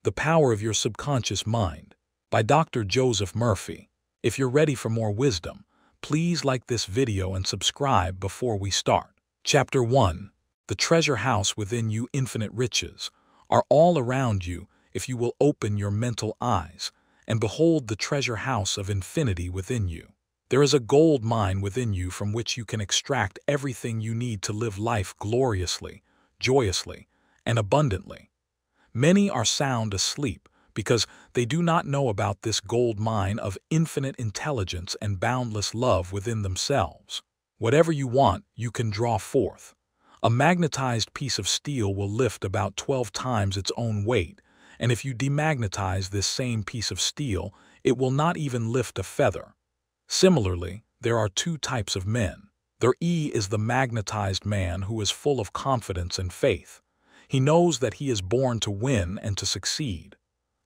The Power of Your Subconscious Mind by Dr. Joseph Murphy. If you're ready for more wisdom, please like this video and subscribe before we start. Chapter 1. The treasure house within you. Infinite riches are all around you if you will open your mental eyes and behold the treasure house of infinity within you. There is a gold mine within you from which you can extract everything you need to live life gloriously, joyously, and abundantly. Many are sound asleep because they do not know about this gold mine of infinite intelligence and boundless love within themselves. Whatever you want, you can draw forth. A magnetized piece of steel will lift about 12 times its own weight, and if you demagnetize this same piece of steel, it will not even lift a feather. Similarly, there are two types of men. There is the magnetized man who is full of confidence and faith. He knows that he is born to win and to succeed.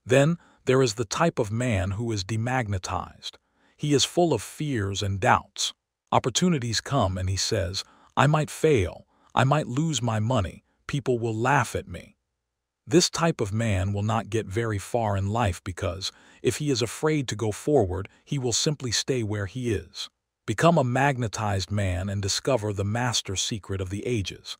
Then there is the type of man who is demagnetized. He is full of fears and doubts. Opportunities come and he says, "I might fail, I might lose my money, people will laugh at me." This type of man will not get very far in life because, if he is afraid to go forward, he will simply stay where he is. Become a magnetized man and discover the master secret of the ages.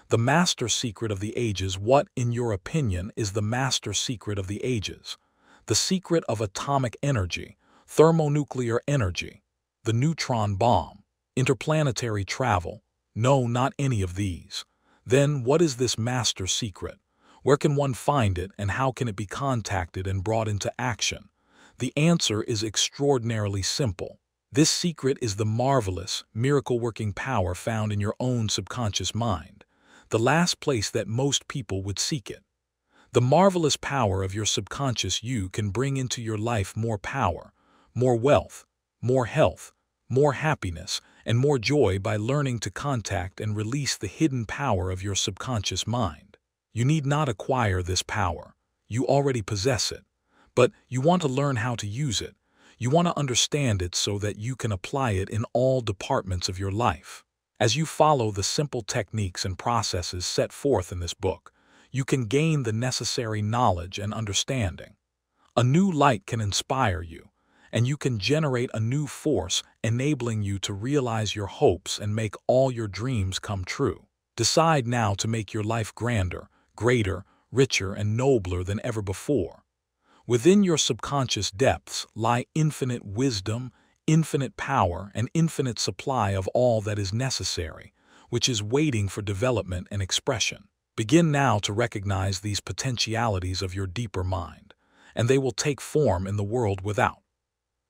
The master secret of the ages. What, in your opinion, is the master secret of the ages? The secret of atomic energy, thermonuclear energy, the neutron bomb, interplanetary travel? No, not any of these. Then what is this master secret? Where can one find it and how can it be contacted and brought into action? The answer is extraordinarily simple. This secret is the marvelous, miracle-working power found in your own subconscious mind. The last place that most people would seek it. The marvelous power of your subconscious you can bring into your life more power, more wealth, more health, more happiness, and more joy by learning to contact and release the hidden power of your subconscious mind. You need not acquire this power. You already possess it. But you want to learn how to use it. You want to understand it so that you can apply it in all departments of your life. As you follow the simple techniques and processes set forth in this book, you can gain the necessary knowledge and understanding. A new light can inspire you, and you can generate a new force enabling you to realize your hopes and make all your dreams come true. Decide now to make your life grander, greater, richer, and nobler than ever before. Within your subconscious depths lie infinite wisdom, infinite power, and infinite supply of all that is necessary, which is waiting for development and expression. Begin now to recognize these potentialities of your deeper mind, and they will take form in the world without.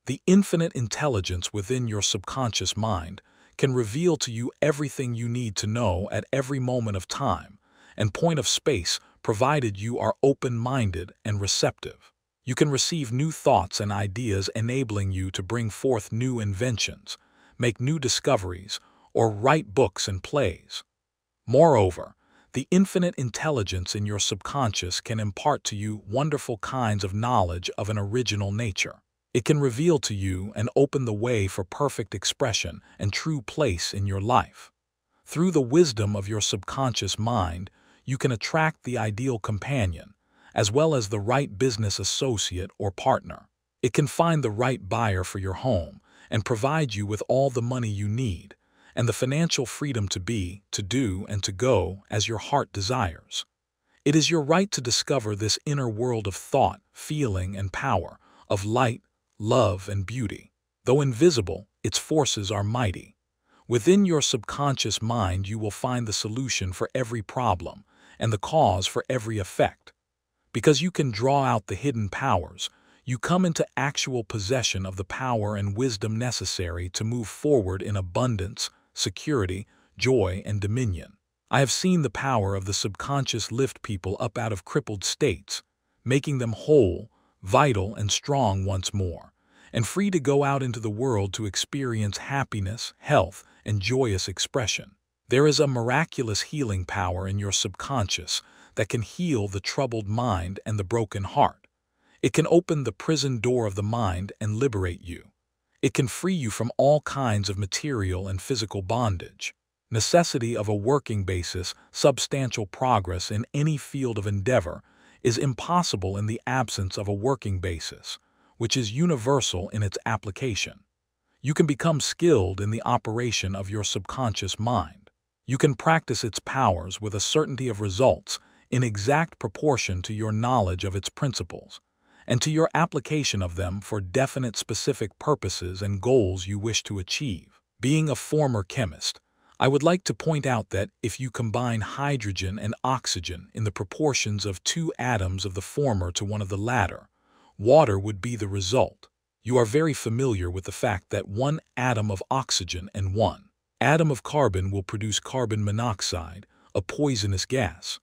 The infinite intelligence within your subconscious mind can reveal to you everything you need to know at every moment of time and point of space, provided you are open-minded and receptive. You can receive new thoughts and ideas enabling you to bring forth new inventions, make new discoveries, or write books and plays. Moreover, the infinite intelligence in your subconscious can impart to you wonderful kinds of knowledge of an original nature. It can reveal to you and open the way for perfect expression and true place in your life. Through the wisdom of your subconscious mind, you can attract the ideal companion, as well as the right business associate or partner. It can find the right buyer for your home and provide you with all the money you need and the financial freedom to be, to do, and to go as your heart desires. It is your right to discover this inner world of thought, feeling, and power, of light, love, and beauty. Though invisible, its forces are mighty. Within your subconscious mind you will find the solution for every problem and the cause for every effect. Because you can draw out the hidden powers, you come into actual possession of the power and wisdom necessary to move forward in abundance, security, joy, and dominion. I have seen the power of the subconscious lift people up out of crippled states, making them whole, vital, and strong once more, and free to go out into the world to experience happiness, health, and joyous expression. There is a miraculous healing power in your subconscious that can heal the troubled mind and the broken heart. It can open the prison door of the mind and liberate you. It can free you from all kinds of material and physical bondage. Necessity of a working basis, substantial progress in any field of endeavor, is impossible in the absence of a working basis, which is universal in its application. You can become skilled in the operation of your subconscious mind. You can practice its powers with a certainty of results in exact proportion to your knowledge of its principles, and to your application of them for definite specific purposes and goals you wish to achieve. Being a former chemist, I would like to point out that if you combine hydrogen and oxygen in the proportions of 2 atoms of the former to one of the latter, water would be the result. You are very familiar with the fact that 1 atom of oxygen and 1 atom of carbon will produce carbon monoxide, a poisonous gas.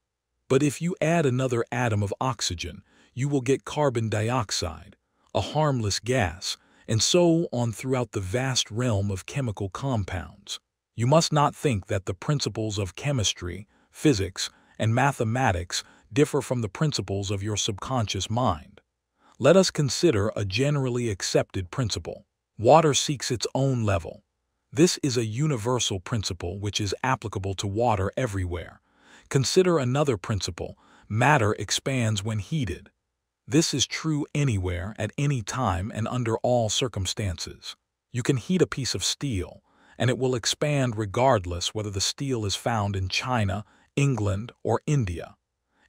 But if you add another atom of oxygen, you will get carbon dioxide, a harmless gas, and so on throughout the vast realm of chemical compounds. You must not think that the principles of chemistry, physics, and mathematics differ from the principles of your subconscious mind. Let us consider a generally accepted principle. Water seeks its own level. This is a universal principle which is applicable to water everywhere. Consider another principle: matter expands when heated. This is true anywhere, at any time, and under all circumstances. You can heat a piece of steel, and it will expand regardless whether the steel is found in China, England, or India.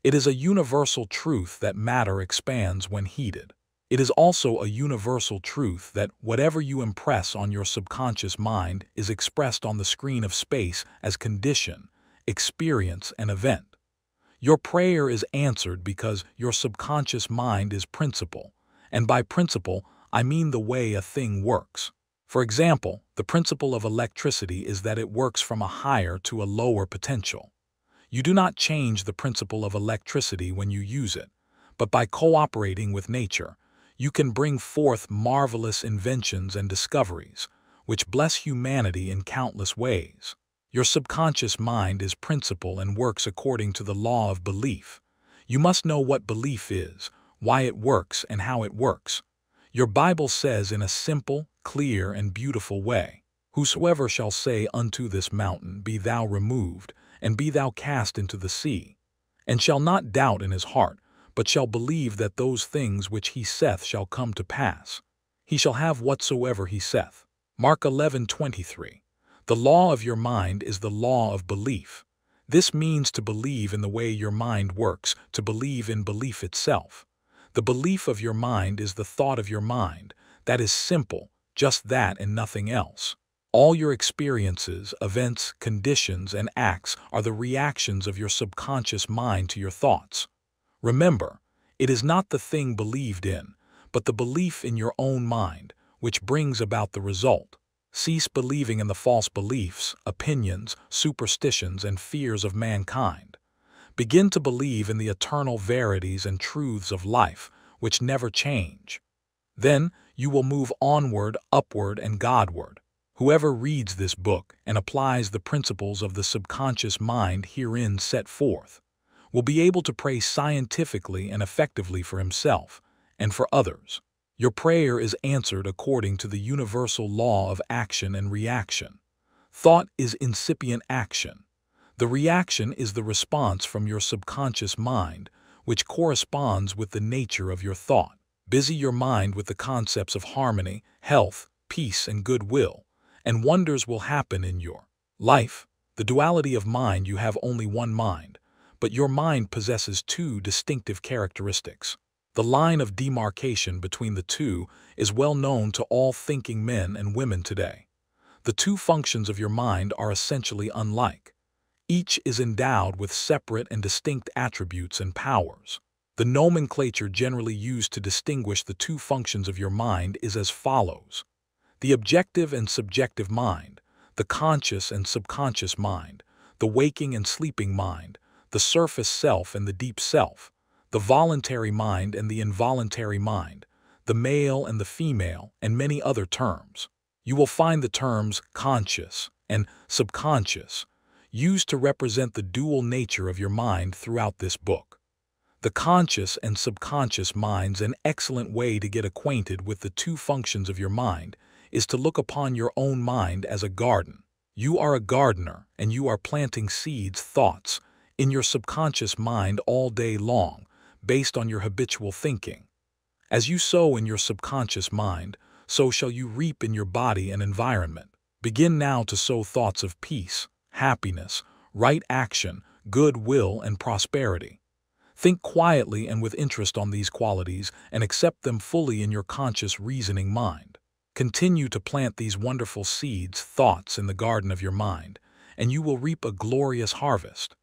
It is a universal truth that matter expands when heated. It is also a universal truth that whatever you impress on your subconscious mind is expressed on the screen of space as condition, experience, and event. Your prayer is answered because your subconscious mind is principle, and by principle, I mean the way a thing works. For example, the principle of electricity is that it works from a higher to a lower potential. You do not change the principle of electricity when you use it, but by cooperating with nature, you can bring forth marvelous inventions and discoveries, which bless humanity in countless ways. Your subconscious mind is principle and works according to the law of belief. You must know what belief is, why it works, and how it works. Your Bible says in a simple, clear, and beautiful way, "Whosoever shall say unto this mountain, Be thou removed, and be thou cast into the sea, and shall not doubt in his heart, but shall believe that those things which he saith shall come to pass, he shall have whatsoever he saith." Mark 11:23. The law of your mind is the law of belief. This means to believe in the way your mind works, to believe in belief itself. The belief of your mind is the thought of your mind. That is simple, just that and nothing else. All your experiences, events, conditions, and acts are the reactions of your subconscious mind to your thoughts. Remember, it is not the thing believed in, but the belief in your own mind, which brings about the result. Cease believing in the false beliefs, opinions, superstitions, and fears of mankind. Begin to believe in the eternal verities and truths of life, which never change. Then you will move onward, upward, and Godward. Whoever reads this book and applies the principles of the subconscious mind herein set forth will be able to pray scientifically and effectively for himself and for others. Your prayer is answered according to the universal law of action and reaction. Thought is incipient action. The reaction is the response from your subconscious mind, which corresponds with the nature of your thought. Busy your mind with the concepts of harmony, health, peace, and goodwill, and wonders will happen in your life. The duality of mind: you have only one mind, but your mind possesses 2 distinctive characteristics. The line of demarcation between the two is well known to all thinking men and women today. The 2 functions of your mind are essentially unlike. Each is endowed with separate and distinct attributes and powers. The nomenclature generally used to distinguish the 2 functions of your mind is as follows: the objective and subjective mind, the conscious and subconscious mind, the waking and sleeping mind, the surface self and the deep self, the voluntary mind and the involuntary mind, the male and the female, and many other terms. You will find the terms conscious and subconscious used to represent the dual nature of your mind throughout this book. The conscious and subconscious minds. An excellent way to get acquainted with the 2 functions of your mind is to look upon your own mind as a garden. You are a gardener, and you are planting seeds, thoughts, in your subconscious mind all day long, based on your habitual thinking. As you sow in your subconscious mind, so shall you reap in your body and environment. Begin now to sow thoughts of peace, happiness, right action, goodwill, and prosperity. Think quietly and with interest on these qualities and accept them fully in your conscious reasoning mind. Continue to plant these wonderful seeds, thoughts in the garden of your mind, and you will reap a glorious harvest.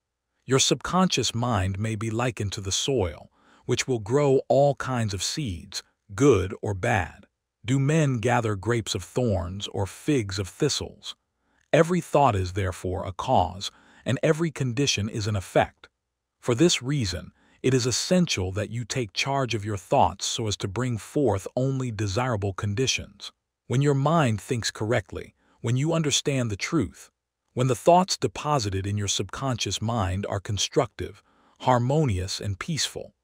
Your subconscious mind may be likened to the soil, which will grow all kinds of seeds, good or bad. Do men gather grapes of thorns or figs of thistles? Every thought is therefore a cause, and every condition is an effect. For this reason, it is essential that you take charge of your thoughts so as to bring forth only desirable conditions. When your mind thinks correctly, when you understand the truth, when the thoughts deposited in your subconscious mind are constructive, harmonious, and peaceful,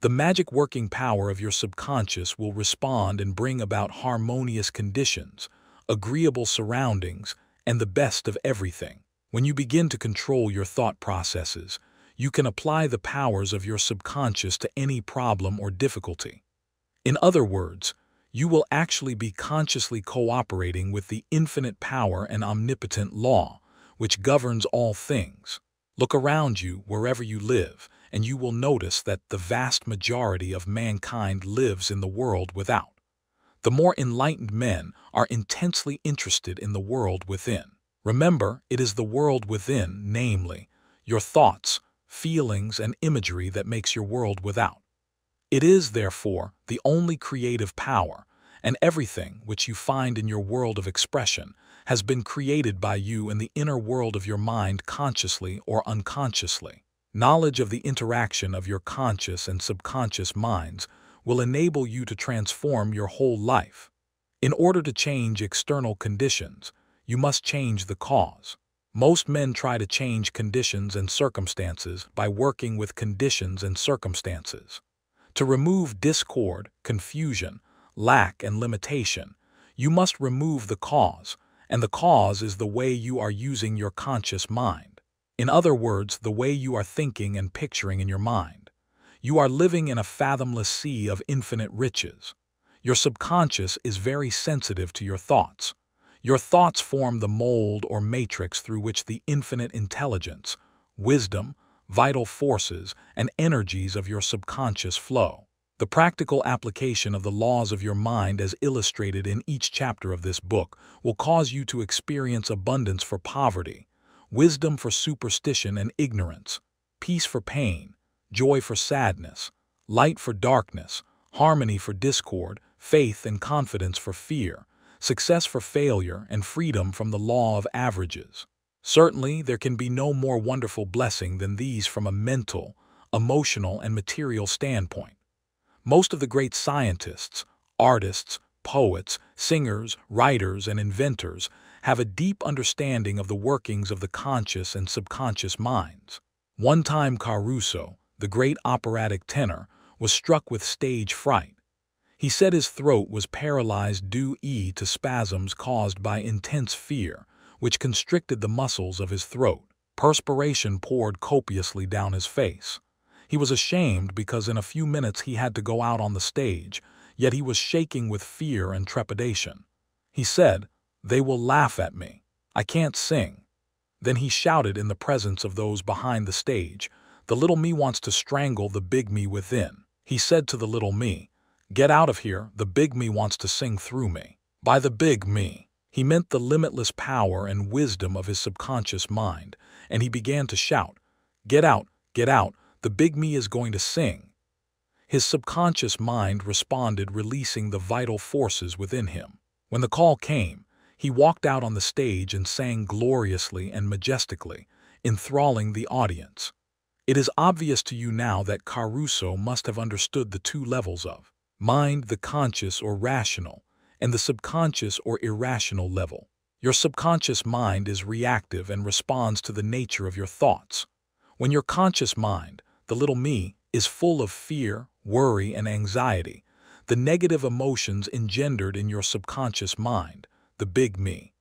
the magic working power of your subconscious will respond and bring about harmonious conditions, agreeable surroundings, and the best of everything. When you begin to control your thought processes, you can apply the powers of your subconscious to any problem or difficulty. In other words, you will actually be consciously cooperating with the infinite power and omnipotent law, which governs all things. Look around you wherever you live, and you will notice that the vast majority of mankind lives in the world without. The more enlightened men are intensely interested in the world within. Remember, it is the world within, namely, your thoughts, feelings, and imagery that makes your world without. It is, therefore, the only creative power, and everything which you find in your world of expression has been created by you in the inner world of your mind consciously or unconsciously. Knowledge of the interaction of your conscious and subconscious minds will enable you to transform your whole life. In order to change external conditions, you must change the cause. Most men try to change conditions and circumstances by working with conditions and circumstances. To remove discord, confusion, lack, and limitation, you must remove the cause, and the cause is the way you are using your conscious mind. In other words, the way you are thinking and picturing in your mind. You are living in a fathomless sea of infinite riches. Your subconscious is very sensitive to your thoughts. Your thoughts form the mold or matrix through which the infinite intelligence, wisdom, vital forces, and energies of your subconscious flow. The practical application of the laws of your mind as illustrated in each chapter of this book will cause you to experience abundance for poverty, wisdom for superstition and ignorance, peace for pain, joy for sadness, light for darkness, harmony for discord, faith and confidence for fear, success for failure, and freedom from the law of averages. Certainly, there can be no more wonderful blessing than these from a mental, emotional, and material standpoint. Most of the great scientists, artists, poets, singers, writers, and inventors have a deep understanding of the workings of the conscious and subconscious minds. One time Caruso, the great operatic tenor, was struck with stage fright. He said his throat was paralyzed due to spasms caused by intense fear, which constricted the muscles of his throat. Perspiration poured copiously down his face. He was ashamed because in a few minutes he had to go out on the stage, yet he was shaking with fear and trepidation. He said, "They will laugh at me. I can't sing." Then he shouted in the presence of those behind the stage, "The little me wants to strangle the big me within." He said to the little me, "Get out of here, the big me wants to sing through me." By the big me, he meant the limitless power and wisdom of his subconscious mind, and he began to shout, get out, the big me is going to sing." His subconscious mind responded, releasing the vital forces within him. When the call came, he walked out on the stage and sang gloriously and majestically, enthralling the audience. It is obvious to you now that Caruso must have understood the two levels of mind, the conscious or rational, and the subconscious or irrational level. Your subconscious mind is reactive and responds to the nature of your thoughts. When your conscious mind, the little me, is full of fear, worry, and anxiety, the negative emotions engendered in your subconscious mind, the big me,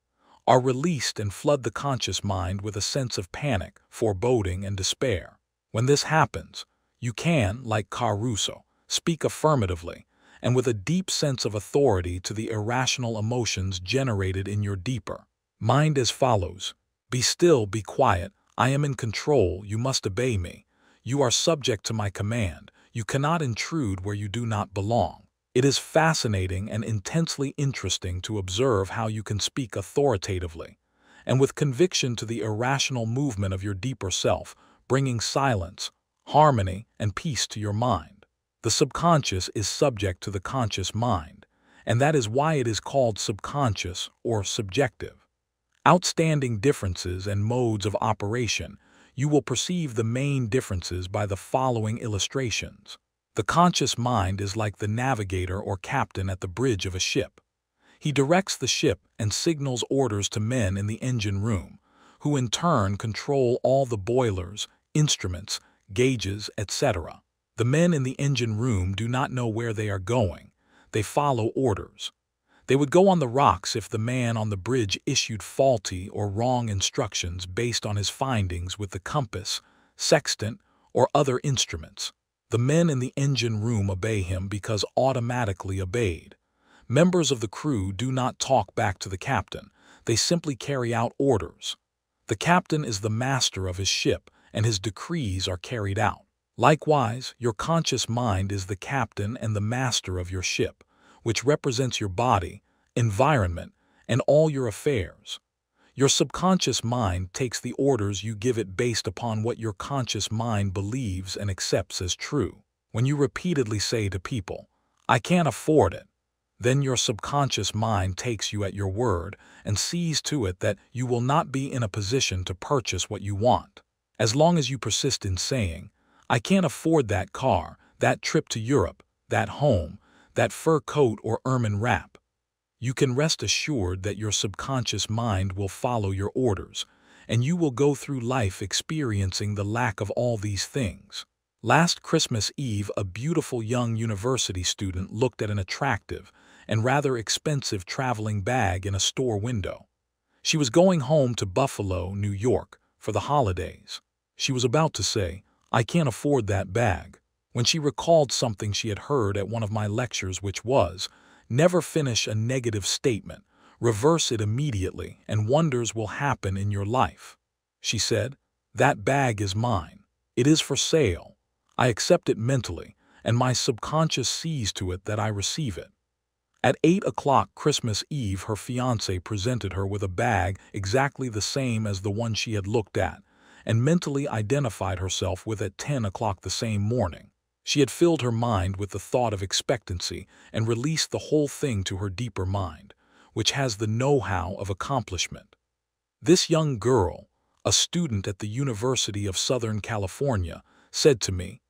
are released and flood the conscious mind with a sense of panic, foreboding, and despair. When this happens, You can, like Caruso, speak affirmatively and with a deep sense of authority to the irrational emotions generated in your deeper mind as follows. Be still, be quiet. I am in control. You must obey me. You are subject to my command. You cannot intrude where you do not belong. It is fascinating and intensely interesting to observe how you can speak authoritatively and with conviction to the irrational movement of your deeper self, bringing silence, harmony, and peace to your mind. The subconscious is subject to the conscious mind, and that is why it is called subconscious or subjective. Outstanding differences and modes of operation. You will perceive the main differences by the following illustrations. The conscious mind is like the navigator or captain at the bridge of a ship. He directs the ship and signals orders to men in the engine room, who in turn control all the boilers, instruments, gauges, etc. The men in the engine room do not know where they are going. They follow orders. They would go on the rocks if the man on the bridge issued faulty or wrong instructions based on his findings with the compass, sextant, or other instruments. The men in the engine room obey him because automatically obeyed. Members of the crew do not talk back to the captain. They simply carry out orders. The captain is the master of his ship, and his decrees are carried out. Likewise, your conscious mind is the captain and the master of your ship, which represents your body, environment, and all your affairs. Your subconscious mind takes the orders you give it based upon what your conscious mind believes and accepts as true. When you repeatedly say to people, "I can't afford it," then your subconscious mind takes you at your word and sees to it that you will not be in a position to purchase what you want. As long as you persist in saying, "I can't afford that car, that trip to Europe, that home, that fur coat or ermine wrap," you can rest assured that your subconscious mind will follow your orders, and you will go through life experiencing the lack of all these things. Last Christmas Eve, a beautiful young university student looked at an attractive and rather expensive traveling bag in a store window. She was going home to Buffalo, New York, for the holidays. She was about to say, "I can't afford that bag," when she recalled something she had heard at one of my lectures, which was, never finish a negative statement, reverse it immediately, and wonders will happen in your life. She said, "That bag is mine. It is for sale. I accept it mentally, and my subconscious sees to it that I receive it." At 8 o'clock Christmas Eve, her fiancé presented her with a bag exactly the same as the one she had looked at, and mentally identified herself with at 10 o'clock the same morning. She had filled her mind with the thought of expectancy and released the whole thing to her deeper mind, which has the know-how of accomplishment. This young girl, a student at the University of Southern California, said to me,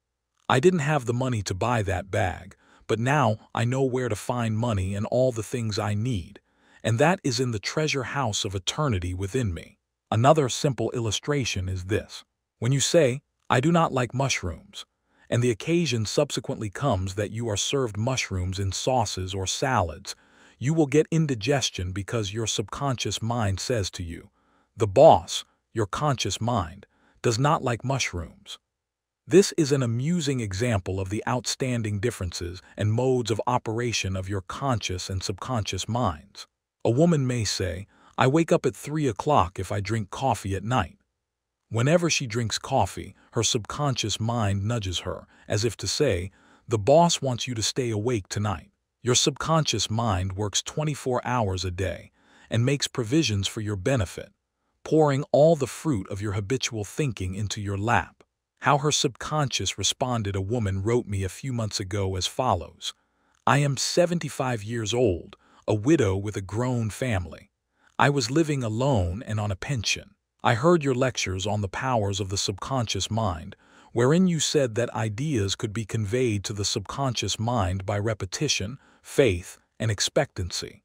"I didn't have the money to buy that bag, but now I know where to find money and all the things I need, and that is in the treasure house of eternity within me." Another simple illustration is this. When you say, "I do not like mushrooms," and the occasion subsequently comes that you are served mushrooms in sauces or salads, you will get indigestion because your subconscious mind says to you, "The boss, your conscious mind, does not like mushrooms." This is an amusing example of the outstanding differences and modes of operation of your conscious and subconscious minds. A woman may say, "I wake up at 3 o'clock if I drink coffee at night." Whenever she drinks coffee, her subconscious mind nudges her, as if to say, "The boss wants you to stay awake tonight." Your subconscious mind works 24 hours a day and makes provisions for your benefit, pouring all the fruit of your habitual thinking into your lap. How her subconscious responded, a woman wrote me a few months ago as follows. "I am 75 years old, a widow with a grown family. I was living alone and on a pension. I heard your lectures on the powers of the subconscious mind, wherein you said that ideas could be conveyed to the subconscious mind by repetition, faith, and expectancy.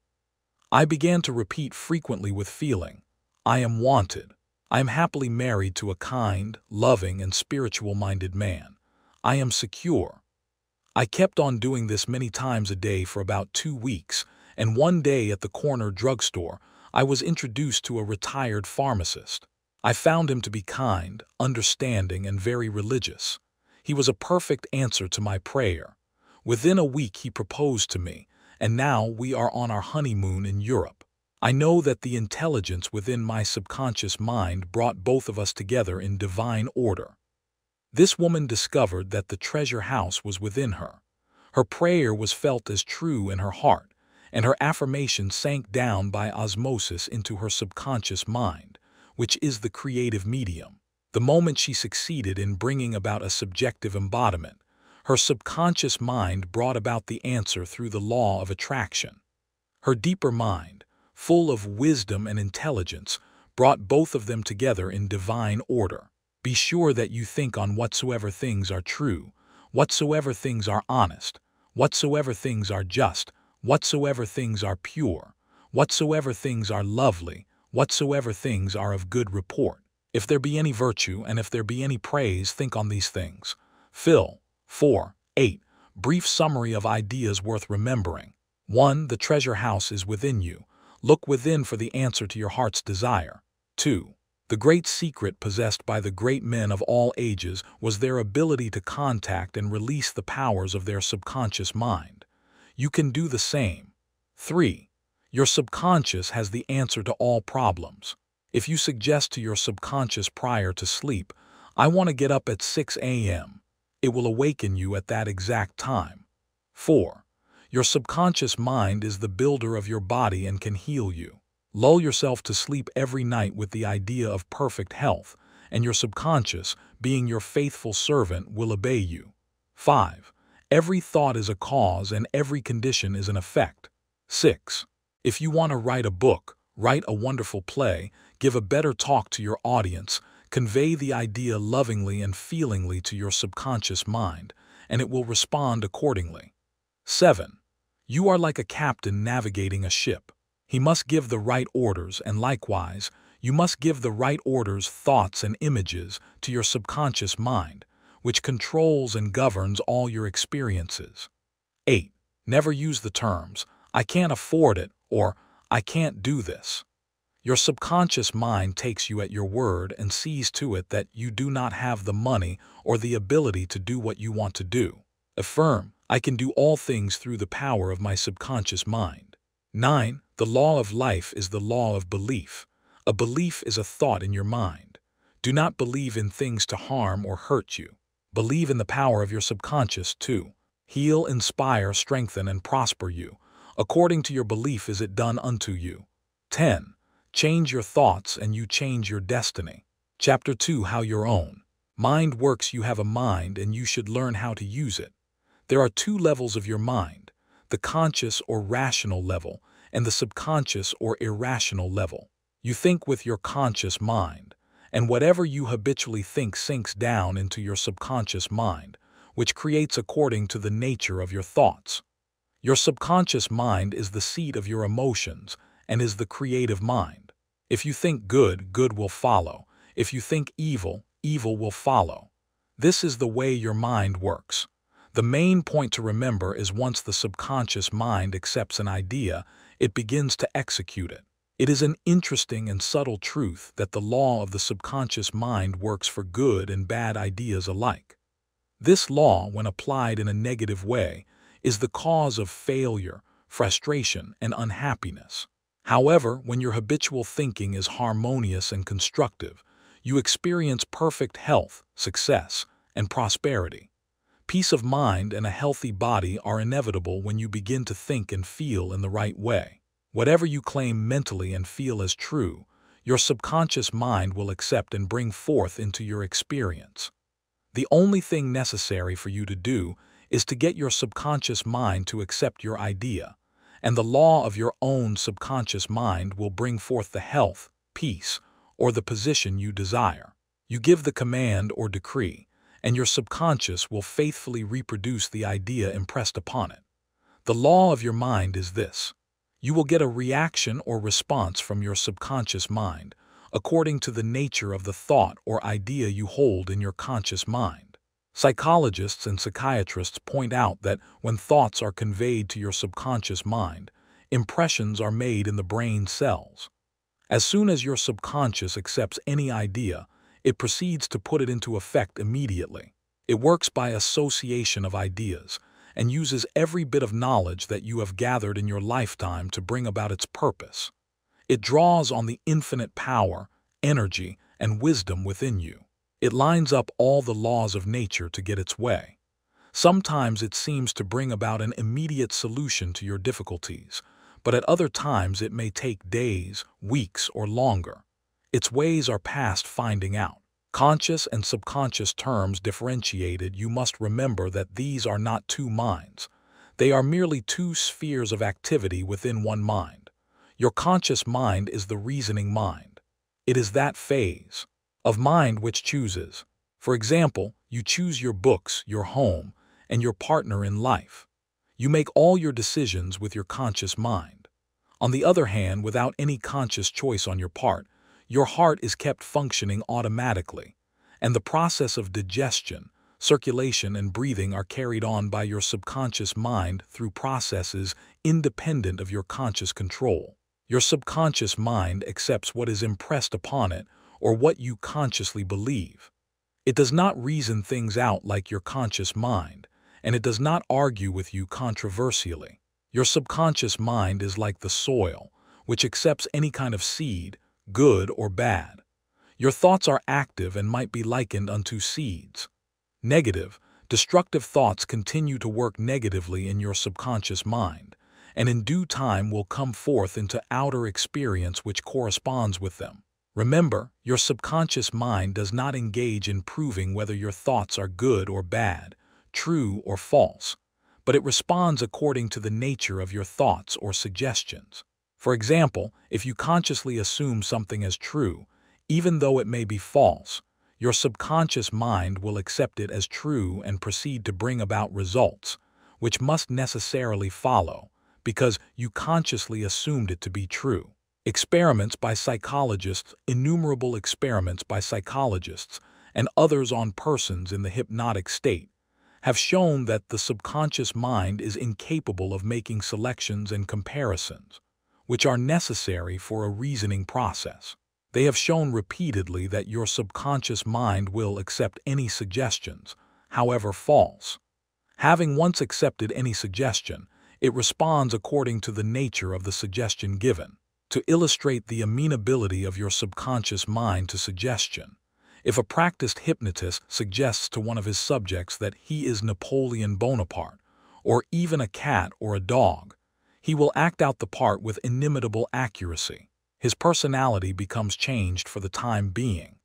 I began to repeat frequently with feeling, 'I am wanted. I am happily married to a kind, loving, and spiritual-minded man. I am secure.' I kept on doing this many times a day for about 2 weeks, and one day at the corner drugstore, I was introduced to a retired pharmacist. I found him to be kind, understanding, and very religious. He was a perfect answer to my prayer. Within a week he proposed to me, and now we are on our honeymoon in Europe. I know that the intelligence within my subconscious mind brought both of us together in divine order. This woman discovered that the treasure house was within her. Her prayer was felt as true in her heart, and her affirmation sank down by osmosis into her subconscious mind, which is the creative medium. The moment she succeeded in bringing about a subjective embodiment, her subconscious mind brought about the answer through the law of attraction. Her deeper mind, full of wisdom and intelligence, brought both of them together in divine order. Be sure that you think on whatsoever things are true, whatsoever things are honest, whatsoever things are just, whatsoever things are pure, whatsoever things are lovely, whatsoever things are of good report. If there be any virtue and if there be any praise, think on these things. Phil. 4:8. Brief summary of ideas worth remembering. 1. The treasure house is within you. Look within for the answer to your heart's desire. 2. The great secret possessed by the great men of all ages was their ability to contact and release the powers of their subconscious mind. You can do the same. 3. Your subconscious has the answer to all problems. If you suggest to your subconscious prior to sleep, "I want to get up at 6 a.m., it will awaken you at that exact time. 4. Your subconscious mind is the builder of your body and can heal you. Lull yourself to sleep every night with the idea of perfect health, and your subconscious, being your faithful servant, will obey you. 5. Every thought is a cause and every condition is an effect. 6. If you want to write a book, write a wonderful play, give a better talk to your audience, convey the idea lovingly and feelingly to your subconscious mind, and it will respond accordingly. 7. You are like a captain navigating a ship. He must give the right orders, and likewise, you must give the right orders, thoughts, and images to your subconscious mind, which controls and governs all your experiences. 8. Never use the terms, "I can't afford it," or "I can't do this." Your subconscious mind takes you at your word and sees to it that you do not have the money or the ability to do what you want to do. Affirm, "I can do all things through the power of my subconscious mind." 9. The law of life is the law of belief. A belief is a thought in your mind. Do not believe in things to harm or hurt you. Believe in the power of your subconscious to heal, inspire, strengthen, and prosper you. According to your belief is it done unto you. 10. Change your thoughts and you change your destiny. Chapter 2. How your own mind works. You have a mind and you should learn how to use it. There are two levels of your mind, the conscious or rational level and the subconscious or irrational level. You think with your conscious mind, and whatever you habitually think sinks down into your subconscious mind, which creates according to the nature of your thoughts. Your subconscious mind is the seat of your emotions and is the creative mind. If you think good, good will follow. If you think evil, evil will follow. This is the way your mind works. The main point to remember is once the subconscious mind accepts an idea, it begins to execute it. It is an interesting and subtle truth that the law of the subconscious mind works for good and bad ideas alike. This law, when applied in a negative way, is the cause of failure, frustration, and unhappiness. However, when your habitual thinking is harmonious and constructive, you experience perfect health, success, and prosperity. Peace of mind and a healthy body are inevitable when you begin to think and feel in the right way. Whatever you claim mentally and feel as true, your subconscious mind will accept and bring forth into your experience. The only thing necessary for you to do is to get your subconscious mind to accept your idea, and the law of your own subconscious mind will bring forth the health, peace, or the position you desire. You give the command or decree, and your subconscious will faithfully reproduce the idea impressed upon it. The law of your mind is this. You will get a reaction or response from your subconscious mind, according to the nature of the thought or idea you hold in your conscious mind. Psychologists and psychiatrists point out that when thoughts are conveyed to your subconscious mind, impressions are made in the brain cells. As soon as your subconscious accepts any idea, it proceeds to put it into effect immediately. It works by association of ideas and uses every bit of knowledge that you have gathered in your lifetime to bring about its purpose. It draws on the infinite power, energy, and wisdom within you. It lines up all the laws of nature to get its way. Sometimes it seems to bring about an immediate solution to your difficulties, but at other times it may take days, weeks, or longer. Its ways are past finding out. Conscious and subconscious terms differentiated, you must remember that these are not two minds. They are merely two spheres of activity within one mind. Your conscious mind is the reasoning mind. It is that phase of mind which chooses. For example, you choose your books, your home, and your partner in life. You make all your decisions with your conscious mind. On the other hand, without any conscious choice on your part, your heart is kept functioning automatically, and the process of digestion, circulation, and breathing are carried on by your subconscious mind through processes independent of your conscious control. Your subconscious mind accepts what is impressed upon it or what you consciously believe. It does not reason things out like your conscious mind, and it does not argue with you controversially. Your subconscious mind is like the soil, which accepts any kind of seed, good or bad. Your thoughts are active and might be likened unto seeds. Negative, destructive thoughts continue to work negatively in your subconscious mind, and in due time will come forth into outer experience which corresponds with them. Remember, your subconscious mind does not engage in proving whether your thoughts are good or bad, true or false, but it responds according to the nature of your thoughts or suggestions. For example, if you consciously assume something as true, even though it may be false, your subconscious mind will accept it as true and proceed to bring about results, which must necessarily follow, because you consciously assumed it to be true. Experiments by psychologists, innumerable experiments by psychologists, and others on persons in the hypnotic state, have shown that the subconscious mind is incapable of making selections and comparisons, which are necessary for a reasoning process. They have shown repeatedly that your subconscious mind will accept any suggestions, however false. Having once accepted any suggestion, it responds according to the nature of the suggestion given. To illustrate the amenability of your subconscious mind to suggestion, if a practiced hypnotist suggests to one of his subjects that he is Napoleon Bonaparte, or even a cat or a dog, he will act out the part with inimitable accuracy. His personality becomes changed for the time being.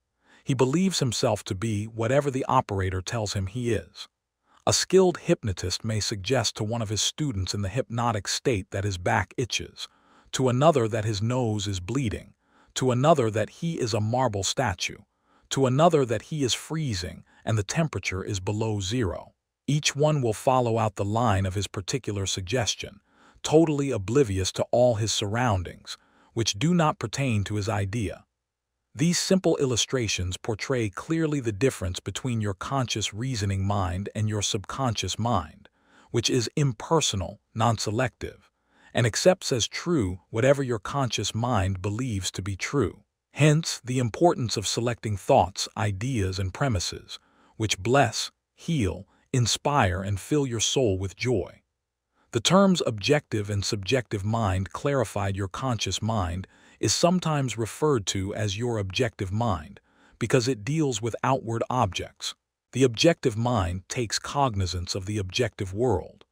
He believes himself to be whatever the operator tells him he is. A skilled hypnotist may suggest to one of his students in the hypnotic state that his back itches, to another that his nose is bleeding, to another that he is a marble statue, to another that he is freezing and the temperature is below zero. Each one will follow out the line of his particular suggestion, totally oblivious to all his surroundings, which do not pertain to his idea. These simple illustrations portray clearly the difference between your conscious reasoning mind and your subconscious mind, which is impersonal, non-selective, and accepts as true whatever your conscious mind believes to be true. Hence, the importance of selecting thoughts, ideas, and premises, which bless, heal, inspire, and fill your soul with joy. The terms objective and subjective mind clarified. Your conscious mind is sometimes referred to as your objective mind because it deals with outward objects. The objective mind takes cognizance of the objective world.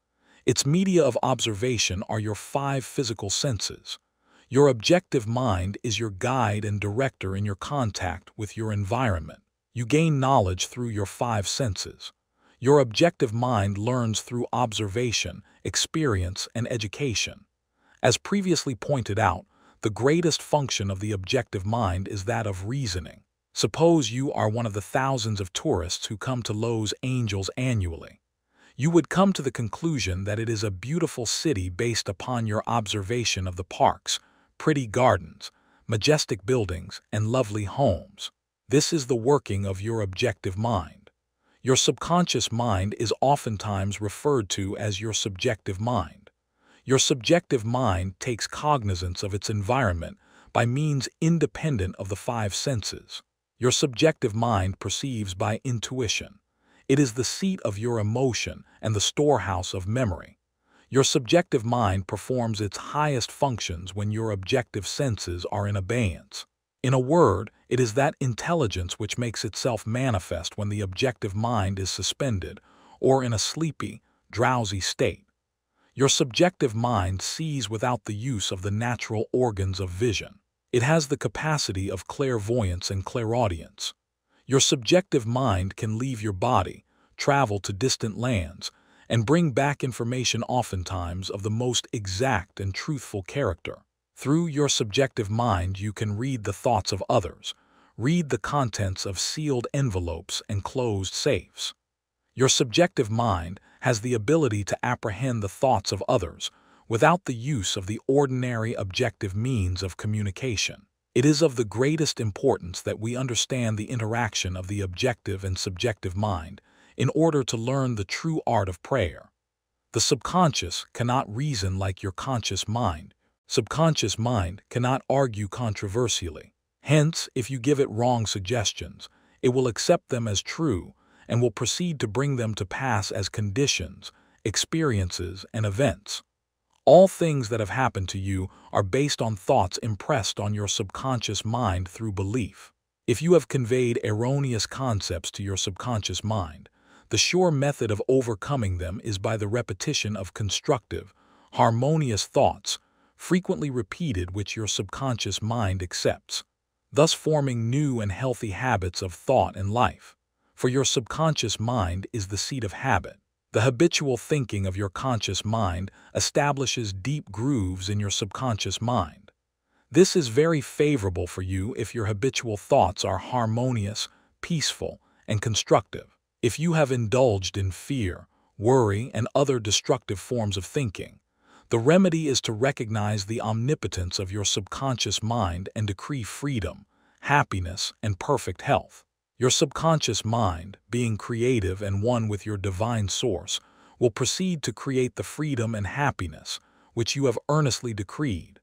Its media of observation are your 5 physical senses. Your objective mind is your guide and director in your contact with your environment. You gain knowledge through your 5 senses. Your objective mind learns through observation, experience, and education. As previously pointed out, the greatest function of the objective mind is that of reasoning. Suppose you are one of the thousands of tourists who come to Los Angeles annually. You would come to the conclusion that it is a beautiful city based upon your observation of the parks, pretty gardens, majestic buildings, and lovely homes. This is the working of your objective mind. Your subconscious mind is oftentimes referred to as your subjective mind. Your subjective mind takes cognizance of its environment by means independent of the 5 senses. Your subjective mind perceives by intuition. It is the seat of your emotion and the storehouse of memory. Your subjective mind performs its highest functions when your objective senses are in abeyance. In a word, it is that intelligence which makes itself manifest when the objective mind is suspended or in a sleepy, drowsy state. Your subjective mind sees without the use of the natural organs of vision. It has the capacity of clairvoyance and clairaudience. Your subjective mind can leave your body, travel to distant lands, and bring back information oftentimes of the most exact and truthful character. Through your subjective mind you can read the thoughts of others, read the contents of sealed envelopes and closed safes. Your subjective mind has the ability to apprehend the thoughts of others without the use of the ordinary objective means of communication. It is of the greatest importance that we understand the interaction of the objective and subjective mind in order to learn the true art of prayer. The subconscious cannot reason like your conscious mind. Subconscious mind cannot argue controversially. Hence, if you give it wrong suggestions, it will accept them as true and will proceed to bring them to pass as conditions, experiences, and events. All things that have happened to you are based on thoughts impressed on your subconscious mind through belief. If you have conveyed erroneous concepts to your subconscious mind, the sure method of overcoming them is by the repetition of constructive, harmonious thoughts, frequently repeated, which your subconscious mind accepts, thus forming new and healthy habits of thought and life. For your subconscious mind is the seat of habit. The habitual thinking of your conscious mind establishes deep grooves in your subconscious mind. This is very favorable for you if your habitual thoughts are harmonious, peaceful, and constructive. If you have indulged in fear, worry, and other destructive forms of thinking, the remedy is to recognize the omnipotence of your subconscious mind and decree freedom, happiness, and perfect health. Your subconscious mind, being creative and one with your divine source, will proceed to create the freedom and happiness which you have earnestly decreed.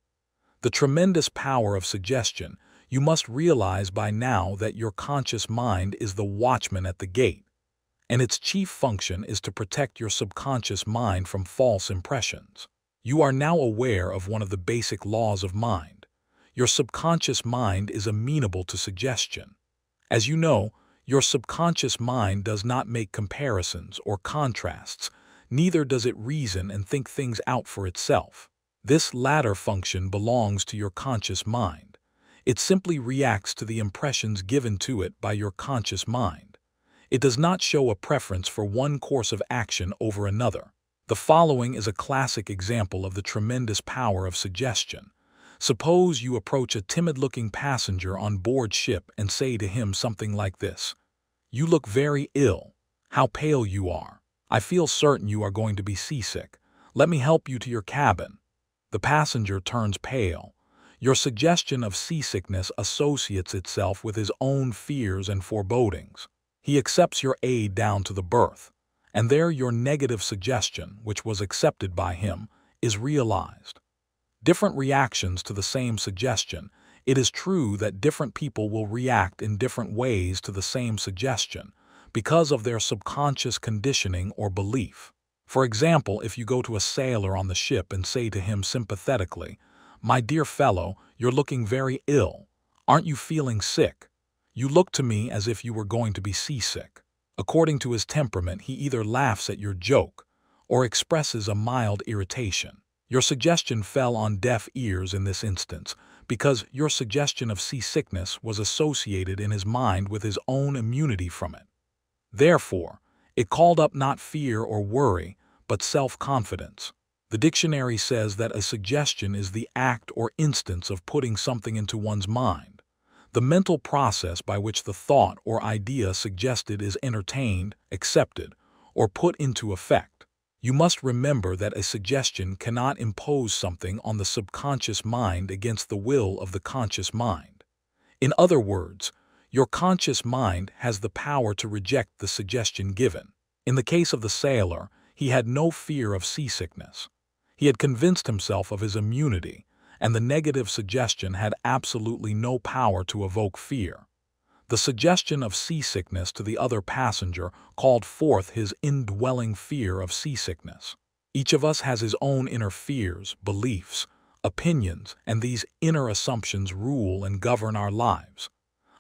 The tremendous power of suggestion, you must realize by now that your conscious mind is the watchman at the gate, and its chief function is to protect your subconscious mind from false impressions. You are now aware of one of the basic laws of mind. Your subconscious mind is amenable to suggestion. As you know, your subconscious mind does not make comparisons or contrasts, neither does it reason and think things out for itself. This latter function belongs to your conscious mind. It simply reacts to the impressions given to it by your conscious mind. It does not show a preference for one course of action over another. The following is a classic example of the tremendous power of suggestion. Suppose you approach a timid-looking passenger on board ship and say to him something like this: "You look very ill. How pale you are. I feel certain you are going to be seasick. Let me help you to your cabin." The passenger turns pale. Your suggestion of seasickness associates itself with his own fears and forebodings. He accepts your aid down to the berth, and there your negative suggestion, which was accepted by him, is realized. Different reactions to the same suggestion. It is true that different people will react in different ways to the same suggestion because of their subconscious conditioning or belief. For example, if you go to a sailor on the ship and say to him sympathetically, "My dear fellow, you're looking very ill. Aren't you feeling sick? You look to me as if you were going to be seasick." According to his temperament, he either laughs at your joke or expresses a mild irritation. Your suggestion fell on deaf ears in this instance because your suggestion of seasickness was associated in his mind with his own immunity from it. Therefore, it called up not fear or worry, but self-confidence. The dictionary says that a suggestion is the act or instance of putting something into one's mind, the mental process by which the thought or idea suggested is entertained, accepted, or put into effect. You must remember that a suggestion cannot impose something on the subconscious mind against the will of the conscious mind. In other words, your conscious mind has the power to reject the suggestion given. In the case of the sailor, he had no fear of seasickness. He had convinced himself of his immunity, and the negative suggestion had absolutely no power to evoke fear. The suggestion of seasickness to the other passenger called forth his indwelling fear of seasickness. Each of us has his own inner fears, beliefs, opinions, and these inner assumptions rule and govern our lives.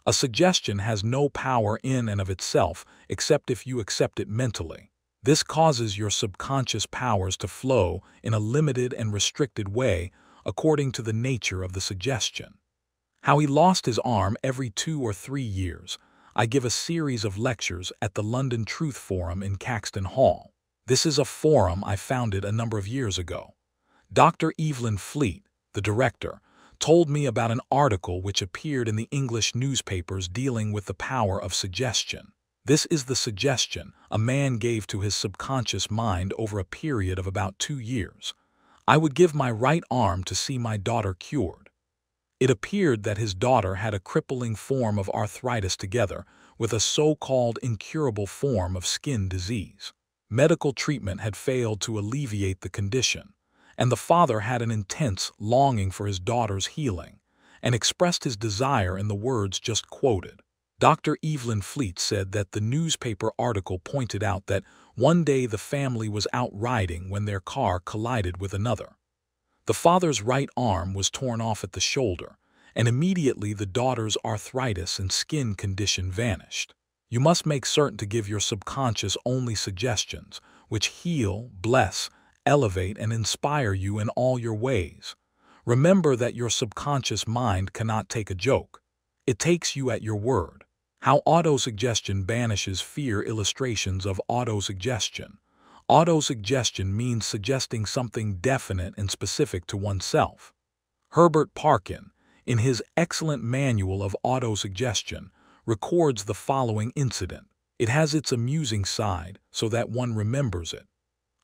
A suggestion has no power in and of itself except if you accept it mentally. This causes your subconscious powers to flow in a limited and restricted way according to the nature of the suggestion. How he lost his arm every 2 or 3 years. I give a series of lectures at the London Truth Forum in Caxton Hall. This is a forum I founded a number of years ago. Dr. Evelyn Fleet, the director, told me about an article which appeared in the English newspapers dealing with the power of suggestion. This is the suggestion a man gave to his subconscious mind over a period of about 2 years. I would give my right arm to see my daughter cured. It appeared that his daughter had a crippling form of arthritis together with a so-called incurable form of skin disease. Medical treatment had failed to alleviate the condition, and the father had an intense longing for his daughter's healing and expressed his desire in the words just quoted. Dr. Evelyn Fleet said that the newspaper article pointed out that one day the family was out riding when their car collided with another. The father's right arm was torn off at the shoulder, and immediately the daughter's arthritis and skin condition vanished. You must make certain to give your subconscious only suggestions which heal, bless, elevate, and inspire you in all your ways. Remember that your subconscious mind cannot take a joke. It takes you at your word. How autosuggestion banishes fear. Illustrations of autosuggestion. Autosuggestion means suggesting something definite and specific to oneself. Herbert Parkin, in his excellent manual of autosuggestion, records the following incident. It has its amusing side so that one remembers it.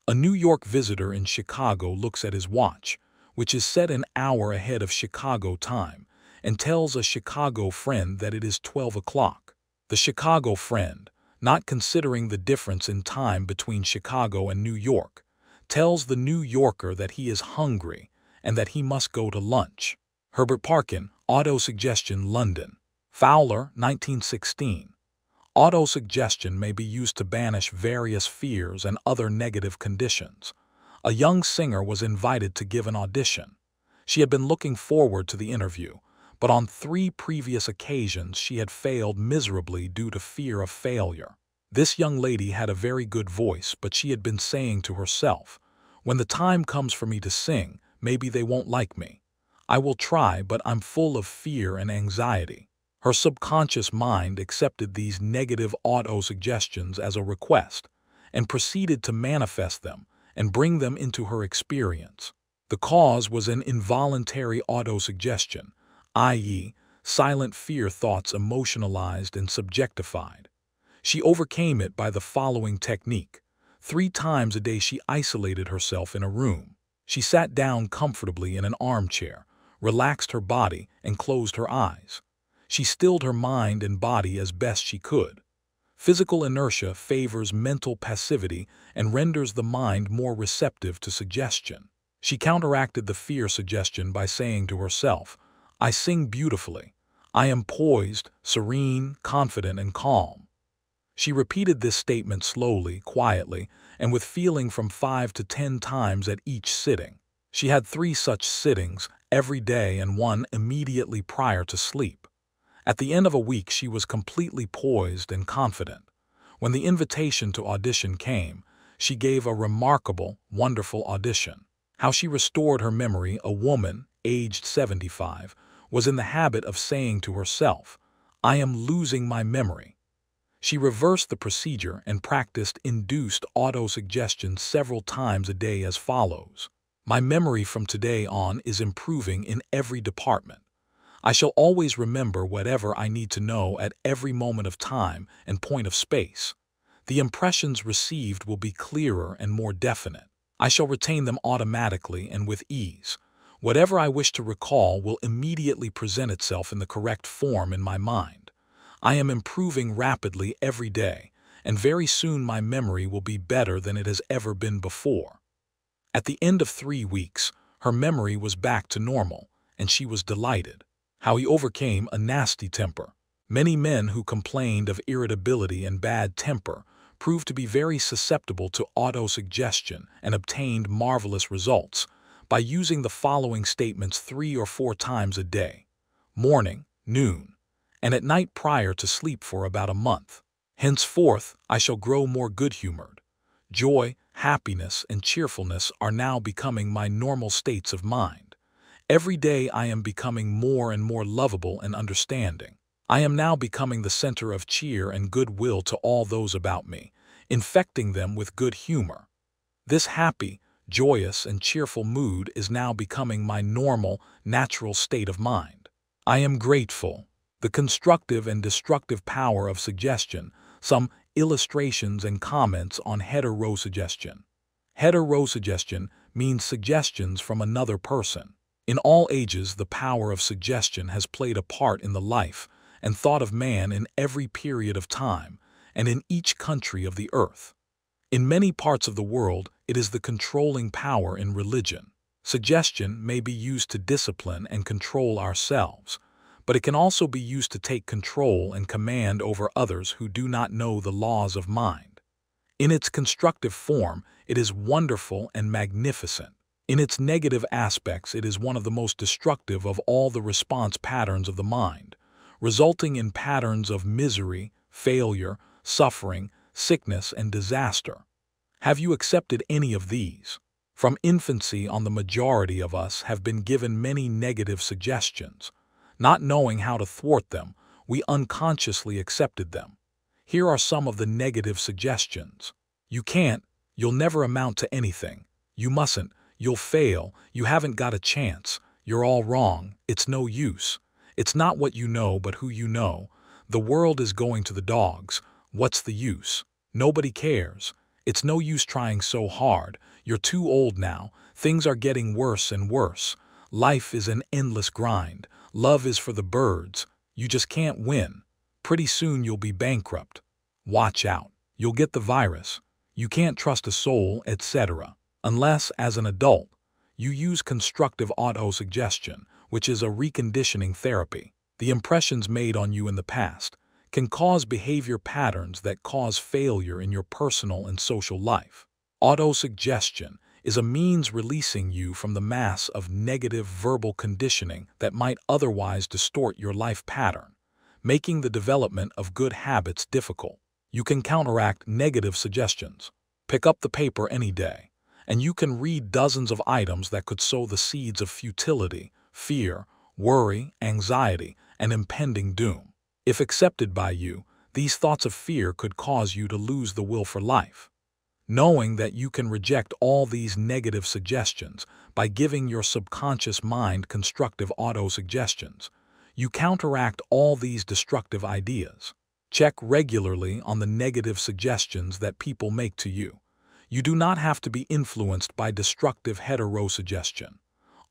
A New York visitor in Chicago looks at his watch, which is set an hour ahead of Chicago time, and tells a Chicago friend that it is 12 o'clock. The Chicago friend, not considering the difference in time between Chicago and New York, tells the New Yorker that he is hungry and that he must go to lunch. Herbert Parkin, Autosuggestion, London. Fowler, 1916. Autosuggestion may be used to banish various fears and other negative conditions. A young singer was invited to give an audition. She had been looking forward to the interview, but on 3 previous occasions she had failed miserably due to fear of failure. This young lady had a very good voice, but she had been saying to herself, "When the time comes for me to sing, maybe they won't like me. I will try, but I'm full of fear and anxiety." Her subconscious mind accepted these negative autosuggestions as a request and proceeded to manifest them and bring them into her experience. The cause was an involuntary autosuggestion, i.e., silent fear thoughts emotionalized and subjectified. She overcame it by the following technique. 3 times a day she isolated herself in a room. She sat down comfortably in an armchair, relaxed her body, and closed her eyes. She stilled her mind and body as best she could. Physical inertia favors mental passivity and renders the mind more receptive to suggestion. She counteracted the fear suggestion by saying to herself, "I sing beautifully. I am poised, serene, confident, and calm." She repeated this statement slowly, quietly, and with feeling from 5 to 10 times at each sitting. She had 3 such sittings every day and 1 immediately prior to sleep. At the end of a week she was completely poised and confident. When the invitation to audition came, she gave a remarkable, wonderful audition. How she restored her memory. A woman, aged 75, was in the habit of saying to herself, "I am losing my memory." She reversed the procedure and practiced induced autosuggestion several times a day as follows. "My memory from today on is improving in every department. I shall always remember whatever I need to know at every moment of time and point of space. The impressions received will be clearer and more definite. I shall retain them automatically and with ease. Whatever I wish to recall will immediately present itself in the correct form in my mind. I am improving rapidly every day, and very soon my memory will be better than it has ever been before." At the end of 3 weeks, her memory was back to normal, and she was delighted. How he overcame a nasty temper. Many men who complained of irritability and bad temper proved to be very susceptible to autosuggestion and obtained marvelous results by using the following statements 3 or 4 times a day: morning, noon, and at night prior to sleep for about a month. Henceforth, I shall grow more good-humored. Joy, happiness, and cheerfulness are now becoming my normal states of mind. Every day I am becoming more and more lovable and understanding. I am now becoming the center of cheer and goodwill to all those about me, infecting them with good humor. This happy, joyous, and cheerful mood is now becoming my normal, natural state of mind. I am grateful. The constructive and destructive power of suggestion. Some illustrations and comments on heterosuggestion. Heterosuggestion means suggestions from another person. In all ages, the power of suggestion has played a part in the life and thought of man in every period of time and in each country of the earth. In many parts of the world, it is the controlling power in religion. Suggestion may be used to discipline and control ourselves, but it can also be used to take control and command over others who do not know the laws of mind. In its constructive form, it is wonderful and magnificent. In its negative aspects, it is one of the most destructive of all the response patterns of the mind, resulting in patterns of misery, failure, suffering, sickness, and disaster. Have you accepted any of these? From infancy on, the majority of us have been given many negative suggestions. Not knowing how to thwart them, we unconsciously accepted them. Here are some of the negative suggestions. You can't, you'll never amount to anything. You mustn't, you'll fail, you haven't got a chance, you're all wrong, it's no use. It's not what you know but who you know. The world is going to the dogs. What's the use? Nobody cares. It's no use trying so hard. You're too old now. Things are getting worse and worse. Life is an endless grind. Love is for the birds. You just can't win. Pretty soon you'll be bankrupt. Watch out. You'll get the virus. You can't trust a soul, etc. Unless, as an adult, you use constructive autosuggestion, which is a reconditioning therapy. The impressions made on you in the past can cause behavior patterns that cause failure in your personal and social life. Autosuggestion is a means releasing you from the mass of negative verbal conditioning that might otherwise distort your life pattern, making the development of good habits difficult. You can counteract negative suggestions. Pick up the paper any day, and you can read dozens of items that could sow the seeds of futility, fear, worry, anxiety, and impending doom. If accepted by you, these thoughts of fear could cause you to lose the will for life. Knowing that you can reject all these negative suggestions by giving your subconscious mind constructive autosuggestions, you counteract all these destructive ideas. Check regularly on the negative suggestions that people make to you. You do not have to be influenced by destructive heterosuggestion.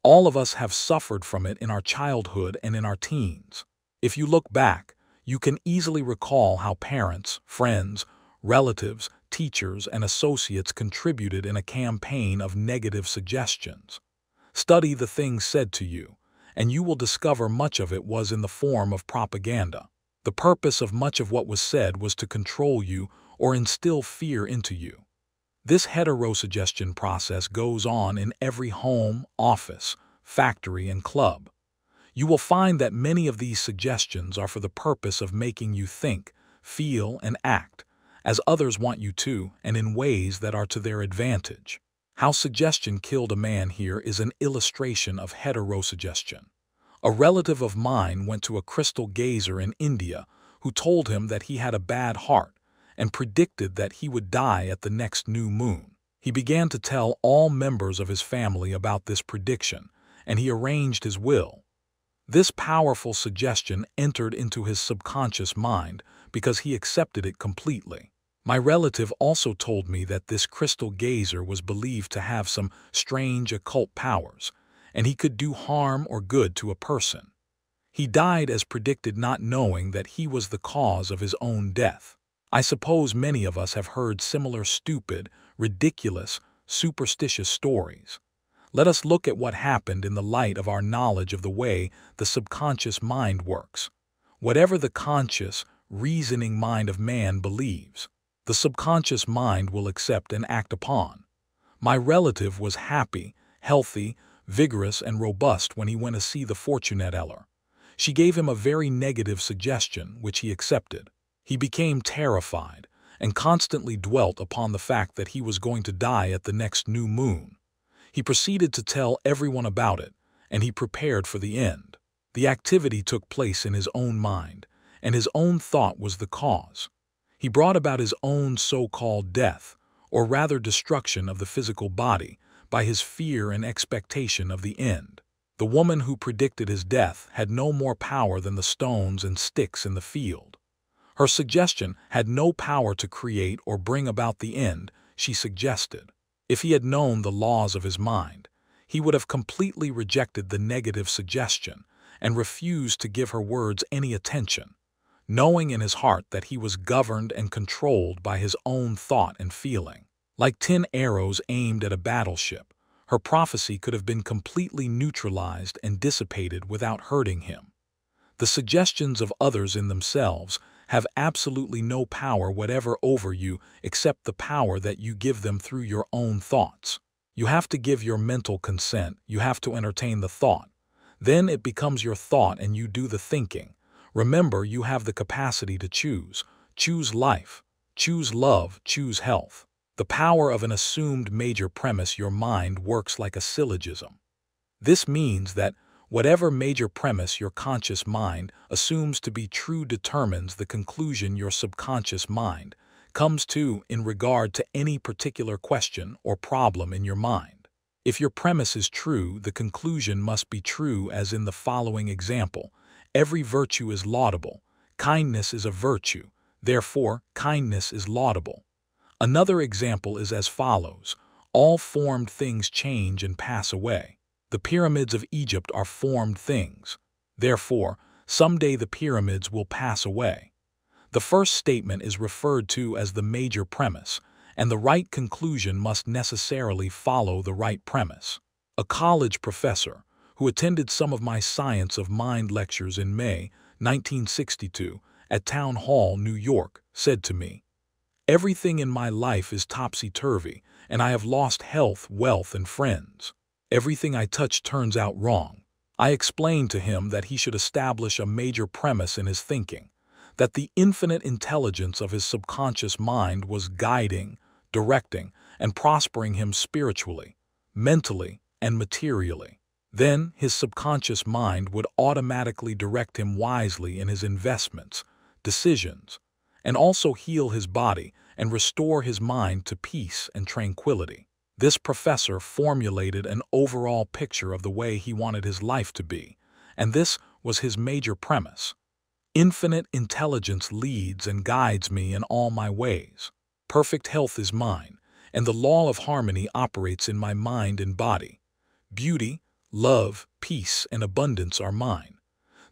All of us have suffered from it in our childhood and in our teens. If you look back, you can easily recall how parents, friends, relatives, teachers, and associates contributed in a campaign of negative suggestions. Study the things said to you, and you will discover much of it was in the form of propaganda. The purpose of much of what was said was to control you or instill fear into you. This heterosuggestion process goes on in every home, office, factory, and club. You will find that many of these suggestions are for the purpose of making you think, feel, and act as others want you to, and in ways that are to their advantage. How suggestion killed a man here is an illustration of heterosuggestion. A relative of mine went to a crystal gazer in India who told him that he had a bad heart and predicted that he would die at the next new moon. He began to tell all members of his family about this prediction, and he arranged his will. This powerful suggestion entered into his subconscious mind because he accepted it completely. My relative also told me that this crystal gazer was believed to have some strange occult powers, and he could do harm or good to a person. He died as predicted, not knowing that he was the cause of his own death. I suppose many of us have heard similar stupid, ridiculous, superstitious stories. Let us look at what happened in the light of our knowledge of the way the subconscious mind works. Whatever the conscious, reasoning mind of man believes, the subconscious mind will accept and act upon. My relative was happy, healthy, vigorous, and robust when he went to see the fortune teller. She gave him a very negative suggestion, which he accepted. He became terrified and constantly dwelt upon the fact that he was going to die at the next new moon. He proceeded to tell everyone about it, and he prepared for the end. The activity took place in his own mind, and his own thought was the cause. He brought about his own so-called death, or rather destruction of the physical body, by his fear and expectation of the end. The woman who predicted his death had no more power than the stones and sticks in the field. Her suggestion had no power to create or bring about the end she suggested. If he had known the laws of his mind, he would have completely rejected the negative suggestion and refused to give her words any attention, knowing in his heart that he was governed and controlled by his own thought and feeling. Like 10 arrows aimed at a battleship, her prophecy could have been completely neutralized and dissipated without hurting him. The suggestions of others in themselves have absolutely no power whatever over you except the power that you give them through your own thoughts. You have to give your mental consent, you have to entertain the thought. Then it becomes your thought and you do the thinking. Remember, you have the capacity to choose. Choose life, choose love, choose health. The power of an assumed major premise your mind works like a syllogism. This means that whatever major premise your conscious mind assumes to be true determines the conclusion your subconscious mind comes to in regard to any particular question or problem in your mind. If your premise is true, the conclusion must be true, as in the following example. Every virtue is laudable. Kindness is a virtue. Therefore, kindness is laudable. Another example is as follows. All formed things change and pass away. The pyramids of Egypt are formed things. Therefore, someday the pyramids will pass away. The first statement is referred to as the major premise, and the right conclusion must necessarily follow the right premise. A college professor, who attended some of my Science of Mind lectures in May 1962 at Town Hall, New York, said to me, "Everything in my life is topsy-turvy, and I have lost health, wealth, and friends. Everything I touch turns out wrong." I explained to him that he should establish a major premise in his thinking, that the infinite intelligence of his subconscious mind was guiding, directing, and prospering him spiritually, mentally, and materially. Then his subconscious mind would automatically direct him wisely in his investments, decisions, and also heal his body and restore his mind to peace and tranquility. This professor formulated an overall picture of the way he wanted his life to be, and this was his major premise. Infinite intelligence leads and guides me in all my ways. Perfect health is mine, and the law of harmony operates in my mind and body. Beauty, love, peace, and abundance are mine.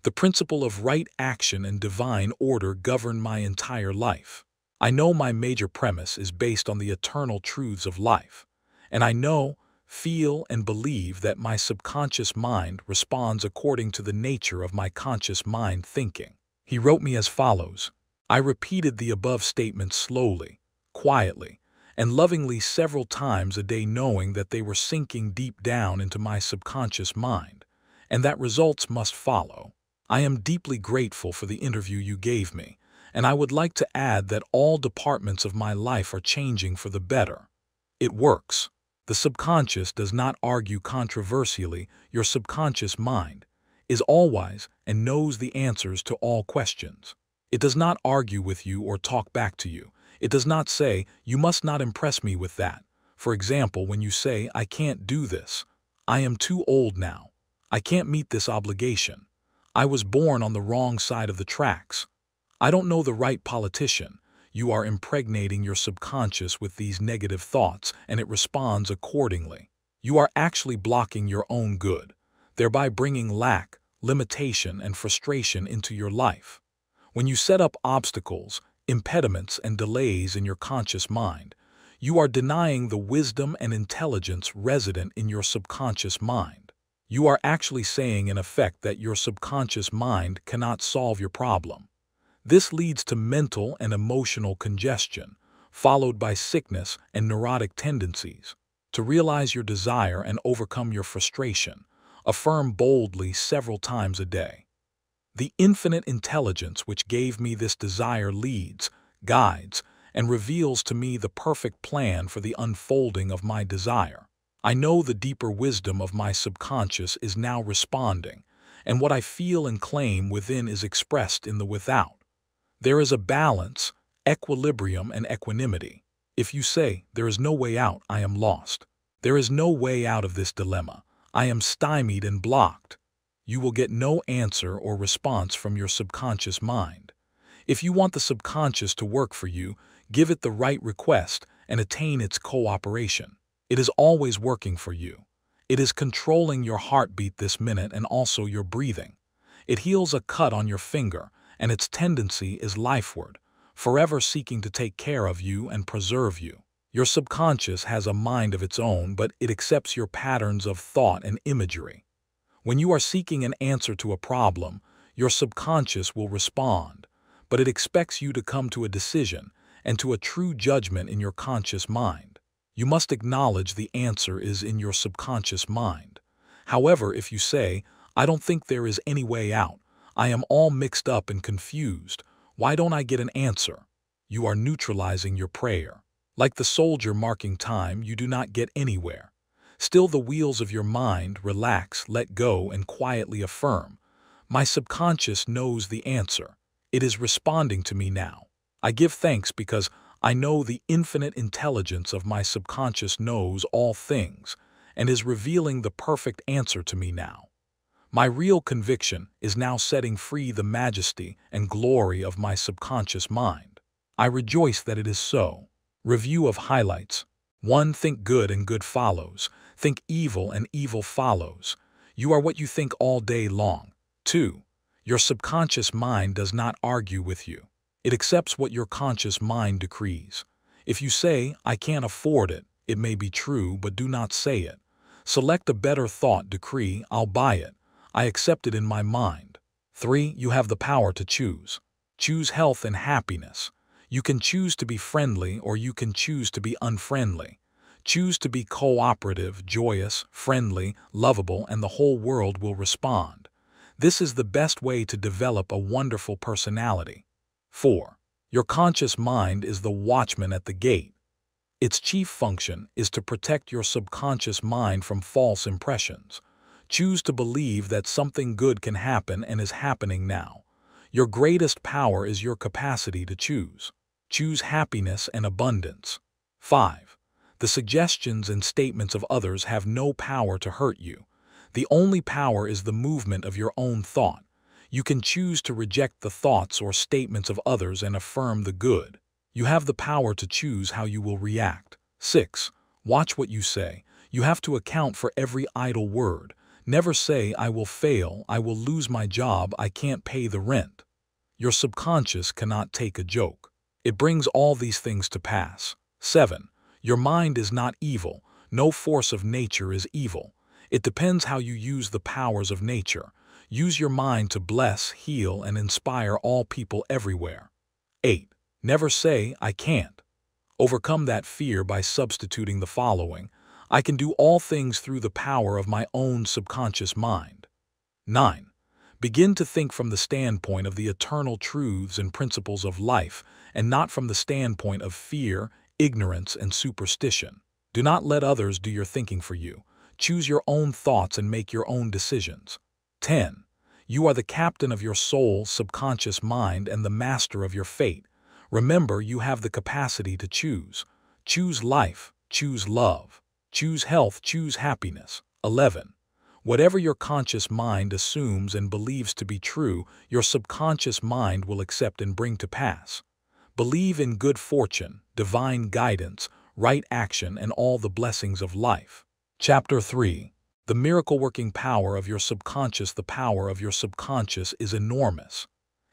The principle of right action and divine order govern my entire life. I know my major premise is based on the eternal truths of life, and I know, feel, and believe that my subconscious mind responds according to the nature of my conscious mind thinking. He wrote me as follows. I repeated the above statements slowly, quietly, and lovingly several times a day, knowing that they were sinking deep down into my subconscious mind, and that results must follow. I am deeply grateful for the interview you gave me, and I would like to add that all departments of my life are changing for the better. It works. The subconscious does not argue controversially. Your subconscious mind is all-wise and knows the answers to all questions. It does not argue with you or talk back to you. It does not say, "You must not impress me with that." For example, when you say, "I can't do this. I am too old now. I can't meet this obligation. I was born on the wrong side of the tracks. I don't know the right politician." You are impregnating your subconscious with these negative thoughts, and it responds accordingly. You are actually blocking your own good, thereby bringing lack, limitation, and frustration into your life. When you set up obstacles, impediments, and delays in your conscious mind, you are denying the wisdom and intelligence resident in your subconscious mind. You are actually saying in effect that your subconscious mind cannot solve your problem. This leads to mental and emotional congestion, followed by sickness and neurotic tendencies. To realize your desire and overcome your frustration, affirm boldly several times a day. The infinite intelligence which gave me this desire leads, guides, and reveals to me the perfect plan for the unfolding of my desire. I know the deeper wisdom of my subconscious is now responding, and what I feel and claim within is expressed in the without. There is a balance, equilibrium, and equanimity. If you say, "There is no way out, I am lost. There is no way out of this dilemma. I am stymied and blocked," you will get no answer or response from your subconscious mind. If you want the subconscious to work for you, give it the right request and attain its cooperation. It is always working for you. It is controlling your heartbeat this minute and also your breathing. It heals a cut on your finger, and its tendency is lifeward, forever seeking to take care of you and preserve you. Your subconscious has a mind of its own, but it accepts your patterns of thought and imagery. When you are seeking an answer to a problem, your subconscious will respond, but it expects you to come to a decision and to a true judgment in your conscious mind. You must acknowledge the answer is in your subconscious mind. However, if you say, "I don't think there is any way out, I am all mixed up and confused, why don't I get an answer?" you are neutralizing your prayer. Like the soldier marking time, you do not get anywhere. Still the wheels of your mind, relax, let go, and quietly affirm, "My subconscious knows the answer. It is responding to me now. I give thanks because I know the infinite intelligence of my subconscious knows all things and is revealing the perfect answer to me now. My real conviction is now setting free the majesty and glory of my subconscious mind. I rejoice that it is so." Review of highlights. 1. Think good and good follows. Think evil and evil follows. You are what you think all day long. 2. Your subconscious mind does not argue with you. It accepts what your conscious mind decrees. If you say, "I can't afford it," it may be true, but do not say it. Select a better thought, decree, "I'll buy it. I accept it in my mind." 3. You have the power to choose. Choose health and happiness. You can choose to be friendly or you can choose to be unfriendly. Choose to be cooperative, joyous, friendly, lovable, and the whole world will respond. This is the best way to develop a wonderful personality. 4. Your conscious mind is the watchman at the gate. Its chief function is to protect your subconscious mind from false impressions. Choose to believe that something good can happen and is happening now. Your greatest power is your capacity to choose. Choose happiness and abundance. 5. The suggestions and statements of others have no power to hurt you. The only power is the movement of your own thought. You can choose to reject the thoughts or statements of others and affirm the good. You have the power to choose how you will react. 6. Watch what you say. You have to account for every idle word. Never say, "I will fail, I will lose my job, I can't pay the rent." Your subconscious cannot take a joke. It brings all these things to pass. 7. Your mind is not evil. No force of nature is evil. It depends how you use the powers of nature. Use your mind to bless, heal, and inspire all people everywhere. 8. Never say, "I can't." Overcome that fear by substituting the following: "I can do all things through the power of my own subconscious mind." 9. Begin to think from the standpoint of the eternal truths and principles of life, and not from the standpoint of fear, ignorance, and superstition. Do not let others do your thinking for you. Choose your own thoughts and make your own decisions. 10. You are the captain of your soul, subconscious mind, and the master of your fate. Remember, you have the capacity to choose. Choose life, choose love, choose health, choose happiness. 11. Whatever your conscious mind assumes and believes to be true, your subconscious mind will accept and bring to pass. Believe in good fortune, divine guidance, right action, and all the blessings of life. Chapter 3. The miracle-working power of your subconscious. The power of your subconscious is enormous.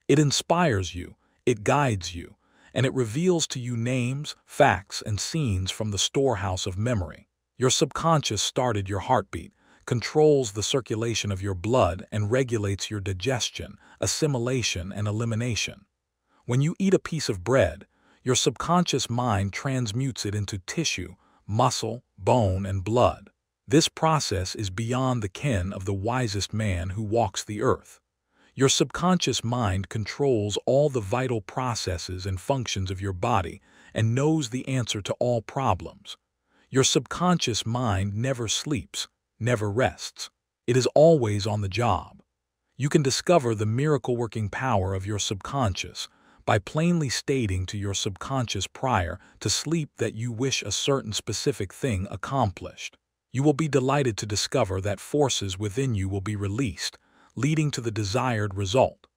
It inspires you, it guides you, and it reveals to you names, facts, and scenes from the storehouse of memory. Your subconscious started your heartbeat, controls the circulation of your blood and regulates your digestion, assimilation, and elimination. When you eat a piece of bread, your subconscious mind transmutes it into tissue, muscle, bone, and blood. This process is beyond the ken of the wisest man who walks the earth. Your subconscious mind controls all the vital processes and functions of your body and knows the answer to all problems. Your subconscious mind never sleeps, never rests. It is always on the job. You can discover the miracle-working power of your subconscious by plainly stating to your subconscious prior to sleep that you wish a certain specific thing accomplished. You will be delighted to discover that forces within you will be released, leading to the desired result.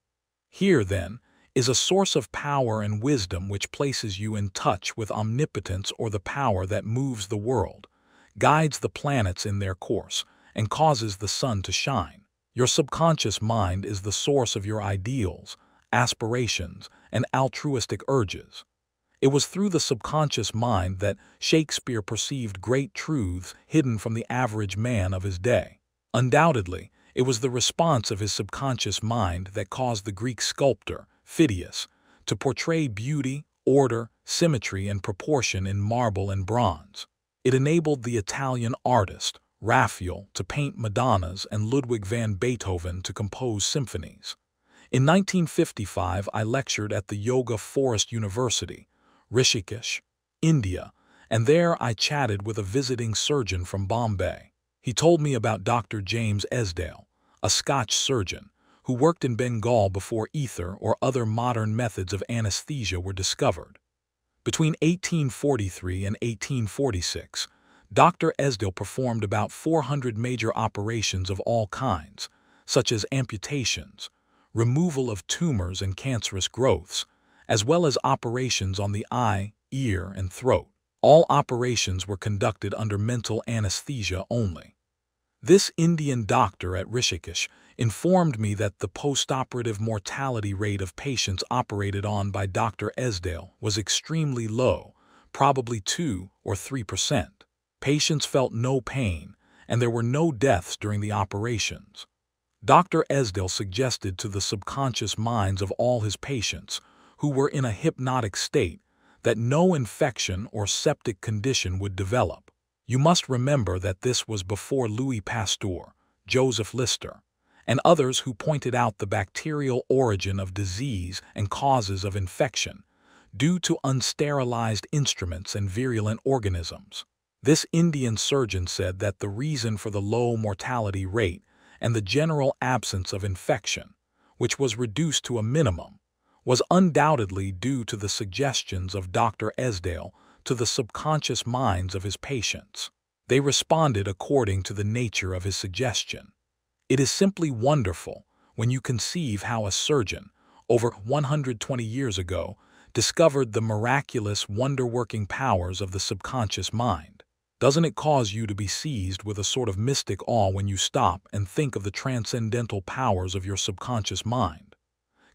Here, then, is a source of power and wisdom which places you in touch with omnipotence, or the power that moves the world, guides the planets in their course, and causes the sun to shine. Your subconscious mind is the source of your ideals, aspirations, and altruistic urges. It was through the subconscious mind that Shakespeare perceived great truths hidden from the average man of his day. Undoubtedly, it was the response of his subconscious mind that caused the Greek sculptor, Phidias, to portray beauty, order, symmetry, and proportion in marble and bronze. It enabled the Italian artist, Raphael, to paint Madonnas and Ludwig van Beethoven to compose symphonies. In 1955, I lectured at the Yoga Forest University, Rishikesh, India, and there I chatted with a visiting surgeon from Bombay. He told me about Dr. James Esdale, a Scotch surgeon who worked in Bengal before ether or other modern methods of anesthesia were discovered. Between 1843 and 1846, Dr. Esdale performed about 400 major operations of all kinds, such as amputations, removal of tumors and cancerous growths, as well as operations on the eye, ear, and throat. All operations were conducted under mental anesthesia only. This Indian doctor at Rishikesh informed me that the postoperative mortality rate of patients operated on by Dr. Esdale was extremely low, probably 2 or 3%. Patients felt no pain, and there were no deaths during the operations. Dr. Esdale suggested to the subconscious minds of all his patients, who were in a hypnotic state, that no infection or septic condition would develop. You must remember that this was before Louis Pasteur, Joseph Lister, and others who pointed out the bacterial origin of disease and causes of infection due to unsterilized instruments and virulent organisms. This Indian surgeon said that the reason for the low mortality rate and the general absence of infection, which was reduced to a minimum, was undoubtedly due to the suggestions of Dr. Esdale to the subconscious minds of his patients. They responded according to the nature of his suggestion. It is simply wonderful when you conceive how a surgeon, over 120 years ago, discovered the miraculous, wonder-working powers of the subconscious mind. Doesn't it cause you to be seized with a sort of mystic awe when you stop and think of the transcendental powers of your subconscious mind?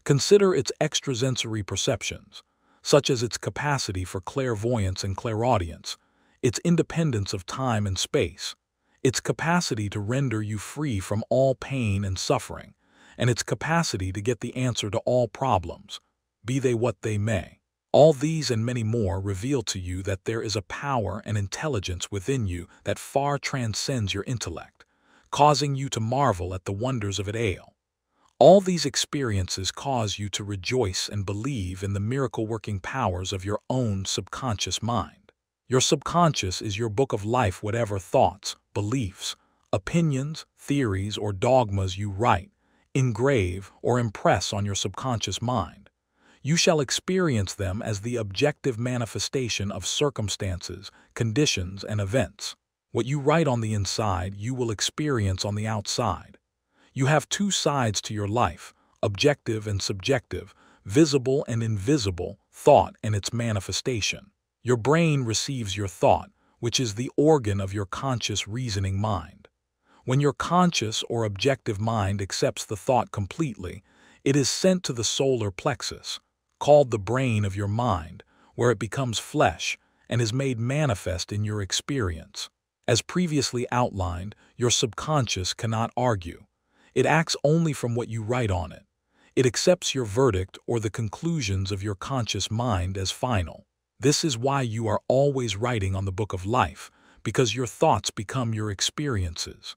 Consider its extrasensory perceptions, such as its capacity for clairvoyance and clairaudience, its independence of time and space, its capacity to render you free from all pain and suffering, and its capacity to get the answer to all problems, be they what they may. All these and many more reveal to you that there is a power and intelligence within you that far transcends your intellect, causing you to marvel at the wonders of it all. All these experiences cause you to rejoice and believe in the miracle-working powers of your own subconscious mind. Your subconscious is your book of life. Whatever thoughts, beliefs, opinions, theories, or dogmas you write, engrave, or impress on your subconscious mind, you shall experience them as the objective manifestation of circumstances, conditions, and events. What you write on the inside, you will experience on the outside. You have two sides to your life, objective and subjective, visible and invisible, thought and its manifestation. Your brain receives your thought, which is the organ of your conscious reasoning mind. When your conscious or objective mind accepts the thought completely, it is sent to the solar plexus, called the brain of your mind, where it becomes flesh and is made manifest in your experience. As previously outlined, your subconscious cannot argue. It acts only from what you write on it. It accepts your verdict or the conclusions of your conscious mind as final. This is why you are always writing on the book of life, because your thoughts become your experiences.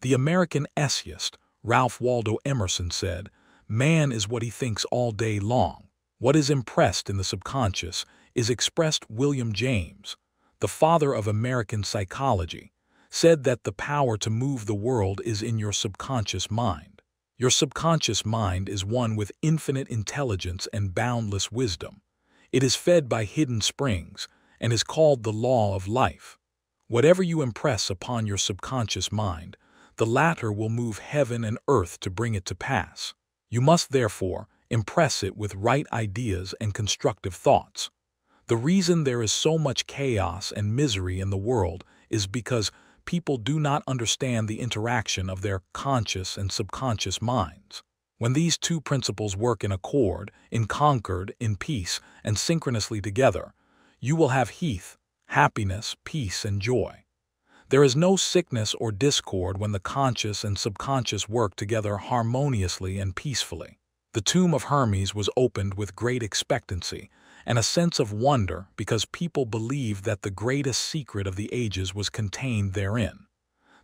The American essayist, Ralph Waldo Emerson, said, "Man is what he thinks all day long. What is impressed in the subconscious is expressed." William James, the father of American psychology, said that the power to move the world is in your subconscious mind. Your subconscious mind is one with infinite intelligence and boundless wisdom. It is fed by hidden springs and is called the law of life. Whatever you impress upon your subconscious mind, the latter will move heaven and earth to bring it to pass. You must therefore impress it with right ideas and constructive thoughts. The reason there is so much chaos and misery in the world is because people do not understand the interaction of their conscious and subconscious minds. When these two principles work in accord, in concord, in peace, and synchronously together, you will have health, happiness, peace, and joy. There is no sickness or discord when the conscious and subconscious work together harmoniously and peacefully. The tomb of Hermes was opened with great expectancy and a sense of wonder because people believed that the greatest secret of the ages was contained therein.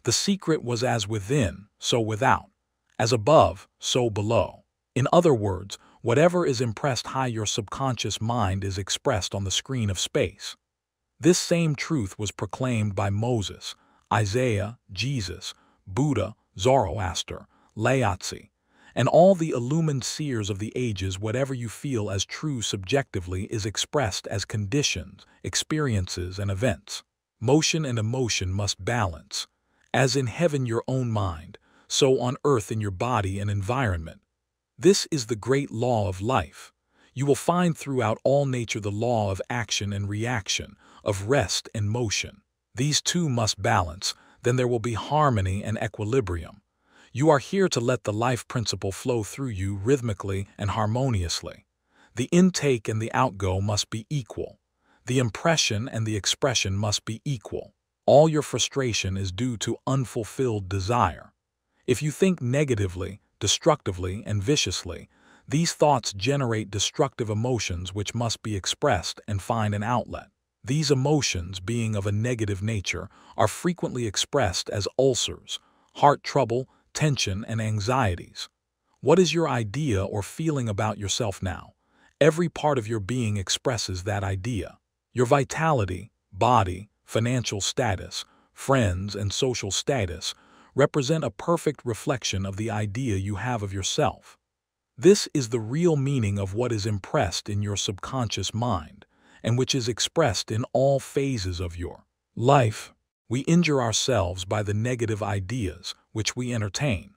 The secret was as within, so without, as above, so below. In other words, whatever is impressed high your subconscious mind is expressed on the screen of space. This same truth was proclaimed by Moses, Isaiah, Jesus, Buddha, Zoroaster, Laozi, and all the illumined seers of the ages. Whatever you feel as true subjectively is expressed as conditions, experiences, and events. Motion and emotion must balance. As in heaven your own mind, so on earth in your body and environment. This is the great law of life. You will find throughout all nature the law of action and reaction, of rest and motion. These two must balance, then there will be harmony and equilibrium. You are here to let the life principle flow through you rhythmically and harmoniously. The intake and the outgo must be equal. The impression and the expression must be equal. All your frustration is due to unfulfilled desire. If you think negatively, destructively, and viciously, these thoughts generate destructive emotions which must be expressed and find an outlet. These emotions, being of a negative nature, are frequently expressed as ulcers, heart trouble, tension, and anxieties. What is your idea or feeling about yourself now? Every part of your being expresses that idea. Your vitality, body, financial status, friends, and social status represent a perfect reflection of the idea you have of yourself. This is the real meaning of what is impressed in your subconscious mind, and which is expressed in all phases of your life. We injure ourselves by the negative ideas which we entertain.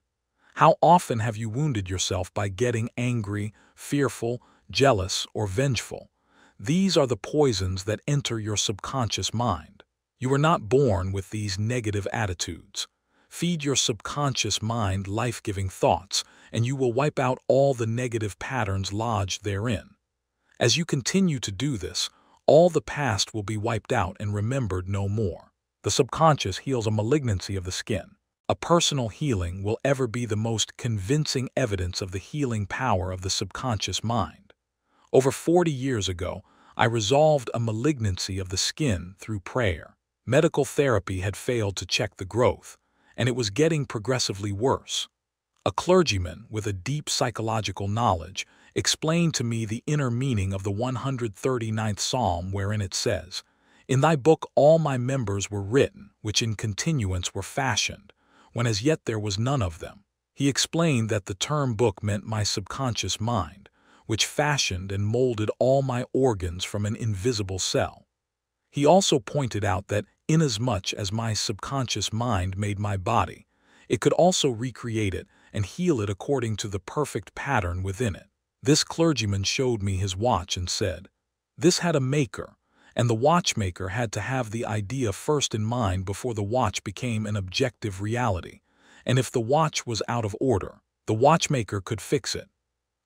How often have you wounded yourself by getting angry, fearful, jealous, or vengeful? These are the poisons that enter your subconscious mind. You were not born with these negative attitudes. Feed your subconscious mind life-giving thoughts, and you will wipe out all the negative patterns lodged therein. As you continue to do this, all the past will be wiped out and remembered no more. The subconscious heals a malignancy of the skin. A personal healing will ever be the most convincing evidence of the healing power of the subconscious mind. Over 40 years ago, I resolved a malignancy of the skin through prayer. Medical therapy had failed to check the growth, and it was getting progressively worse. A clergyman with a deep psychological knowledge explained to me the inner meaning of the 139th Psalm, wherein it says, "In thy book all my members were written, which in continuance were fashioned, when as yet there was none of them." He explained that the term book meant my subconscious mind, which fashioned and molded all my organs from an invisible cell. He also pointed out that inasmuch as my subconscious mind made my body, it could also recreate it and heal it according to the perfect pattern within it. This clergyman showed me his watch and said, "This had a maker, and the watchmaker had to have the idea first in mind before the watch became an objective reality, and if the watch was out of order, the watchmaker could fix it."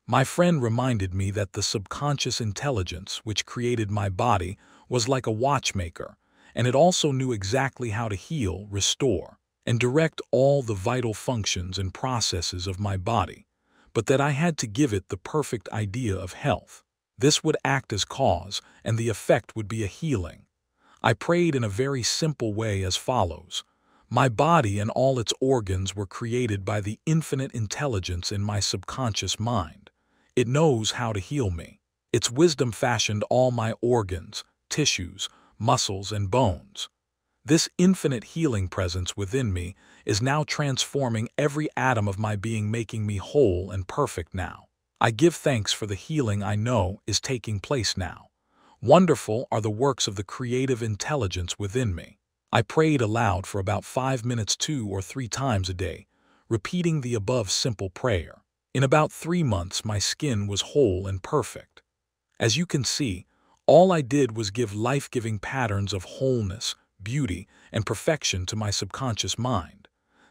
My friend reminded me that the subconscious intelligence which created my body was like a watchmaker, and it also knew exactly how to heal, restore, and direct all the vital functions and processes of my body, but that I had to give it the perfect idea of health. This would act as cause, and the effect would be a healing. I prayed in a very simple way as follows. My body and all its organs were created by the infinite intelligence in my subconscious mind. It knows how to heal me. Its wisdom fashioned all my organs, tissues, muscles, and bones. This infinite healing presence within me is now transforming every atom of my being, making me whole and perfect now. I give thanks for the healing I know is taking place now. Wonderful are the works of the creative intelligence within me. I prayed aloud for about 5 minutes 2 or 3 times a day, repeating the above simple prayer. In about 3 months, my skin was whole and perfect. As you can see, all I did was give life-giving patterns of wholeness, beauty, and perfection to my subconscious mind,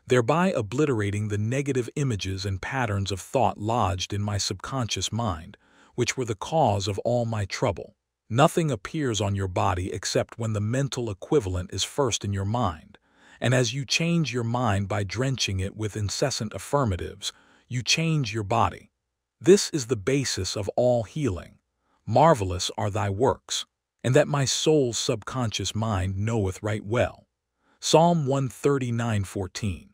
thereby obliterating the negative images and patterns of thought lodged in my subconscious mind, which were the cause of all my trouble. Nothing appears on your body except when the mental equivalent is first in your mind, and as you change your mind by drenching it with incessant affirmatives, you change your body. This is the basis of all healing. Marvelous are thy works, and that my soul's subconscious mind knoweth right well. Psalm 139:14.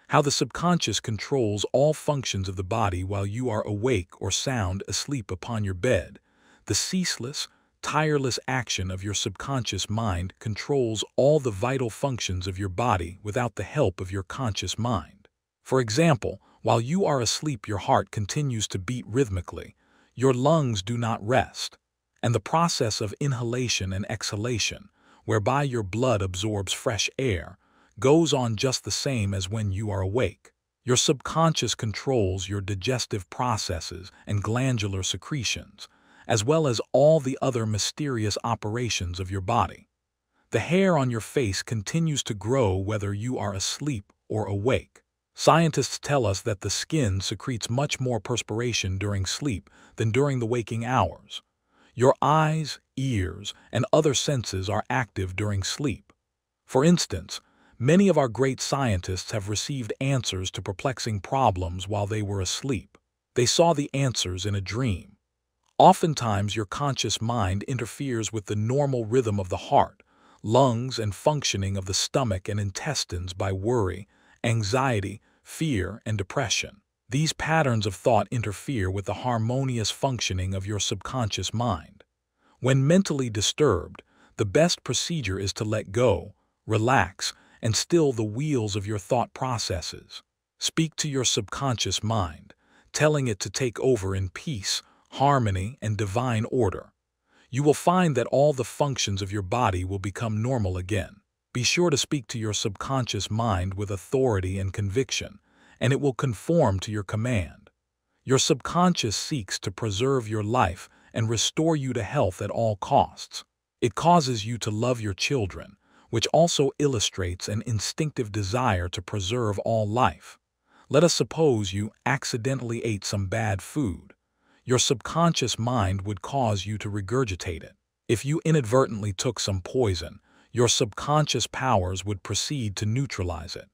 How the subconscious controls all functions of the body while you are awake or sound asleep upon your bed. The ceaseless, tireless action of your subconscious mind controls all the vital functions of your body without the help of your conscious mind. For example, while you are asleep, your heart continues to beat rhythmically, your lungs do not rest, and the process of inhalation and exhalation, whereby your blood absorbs fresh air, goes on just the same as when you are awake. Your subconscious controls your digestive processes and glandular secretions, as well as all the other mysterious operations of your body. The hair on your face continues to grow whether you are asleep or awake. Scientists tell us that the skin secretes much more perspiration during sleep than during the waking hours. Your eyes, ears, and other senses are active during sleep. For instance, many of our great scientists have received answers to perplexing problems while they were asleep. They saw the answers in a dream. Oftentimes, your conscious mind interferes with the normal rhythm of the heart, lungs, and functioning of the stomach and intestines by worry, anxiety, fear, and depression. These patterns of thought interfere with the harmonious functioning of your subconscious mind. When mentally disturbed, the best procedure is to let go, relax, and still the wheels of your thought processes. Speak to your subconscious mind, telling it to take over in peace, harmony, and divine order. You will find that all the functions of your body will become normal again. Be sure to speak to your subconscious mind with authority and conviction, and it will conform to your command. Your subconscious seeks to preserve your life and restore you to health at all costs. It causes you to love your children, which also illustrates an instinctive desire to preserve all life. Let us suppose you accidentally ate some bad food. Your subconscious mind would cause you to regurgitate it. If you inadvertently took some poison, your subconscious powers would proceed to neutralize it.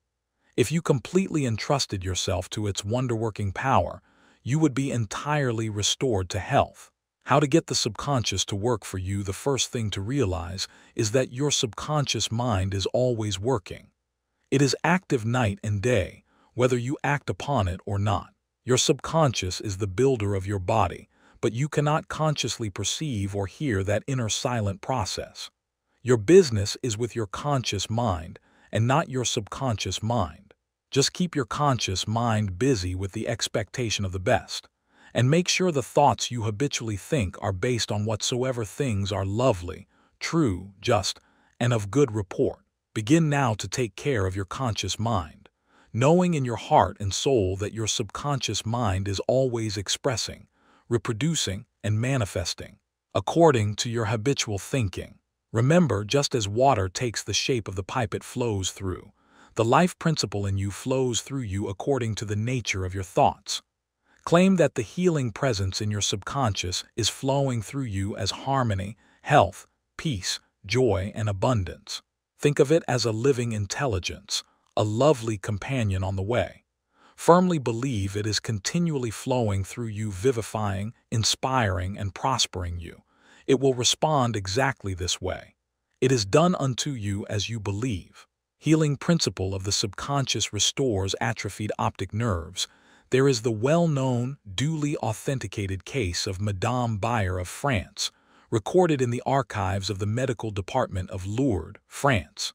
If you completely entrusted yourself to its wonder-working power, you would be entirely restored to health. How to get the subconscious to work for you? The first thing to realize is that your subconscious mind is always working. It is active night and day, whether you act upon it or not. Your subconscious is the builder of your body, but you cannot consciously perceive or hear that inner silent process. Your business is with your conscious mind and not your subconscious mind. Just keep your conscious mind busy with the expectation of the best, and make sure the thoughts you habitually think are based on whatsoever things are lovely, true, just, and of good report. Begin now to take care of your conscious mind, knowing in your heart and soul that your subconscious mind is always expressing, reproducing, and manifesting according to your habitual thinking. Remember, just as water takes the shape of the pipe it flows through, the life principle in you flows through you according to the nature of your thoughts. Claim that the healing presence in your subconscious is flowing through you as harmony, health, peace, joy, and abundance. Think of it as a living intelligence, a lovely companion on the way. Firmly believe it is continually flowing through you, vivifying, inspiring, and prospering you. It will respond exactly this way. It is done unto you as you believe. Healing principle of the subconscious restores atrophied optic nerves. There is the well-known, duly authenticated case of Madame Bayer of France, recorded in the archives of the medical department of Lourdes, France.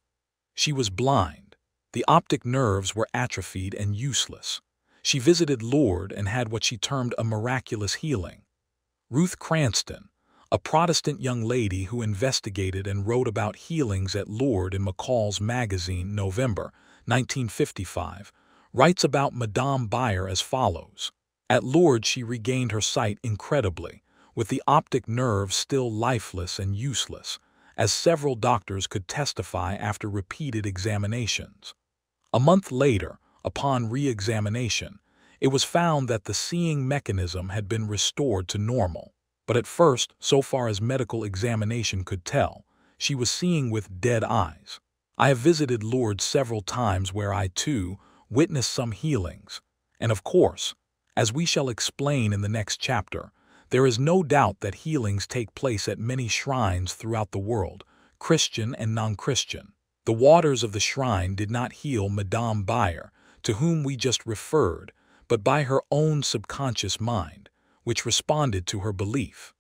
She was blind. The optic nerves were atrophied and useless. She visited Lourdes and had what she termed a miraculous healing. Ruth Cranston, a Protestant young lady who investigated and wrote about healings at Lourdes in McCall's magazine, November 1955, writes about Madame Bayer as follows. At Lourdes she regained her sight incredibly, with the optic nerve still lifeless and useless, as several doctors could testify after repeated examinations. A month later, upon re-examination, it was found that the seeing mechanism had been restored to normal. But at first, so far as medical examination could tell, she was seeing with dead eyes. I have visited Lourdes several times where I, too, witnessed some healings. And of course, as we shall explain in the next chapter, there is no doubt that healings take place at many shrines throughout the world, Christian and non-Christian. The waters of the shrine did not heal Madame Bayer, to whom we just referred, but by her own subconscious mind, which responded to her belief.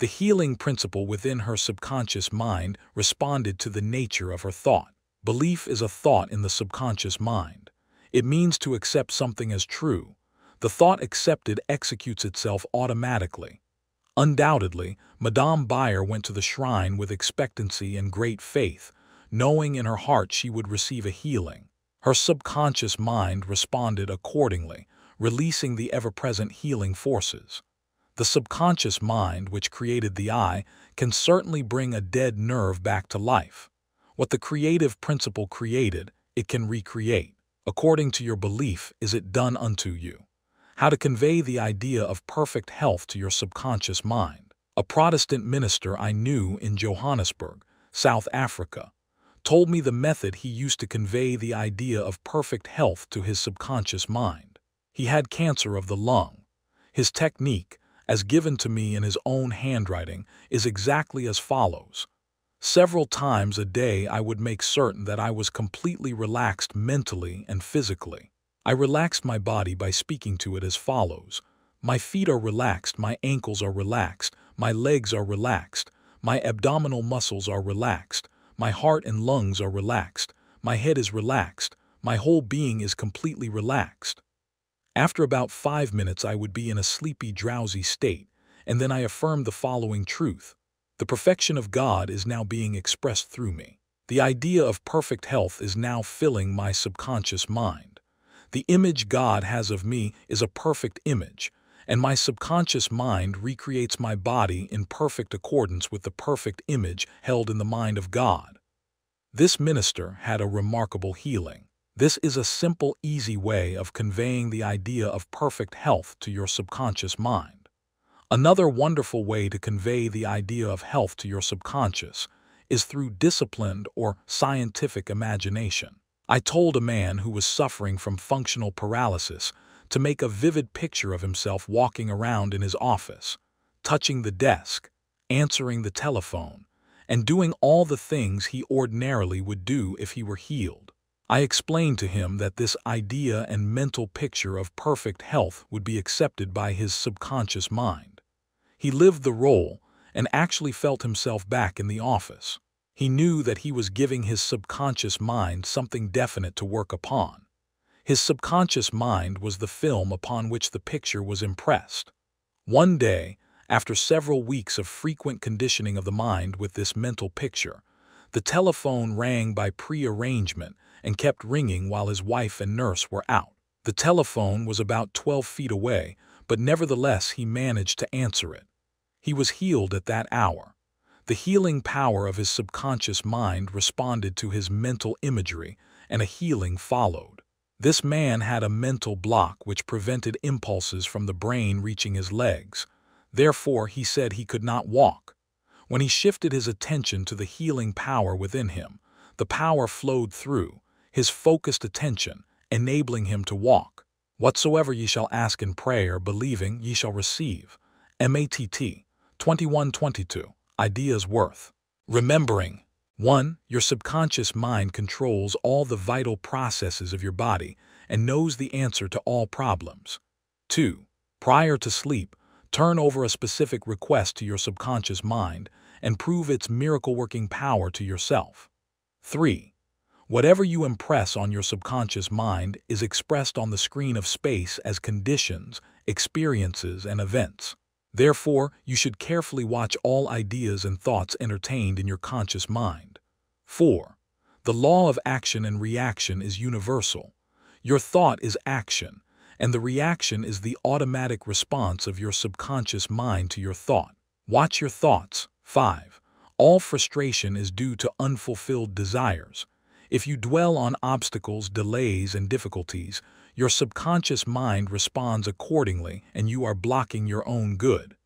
The healing principle within her subconscious mind responded to the nature of her thought. Belief is a thought in the subconscious mind. It means to accept something as true. The thought accepted executes itself automatically. Undoubtedly, Madame Bayer went to the shrine with expectancy and great faith, knowing in her heart she would receive a healing. Her subconscious mind responded accordingly, releasing the ever-present healing forces. The subconscious mind, which created the eye, can certainly bring a dead nerve back to life. What the creative principle created, it can recreate. According to your belief, is it done unto you. How to convey the idea of perfect health to your subconscious mind. A Protestant minister I knew in Johannesburg, South Africa, told me the method he used to convey the idea of perfect health to his subconscious mind. He had cancer of the lung. His technique, as given to me in his own handwriting, is exactly as follows. Several times a day I would make certain that I was completely relaxed mentally and physically. I relaxed my body by speaking to it as follows. My feet are relaxed, my ankles are relaxed, my legs are relaxed, my abdominal muscles are relaxed, my heart and lungs are relaxed, my head is relaxed, my whole being is completely relaxed. After about 5 minutes I would be in a sleepy, drowsy state, and then I affirmed the following truth. The perfection of God is now being expressed through me. The idea of perfect health is now filling my subconscious mind. The image God has of me is a perfect image, and my subconscious mind recreates my body in perfect accordance with the perfect image held in the mind of God. This minister had a remarkable healing. This is a simple, easy way of conveying the idea of perfect health to your subconscious mind. Another wonderful way to convey the idea of health to your subconscious is through disciplined or scientific imagination. I told a man who was suffering from functional paralysis to make a vivid picture of himself walking around in his office, touching the desk, answering the telephone, and doing all the things he ordinarily would do if he were healed. I explained to him that this idea and mental picture of perfect health would be accepted by his subconscious mind. He lived the role and actually felt himself back in the office. He knew that he was giving his subconscious mind something definite to work upon. His subconscious mind was the film upon which the picture was impressed. One day, after several weeks of frequent conditioning of the mind with this mental picture, the telephone rang by pre-arrangement and kept ringing while his wife and nurse were out. The telephone was about 12 feet away, but nevertheless he managed to answer it. He was healed at that hour. The healing power of his subconscious mind responded to his mental imagery, and a healing followed. This man had a mental block which prevented impulses from the brain reaching his legs. Therefore, he said he could not walk. When he shifted his attention to the healing power within him, the power flowed through his focused attention, enabling him to walk. Whatsoever ye shall ask in prayer, believing, ye shall receive. Matt. 21:22. Ideas worth remembering. 1. Your subconscious mind controls all the vital processes of your body and knows the answer to all problems. 2. Prior to sleep, turn over a specific request to your subconscious mind and prove its miracle-working power to yourself. 3. Whatever you impress on your subconscious mind is expressed on the screen of space as conditions, experiences, and events. Therefore, you should carefully watch all ideas and thoughts entertained in your conscious mind. 4. The law of action and reaction is universal. Your thought is action, and the reaction is the automatic response of your subconscious mind to your thought. Watch your thoughts. 5. All frustration is due to unfulfilled desires. If you dwell on obstacles, delays, and difficulties, your subconscious mind responds accordingly and you are blocking your own good.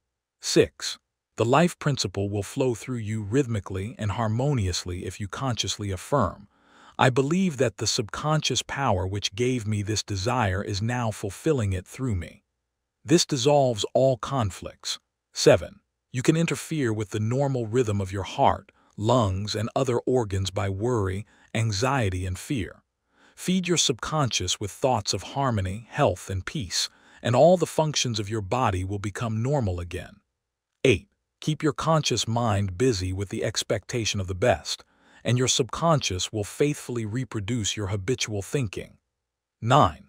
6. The life principle will flow through you rhythmically and harmoniously if you consciously affirm, I believe that the subconscious power which gave me this desire is now fulfilling it through me. This dissolves all conflicts. 7. You can interfere with the normal rhythm of your heart, lungs, and other organs by worry, anxiety, and fear. Feed your subconscious with thoughts of harmony, health, and peace, and all the functions of your body will become normal again. 8. Keep your conscious mind busy with the expectation of the best, and your subconscious will faithfully reproduce your habitual thinking. 9.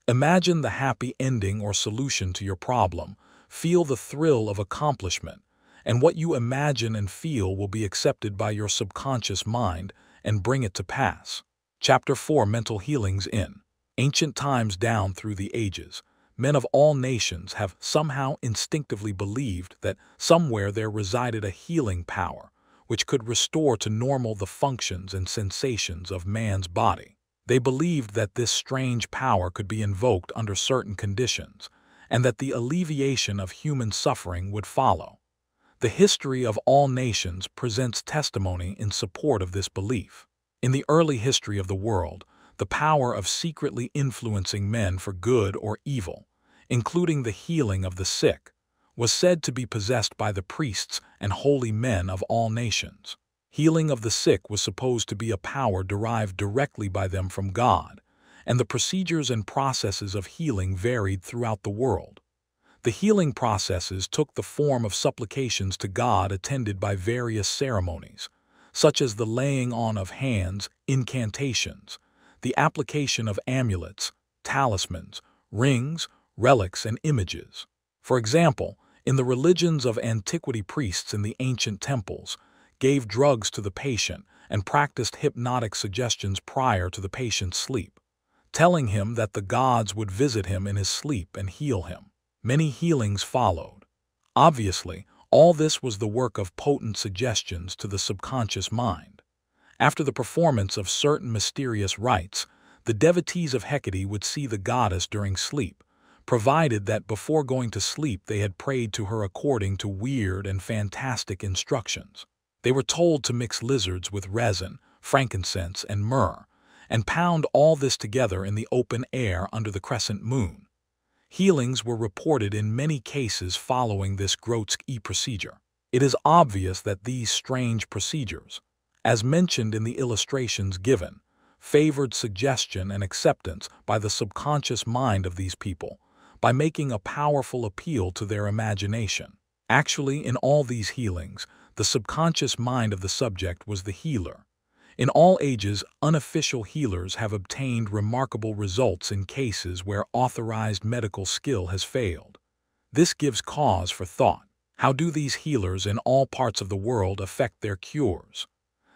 Imagine the happy ending or solution to your problem. Feel the thrill of accomplishment, and what you imagine and feel will be accepted by your subconscious mind and bring it to pass. Chapter 4. Mental Healings. In ancient times down through the ages, men of all nations have somehow instinctively believed that somewhere there resided a healing power which could restore to normal the functions and sensations of man's body. They believed that this strange power could be invoked under certain conditions, and that the alleviation of human suffering would follow. The history of all nations presents testimony in support of this belief. In the early history of the world, the power of secretly influencing men for good or evil, including the healing of the sick, was said to be possessed by the priests and holy men of all nations. Healing of the sick was supposed to be a power derived directly by them from God, and the procedures and processes of healing varied throughout the world. The healing processes took the form of supplications to God attended by various ceremonies, such as the laying on of hands, incantations, the application of amulets, talismans, rings, relics, and images. For example, in the religions of antiquity, priests in the ancient temples gave drugs to the patient and practiced hypnotic suggestions prior to the patient's sleep, telling him that the gods would visit him in his sleep and heal him. Many healings followed. Obviously, all this was the work of potent suggestions to the subconscious mind. After the performance of certain mysterious rites, the devotees of Hecate would see the goddess during sleep, provided that before going to sleep they had prayed to her according to weird and fantastic instructions. They were told to mix lizards with resin, frankincense, and myrrh, and pound all this together in the open air under the crescent moon. Healings were reported in many cases following this grotesque procedure. It is obvious that these strange procedures, as mentioned in the illustrations given, favored suggestion and acceptance by the subconscious mind of these people, by making a powerful appeal to their imagination. Actually, in all these healings, the subconscious mind of the subject was the healer. In all ages, unofficial healers have obtained remarkable results in cases where authorized medical skill has failed. This gives cause for thought. How do these healers in all parts of the world affect their cures?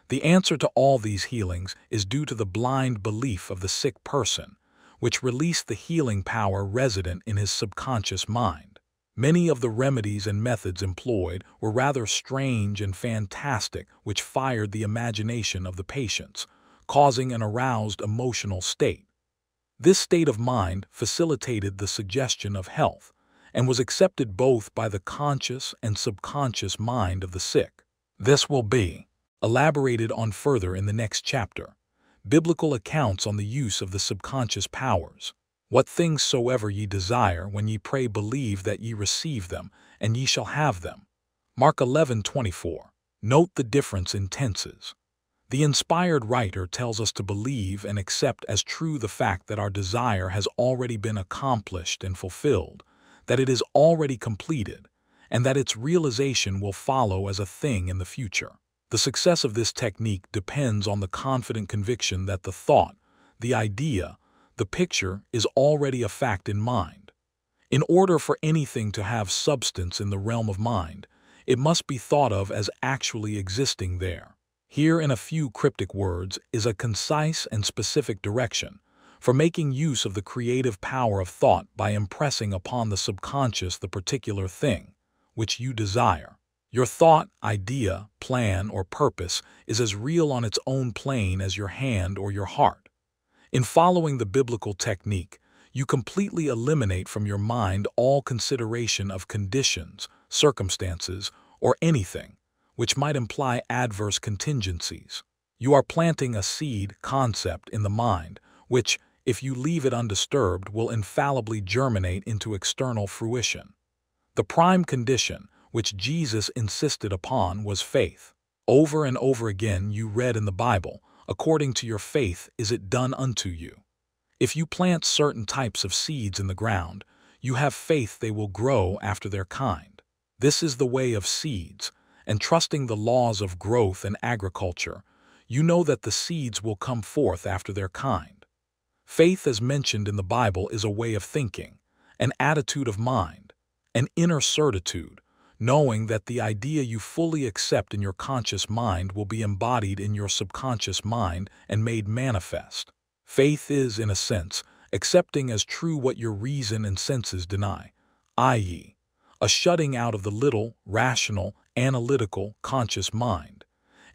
The answer to all these healings is due to the blind belief of the sick person, which released the healing power resident in his subconscious mind. Many of the remedies and methods employed were rather strange and fantastic, which fired the imagination of the patients, causing an aroused emotional state. This state of mind facilitated the suggestion of health and was accepted both by the conscious and subconscious mind of the sick. This will be elaborated on further in the next chapter. Biblical accounts on the use of the subconscious powers. What things soever ye desire, when ye pray, believe that ye receive them, and ye shall have them. Mark 11:24. Note the difference in tenses. The inspired writer tells us to believe and accept as true the fact that our desire has already been accomplished and fulfilled, that it is already completed, and that its realization will follow as a thing in the future. The success of this technique depends on the confident conviction that the thought, the idea, the picture is already a fact in mind. In order for anything to have substance in the realm of mind, it must be thought of as actually existing there. Here, in a few cryptic words, is a concise and specific direction for making use of the creative power of thought by impressing upon the subconscious the particular thing which you desire. Your thought, idea, plan, or purpose is as real on its own plane as your hand or your heart. In following the biblical technique, you completely eliminate from your mind all consideration of conditions, circumstances, or anything which might imply adverse contingencies. You are planting a seed concept in the mind, which, if you leave it undisturbed, will infallibly germinate into external fruition. The prime condition which Jesus insisted upon was faith. Over and over again you read in the Bible, according to your faith is it done unto you. If you plant certain types of seeds in the ground, you have faith they will grow after their kind. This is the way of seeds, and trusting the laws of growth and agriculture, you know that the seeds will come forth after their kind. Faith, as mentioned in the Bible, is a way of thinking, an attitude of mind, an inner certitude, knowing that the idea you fully accept in your conscious mind will be embodied in your subconscious mind and made manifest. Faith is, in a sense, accepting as true what your reason and senses deny, i.e., a shutting out of the little, rational, analytical, conscious mind,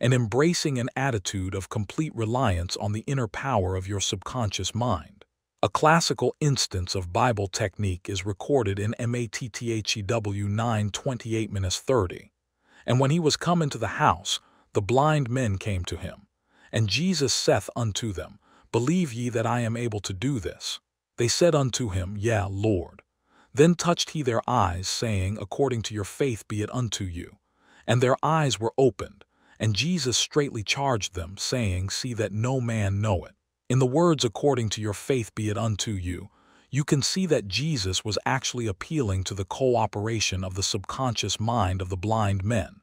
and embracing an attitude of complete reliance on the inner power of your subconscious mind. A classical instance of Bible technique is recorded in Matthew 9:28-30. And when he was come into the house, the blind men came to him. And Jesus saith unto them, Believe ye that I am able to do this? They said unto him, Yea, Lord. Then touched he their eyes, saying, According to your faith be it unto you. And their eyes were opened. And Jesus straitly charged them, saying, See that no man know it. In the words, according to your faith be it unto you, you can see that Jesus was actually appealing to the cooperation of the subconscious mind of the blind men.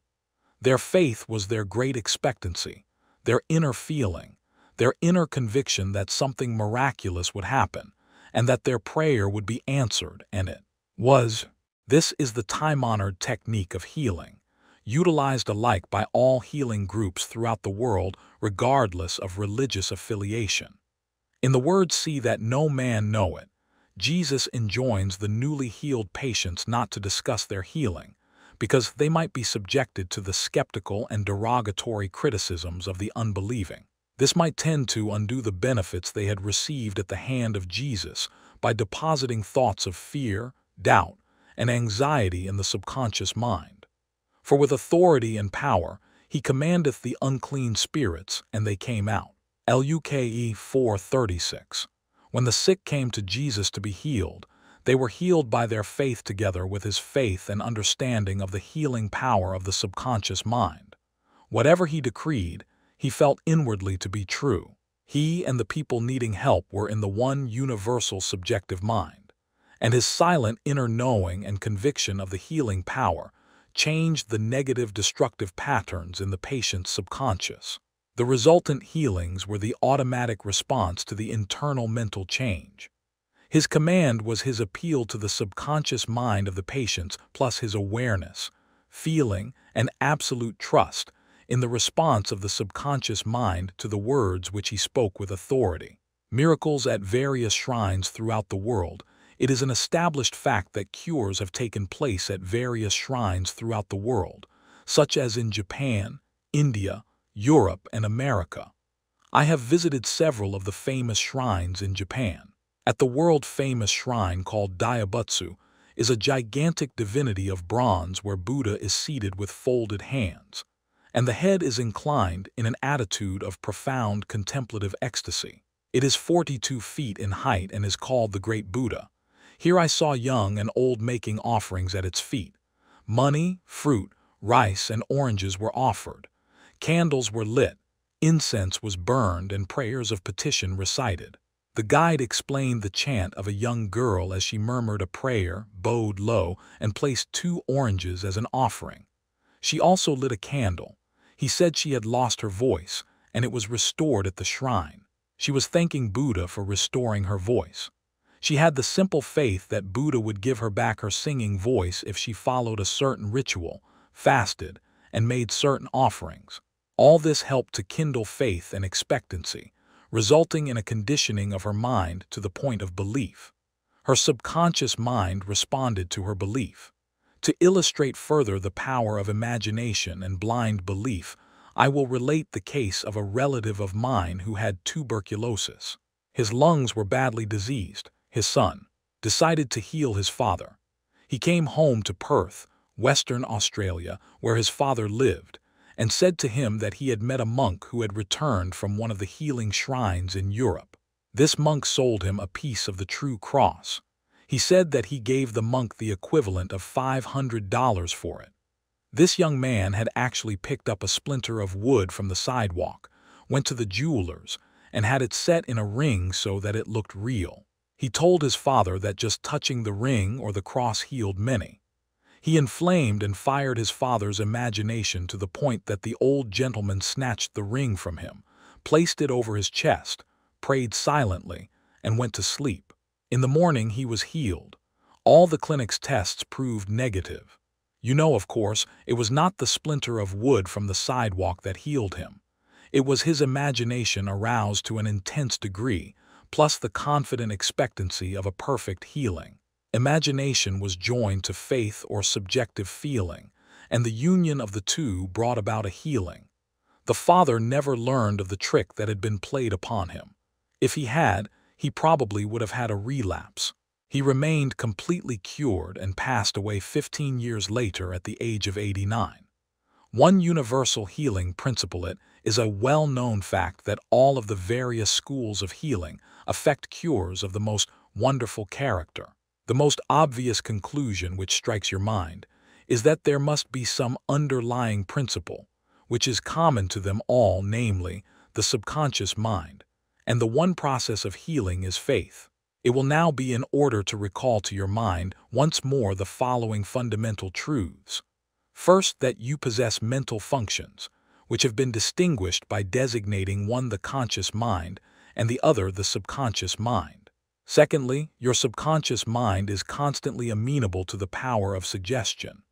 Their faith was their great expectancy, their inner feeling, their inner conviction that something miraculous would happen, and that their prayer would be answered, and it was. This is the time-honored technique of healing, utilized alike by all healing groups throughout the world regardless of religious affiliation. In the words, see that no man know it, Jesus enjoins the newly healed patients not to discuss their healing, because they might be subjected to the skeptical and derogatory criticisms of the unbelieving. This might tend to undo the benefits they had received at the hand of Jesus by depositing thoughts of fear, doubt, and anxiety in the subconscious mind. For with authority and power he commandeth the unclean spirits, and they came out. Luke 4:36. When the sick came to Jesus to be healed, they were healed by their faith together with his faith and understanding of the healing power of the subconscious mind. Whatever he decreed, he felt inwardly to be true. He and the people needing help were in the one universal subjective mind, and his silent inner knowing and conviction of the healing power changed the negative destructive patterns in the patient's subconscious. The resultant healings were the automatic response to the internal mental change. His command was his appeal to the subconscious mind of the patients, plus his awareness, feeling, and absolute trust in the response of the subconscious mind to the words which he spoke with authority. Miracles at various shrines throughout the world. It is an established fact that cures have taken place at various shrines throughout the world, such as in Japan, India, Europe, and America. I have visited several of the famous shrines in Japan. At the world-famous shrine called Daibutsu is a gigantic divinity of bronze where Buddha is seated with folded hands, and the head is inclined in an attitude of profound contemplative ecstasy. It is 42 feet in height and is called the Great Buddha. Here I saw young and old making offerings at its feet. Money, fruit, rice, and oranges were offered. Candles were lit, incense was burned, and prayers of petition recited. The guide explained the chant of a young girl as she murmured a prayer, bowed low, and placed 2 oranges as an offering. She also lit a candle. He said she had lost her voice, and it was restored at the shrine. She was thanking Buddha for restoring her voice. She had the simple faith that Buddha would give her back her singing voice if she followed a certain ritual, fasted, and made certain offerings. All this helped to kindle faith and expectancy, resulting in a conditioning of her mind to the point of belief. Her subconscious mind responded to her belief. To illustrate further the power of imagination and blind belief, I will relate the case of a relative of mine who had tuberculosis. His lungs were badly diseased. His son decided to heal his father. He came home to Perth, Western Australia, where his father lived, and said to him that he had met a monk who had returned from one of the healing shrines in Europe. This monk sold him a piece of the true cross. He said that he gave the monk the equivalent of $500 for it. This young man had actually picked up a splinter of wood from the sidewalk, went to the jeweler's, and had it set in a ring so that it looked real. He told his father that just touching the ring or the cross healed many. He inflamed and fired his father's imagination to the point that the old gentleman snatched the ring from him, placed it over his chest, prayed silently, and went to sleep. In the morning he was healed. All the clinic's tests proved negative. You know, of course, it was not the splinter of wood from the sidewalk that healed him. It was his imagination aroused to an intense degree, plus the confident expectancy of a perfect healing. Imagination was joined to faith or subjective feeling, and the union of the two brought about a healing. The father never learned of the trick that had been played upon him. If he had, he probably would have had a relapse. He remained completely cured and passed away 15 years later at the age of 89. One universal healing principle is a well-known fact that all of the various schools of healing affect cures of the most wonderful character. The most obvious conclusion which strikes your mind is that there must be some underlying principle, which is common to them all, namely, the subconscious mind. And the one process of healing is faith. It will now be in order to recall to your mind once more the following fundamental truths. First, that you possess mental functions, which have been distinguished by designating one the conscious mind and the other the subconscious mind. Secondly, your subconscious mind is constantly amenable to the power of suggestion.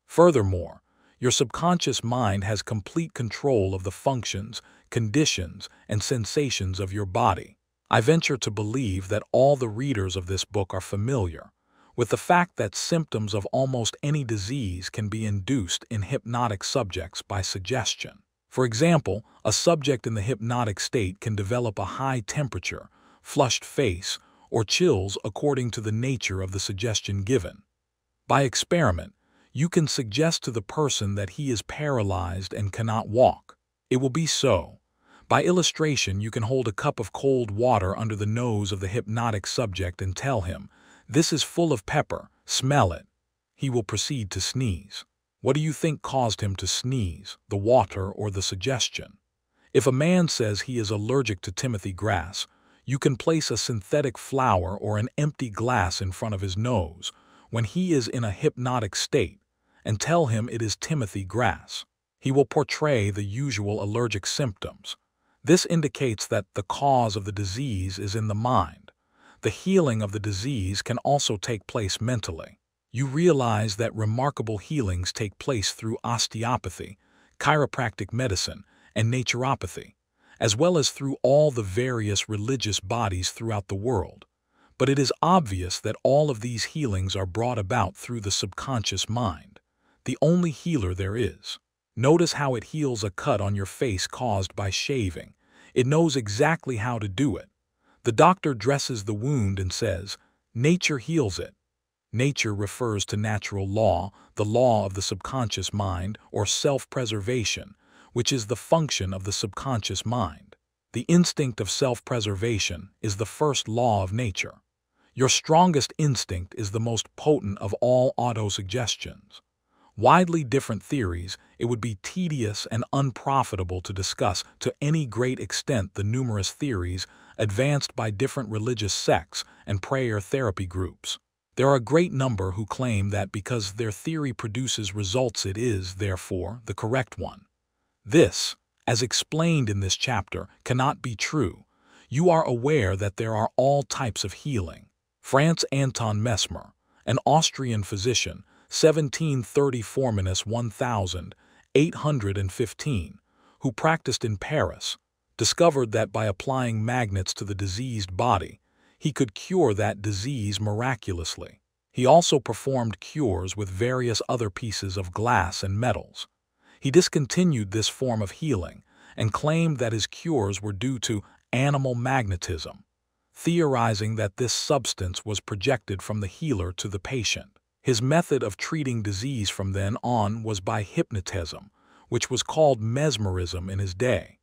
Furthermore, your subconscious mind has complete control of the functions, conditions, and sensations of your body. I venture to believe that all the readers of this book are familiar with the fact that symptoms of almost any disease can be induced in hypnotic subjects by suggestion. For example, a subject in the hypnotic state can develop a high temperature, flushed face, or chills according to the nature of the suggestion given. By experiment, you can suggest to the person that he is paralyzed and cannot walk. It will be so. By illustration, you can hold a cup of cold water under the nose of the hypnotic subject and tell him, "This is full of pepper, smell it." He will proceed to sneeze. What do you think caused him to sneeze, the water or the suggestion? If a man says he is allergic to Timothy grass, you can place a synthetic flower or an empty glass in front of his nose when he is in a hypnotic state and tell him it is Timothy grass. He will portray the usual allergic symptoms. This indicates that the cause of the disease is in the mind. The healing of the disease can also take place mentally. You realize that remarkable healings take place through osteopathy, chiropractic medicine, and naturopathy, as well as through all the various religious bodies throughout the world. But it is obvious that all of these healings are brought about through the subconscious mind, the only healer there is. Notice how it heals a cut on your face caused by shaving. It knows exactly how to do it. The doctor dresses the wound and says, "Nature heals it." Nature refers to natural law, the law of the subconscious mind, or self-preservation, which is the function of the subconscious mind. The instinct of self-preservation is the first law of nature. Your strongest instinct is the most potent of all autosuggestions. Widely different theories, it would be tedious and unprofitable to discuss to any great extent the numerous theories advanced by different religious sects and prayer therapy groups. There are a great number who claim that because their theory produces results it is, therefore, the correct one. This, as explained in this chapter, cannot be true. You are aware that there are all types of healing. Franz Anton Mesmer, an Austrian physician, 1734–1815, who practiced in Paris, discovered that by applying magnets to the diseased body, he could cure that disease miraculously. He also performed cures with various other pieces of glass and metals. He discontinued this form of healing and claimed that his cures were due to animal magnetism, theorizing that this substance was projected from the healer to the patient. His method of treating disease from then on was by hypnotism, which was called mesmerism in his day.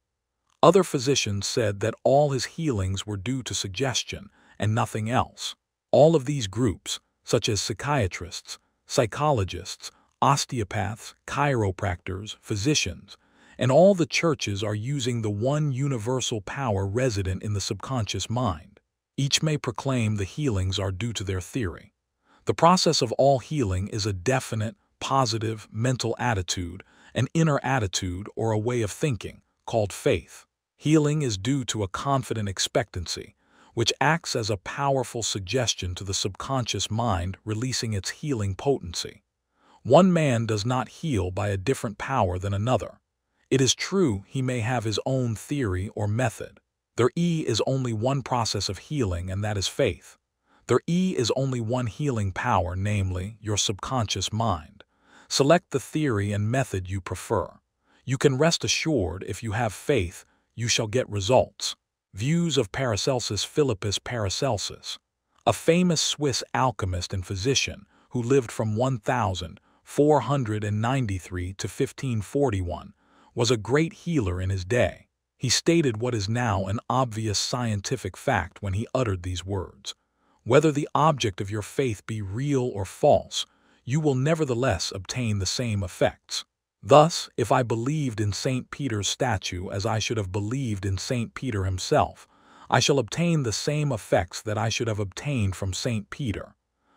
Other physicians said that all his healings were due to suggestion and nothing else. All of these groups, such as psychiatrists, psychologists, osteopaths, chiropractors, physicians, and all the churches are using the one universal power resident in the subconscious mind. Each may proclaim the healings are due to their theory. The process of all healing is a definite, positive, mental attitude, an inner attitude or a way of thinking, called faith. Healing is due to a confident expectancy, which acts as a powerful suggestion to the subconscious mind, releasing its healing potency. One man does not heal by a different power than another. It is true he may have his own theory or method. There is only one process of healing, and that is faith. There is only one healing power, namely, your subconscious mind. Select the theory and method you prefer. You can rest assured if you have faith, you shall get results. Views of Paracelsus. Philippus Paracelsus, a famous Swiss alchemist and physician who lived from 1493 to 1541, was a great healer in his day. He stated what is now an obvious scientific fact when he uttered these words: whether the object of your faith be real or false, you will nevertheless obtain the same effects. Thus, if I believed in St. Peter's statue as I should have believed in St. Peter himself, I shall obtain the same effects that I should have obtained from St. Peter.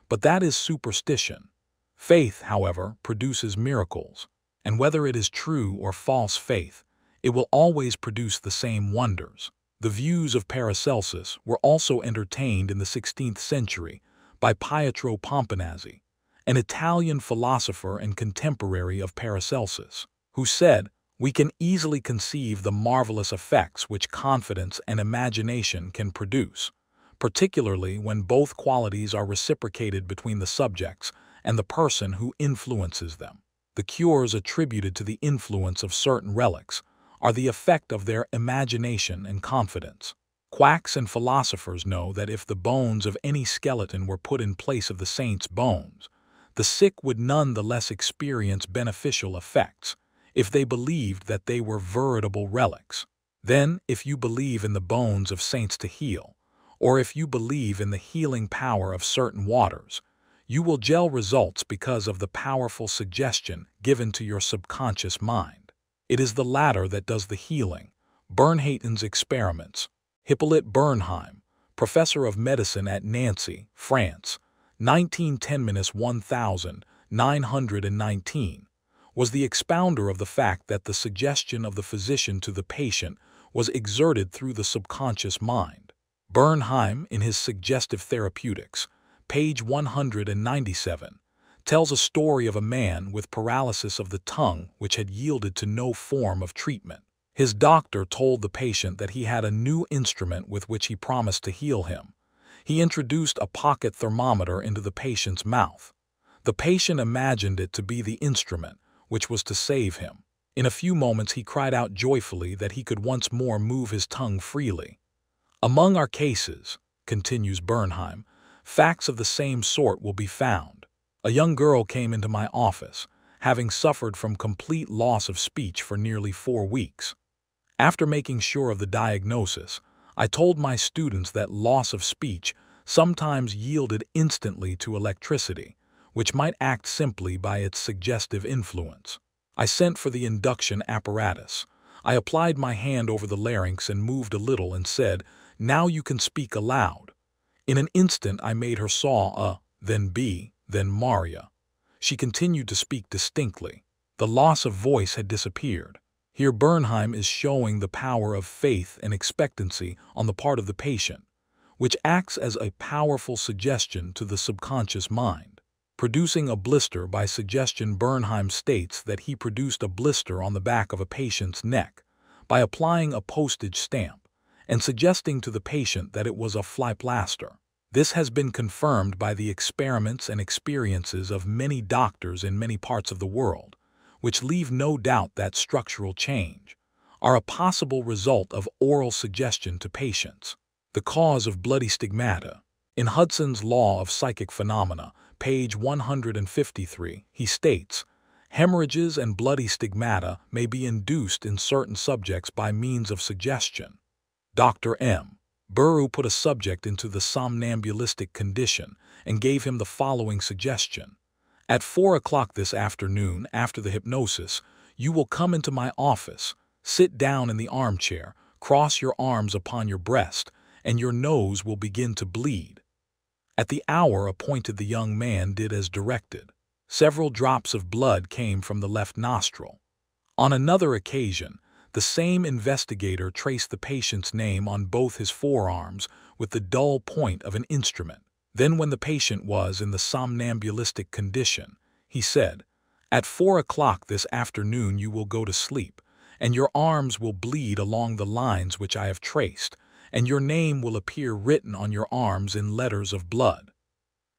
But that is superstition. Faith, however, produces miracles, and whether it is true or false faith, it will always produce the same wonders. The views of Paracelsus were also entertained in the 16th century by Pietro Pomponazzi, an Italian philosopher and contemporary of Paracelsus, who said, "We can easily conceive the marvelous effects which confidence and imagination can produce, particularly when both qualities are reciprocated between the subjects and the person who influences them. The cures attributed to the influence of certain relics are the effect of their imagination and confidence. Quacks and philosophers know that if the bones of any skeleton were put in place of the saint's bones, the sick would none the less experience beneficial effects, if they believed that they were veritable relics. Then, if you believe in the bones of saints to heal, or if you believe in the healing power of certain waters, you will gel results because of the powerful suggestion given to your subconscious mind. It is the latter that does the healing. Bernheiten's experiments. Hippolyte Bernheim, professor of medicine at Nancy, France, 1910–1919, was the expounder of the fact that the suggestion of the physician to the patient was exerted through the subconscious mind. Bernheim, in his Suggestive Therapeutics, page 197, tells a story of a man with paralysis of the tongue which had yielded to no form of treatment. His doctor told the patient that he had a new instrument with which he promised to heal him. He introduced a pocket thermometer into the patient's mouth. The patient imagined it to be the instrument which was to save him. In a few moments he cried out joyfully that he could once more move his tongue freely. Among our cases, continues Bernheim, facts of the same sort will be found. A young girl came into my office, having suffered from complete loss of speech for nearly 4 weeks. After making sure of the diagnosis, I told my students that loss of speech sometimes yielded instantly to electricity, which might act simply by its suggestive influence. I sent for the induction apparatus. I applied my hand over the larynx and moved a little and said, "Now you can speak aloud." In an instant I made her saw a, then B, then Maria. She continued to speak distinctly. The loss of voice had disappeared. Here Bernheim is showing the power of faith and expectancy on the part of the patient, which acts as a powerful suggestion to the subconscious mind. Producing a blister by suggestion. Bernheim states that he produced a blister on the back of a patient's neck by applying a postage stamp and suggesting to the patient that it was a fly plaster. This has been confirmed by the experiments and experiences of many doctors in many parts of the world, which leave no doubt that structural change are a possible result of oral suggestion to patients. The cause of bloody stigmata. In Hudson's Law of Psychic Phenomena, page 153, he states, hemorrhages and bloody stigmata may be induced in certain subjects by means of suggestion. Dr. M. Burrow put a subject into the somnambulistic condition and gave him the following suggestion. At 4 o'clock this afternoon, after the hypnosis, you will come into my office, sit down in the armchair, cross your arms upon your breast, and your nose will begin to bleed. At the hour appointed, the young man did as directed. Several drops of blood came from the left nostril. On another occasion, the same investigator traced the patient's name on both his forearms with the dull point of an instrument. Then, when the patient was in the somnambulistic condition, he said, "At 4 o'clock this afternoon you will go to sleep, and your arms will bleed along the lines which I have traced, and your name will appear written on your arms in letters of blood."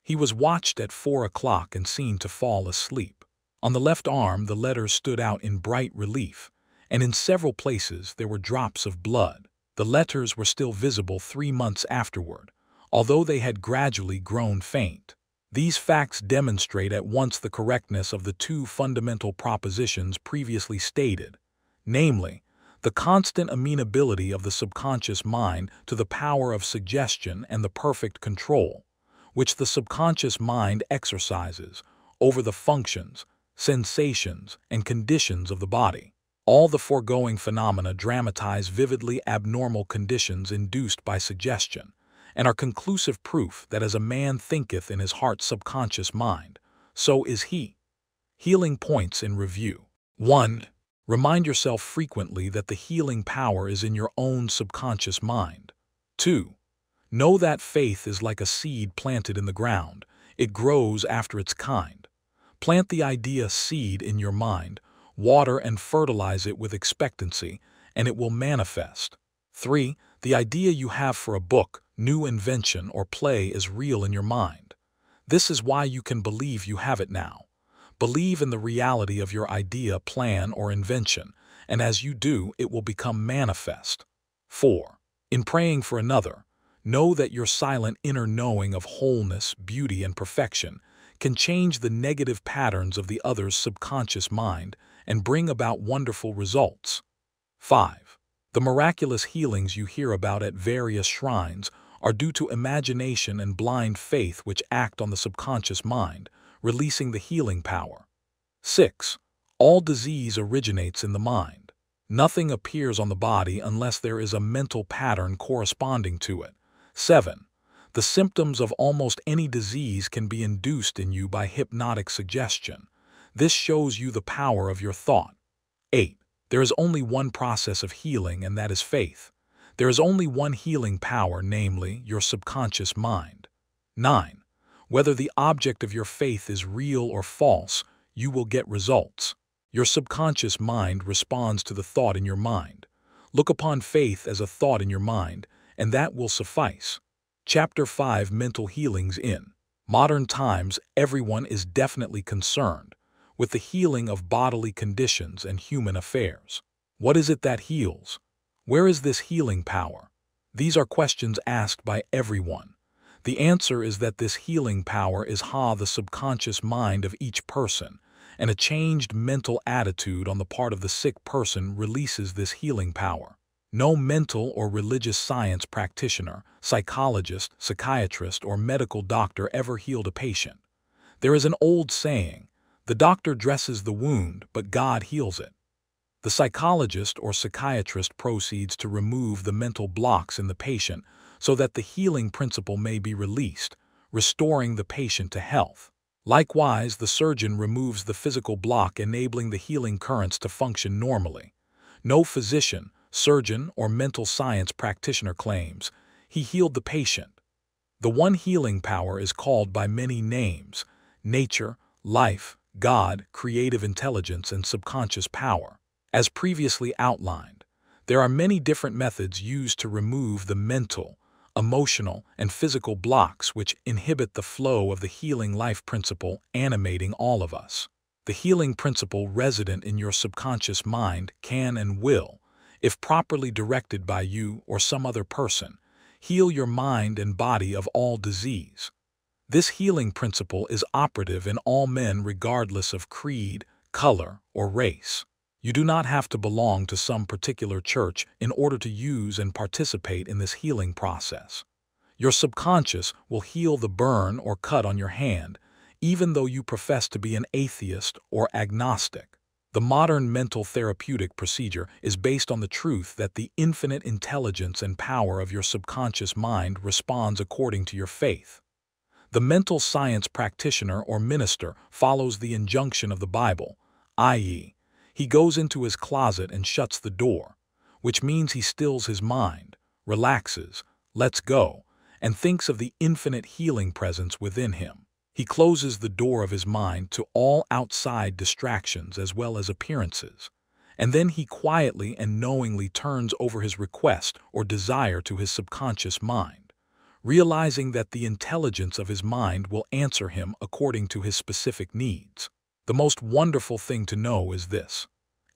He was watched at 4 o'clock and seen to fall asleep. On the left arm the letters stood out in bright relief, and in several places there were drops of blood. The letters were still visible 3 months afterward, although they had gradually grown faint. These facts demonstrate at once the correctness of the 2 fundamental propositions previously stated, namely, the constant amenability of the subconscious mind to the power of suggestion and the perfect control, which the subconscious mind exercises over the functions, sensations, and conditions of the body. All the foregoing phenomena dramatize vividly abnormal conditions induced by suggestion, and are conclusive proof that as a man thinketh in his heart's subconscious mind, so is he. Healing points in review. 1. Remind yourself frequently that the healing power is in your own subconscious mind. 2. Know that faith is like a seed planted in the ground. It grows after its kind. Plant the idea seed in your mind, water and fertilize it with expectancy, and it will manifest. 3. The idea you have for a book, new invention, or play is real in your mind. This is why you can believe you have it now. Believe in the reality of your idea, plan, or invention, and as you do, it will become manifest. 4. In praying for another, know that your silent inner knowing of wholeness, beauty, and perfection can change the negative patterns of the other's subconscious mind and bring about wonderful results. 5. The miraculous healings you hear about at various shrines are due to imagination and blind faith which act on the subconscious mind, releasing the healing power. 6. All disease originates in the mind. Nothing appears on the body unless there is a mental pattern corresponding to it. 7. The symptoms of almost any disease can be induced in you by hypnotic suggestion. This shows you the power of your thought. 8. There is only one process of healing, and that is faith. There is only one healing power, namely, your subconscious mind. 9. Whether the object of your faith is real or false, you will get results. Your subconscious mind responds to the thought in your mind. Look upon faith as a thought in your mind, and that will suffice. Chapter 5. Mental Healings. In modern times, everyone is definitely concerned with the healing of bodily conditions and human affairs. What is it that heals? Where is this healing power? These are questions asked by everyone. The answer is that this healing power is the subconscious mind of each person, and a changed mental attitude on the part of the sick person releases this healing power. No mental or religious science practitioner, psychologist, psychiatrist, or medical doctor ever healed a patient. There is an old saying, "The doctor dresses the wound, but God heals it." The psychologist or psychiatrist proceeds to remove the mental blocks in the patient so that the healing principle may be released, restoring the patient to health. Likewise, the surgeon removes the physical block, enabling the healing currents to function normally. No physician, surgeon, or mental science practitioner claims he healed the patient. The one healing power is called by many names: nature, life, God, creative intelligence, and subconscious power. As previously outlined, there are many different methods used to remove the mental, emotional, and physical blocks which inhibit the flow of the healing life principle animating all of us. The healing principle resident in your subconscious mind can and will, if properly directed by you or some other person, heal your mind and body of all disease. This healing principle is operative in all men regardless of creed, color, or race. You do not have to belong to some particular church in order to use and participate in this healing process. Your subconscious will heal the burn or cut on your hand, even though you profess to be an atheist or agnostic. The modern mental therapeutic procedure is based on the truth that the infinite intelligence and power of your subconscious mind responds according to your faith. The mental science practitioner or minister follows the injunction of the Bible, i.e., he goes into his closet and shuts the door, which means he stills his mind, relaxes, lets go, and thinks of the infinite healing presence within him. He closes the door of his mind to all outside distractions as well as appearances, and then he quietly and knowingly turns over his request or desire to his subconscious mind, realizing that the intelligence of his mind will answer him according to his specific needs. The most wonderful thing to know is this: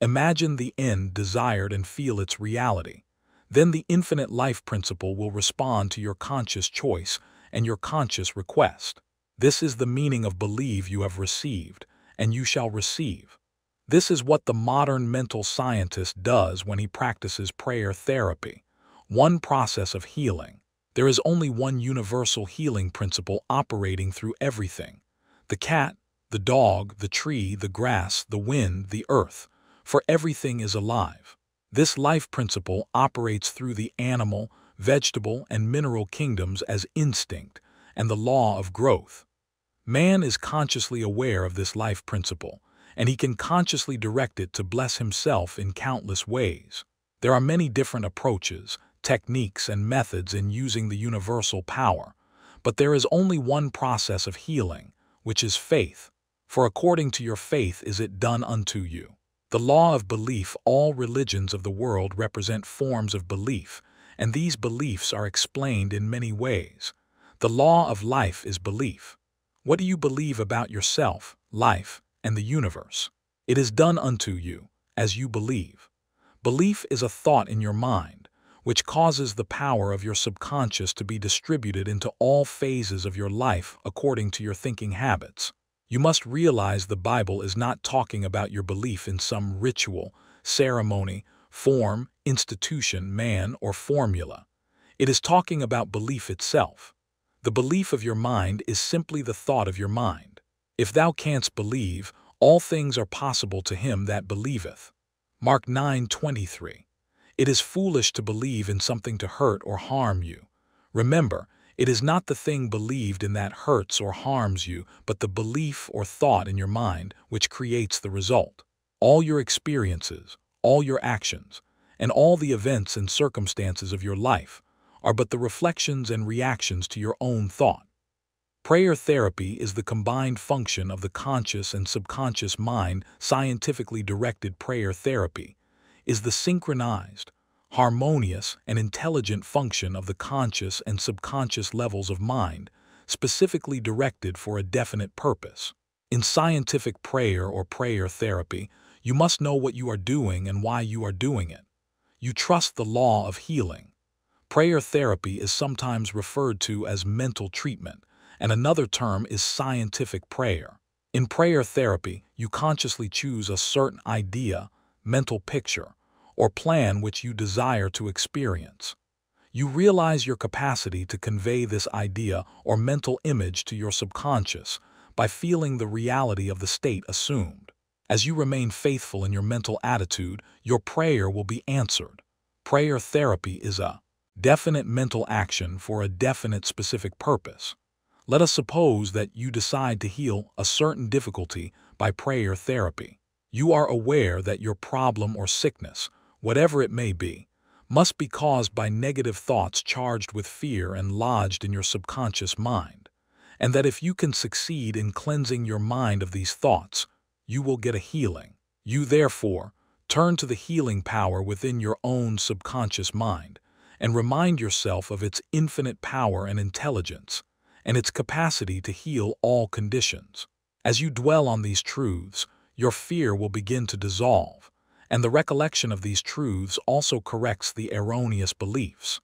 imagine the end desired and feel its reality. Then the infinite life principle will respond to your conscious choice and your conscious request. This is the meaning of believe you have received, and you shall receive. This is what the modern mental scientist does when he practices prayer therapy, one process of healing. There is only one universal healing principle operating through everything: the cat, the dog, the tree, the grass, the wind, the earth, for everything is alive. This life principle operates through the animal, vegetable, and mineral kingdoms as instinct and the law of growth. Man is consciously aware of this life principle, and he can consciously direct it to bless himself in countless ways. There are many different approaches, techniques, and methods in using the universal power, but there is only one process of healing, which is faith. For according to your faith is it done unto you. The law of belief. All religions of the world represent forms of belief, and these beliefs are explained in many ways. The law of life is belief. What do you believe about yourself, life, and the universe? It is done unto you, as you believe. Belief is a thought in your mind, which causes the power of your subconscious to be distributed into all phases of your life according to your thinking habits. You must realize the Bible is not talking about your belief in some ritual, ceremony, form, institution, man, or formula. It is talking about belief itself. The belief of your mind is simply the thought of your mind. If thou canst believe, all things are possible to him that believeth. Mark 9:23. It is foolish to believe in something to hurt or harm you. Remember, it is not the thing believed in that hurts or harms you, but the belief or thought in your mind which creates the result. All your experiences, all your actions, and all the events and circumstances of your life are but the reflections and reactions to your own thought. Prayer therapy is the combined function of the conscious and subconscious mind. Scientifically directed prayer therapy is the synchronized, harmonious, and intelligent function of the conscious and subconscious levels of mind, specifically directed for a definite purpose. In scientific prayer or prayer therapy, you must know what you are doing and why you are doing it. You trust the law of healing. Prayer therapy is sometimes referred to as mental treatment, and another term is scientific prayer. In prayer therapy, you consciously choose a certain idea, mental picture, or plan which you desire to experience. You realize your capacity to convey this idea or mental image to your subconscious by feeling the reality of the state assumed. As you remain faithful in your mental attitude, your prayer will be answered. Prayer therapy is a definite mental action for a definite specific purpose. Let us suppose that you decide to heal a certain difficulty by prayer therapy. You are aware that your problem or sickness, whatever it may be, must be caused by negative thoughts charged with fear and lodged in your subconscious mind, and that if you can succeed in cleansing your mind of these thoughts, you will get a healing. You therefore turn to the healing power within your own subconscious mind and remind yourself of its infinite power and intelligence and its capacity to heal all conditions. As you dwell on these truths, your fear will begin to dissolve, and the recollection of these truths also corrects the erroneous beliefs.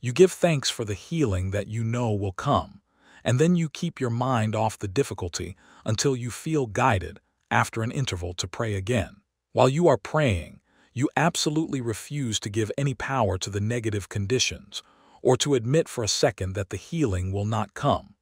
You give thanks for the healing that you know will come, and then you keep your mind off the difficulty until you feel guided after an interval to pray again. While you are praying, you absolutely refuse to give any power to the negative conditions or to admit for a second that the healing will not come.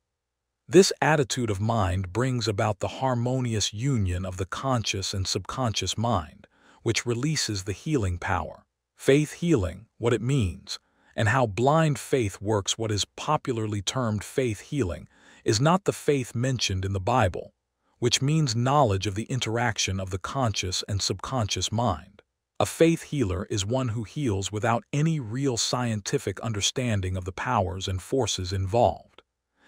This attitude of mind brings about the harmonious union of the conscious and subconscious mind, which releases the healing power. Faith healing, what it means, and how blind faith works, what is popularly termed faith healing, is not the faith mentioned in the Bible, which means knowledge of the interaction of the conscious and subconscious mind. A faith healer is one who heals without any real scientific understanding of the powers and forces involved.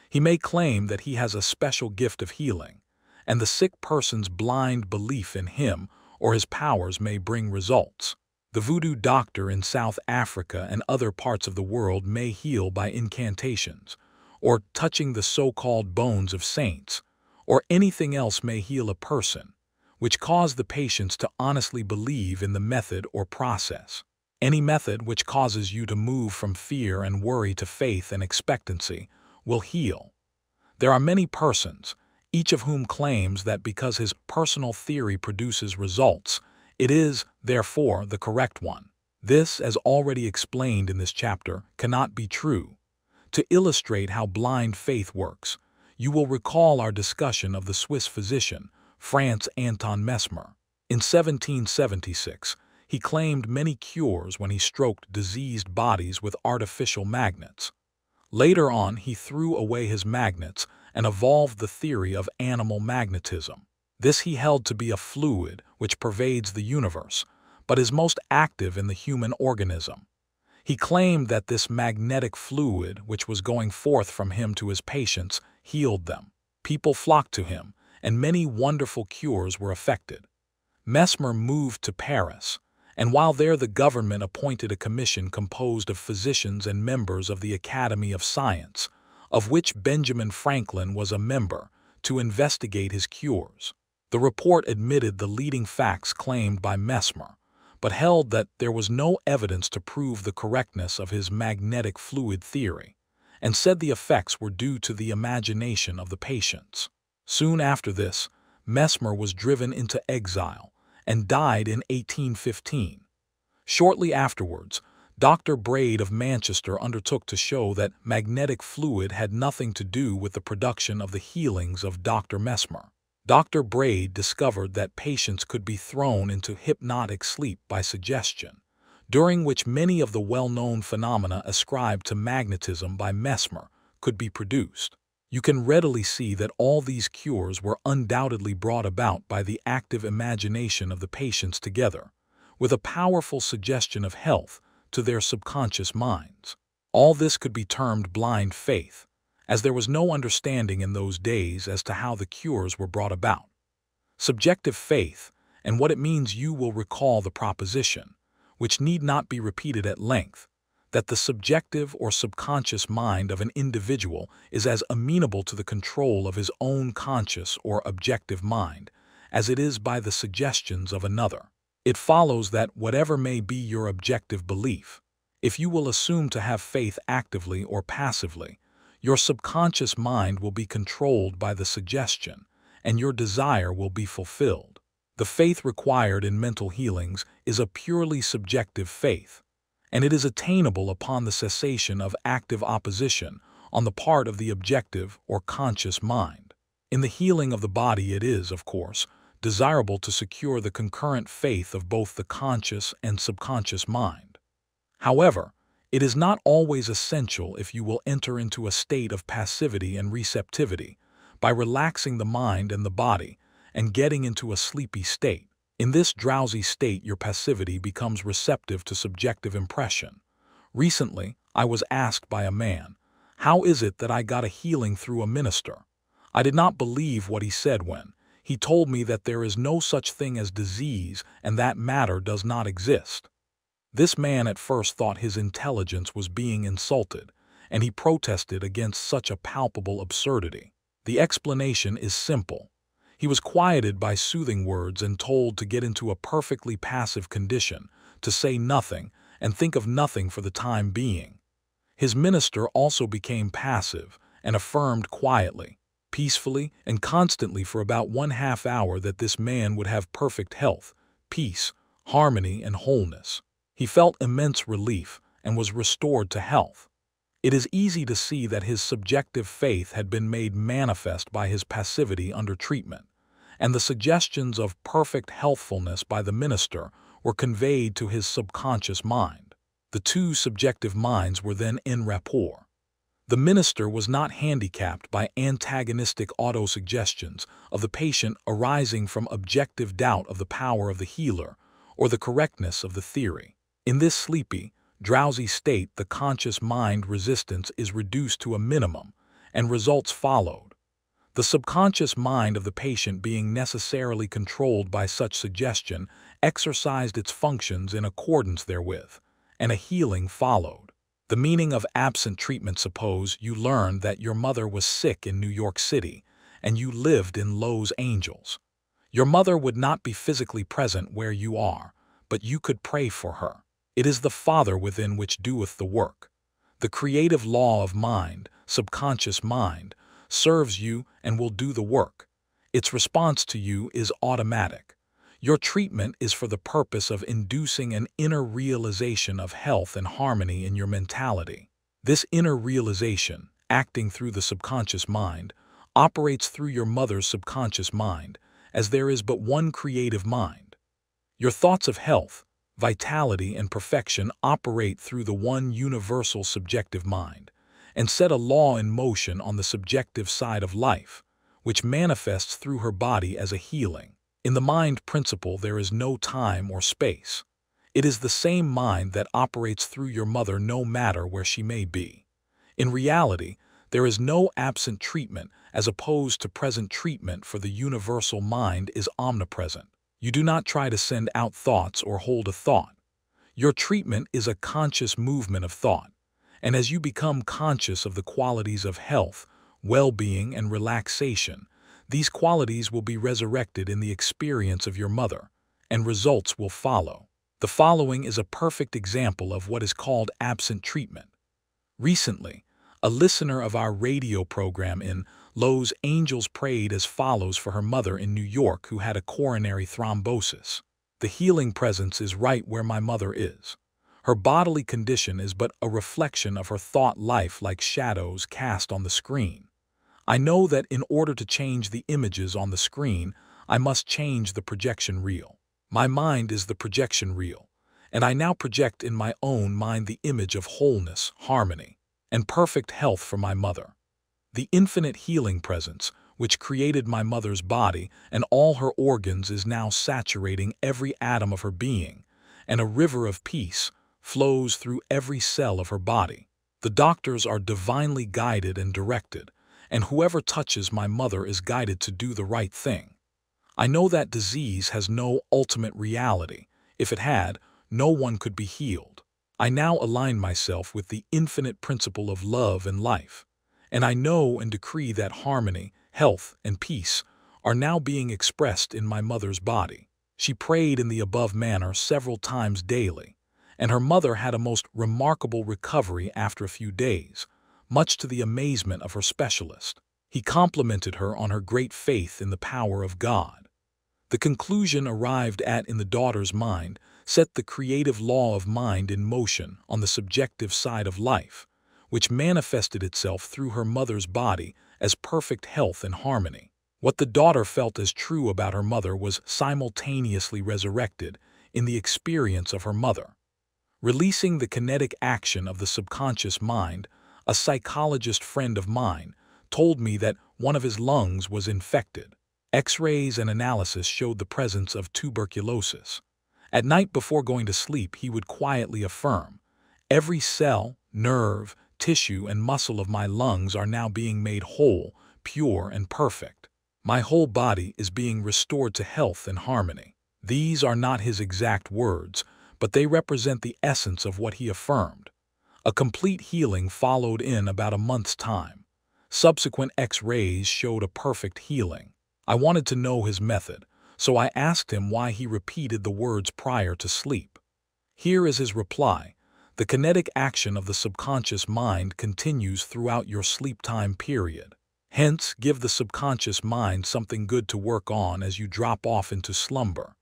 He may claim that he has a special gift of healing, and the sick person's blind belief in him or his powers may bring results. The voodoo doctor in South Africa and other parts of the world may heal by incantations, or touching the so-called bones of saints, or anything else may heal a person, which cause the patients to honestly believe in the method or process. Any method which causes you to move from fear and worry to faith and expectancy will heal. There are many persons, each of whom claims that because his personal theory produces results, it is, therefore, the correct one. This, as already explained in this chapter, cannot be true. To illustrate how blind faith works, you will recall our discussion of the Swiss physician, Franz Anton Mesmer. In 1776, he claimed many cures when he stroked diseased bodies with artificial magnets. Later on, he threw away his magnets and evolved the theory of animal magnetism. This he held to be a fluid which pervades the universe, but is most active in the human organism. He claimed that this magnetic fluid, which was going forth from him to his patients, healed them. People flocked to him, and many wonderful cures were effected. Mesmer moved to Paris, and while there the government appointed a commission composed of physicians and members of the Academy of Science, of which Benjamin Franklin was a member, to investigate his cures. The report admitted the leading facts claimed by Mesmer, but held that there was no evidence to prove the correctness of his magnetic fluid theory, and said the effects were due to the imagination of the patients. Soon after this, Mesmer was driven into exile and died in 1815. Shortly afterwards, Dr. Braid of Manchester undertook to show that magnetic fluid had nothing to do with the production of the healings of Dr. Mesmer. Dr. Braid discovered that patients could be thrown into hypnotic sleep by suggestion, during which many of the well-known phenomena ascribed to magnetism by Mesmer could be produced. You can readily see that all these cures were undoubtedly brought about by the active imagination of the patients together, with a powerful suggestion of health to their subconscious minds. All this could be termed blind faith, as there was no understanding in those days as to how the cures were brought about. Subjective faith, and what it means, you will recall the proposition, which need not be repeated at length, that the subjective or subconscious mind of an individual is as amenable to the control of his own conscious or objective mind as it is by the suggestions of another. It follows that whatever may be your objective belief, if you will assume to have faith actively or passively, your subconscious mind will be controlled by the suggestion, and your desire will be fulfilled. The faith required in mental healings is a purely subjective faith, and it is attainable upon the cessation of active opposition on the part of the objective or conscious mind. In the healing of the body it is, of course, desirable to secure the concurrent faith of both the conscious and subconscious mind. However, it is not always essential if you will enter into a state of passivity and receptivity by relaxing the mind and the body and getting into a sleepy state. In this drowsy state, your passivity becomes receptive to subjective impression. Recently, I was asked by a man, "How is it that I got a healing through a minister?" I did not believe what he said when he told me that there is no such thing as disease and that matter does not exist. This man at first thought his intelligence was being insulted, and he protested against such a palpable absurdity. The explanation is simple. He was quieted by soothing words and told to get into a perfectly passive condition, to say nothing and think of nothing for the time being. His minister also became passive and affirmed quietly, peacefully, and constantly for about 1/2 hour that this man would have perfect health, peace, harmony, and wholeness. He felt immense relief and was restored to health. It is easy to see that his subjective faith had been made manifest by his passivity under treatment, and the suggestions of perfect healthfulness by the minister were conveyed to his subconscious mind. The two subjective minds were then en rapport. The minister was not handicapped by antagonistic autosuggestions of the patient arising from objective doubt of the power of the healer or the correctness of the theory. In this sleepy, drowsy state, the conscious mind resistance is reduced to a minimum, and results followed. The subconscious mind of the patient, being necessarily controlled by such suggestion, exercised its functions in accordance therewith, and a healing followed. The meaning of absent treatment: suppose you learned that your mother was sick in New York City and you lived in Los Angeles. Your mother would not be physically present where you are, but you could pray for her. It is the Father within which doeth the work. The creative law of mind, subconscious mind, serves you and will do the work. Its response to you is automatic. Your treatment is for the purpose of inducing an inner realization of health and harmony in your mentality. This inner realization, acting through the subconscious mind, operates through your mother's subconscious mind, as there is but one creative mind. Your thoughts of health, vitality, and perfection operate through the one universal subjective mind, and set a law in motion on the subjective side of life, which manifests through her body as a healing. In the mind principle there is no time or space. It is the same mind that operates through your mother no matter where she may be. In reality, there is no absent treatment as opposed to present treatment, for the universal mind is omnipresent. You do not try to send out thoughts or hold a thought. Your treatment is a conscious movement of thought, and as you become conscious of the qualities of health, well-being, and relaxation, these qualities will be resurrected in the experience of your mother, and results will follow. The following is a perfect example of what is called absent treatment. Recently, a listener of our radio program in Los Angeles prayed as follows for her mother in New York who had a coronary thrombosis. The healing presence is right where my mother is. Her bodily condition is but a reflection of her thought life, like shadows cast on the screen. I know that in order to change the images on the screen, I must change the projection reel. My mind is the projection reel, and I now project in my own mind the image of wholeness, harmony, and perfect health for my mother. The infinite healing presence, which created my mother's body and all her organs, is now saturating every atom of her being, and a river of peace flows through every cell of her body. The doctors are divinely guided and directed, and whoever touches my mother is guided to do the right thing. I know that disease has no ultimate reality. If it had, no one could be healed. I now align myself with the infinite principle of love and life, and I know and decree that harmony, health, and peace are now being expressed in my mother's body. She prayed in the above manner several times daily, and her mother had a most remarkable recovery after a few days, much to the amazement of her specialist. He complimented her on her great faith in the power of God. The conclusion arrived at in the daughter's mind set the creative law of mind in motion on the subjective side of life, which manifested itself through her mother's body as perfect health and harmony. What the daughter felt as true about her mother was simultaneously resurrected in the experience of her mother. Releasing the kinetic action of the subconscious mind, a psychologist friend of mine told me that one of his lungs was infected. X-rays and analysis showed the presence of tuberculosis. At night before going to sleep, he would quietly affirm, "Every cell, nerve, tissue, and muscle of my lungs are now being made whole, pure, and perfect. My whole body is being restored to health and harmony." These are not his exact words, but they represent the essence of what he affirmed. A complete healing followed in about a month's time. Subsequent X-rays showed a perfect healing. I wanted to know his method, so I asked him why he repeated the words prior to sleep. Here is his reply: "The kinetic action of the subconscious mind continues throughout your sleep time period. Hence, give the subconscious mind something good to work on as you drop off into slumber."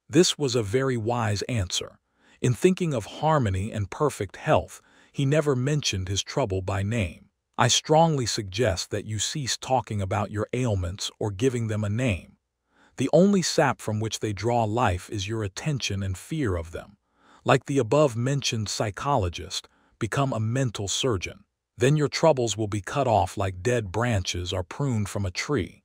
This was a very wise answer. In thinking of harmony and perfect health, he never mentioned his trouble by name. I strongly suggest that you cease talking about your ailments or giving them a name. The only sap from which they draw life is your attention and fear of them. Like the above-mentioned psychologist, become a mental surgeon. Then your troubles will be cut off like dead branches are pruned from a tree.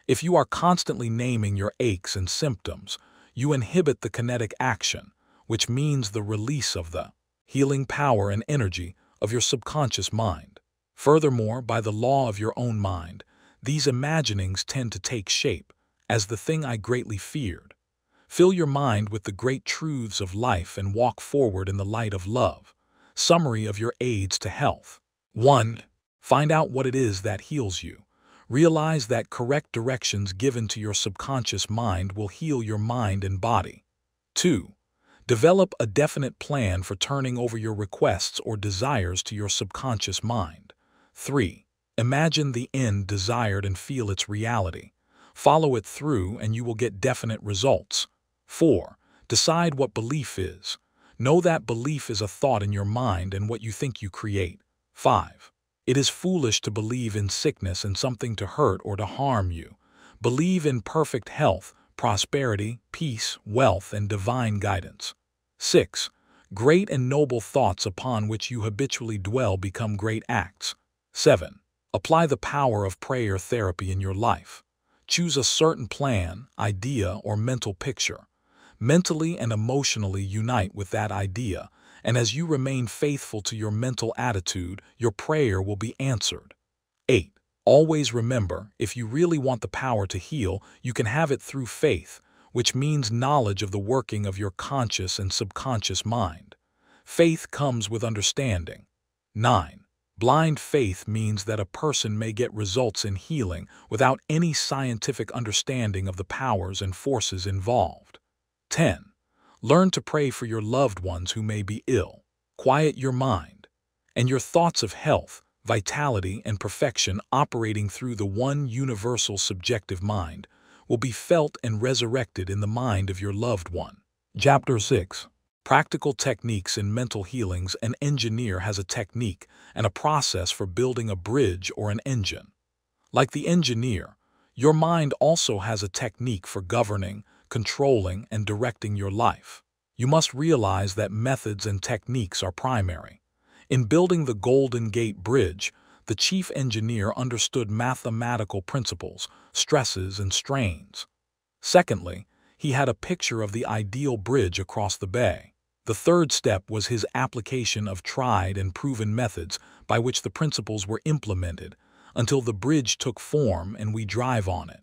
If you are constantly naming your aches and symptoms, you inhibit the kinetic action, which means the release of the healing power and energy of your subconscious mind. Furthermore, by the law of your own mind, these imaginings tend to take shape as the thing I greatly feared. Fill your mind with the great truths of life and walk forward in the light of love. Summary of your aids to health. 1. Find out what it is that heals you. Realize that correct directions given to your subconscious mind will heal your mind and body. 2. Develop a definite plan for turning over your requests or desires to your subconscious mind. 3. Imagine the end desired and feel its reality. Follow it through and you will get definite results. 4. Decide what belief is. Know that belief is a thought in your mind and what you think you create. 5. It is foolish to believe in sickness and something to hurt or to harm you. Believe in perfect health, prosperity, peace, wealth, and divine guidance. 6. Great and noble thoughts upon which you habitually dwell become great acts. 7. Apply the power of prayer therapy in your life. Choose a certain plan, idea, or mental picture. Mentally and emotionally unite with that idea, and as you remain faithful to your mental attitude, your prayer will be answered. 8. Always remember, if you really want the power to heal, you can have it through faith, which means knowledge of the working of your conscious and subconscious mind. Faith comes with understanding. 9. Blind faith means that a person may get results in healing without any scientific understanding of the powers and forces involved. 10. Learn to pray for your loved ones who may be ill. Quiet your mind, and your thoughts of health, vitality, and perfection operating through the one universal subjective mind will be felt and resurrected in the mind of your loved one. Chapter 6. Practical Techniques in Mental Healings. An engineer has a technique and a process for building a bridge or an engine. Like the engineer, your mind also has a technique for governing, controlling, and directing your life. You must realize that methods and techniques are primary. In building the Golden Gate Bridge, the chief engineer understood mathematical principles, stresses, and strains. Secondly, he had a picture of the ideal bridge across the bay. The third step was his application of tried and proven methods by which the principles were implemented until the bridge took form and we drive on it.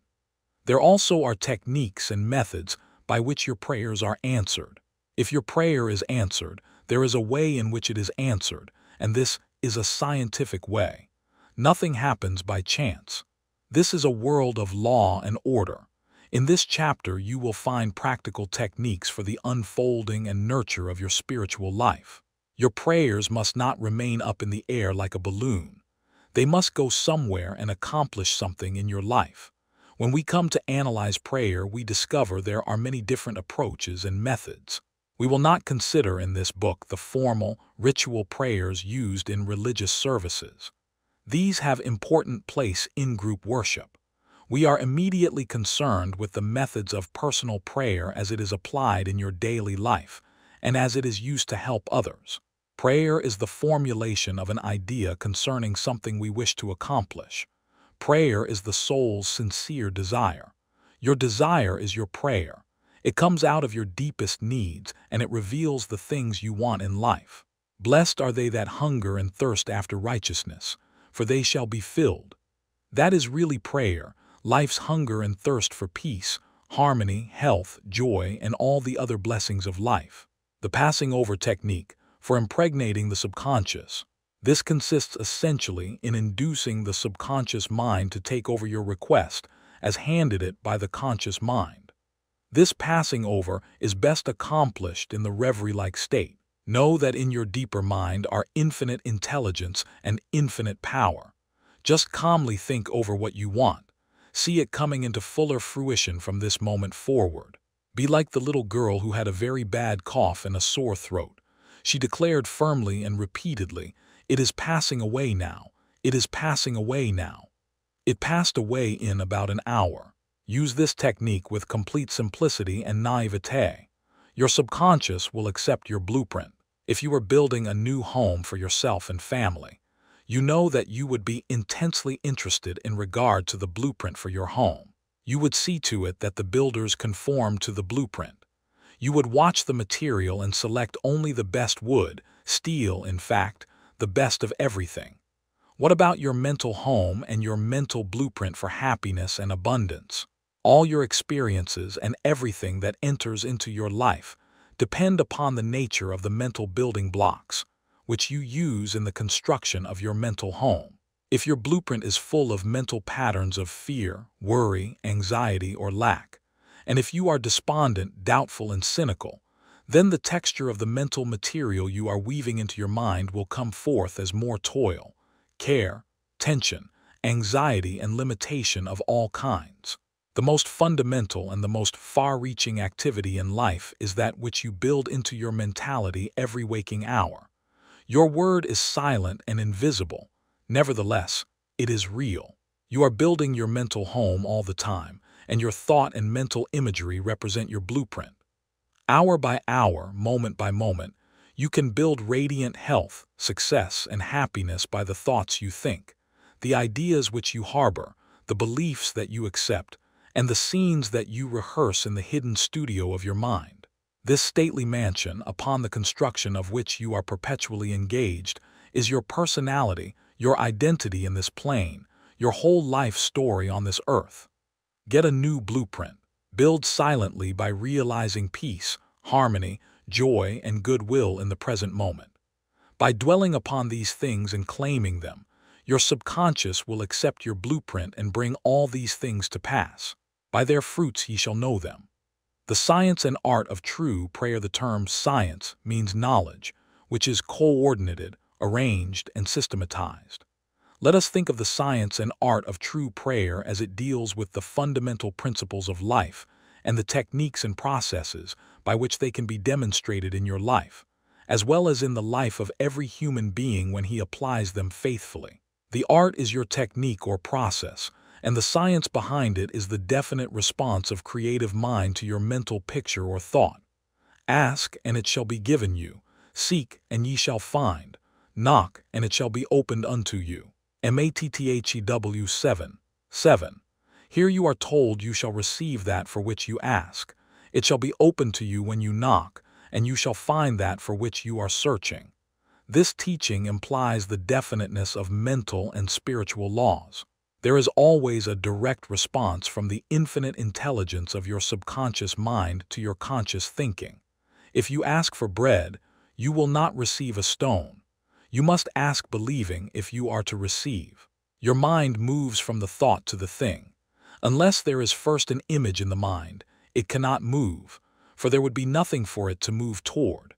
There also are techniques and methods by which your prayers are answered. If your prayer is answered, there is a way in which it is answered, and this is a scientific way. Nothing happens by chance. This is a world of law and order. In this chapter, you will find practical techniques for the unfolding and nurture of your spiritual life. Your prayers must not remain up in the air like a balloon. They must go somewhere and accomplish something in your life. When we come to analyze prayer, we discover there are many different approaches and methods. We will not consider in this book the formal, ritual prayers used in religious services. These have important place in group worship. We are immediately concerned with the methods of personal prayer as it is applied in your daily life and as it is used to help others. Prayer is the formulation of an idea concerning something we wish to accomplish. Prayer is the soul's sincere desire. Your desire is your prayer. It comes out of your deepest needs, and it reveals the things you want in life. Blessed are they that hunger and thirst after righteousness, for they shall be filled. That is really prayer, life's hunger and thirst for peace, harmony, health, joy, and all the other blessings of life. The passing over technique for impregnating the subconscious. This consists essentially in inducing the subconscious mind to take over your request as handed it by the conscious mind. This passing over is best accomplished in the reverie-like state. Know that in your deeper mind are infinite intelligence and infinite power. Just calmly think over what you want. See it coming into fuller fruition from this moment forward. Be like the little girl who had a very bad cough and a sore throat. She declared firmly and repeatedly, "It is passing away now. It is passing away now." It passed away in about an hour. Use this technique with complete simplicity and naivete. Your subconscious will accept your blueprint. If you are building a new home for yourself and family, you know that you would be intensely interested in regard to the blueprint for your home. You would see to it that the builders conform to the blueprint. You would watch the material and select only the best wood, steel, in fact, the best of everything. What about your mental home and your mental blueprint for happiness and abundance? All your experiences and everything that enters into your life depend upon the nature of the mental building blocks, which you use in the construction of your mental home. If your blueprint is full of mental patterns of fear, worry, anxiety, or lack, and if you are despondent, doubtful, and cynical, then the texture of the mental material you are weaving into your mind will come forth as more toil, care, tension, anxiety, and limitation of all kinds. The most fundamental and the most far-reaching activity in life is that which you build into your mentality every waking hour. Your word is silent and invisible. Nevertheless, it is real. You are building your mental home all the time, and your thought and mental imagery represent your blueprint. Hour by hour, moment by moment, you can build radiant health, success, and happiness by the thoughts you think, the ideas which you harbor, the beliefs that you accept, and the scenes that you rehearse in the hidden studio of your mind. This stately mansion, upon the construction of which you are perpetually engaged, is your personality, your identity in this plane, your whole life story on this earth. Get a new blueprint. Build silently by realizing peace, harmony, joy, and goodwill in the present moment. By dwelling upon these things and claiming them, your subconscious will accept your blueprint and bring all these things to pass. By their fruits ye shall know them. The science and art of true prayer. The term science means knowledge, which is coordinated, arranged, and systematized. Let us think of the science and art of true prayer as it deals with the fundamental principles of life and the techniques and processes by which they can be demonstrated in your life, as well as in the life of every human being when he applies them faithfully. The art is your technique or process, and the science behind it is the definite response of creative mind to your mental picture or thought. Ask, and it shall be given you. Seek, and ye shall find. Knock, and it shall be opened unto you. Matthew 7:7. Here you are told you shall receive that for which you ask. It shall be opened to you when you knock, and you shall find that for which you are searching. This teaching implies the definiteness of mental and spiritual laws. There is always a direct response from the infinite intelligence of your subconscious mind to your conscious thinking. If you ask for bread, you will not receive a stone. You must ask believing if you are to receive. Your mind moves from the thought to the thing. Unless there is first an image in the mind, it cannot move, for there would be nothing for it to move toward.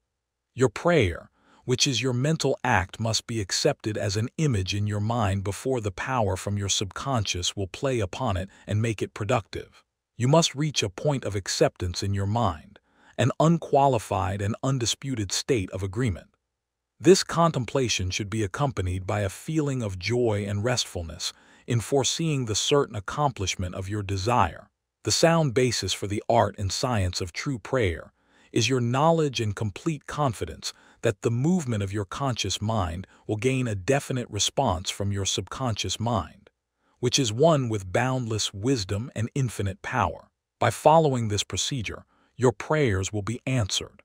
Your prayer, which is your mental act must be accepted as an image in your mind before the power from your subconscious will play upon it and make it productive. You must reach a point of acceptance in your mind, an unqualified and undisputed state of agreement. This contemplation should be accompanied by a feeling of joy and restfulness in foreseeing the certain accomplishment of your desire. The sound basis for the art and science of true prayer is your knowledge and complete confidence that the movement of your conscious mind will gain a definite response from your subconscious mind, which is one with boundless wisdom and infinite power. By following this procedure, your prayers will be answered.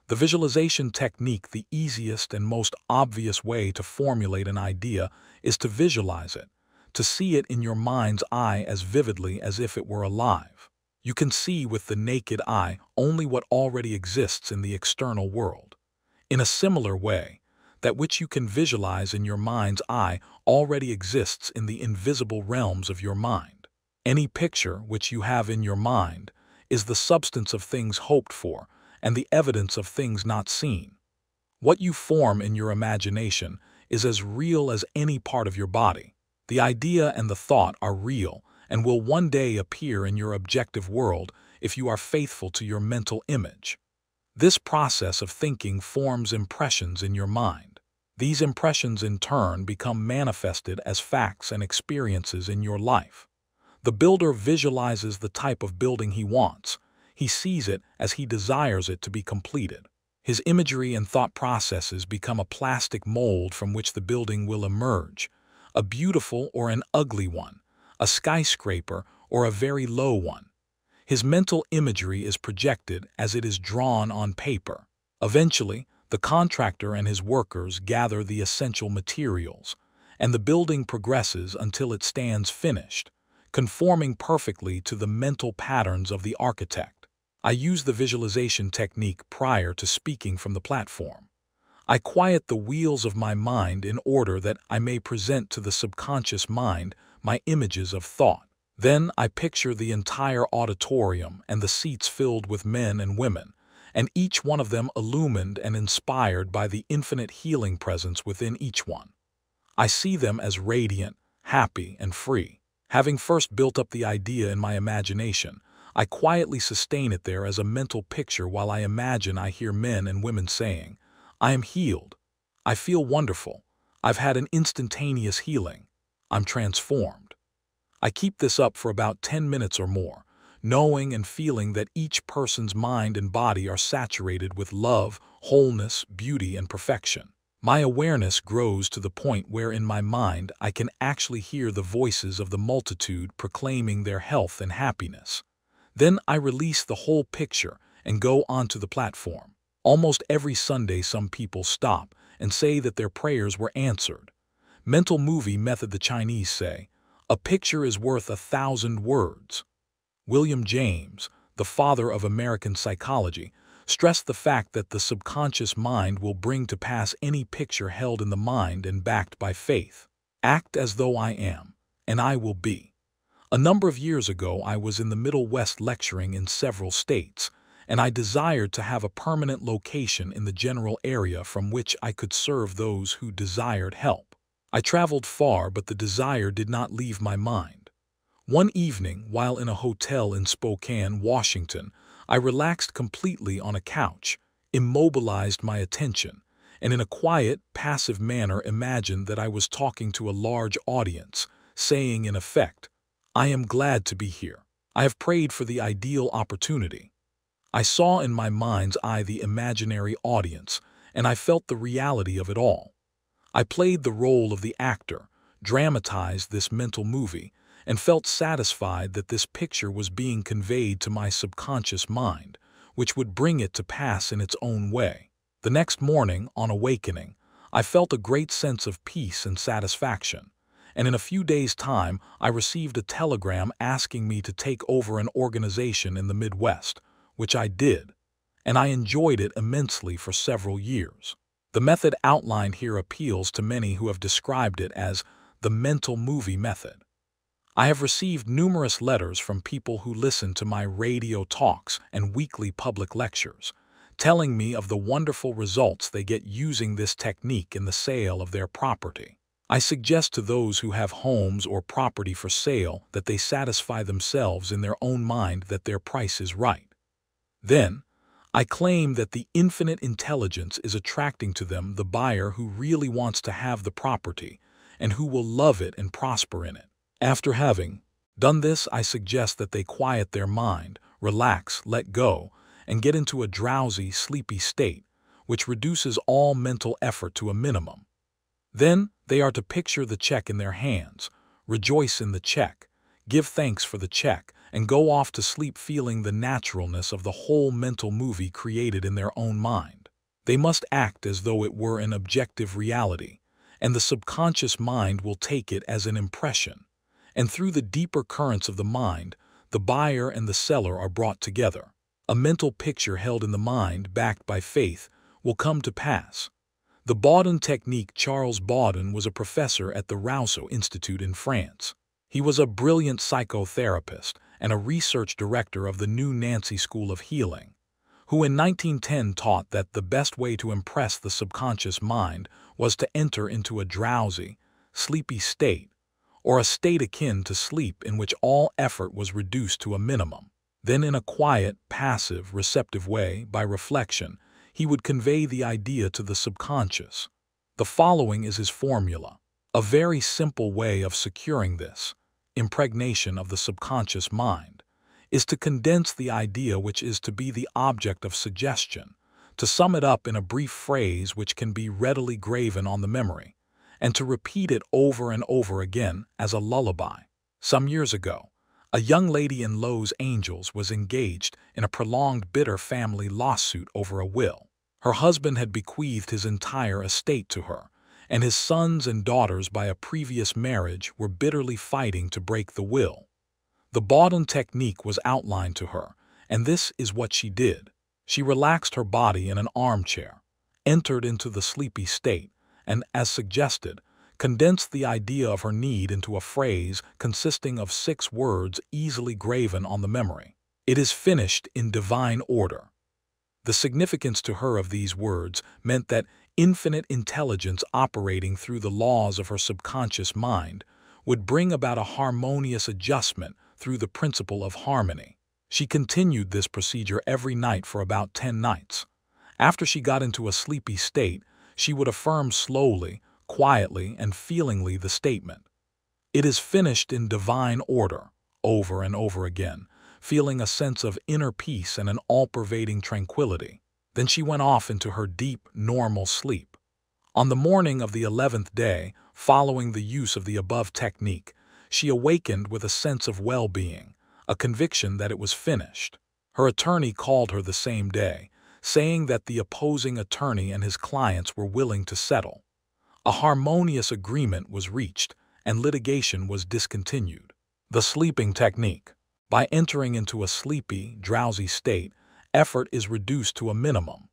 The visualization technique, the easiest and most obvious way to formulate an idea, is to visualize it, to see it in your mind's eye as vividly as if it were alive. You can see with the naked eye only what already exists in the external world. In a similar way, that which you can visualize in your mind's eye already exists in the invisible realms of your mind. Any picture which you have in your mind is the substance of things hoped for and the evidence of things not seen. What you form in your imagination is as real as any part of your body. The idea and the thought are real and will one day appear in your objective world if you are faithful to your mental image. This process of thinking forms impressions in your mind. These impressions in turn become manifested as facts and experiences in your life. The builder visualizes the type of building he wants. He sees it as he desires it to be completed. His imagery and thought processes become a plastic mold from which the building will emerge, a beautiful or an ugly one, a skyscraper or a very low one. His mental imagery is projected as it is drawn on paper. Eventually, the contractor and his workers gather the essential materials, and the building progresses until it stands finished, conforming perfectly to the mental patterns of the architect. I use the visualization technique prior to speaking from the platform. I quiet the wheels of my mind in order that I may present to the subconscious mind my images of thought. Then I picture the entire auditorium and the seats filled with men and women, and each one of them illumined and inspired by the infinite healing presence within each one. I see them as radiant, happy, and free. Having first built up the idea in my imagination, I quietly sustain it there as a mental picture while I imagine I hear men and women saying, "I am healed. I feel wonderful. I've had an instantaneous healing. I'm transformed." I keep this up for about 10 minutes or more, knowing and feeling that each person's mind and body are saturated with love, wholeness, beauty, and perfection. My awareness grows to the point where in my mind I can actually hear the voices of the multitude proclaiming their health and happiness. Then I release the whole picture and go onto the platform. Almost every Sunday some people stop and say that their prayers were answered. Mental movie method, the Chinese say, "A picture is worth 1,000 words." William James, the father of American psychology, stressed the fact that the subconscious mind will bring to pass any picture held in the mind and backed by faith. Act as though I am, and I will be. A number of years ago, I was in the Middle West lecturing in several states, and I desired to have a permanent location in the general area from which I could serve those who desired help. I traveled far, but the desire did not leave my mind. One evening, while in a hotel in Spokane, Washington, I relaxed completely on a couch, immobilized my attention, and in a quiet, passive manner imagined that I was talking to a large audience, saying in effect, "I am glad to be here. I have prayed for the ideal opportunity." I saw in my mind's eye the imaginary audience, and I felt the reality of it all. I played the role of the actor, dramatized this mental movie, and felt satisfied that this picture was being conveyed to my subconscious mind, which would bring it to pass in its own way. The next morning, on awakening, I felt a great sense of peace and satisfaction, and in a few days' time I received a telegram asking me to take over an organization in the Midwest, which I did, and I enjoyed it immensely for several years. The method outlined here appeals to many who have described it as the mental movie method. I have received numerous letters from people who listen to my radio talks and weekly public lectures, telling me of the wonderful results they get using this technique in the sale of their property. I suggest to those who have homes or property for sale that they satisfy themselves in their own mind that their price is right. Then, I claim that the infinite intelligence is attracting to them the buyer who really wants to have the property and who will love it and prosper in it. After having done this, I suggest that they quiet their mind, relax, let go, and get into a drowsy, sleepy state, which reduces all mental effort to a minimum. Then, they are to picture the check in their hands, rejoice in the check, give thanks for the check, and go off to sleep feeling the naturalness of the whole mental movie created in their own mind. They must act as though it were an objective reality, and the subconscious mind will take it as an impression. And through the deeper currents of the mind, the buyer and the seller are brought together. A mental picture held in the mind, backed by faith, will come to pass. The Baudin technique. Charles Baudin was a professor at the Rousseau Institute in France. He was a brilliant psychotherapist and a research director of the New Nancy School of Healing, who in 1910 taught that the best way to impress the subconscious mind was to enter into a drowsy, sleepy state, or a state akin to sleep in which all effort was reduced to a minimum. Then in a quiet, passive, receptive way, by reflection, he would convey the idea to the subconscious. The following is his formula. A very simple way of securing this impregnation of the subconscious mind is to condense the idea which is to be the object of suggestion, to sum it up in a brief phrase which can be readily graven on the memory, and to repeat it over and over again as a lullaby. Some years ago, a young lady in Los Angeles was engaged in a prolonged bitter family lawsuit over a will. Her husband had bequeathed his entire estate to her, and his sons and daughters by a previous marriage were bitterly fighting to break the will. The Baudin technique was outlined to her, and this is what she did. She relaxed her body in an armchair, entered into the sleepy state, and, as suggested, condensed the idea of her need into a phrase consisting of 6 words easily graven on the memory. It is finished in divine order. The significance to her of these words meant that infinite intelligence operating through the laws of her subconscious mind would bring about a harmonious adjustment through the principle of harmony. She continued this procedure every night for about 10 nights. After she got into a sleepy state, she would affirm slowly, quietly, and feelingly the statement, "It is finished in divine order," over and over again, feeling a sense of inner peace and an all-pervading tranquility. Then she went off into her deep, normal sleep. On the morning of the 11th day, following the use of the above technique, she awakened with a sense of well-being, a conviction that it was finished. Her attorney called her the same day, saying that the opposing attorney and his clients were willing to settle. A harmonious agreement was reached, and litigation was discontinued. The sleeping technique. By entering into a sleepy, drowsy state, effort is reduced to a minimum.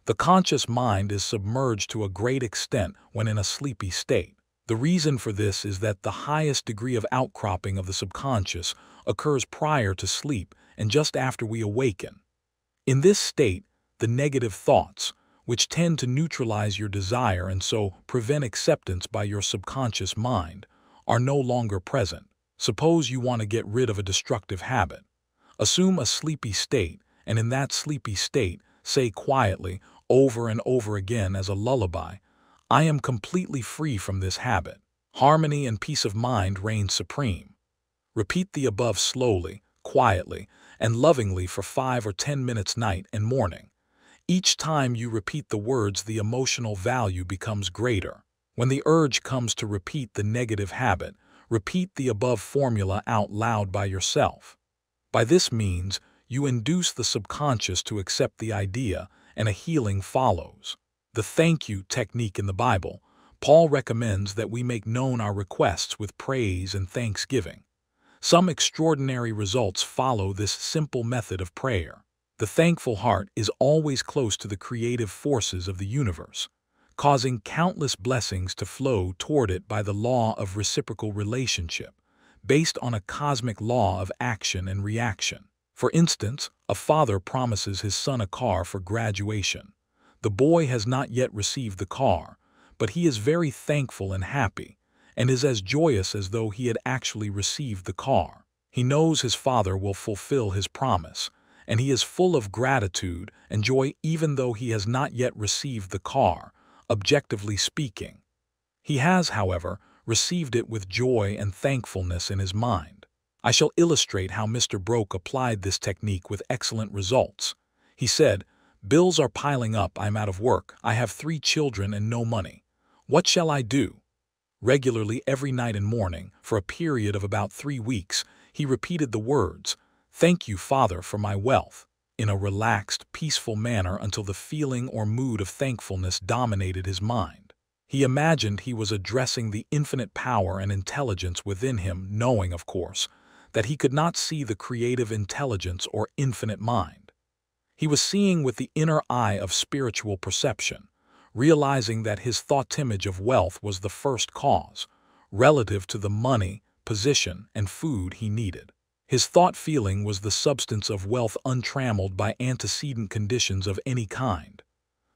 The conscious mind is submerged to a great extent when in a sleepy state. The reason for this is that the highest degree of outcropping of the subconscious occurs prior to sleep and just after we awaken. In this state, the negative thoughts, which tend to neutralize your desire and so prevent acceptance by your subconscious mind, are no longer present. Suppose you want to get rid of a destructive habit. Assume a sleepy state, and in that sleepy state, say quietly, over and over again as a lullaby, "I am completely free from this habit." Harmony and peace of mind reign supreme. Repeat the above slowly, quietly, and lovingly for 5 or 10 minutes night and morning. Each time you repeat the words, the emotional value becomes greater. When the urge comes to repeat the negative habit, repeat the above formula out loud by yourself. By this means, you induce the subconscious to accept the idea, and a healing follows. The thank you technique in the Bible, Paul recommends that we make known our requests with praise and thanksgiving. Some extraordinary results follow this simple method of prayer. The thankful heart is always close to the creative forces of the universe, causing countless blessings to flow toward it by the law of reciprocal relationship, based on a cosmic law of action and reaction. For instance, a father promises his son a car for graduation. The boy has not yet received the car, but he is very thankful and happy, and is as joyous as though he had actually received the car. He knows his father will fulfill his promise, and he is full of gratitude and joy even though he has not yet received the car, objectively speaking. He has, however, received it with joy and thankfulness in his mind. I shall illustrate how Mr. Broke applied this technique with excellent results. He said, "Bills are piling up, I'm out of work, I have 3 children and no money. What shall I do?" Regularly every night and morning, for a period of about 3 weeks, he repeated the words, "Thank you, Father, for my wealth," in a relaxed, peaceful manner until the feeling or mood of thankfulness dominated his mind. He imagined he was addressing the infinite power and intelligence within him, knowing, of course, that he could not see the creative intelligence or infinite mind. He was seeing with the inner eye of spiritual perception, realizing that his thought image of wealth was the first cause, relative to the money, position, and food he needed. His thought feeling was the substance of wealth untrammeled by antecedent conditions of any kind.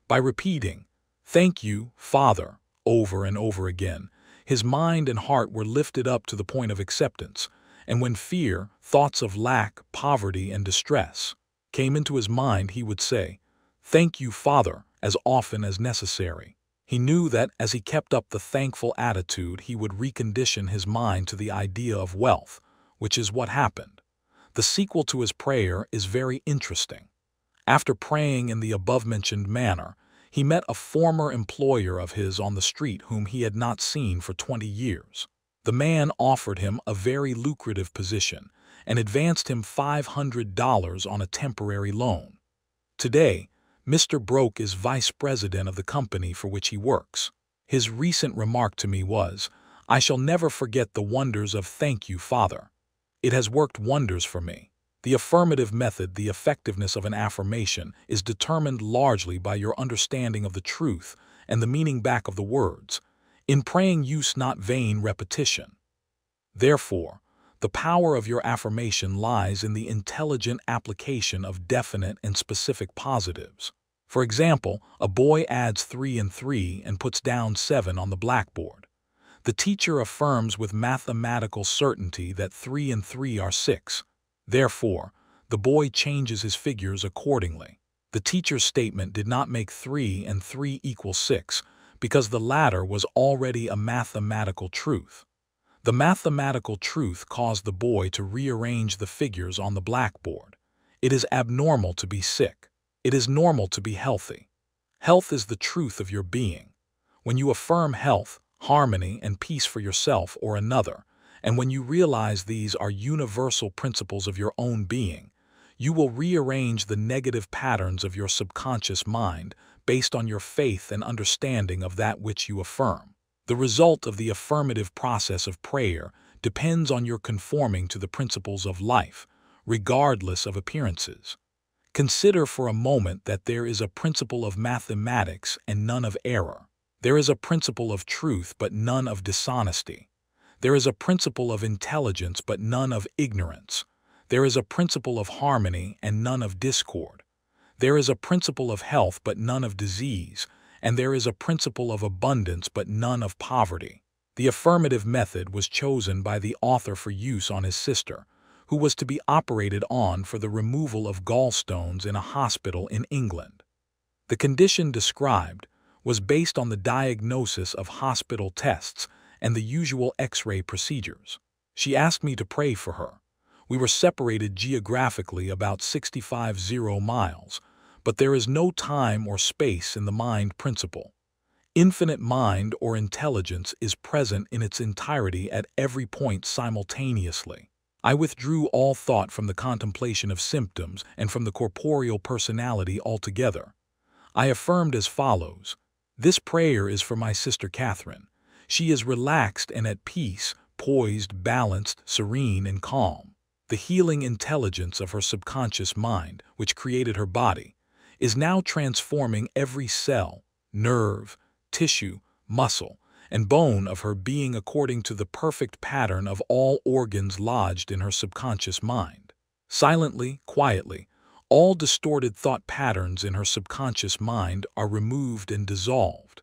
By repeating, "Thank you, Father," over and over again, his mind and heart were lifted up to the point of acceptance, and when fear, thoughts of lack, poverty, and distress came into his mind, he would say, "Thank you, Father," as often as necessary. He knew that as he kept up the thankful attitude, he would recondition his mind to the idea of wealth, which is what happened. The sequel to his prayer is very interesting. After praying in the above-mentioned manner, he met a former employer of his on the street whom he had not seen for 20 years. The man offered him a very lucrative position and advanced him $500 on a temporary loan. Today, Mr. Broke is vice president of the company for which he works. His recent remark to me was, "I shall never forget the wonders of 'Thank you, Father.' It has worked wonders for me." The affirmative method, the effectiveness of an affirmation, is determined largely by your understanding of the truth and the meaning back of the words. In praying, use not vain repetition. Therefore, the power of your affirmation lies in the intelligent application of definite and specific positives. For example, a boy adds 3 and 3 and puts down 7 on the blackboard. The teacher affirms with mathematical certainty that 3 and 3 are 6. Therefore, the boy changes his figures accordingly. The teacher's statement did not make 3 and 3 equal 6 because the latter was already a mathematical truth. The mathematical truth caused the boy to rearrange the figures on the blackboard. It is abnormal to be sick. It is normal to be healthy. Health is the truth of your being. When you affirm health, harmony, and peace for yourself or another, and when you realize these are universal principles of your own being, you will rearrange the negative patterns of your subconscious mind based on your faith and understanding of that which you affirm. The result of the affirmative process of prayer depends on your conforming to the principles of life, regardless of appearances. Consider for a moment that there is a principle of mathematics and none of error. There is a principle of truth but none of dishonesty. There is a principle of intelligence but none of ignorance. There is a principle of harmony and none of discord. There is a principle of health but none of disease, and there is a principle of abundance but none of poverty. The affirmative method was chosen by the author for use on his sister, who was to be operated on for the removal of gallstones in a hospital in England. The condition described was based on the diagnosis of hospital tests and the usual X-ray procedures. She asked me to pray for her. We were separated geographically about 65 miles, but there is no time or space in the mind principle. Infinite mind or intelligence is present in its entirety at every point simultaneously. I withdrew all thought from the contemplation of symptoms and from the corporeal personality altogether. I affirmed as follows: "This prayer is for my sister Catherine. She is relaxed and at peace, poised, balanced, serene, and calm. The healing intelligence of her subconscious mind, which created her body, is now transforming every cell, nerve, tissue, muscle, and bone of her being according to the perfect pattern of all organs lodged in her subconscious mind. Silently, quietly, all distorted thought patterns in her subconscious mind are removed and dissolved,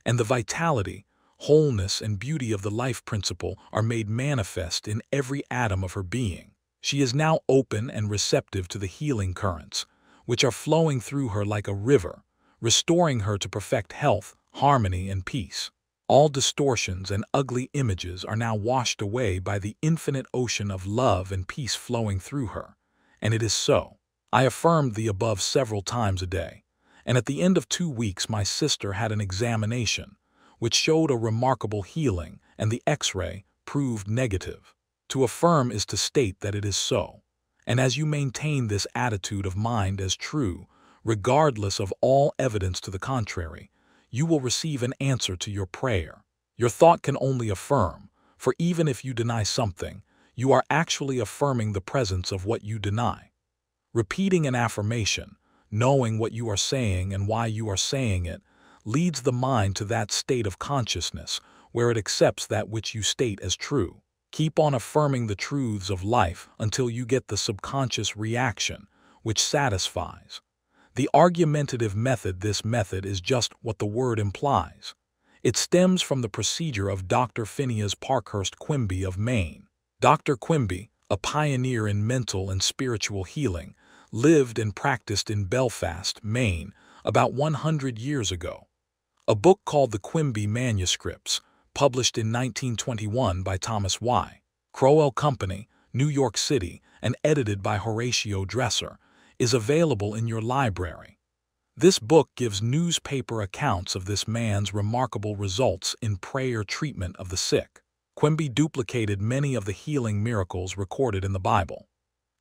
and the vitality, wholeness, and beauty of the life principle are made manifest in every atom of her being. She is now open and receptive to the healing currents, which are flowing through her like a river, restoring her to perfect health, harmony, and peace. All distortions and ugly images are now washed away by the infinite ocean of love and peace flowing through her, and it is so. I affirmed the above several times a day, and at the end of 2 weeks my sister had an examination, which showed a remarkable healing, and the X-ray proved negative. To affirm is to state that it is so, and as you maintain this attitude of mind as true, regardless of all evidence to the contrary, you will receive an answer to your prayer. Your thought can only affirm, for even if you deny something, you are actually affirming the presence of what you deny. Repeating an affirmation, knowing what you are saying and why you are saying it, leads the mind to that state of consciousness where it accepts that which you state as true. Keep on affirming the truths of life until you get the subconscious reaction, which satisfies. The argumentative method. This method is just what the word implies. It stems from the procedure of Dr. Phineas Parkhurst Quimby of Maine. Dr. Quimby, a pioneer in mental and spiritual healing, lived and practiced in Belfast, Maine, about 100 years ago. A book called The Quimby Manuscripts, published in 1921 by Thomas Y. Crowell Company, New York City, and edited by Horatio Dresser, is available in your library. This book gives newspaper accounts of this man's remarkable results in prayer treatment of the sick. Quimby duplicated many of the healing miracles recorded in the Bible.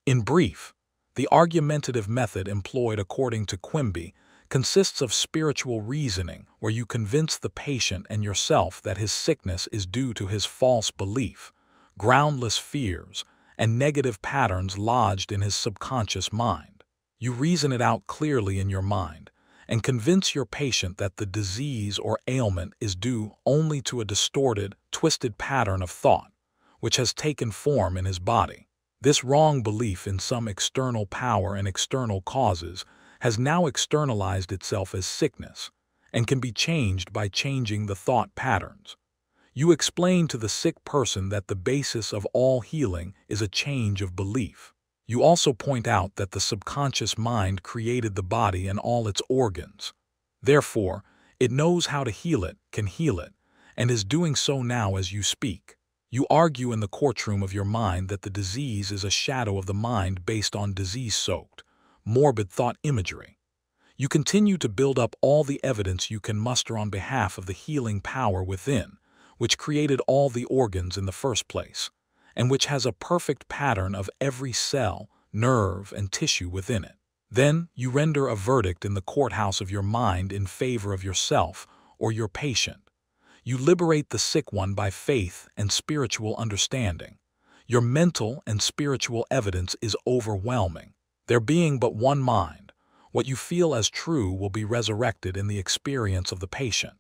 In brief, the argumentative method employed according to Quimby consists of spiritual reasoning where you convince the patient and yourself that his sickness is due to his false belief, groundless fears, and negative patterns lodged in his subconscious mind. You reason it out clearly in your mind and convince your patient that the disease or ailment is due only to a distorted, twisted pattern of thought, which has taken form in his body. This wrong belief in some external power and external causes has now externalized itself as sickness and can be changed by changing the thought patterns. You explain to the sick person that the basis of all healing is a change of belief. You also point out that the subconscious mind created the body and all its organs. Therefore, it knows how to heal it, can heal it, and is doing so now as you speak. You argue in the courtroom of your mind that the disease is a shadow of the mind based on disease-soaked, morbid thought imagery. You continue to build up all the evidence you can muster on behalf of the healing power within, which created all the organs in the first place, and which has a perfect pattern of every cell, nerve, and tissue within it. Then you render a verdict in the courthouse of your mind in favor of yourself or your patient. You liberate the sick one by faith and spiritual understanding. Your mental and spiritual evidence is overwhelming. There being but one mind, what you feel as true will be resurrected in the experience of the patient.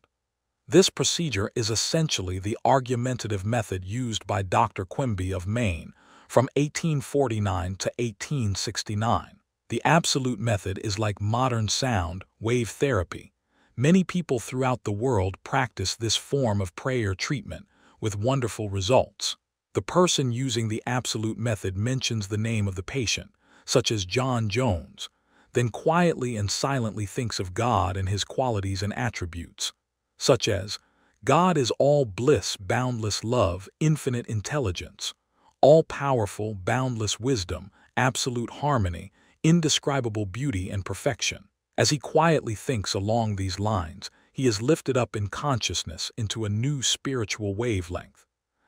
This procedure is essentially the argumentative method used by Dr. Quimby of Maine from 1849 to 1869. The absolute method is like modern sound wave therapy. Many people throughout the world practice this form of prayer treatment with wonderful results. The person using the absolute method mentions the name of the patient, such as John Jones, then quietly and silently thinks of God and his qualities and attributes, such as, God is all bliss, boundless love, infinite intelligence, all-powerful, boundless wisdom, absolute harmony, indescribable beauty and perfection. As he quietly thinks along these lines, he is lifted up in consciousness into a new spiritual wavelength,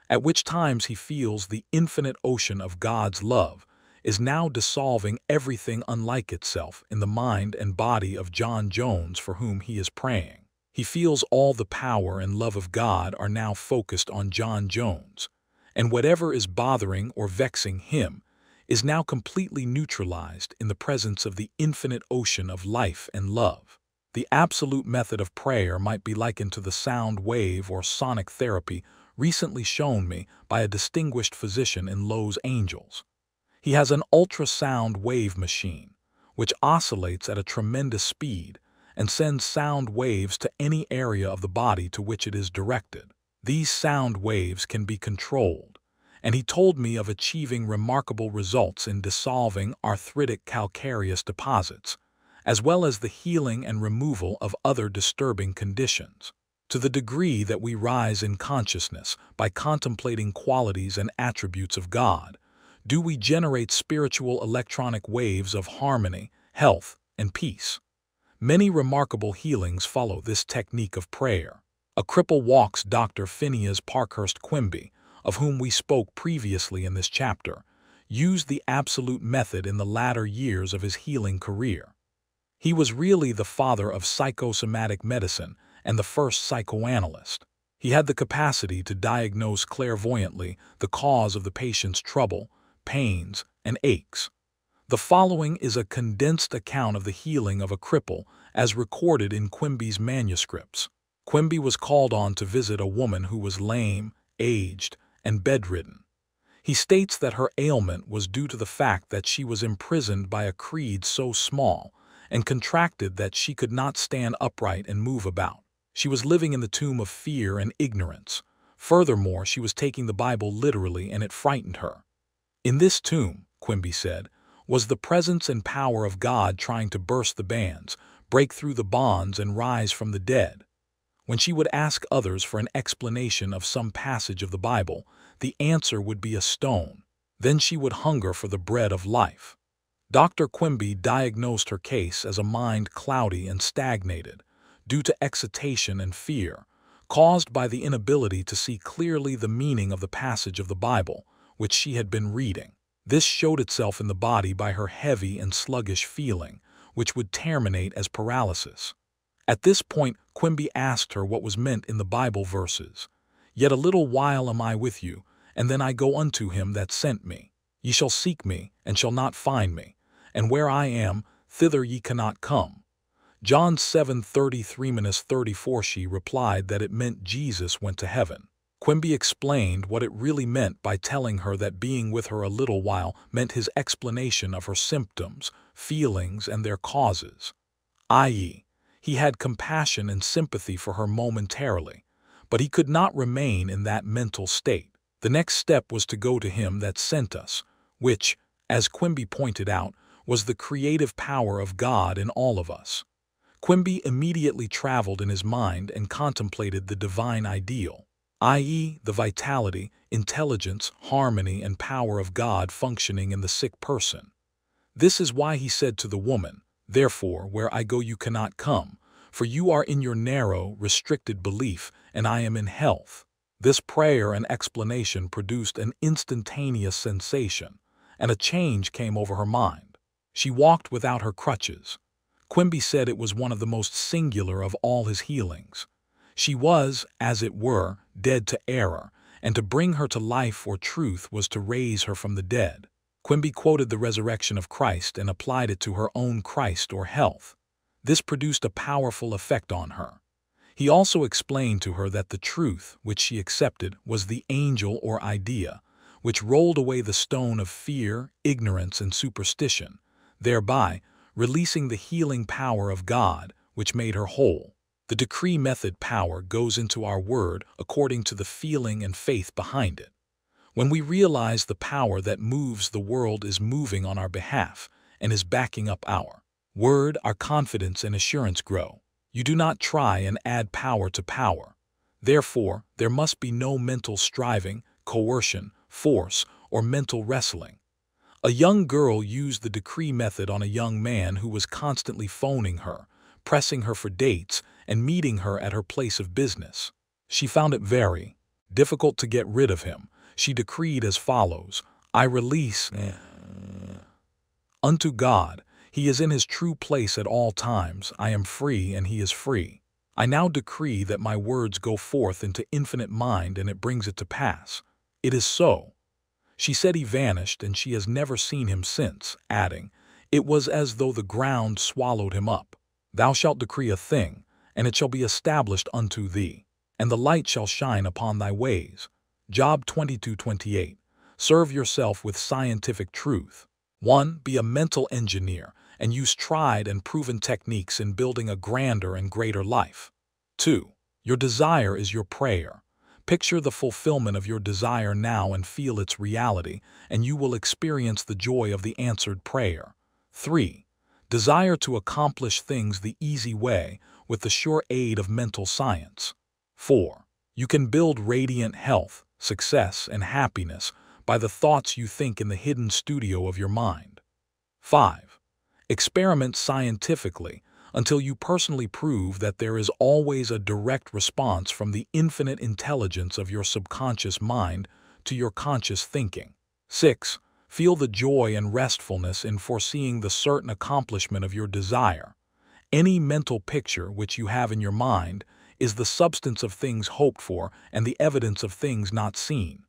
at which times he feels the infinite ocean of God's love is now dissolving everything unlike itself in the mind and body of John Jones for whom he is praying. He feels all the power and love of God are now focused on John Jones, and whatever is bothering or vexing him is now completely neutralized in the presence of the infinite ocean of life and love. The absolute method of prayer might be likened to the sound wave or sonic therapy recently shown me by a distinguished physician in Los Angeles. He has an ultrasound wave machine, which oscillates at a tremendous speed and sends sound waves to any area of the body to which it is directed. These sound waves can be controlled, and he told me of achieving remarkable results in dissolving arthritic calcareous deposits, as well as the healing and removal of other disturbing conditions. To the degree that we rise in consciousness by contemplating qualities and attributes of God, do we generate spiritual electronic waves of harmony, health, and peace. Many remarkable healings follow this technique of prayer. A cripple walks. Dr. Phineas Parkhurst Quimby, of whom we spoke previously in this chapter, used the absolute method in the latter years of his healing career. He was really the father of psychosomatic medicine and the first psychoanalyst. He had the capacity to diagnose clairvoyantly the cause of the patient's trouble, pains, and aches. The following is a condensed account of the healing of a cripple as recorded in Quimby's manuscripts. Quimby was called on to visit a woman who was lame, aged, and bedridden. He states that her ailment was due to the fact that she was imprisoned by a creed so small and contracted that she could not stand upright and move about. She was living in the tomb of fear and ignorance. Furthermore, she was taking the Bible literally, and it frightened her. In this tomb, Quimby said, was the presence and power of God trying to burst the bands, break through the bonds, and rise from the dead. When she would ask others for an explanation of some passage of the Bible, the answer would be a stone. Then she would hunger for the bread of life. Dr. Quimby diagnosed her case as a mind cloudy and stagnated, due to excitation and fear, caused by the inability to see clearly the meaning of the passage of the Bible, which she had been reading. This showed itself in the body by her heavy and sluggish feeling, which would terminate as paralysis. At this point, Quimby asked her what was meant in the Bible verses. "Yet a little while am I with you, and then I go unto him that sent me. Ye shall seek me, and shall not find me, and where I am, thither ye cannot come." John 7:33-34. She replied that it meant Jesus went to heaven. Quimby explained what it really meant by telling her that being with her a little while meant his explanation of her symptoms, feelings, and their causes, i.e., he had compassion and sympathy for her momentarily, but he could not remain in that mental state. The next step was to go to him that sent us, which, as Quimby pointed out, was the creative power of God in all of us. Quimby immediately traveled in his mind and contemplated the divine ideal, i.e., the vitality, intelligence, harmony, and power of God functioning in the sick person. This is why he said to the woman, "Therefore, where I go you cannot come, for you are in your narrow, restricted belief, and I am in health." This prayer and explanation produced an instantaneous sensation, and a change came over her mind. She walked without her crutches. Quimby said it was one of the most singular of all his healings. She was, as it were, dead to error, and to bring her to life or truth was to raise her from the dead. Quimby quoted the resurrection of Christ and applied it to her own Christ or health. This produced a powerful effect on her. He also explained to her that the truth, which she accepted, was the angel or idea, which rolled away the stone of fear, ignorance, and superstition, thereby releasing the healing power of God, which made her whole. The decree method power goes into our word according to the feeling and faith behind it. When we realize the power that moves the world is moving on our behalf and is backing up our word, our confidence and assurance grow. You do not try and add power to power. Therefore, there must be no mental striving, coercion, force, or mental wrestling. A young girl used the decree method on a young man who was constantly phoning her, pressing her for dates, and meeting her at her place of business. She found it very difficult to get rid of him. She decreed as follows, "I release unto God. He is in his true place at all times. I am free and he is free. I now decree that my words go forth into infinite mind and it brings it to pass. It is so." She said he vanished and she has never seen him since, adding, "It was as though the ground swallowed him up. Thou shalt decree a thing, and it shall be established unto thee, and the light shall shine upon thy ways." Job 22:28. Serve yourself with scientific truth. 1. Be a mental engineer and use tried and proven techniques in building a grander and greater life. 2. Your desire is your prayer. Picture the fulfillment of your desire now and feel its reality, and you will experience the joy of the answered prayer. 3. Desire to accomplish things the easy way with the sure aid of mental science. 4. You can build radiant health, success, and happiness by the thoughts you think in the hidden studio of your mind. 5. Experiment scientifically until you personally prove that there is always a direct response from the infinite intelligence of your subconscious mind to your conscious thinking. 6. Feel the joy and restfulness in foreseeing the certain accomplishment of your desire. Any mental picture which you have in your mind is the substance of things hoped for and the evidence of things not seen.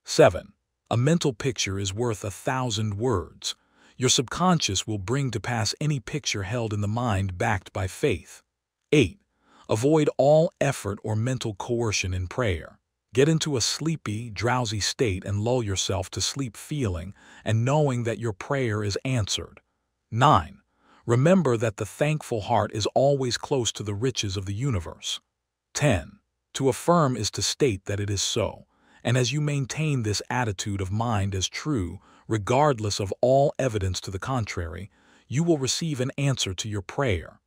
7. A mental picture is worth 1,000 words. Your subconscious will bring to pass any picture held in the mind backed by faith. 8. Avoid all effort or mental coercion in prayer. Get into a sleepy, drowsy state and lull yourself to sleep feeling and knowing that your prayer is answered. 9. Remember that the thankful heart is always close to the riches of the universe. 10. To affirm is to state that it is so, and as you maintain this attitude of mind as true, regardless of all evidence to the contrary, you will receive an answer to your prayer.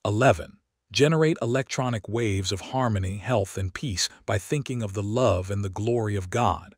11. Generate electronic waves of harmony, health, and peace by thinking of the love and the glory of God.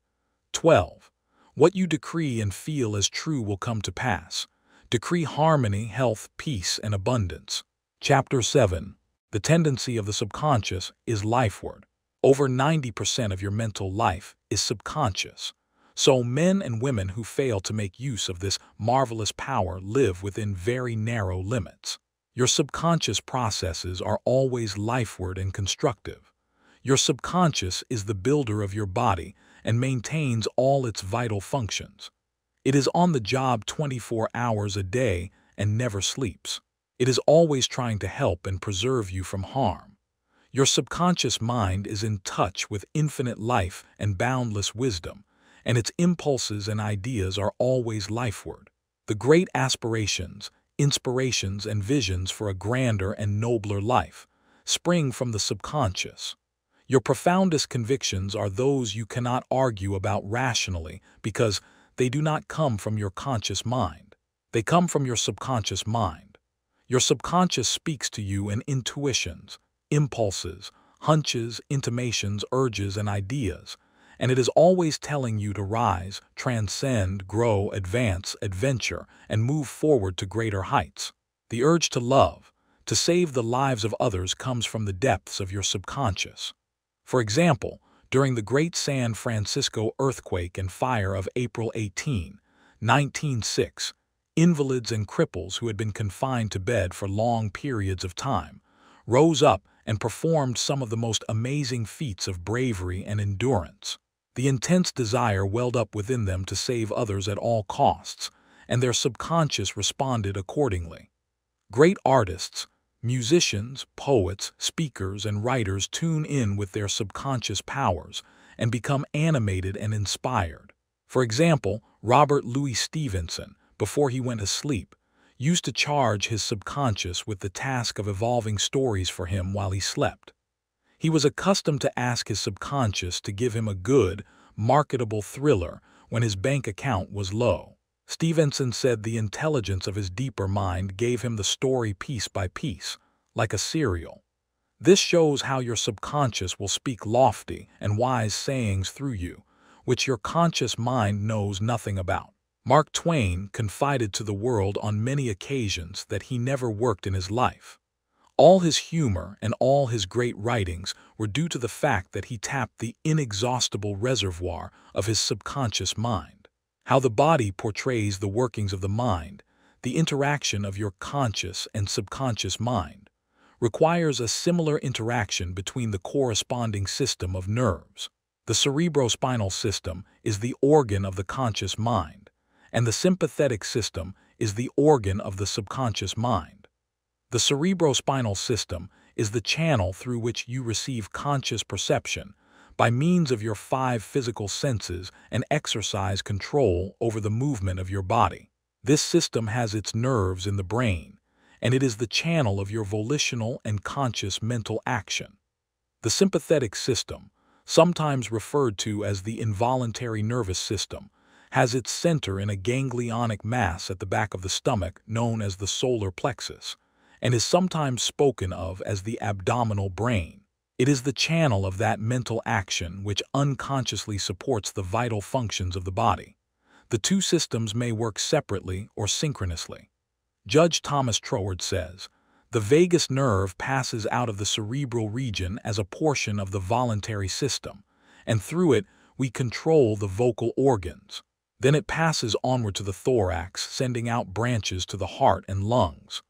12. What you decree and feel as true will come to pass. Decree harmony, health, peace, and abundance. Chapter 7. The tendency of the subconscious is lifeward. Over 90% of your mental life is subconscious. So men and women who fail to make use of this marvelous power live within very narrow limits. Your subconscious processes are always lifeward and constructive. Your subconscious is the builder of your body and maintains all its vital functions. It is on the job 24 hours a day and never sleeps. It is always trying to help and preserve you from harm. Your subconscious mind is in touch with infinite life and boundless wisdom, and its impulses and ideas are always lifeward. The great aspirations, inspirations, and visions for a grander and nobler life spring from the subconscious. Your profoundest convictions are those you cannot argue about rationally because they do not come from your conscious mind. They come from your subconscious mind. Your subconscious speaks to you in intuitions, impulses, hunches, intimations, urges, and ideas, and it is always telling you to rise, transcend, grow, advance, adventure, and move forward to greater heights. The urge to love, to save the lives of others comes from the depths of your subconscious. For example, during the Great San Francisco earthquake and fire of April 18, 1906, invalids and cripples who had been confined to bed for long periods of time rose up and performed some of the most amazing feats of bravery and endurance. The intense desire welled up within them to save others at all costs, and their subconscious responded accordingly. Great artists, musicians, poets, speakers, and writers tune in with their subconscious powers and become animated and inspired. For example, Robert Louis Stevenson, before he went to sleep, used to charge his subconscious with the task of evolving stories for him while he slept. He was accustomed to ask his subconscious to give him a good, marketable thriller when his bank account was low. Stevenson said the intelligence of his deeper mind gave him the story piece by piece, like a cereal. This shows how your subconscious will speak lofty and wise sayings through you, which your conscious mind knows nothing about. Mark Twain confided to the world on many occasions that he never worked in his life. All his humor and all his great writings were due to the fact that he tapped the inexhaustible reservoir of his subconscious mind. How the body portrays the workings of the mind, the interaction of your conscious and subconscious mind, requires a similar interaction between the corresponding system of nerves. The cerebrospinal system is the organ of the conscious mind, and the sympathetic system is the organ of the subconscious mind. The cerebrospinal system is the channel through which you receive conscious perception, by means of your 5 physical senses and exercise control over the movement of your body. This system has its nerves in the brain, and it is the channel of your volitional and conscious mental action. The sympathetic system, sometimes referred to as the involuntary nervous system, has its center in a ganglionic mass at the back of the stomach known as the solar plexus, and is sometimes spoken of as the abdominal brain. It is the channel of that mental action which unconsciously supports the vital functions of the body. The two systems may work separately or synchronously. Judge Thomas Troward says, "The vagus nerve passes out of the cerebral region as a portion of the voluntary system, and through it we control the vocal organs. Then it passes onward to the thorax, sending out branches to the heart and lungs.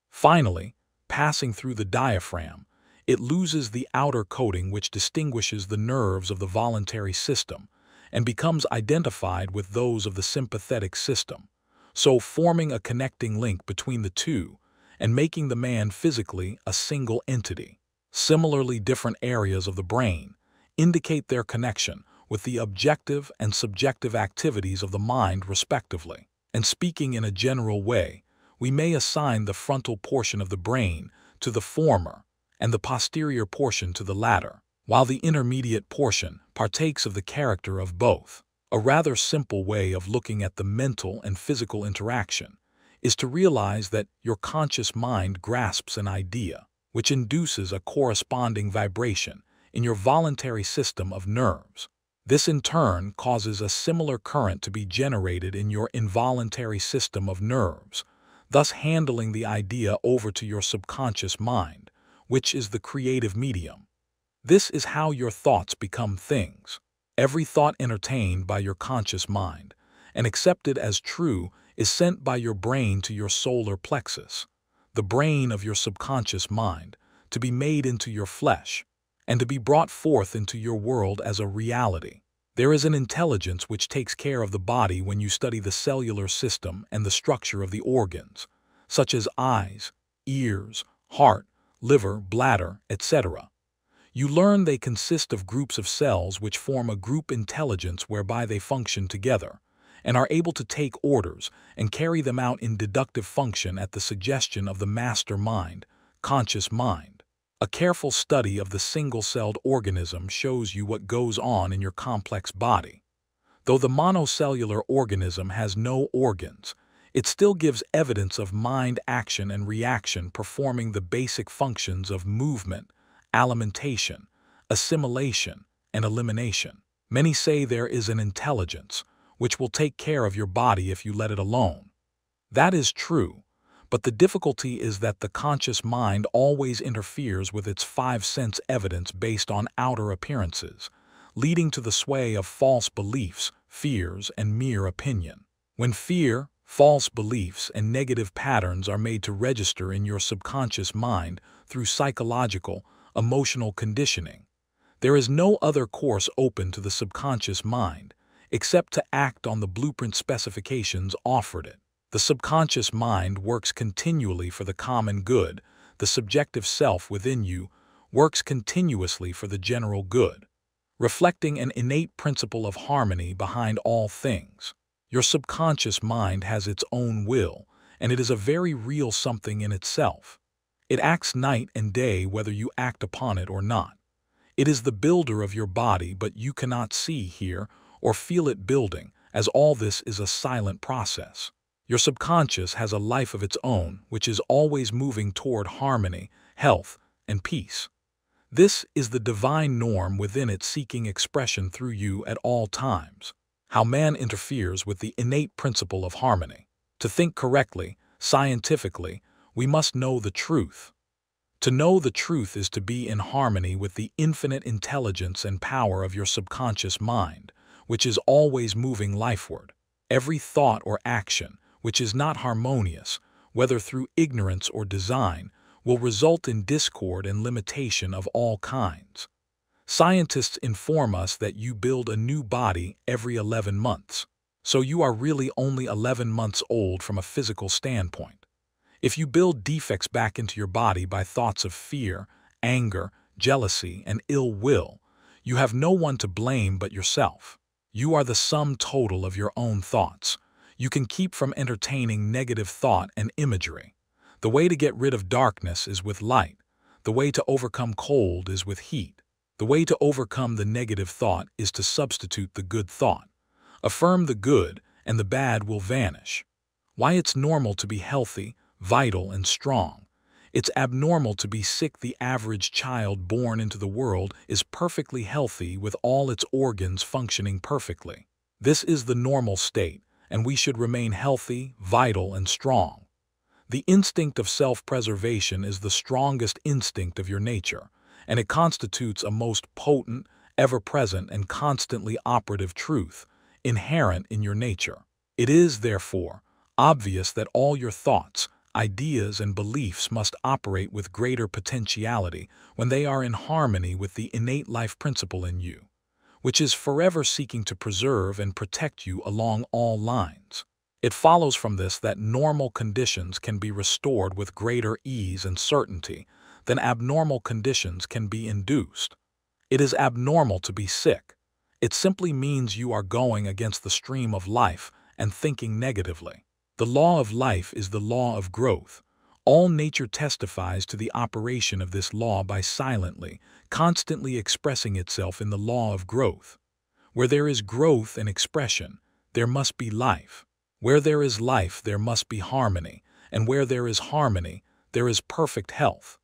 Finally, passing through the diaphragm, it loses the outer coating which distinguishes the nerves of the voluntary system and becomes identified with those of the sympathetic system, so forming a connecting link between the two and making the man physically a single entity. Similarly, different areas of the brain indicate their connection with the objective and subjective activities of the mind respectively. And speaking in a general way, we may assign the frontal portion of the brain to the former and the posterior portion to the latter, while the intermediate portion partakes of the character of both. A rather simple way of looking at the mental and physical interaction is to realize that your conscious mind grasps an idea, which induces a corresponding vibration in your voluntary system of nerves. This in turn causes a similar current to be generated in your involuntary system of nerves, thus handling the idea over to your subconscious mind, which is the creative medium. This is how your thoughts become things. Every thought entertained by your conscious mind and accepted as true is sent by your brain to your solar plexus, the brain of your subconscious mind, to be made into your flesh and to be brought forth into your world as a reality. There is an intelligence which takes care of the body when you study the cellular system and the structure of the organs, such as eyes, ears, heart, liver, bladder, etc. You learn they consist of groups of cells which form a group intelligence whereby they function together and are able to take orders and carry them out in deductive function at the suggestion of the master mind, conscious mind. A careful study of the single-celled organism shows you what goes on in your complex body. Though the monocellular organism has no organs, it still gives evidence of mind action and reaction performing the basic functions of movement, alimentation, assimilation, and elimination. Many say there is an intelligence which will take care of your body if you let it alone. That is true, but the difficulty is that the conscious mind always interferes with its 5-sense evidence based on outer appearances, leading to the sway of false beliefs, fears, and mere opinion. When fear, false beliefs, and negative patterns are made to register in your subconscious mind through psychological, emotional conditioning, there is no other course open to the subconscious mind except to act on the blueprint specifications offered it. The subconscious mind works continually for the common good. The subjective self within you works continuously for the general good, reflecting an innate principle of harmony behind all things. Your subconscious mind has its own will, and it is a very real something in itself. It acts night and day whether you act upon it or not. It is the builder of your body, but you cannot see, hear, or feel it building, as all this is a silent process. Your subconscious has a life of its own, which is always moving toward harmony, health, and peace. This is the divine norm within it, seeking expression through you at all times. How man interferes with the innate principle of harmony. To think correctly, scientifically, we must know the truth. To know the truth is to be in harmony with the infinite intelligence and power of your subconscious mind, which is always moving lifeward. Every thought or action which is not harmonious, whether through ignorance or design, will result in discord and limitation of all kinds. Scientists inform us that you build a new body every 11 months, so you are really only 11 months old from a physical standpoint. If you build defects back into your body by thoughts of fear, anger, jealousy, and ill will, You have no one to blame but yourself. You are the sum total of your own thoughts. You can keep from entertaining negative thought and imagery. The way to get rid of darkness is with light. The way to overcome cold is with heat. The way to overcome the negative thought is to substitute the good thought. Affirm the good, and the bad will vanish. Why it's normal to be healthy, vital, and strong. It's abnormal to be sick. The average child born into the world is perfectly healthy with all its organs functioning perfectly. This is the normal state, and we should remain healthy, vital, and strong. The instinct of self-preservation is the strongest instinct of your nature, and it constitutes a most potent, ever-present, and constantly operative truth, inherent in your nature. It is, therefore, obvious that all your thoughts, ideas, and beliefs must operate with greater potentiality when they are in harmony with the innate life principle in you, which is forever seeking to preserve and protect you along all lines. It follows from this that normal conditions can be restored with greater ease and certainty than abnormal conditions can be induced. It is abnormal to be sick. It simply means you are going against the stream of life and thinking negatively. The law of life is the law of growth. All nature testifies to the operation of this law by silently, constantly expressing itself in the law of growth. Where there is growth and expression, there must be life. Where there is life, there must be harmony, and where there is harmony, there is perfect health.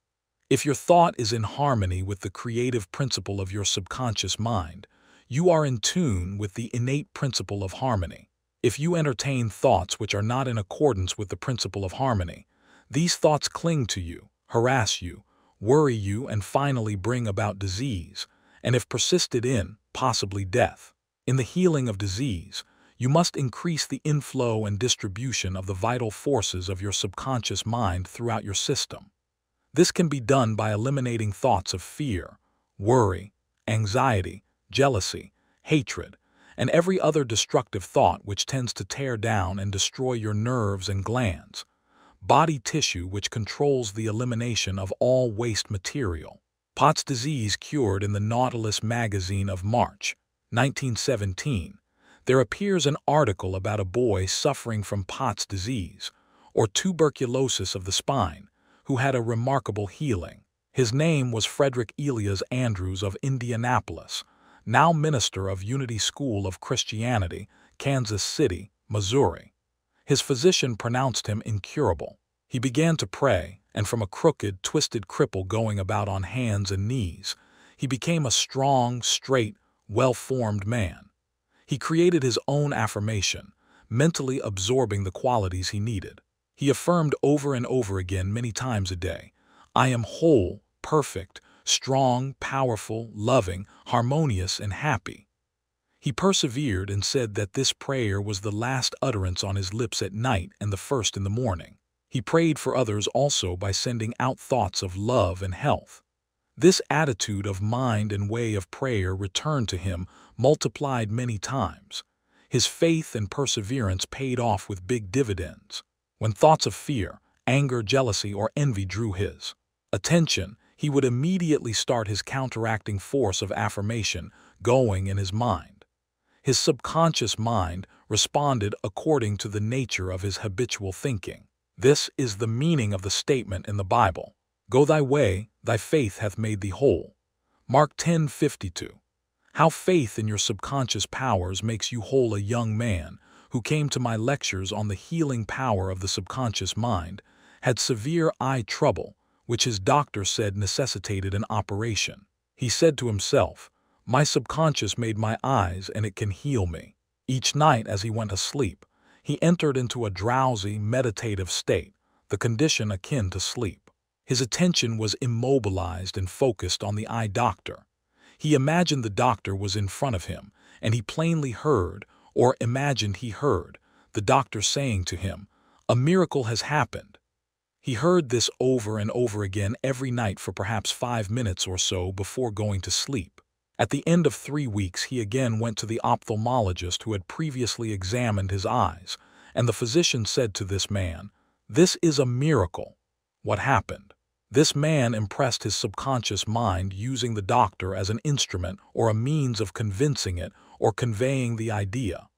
If your thought is in harmony with the creative principle of your subconscious mind, you are in tune with the innate principle of harmony. If you entertain thoughts which are not in accordance with the principle of harmony, these thoughts cling to you, harass you, worry you, and finally bring about disease, and if persisted in, possibly death. In the healing of disease, you must increase the inflow and distribution of the vital forces of your subconscious mind throughout your system. This can be done by eliminating thoughts of fear, worry, anxiety, jealousy, hatred, and every other destructive thought which tends to tear down and destroy your nerves and glands, body tissue which controls the elimination of all waste material. Pott's disease cured. In the Nautilus magazine of March, 1917, there appears an article about a boy suffering from Pott's disease, or tuberculosis of the spine, who had a remarkable healing. His name was Frederick Elias Andrews of Indianapolis, now minister of Unity School of Christianity, Kansas City, Missouri. His physician pronounced him incurable. He began to pray, and from a crooked, twisted cripple going about on hands and knees, he became a strong, straight, well-formed man. He created his own affirmation, mentally absorbing the qualities he needed. He affirmed over and over again many times a day, "I am whole, perfect, strong, powerful, loving, harmonious, and happy." He persevered and said that this prayer was the last utterance on his lips at night and the first in the morning. He prayed for others also by sending out thoughts of love and health. This attitude of mind and way of prayer returned to him multiplied many times. His faith and perseverance paid off with big dividends. When thoughts of fear, anger, jealousy, or envy drew his attention, he would immediately start his counteracting force of affirmation going in his mind. His subconscious mind responded according to the nature of his habitual thinking. This is the meaning of the statement in the Bible, "Go thy way, thy faith hath made thee whole." Mark 10:52. How faith in your subconscious powers makes you whole. A young man who came to my lectures on the healing power of the subconscious mind had severe eye trouble, which his doctor said necessitated an operation. He said to himself, "My subconscious made my eyes and it can heal me." Each night as he went to sleep, he entered into a drowsy, meditative state, the condition akin to sleep. His attention was immobilized and focused on the eye doctor. He imagined the doctor was in front of him, and he plainly heard, or imagined he heard, the doctor saying to him, "A miracle has happened." He heard this over and over again every night for perhaps 5 minutes or so before going to sleep. At the end of 3 weeks, he again went to the ophthalmologist who had previously examined his eyes, and the physician said to this man, "This is a miracle." What happened? This man impressed his subconscious mind using the doctor as an instrument or a means of convincing it or conveying the idea.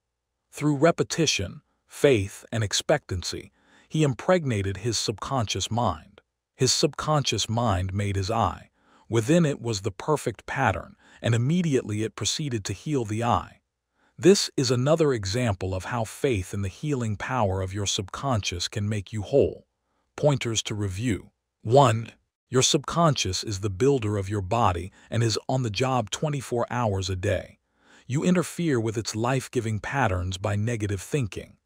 Through repetition, faith, and expectancy, he impregnated his subconscious mind. His subconscious mind made his eye. Within it was the perfect pattern, and immediately it proceeded to heal the eye. This is another example of how faith in the healing power of your subconscious can make you whole. Pointers to review. 1. Your subconscious is the builder of your body and is on the job 24 hours a day. You interfere with its life-giving patterns by negative thinking.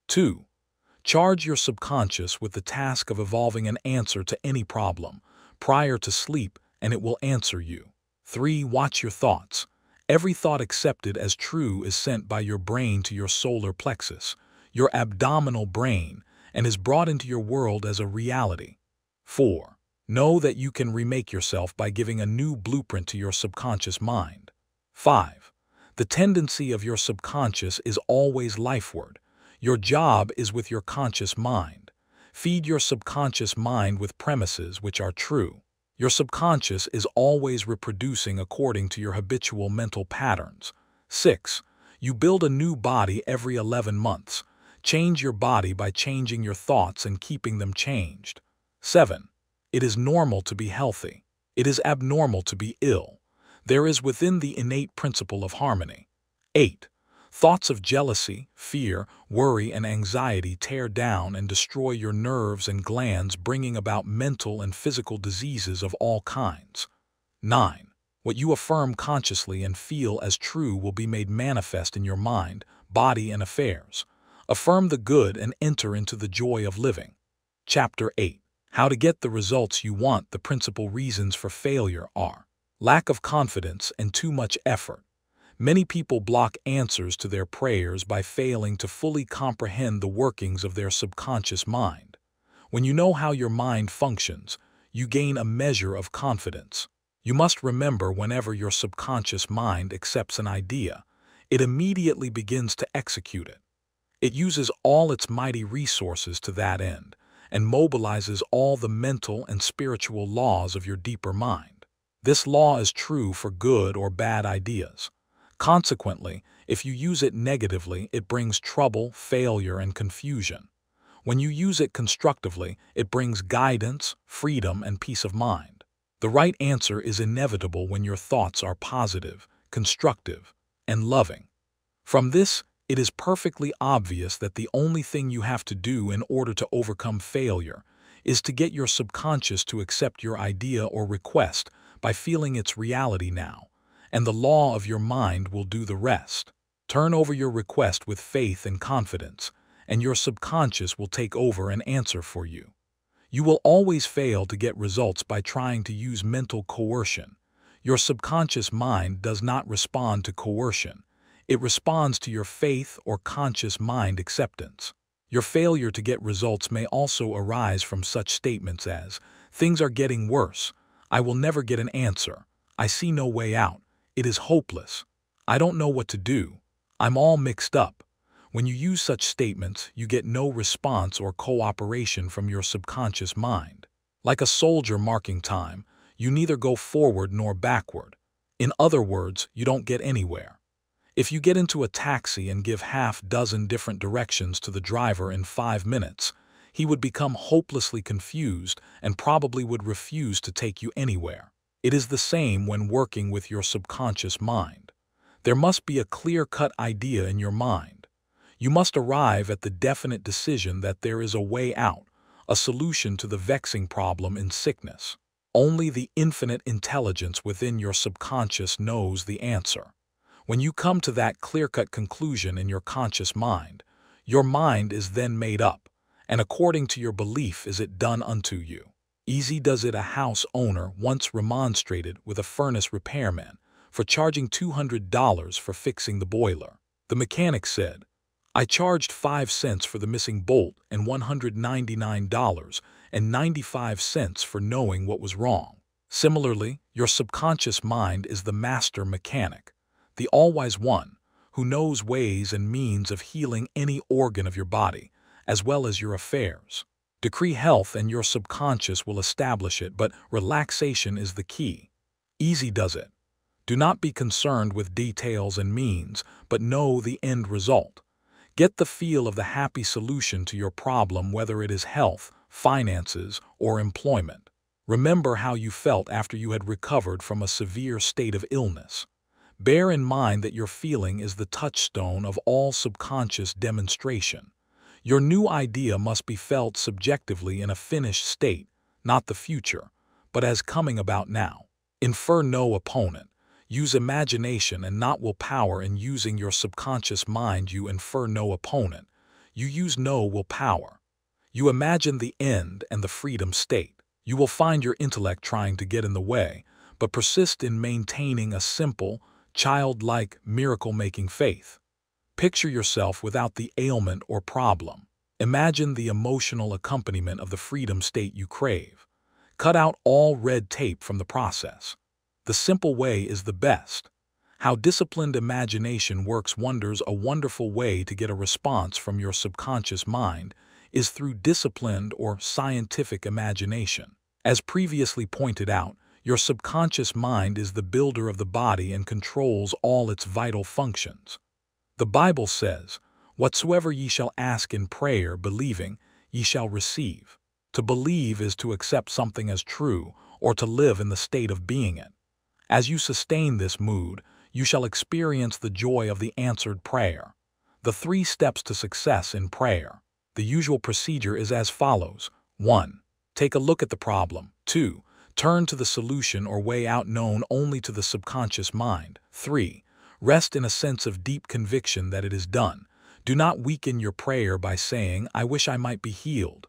2. Charge your subconscious with the task of evolving an answer to any problem prior to sleep, and it will answer you. 3. Watch your thoughts. Every thought accepted as true is sent by your brain to your solar plexus, your abdominal brain, and is brought into your world as a reality. 4. Know that you can remake yourself by giving a new blueprint to your subconscious mind. 5. The tendency of your subconscious is always lifeward. Your job is with your conscious mind. Feed your subconscious mind with premises which are true. Your subconscious is always reproducing according to your habitual mental patterns. 6. You build a new body every 11 months. Change your body by changing your thoughts and keeping them changed. 7. It is normal to be healthy. It is abnormal to be ill. There is within the innate principle of harmony. 8. Thoughts of jealousy, fear, worry, and anxiety tear down and destroy your nerves and glands, bringing about mental and physical diseases of all kinds. 9. What you affirm consciously and feel as true will be made manifest in your mind, body, and affairs. Affirm the good and enter into the joy of living. Chapter 8. How to get the results you want. The principal reasons for failure are lack of confidence and too much effort. Many people block answers to their prayers by failing to fully comprehend the workings of their subconscious mind. When you know how your mind functions, you gain a measure of confidence. You must remember, whenever your subconscious mind accepts an idea, it immediately begins to execute it. It uses all its mighty resources to that end and mobilizes all the mental and spiritual laws of your deeper mind. This law is true for good or bad ideas. Consequently, if you use it negatively, it brings trouble, failure, and confusion. When you use it constructively, it brings guidance, freedom, and peace of mind. The right answer is inevitable when your thoughts are positive, constructive, and loving. From this, it is perfectly obvious that the only thing you have to do in order to overcome failure is to get your subconscious to accept your idea or request by feeling its reality now, and the law of your mind will do the rest. Turn over your request with faith and confidence, and your subconscious will take over and answer for you. You will always fail to get results by trying to use mental coercion. Your subconscious mind does not respond to coercion. It responds to your faith or conscious mind acceptance. Your failure to get results may also arise from such statements as, "Things are getting worse. I will never get an answer. I see no way out. It is hopeless. I don't know what to do. I'm all mixed up." When you use such statements, you get no response or cooperation from your subconscious mind. Like a soldier marking time, you neither go forward nor backward. In other words, you don't get anywhere. If you get into a taxi and give half-dozen different directions to the driver in 5 minutes, he would become hopelessly confused and probably would refuse to take you anywhere. It is the same when working with your subconscious mind. There must be a clear-cut idea in your mind. You must arrive at the definite decision that there is a way out, a solution to the vexing problem in sickness. Only the infinite intelligence within your subconscious knows the answer. When you come to that clear-cut conclusion in your conscious mind, your mind is then made up, and according to your belief is it done unto you. Easy does it. A house owner once remonstrated with a furnace repairman for charging $200 for fixing the boiler. The mechanic said, "I charged 5 cents for the missing bolt and $199.95 for knowing what was wrong." Similarly, your subconscious mind is the master mechanic, the all-wise one, who knows ways and means of healing any organ of your body, as well as your affairs. Decree health and your subconscious will establish it, but relaxation is the key. Easy does it. Do not be concerned with details and means, but know the end result. Get the feel of the happy solution to your problem, whether it is health, finances, or employment. Remember how you felt after you had recovered from a severe state of illness. Bear in mind that your feeling is the touchstone of all subconscious demonstration. Your new idea must be felt subjectively in a finished state, not the future, but as coming about now. Infer no opponent. Use imagination and not willpower. In using your subconscious mind, you infer no opponent. You use no willpower. You imagine the end and the freedom state. You will find your intellect trying to get in the way, but persist in maintaining a simple, childlike, miracle-making faith. Picture yourself without the ailment or problem. Imagine the emotional accompaniment of the freedom state you crave. Cut out all red tape from the process. The simple way is the best. How disciplined imagination works wonders. A wonderful way to get a response from your subconscious mind is through disciplined or scientific imagination. As previously pointed out, your subconscious mind is the builder of the body and controls all its vital functions. The Bible says, "Whatsoever ye shall ask in prayer, believing, ye shall receive." To believe is to accept something as true or to live in the state of being it. As you sustain this mood, you shall experience the joy of the answered prayer. The 3 steps to success in prayer. The usual procedure is as follows. 1. Take a look at the problem. 2. Turn to the solution or way out known only to the subconscious mind. 3. Rest in a sense of deep conviction that it is done. Do not weaken your prayer by saying, "I wish I might be healed.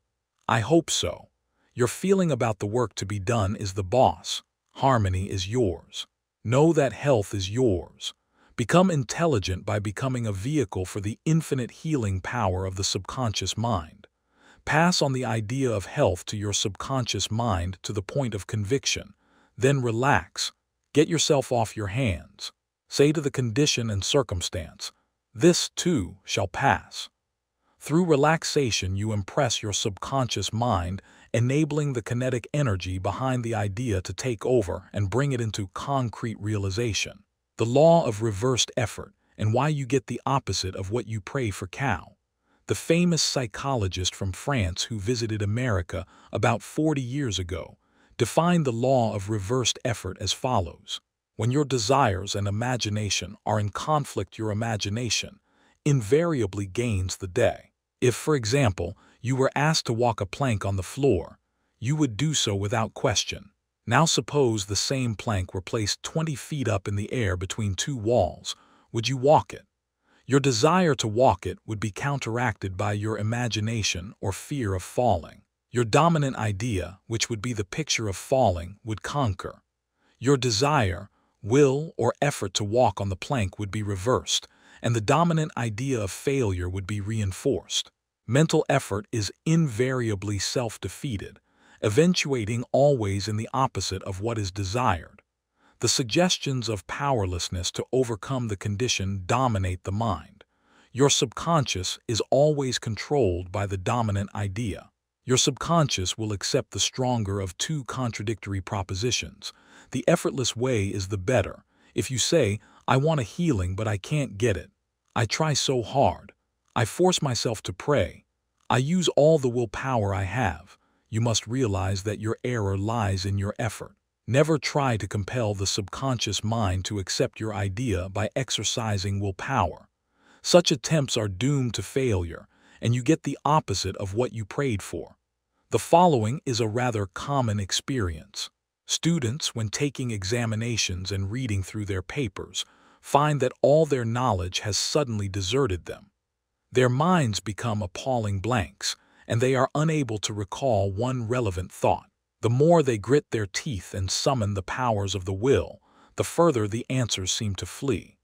I hope so." Your feeling about the work to be done is the boss. Harmony is yours. Know that health is yours. Become intelligent by becoming a vehicle for the infinite healing power of the subconscious mind. Pass on the idea of health to your subconscious mind to the point of conviction. Then relax. Get yourself off your hands. Say to the condition and circumstance, "This too shall pass." Through relaxation, you impress your subconscious mind, enabling the kinetic energy behind the idea to take over and bring it into concrete realization. The law of reversed effort, and why you get the opposite of what you pray for. The famous psychologist from France who visited America about 40 years ago defined the law of reversed effort as follows. When your desires and imagination are in conflict, your imagination invariably gains the day. If, for example, you were asked to walk a plank on the floor, you would do so without question. Now suppose the same plank were placed 20 feet up in the air between 2 walls. Would you walk it? Your desire to walk it would be counteracted by your imagination or fear of falling. Your dominant idea, which would be the picture of falling, would conquer. Your desire, will, or effort to walk on the plank would be reversed, and the dominant idea of failure would be reinforced. Mental effort is invariably self-defeated, eventuating always in the opposite of what is desired. The suggestions of powerlessness to overcome the condition dominate the mind. Your subconscious is always controlled by the dominant idea. Your subconscious will accept the stronger of 2 contradictory propositions. The effortless way is the better. If you say, "I want a healing but I can't get it. I try so hard. I force myself to pray. I use all the willpower I have," you must realize that your error lies in your effort. Never try to compel the subconscious mind to accept your idea by exercising willpower. Such attempts are doomed to failure, and you get the opposite of what you prayed for. The following is a rather common experience. Students, when taking examinations and reading through their papers, find that all their knowledge has suddenly deserted them. Their minds become appalling blanks, and they are unable to recall one relevant thought. The more they grit their teeth and summon the powers of the will, the further the answers seem to flee.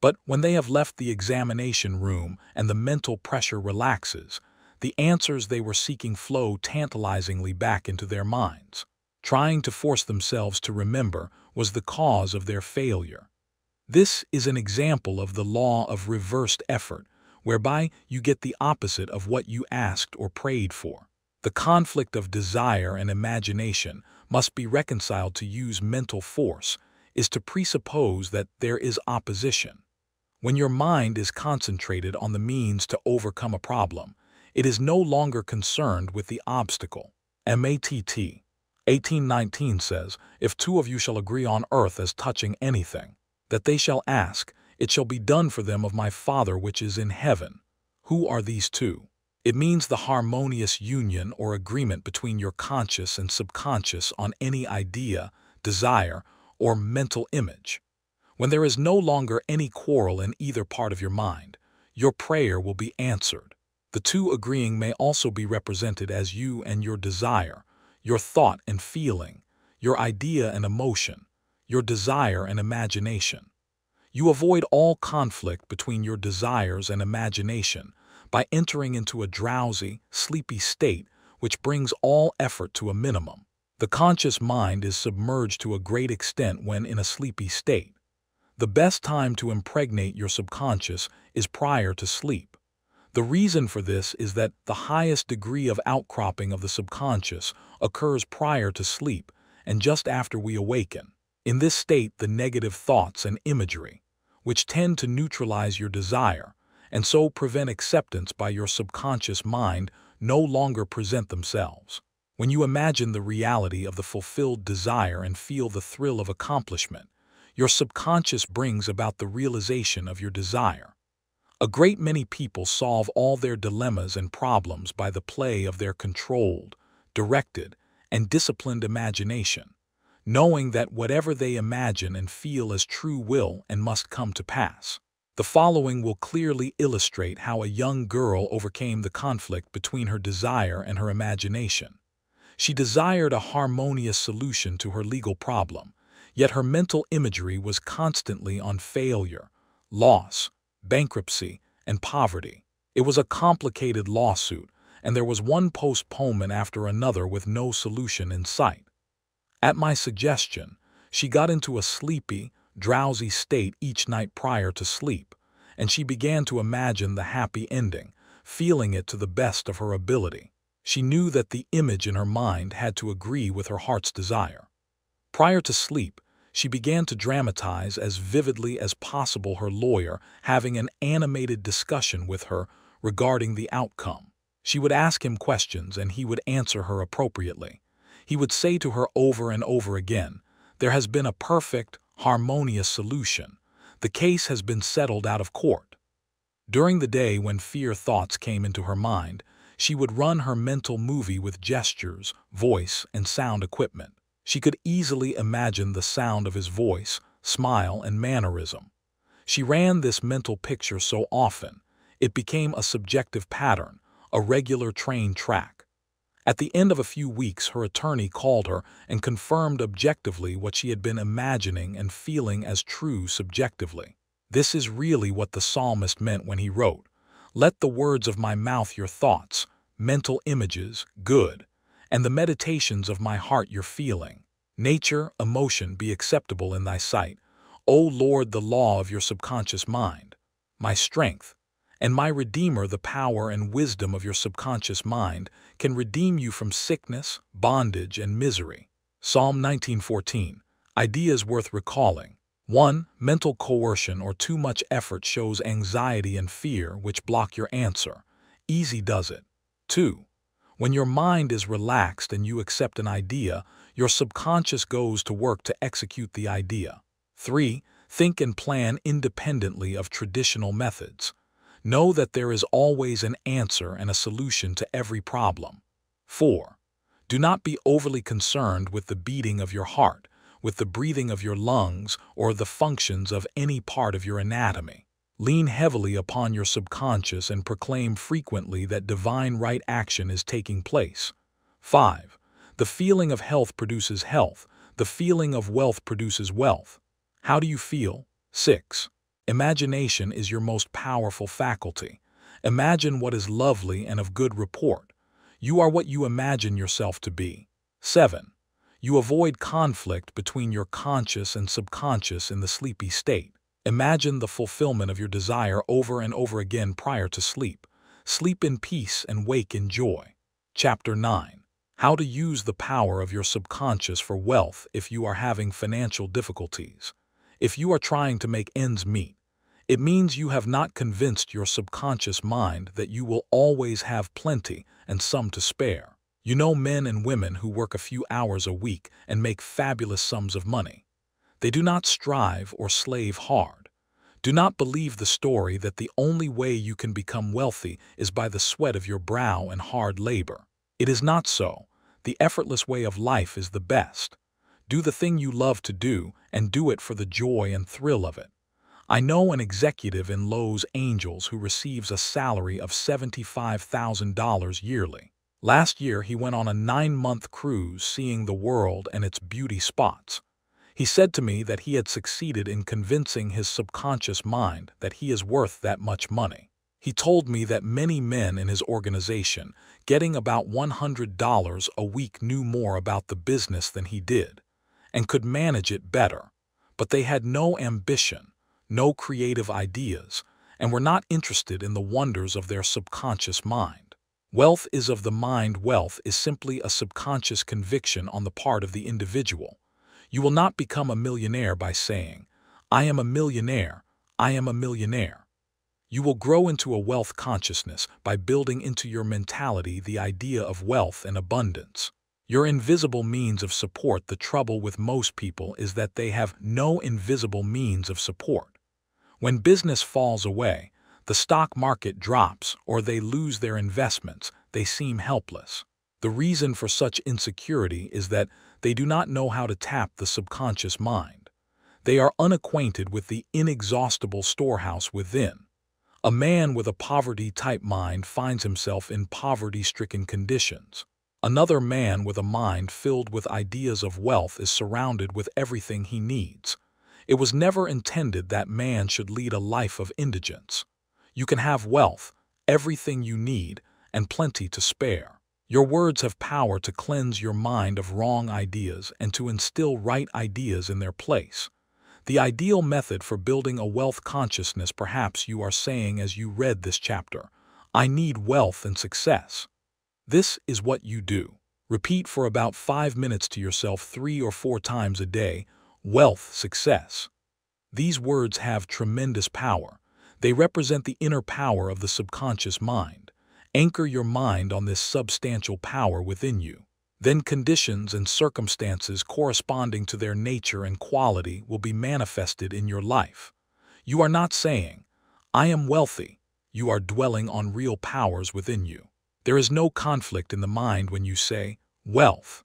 But when they have left the examination room and the mental pressure relaxes, the answers they were seeking flow tantalizingly back into their minds. Trying to force themselves to remember was the cause of their failure. This is an example of the law of reversed effort, whereby you get the opposite of what you asked or prayed for. The The conflict of desire and imagination must be reconciled. To use mental force is to presuppose that there is opposition. When your mind is concentrated on the means to overcome a problem, it is no longer concerned with the obstacle. Matt. 18:19 says, "If two of you shall agree on earth as touching anything, that they shall ask, it shall be done for them of my Father which is in heaven." Who are these two? It means the harmonious union or agreement between your conscious and subconscious on any idea, desire, or mental image. When there is no longer any quarrel in either part of your mind, your prayer will be answered. The two agreeing may also be represented as you and your desire, your thought and feeling, your idea and emotion, your desire and imagination. You avoid all conflict between your desires and imagination by entering into a drowsy, sleepy state which brings all effort to a minimum. The conscious mind is submerged to a great extent when in a sleepy state. The best time to impregnate your subconscious is prior to sleep. The reason for this is that the highest degree of outcropping of the subconscious occurs prior to sleep and just after we awaken. In this state, the negative thoughts and imagery, which tend to neutralize your desire and so prevent acceptance by your subconscious mind, no longer present themselves. When you imagine the reality of the fulfilled desire and feel the thrill of accomplishment, your subconscious brings about the realization of your desire. A great many people solve all their dilemmas and problems by the play of their controlled, directed, and disciplined imagination, knowing that whatever they imagine and feel is true will and must come to pass. The following will clearly illustrate how a young girl overcame the conflict between her desire and her imagination. She desired a harmonious solution to her legal problem, yet her mental imagery was constantly on failure, loss, bankruptcy, and poverty. It was a complicated lawsuit, and there was one postponement after another with no solution in sight. At my suggestion, she got into a sleepy, drowsy state each night prior to sleep, and she began to imagine the happy ending, feeling it to the best of her ability. She knew that the image in her mind had to agree with her heart's desire. Prior to sleep, she began to dramatize as vividly as possible her lawyer having an animated discussion with her regarding the outcome. She would ask him questions and he would answer her appropriately. He would say to her over and over again, "There has been a perfect, harmonious solution. The case has been settled out of court." During the day, when fear thoughts came into her mind, she would run her mental movie with gestures, voice, and sound equipment. She could easily imagine the sound of his voice, smile, and mannerism. She ran this mental picture so often, it became a subjective pattern, a regular train track. At the end of a few weeks, her attorney called her and confirmed objectively what she had been imagining and feeling as true subjectively. This is really what the psalmist meant when he wrote, "Let the words of my mouth, your thoughts, mental images, good, and the meditations of my heart, your feeling, nature, emotion, be acceptable in thy sight. O Lord, the law of your subconscious mind, my strength, and my Redeemer." The power and wisdom of your subconscious mind can redeem you from sickness, bondage, and misery. Psalm 19:14. Ideas worth recalling. 1. Mental coercion or too much effort shows anxiety and fear which block your answer. Easy does it. 2. When your mind is relaxed and you accept an idea, your subconscious goes to work to execute the idea. 3. Think and plan independently of traditional methods. Know that there is always an answer and a solution to every problem. 4. Do not be overly concerned with the beating of your heart, with the breathing of your lungs, or the functions of any part of your anatomy. Lean heavily upon your subconscious and proclaim frequently that divine right action is taking place. 5. The feeling of health produces health. The feeling of wealth produces wealth. How do you feel? 6. Imagination is your most powerful faculty. Imagine what is lovely and of good report. You are what you imagine yourself to be. 7. You avoid conflict between your conscious and subconscious in the sleepy state. Imagine the fulfillment of your desire over and over again prior to sleep. Sleep in peace and wake in joy. Chapter 9. How to use the power of your subconscious for wealth if you are having financial difficulties. If you are trying to make ends meet, it means you have not convinced your subconscious mind that you will always have plenty and some to spare. You know men and women who work a few hours a week and make fabulous sums of money. They do not strive or slave hard. Do not believe the story that the only way you can become wealthy is by the sweat of your brow and hard labor. It is not so. The effortless way of life is the best. Do the thing you love to do and do it for the joy and thrill of it. I know an executive in Los Angeles who receives a salary of $75,000 yearly. Last year, he went on a 9-month cruise seeing the world and its beauty spots. He said to me that he had succeeded in convincing his subconscious mind that he is worth that much money. He told me that many men in his organization, getting about $100 a week, knew more about the business than he did, and could manage it better, but they had no ambition, no creative ideas, and were not interested in the wonders of their subconscious mind. Wealth is of the mind. Wealth is simply a subconscious conviction on the part of the individual. You will not become a millionaire by saying, "I am a millionaire, I am a millionaire." You will grow into a wealth consciousness by building into your mentality the idea of wealth and abundance. Your invisible means of support. The trouble with most people is that they have no invisible means of support. When business falls away, the stock market drops, or they lose their investments, they seem helpless. The reason for such insecurity is that they do not know how to tap the subconscious mind. They are unacquainted with the inexhaustible storehouse within. A man with a poverty-type mind finds himself in poverty-stricken conditions. Another man with a mind filled with ideas of wealth is surrounded with everything he needs. It was never intended that man should lead a life of indigence. You can have wealth, everything you need, and plenty to spare. Your words have power to cleanse your mind of wrong ideas and to instill right ideas in their place. The ideal method for building a wealth consciousness. Perhaps you are saying as you read this chapter, "I need wealth and success." This is what you do. Repeat for about 5 minutes to yourself 3 or 4 times a day, "Wealth, success." These words have tremendous power. They represent the inner power of the subconscious mind. Anchor your mind on this substantial power within you. Then conditions and circumstances corresponding to their nature and quality will be manifested in your life. You are not saying, "I am wealthy." You are dwelling on real powers within you. There is no conflict in the mind when you say, "Wealth."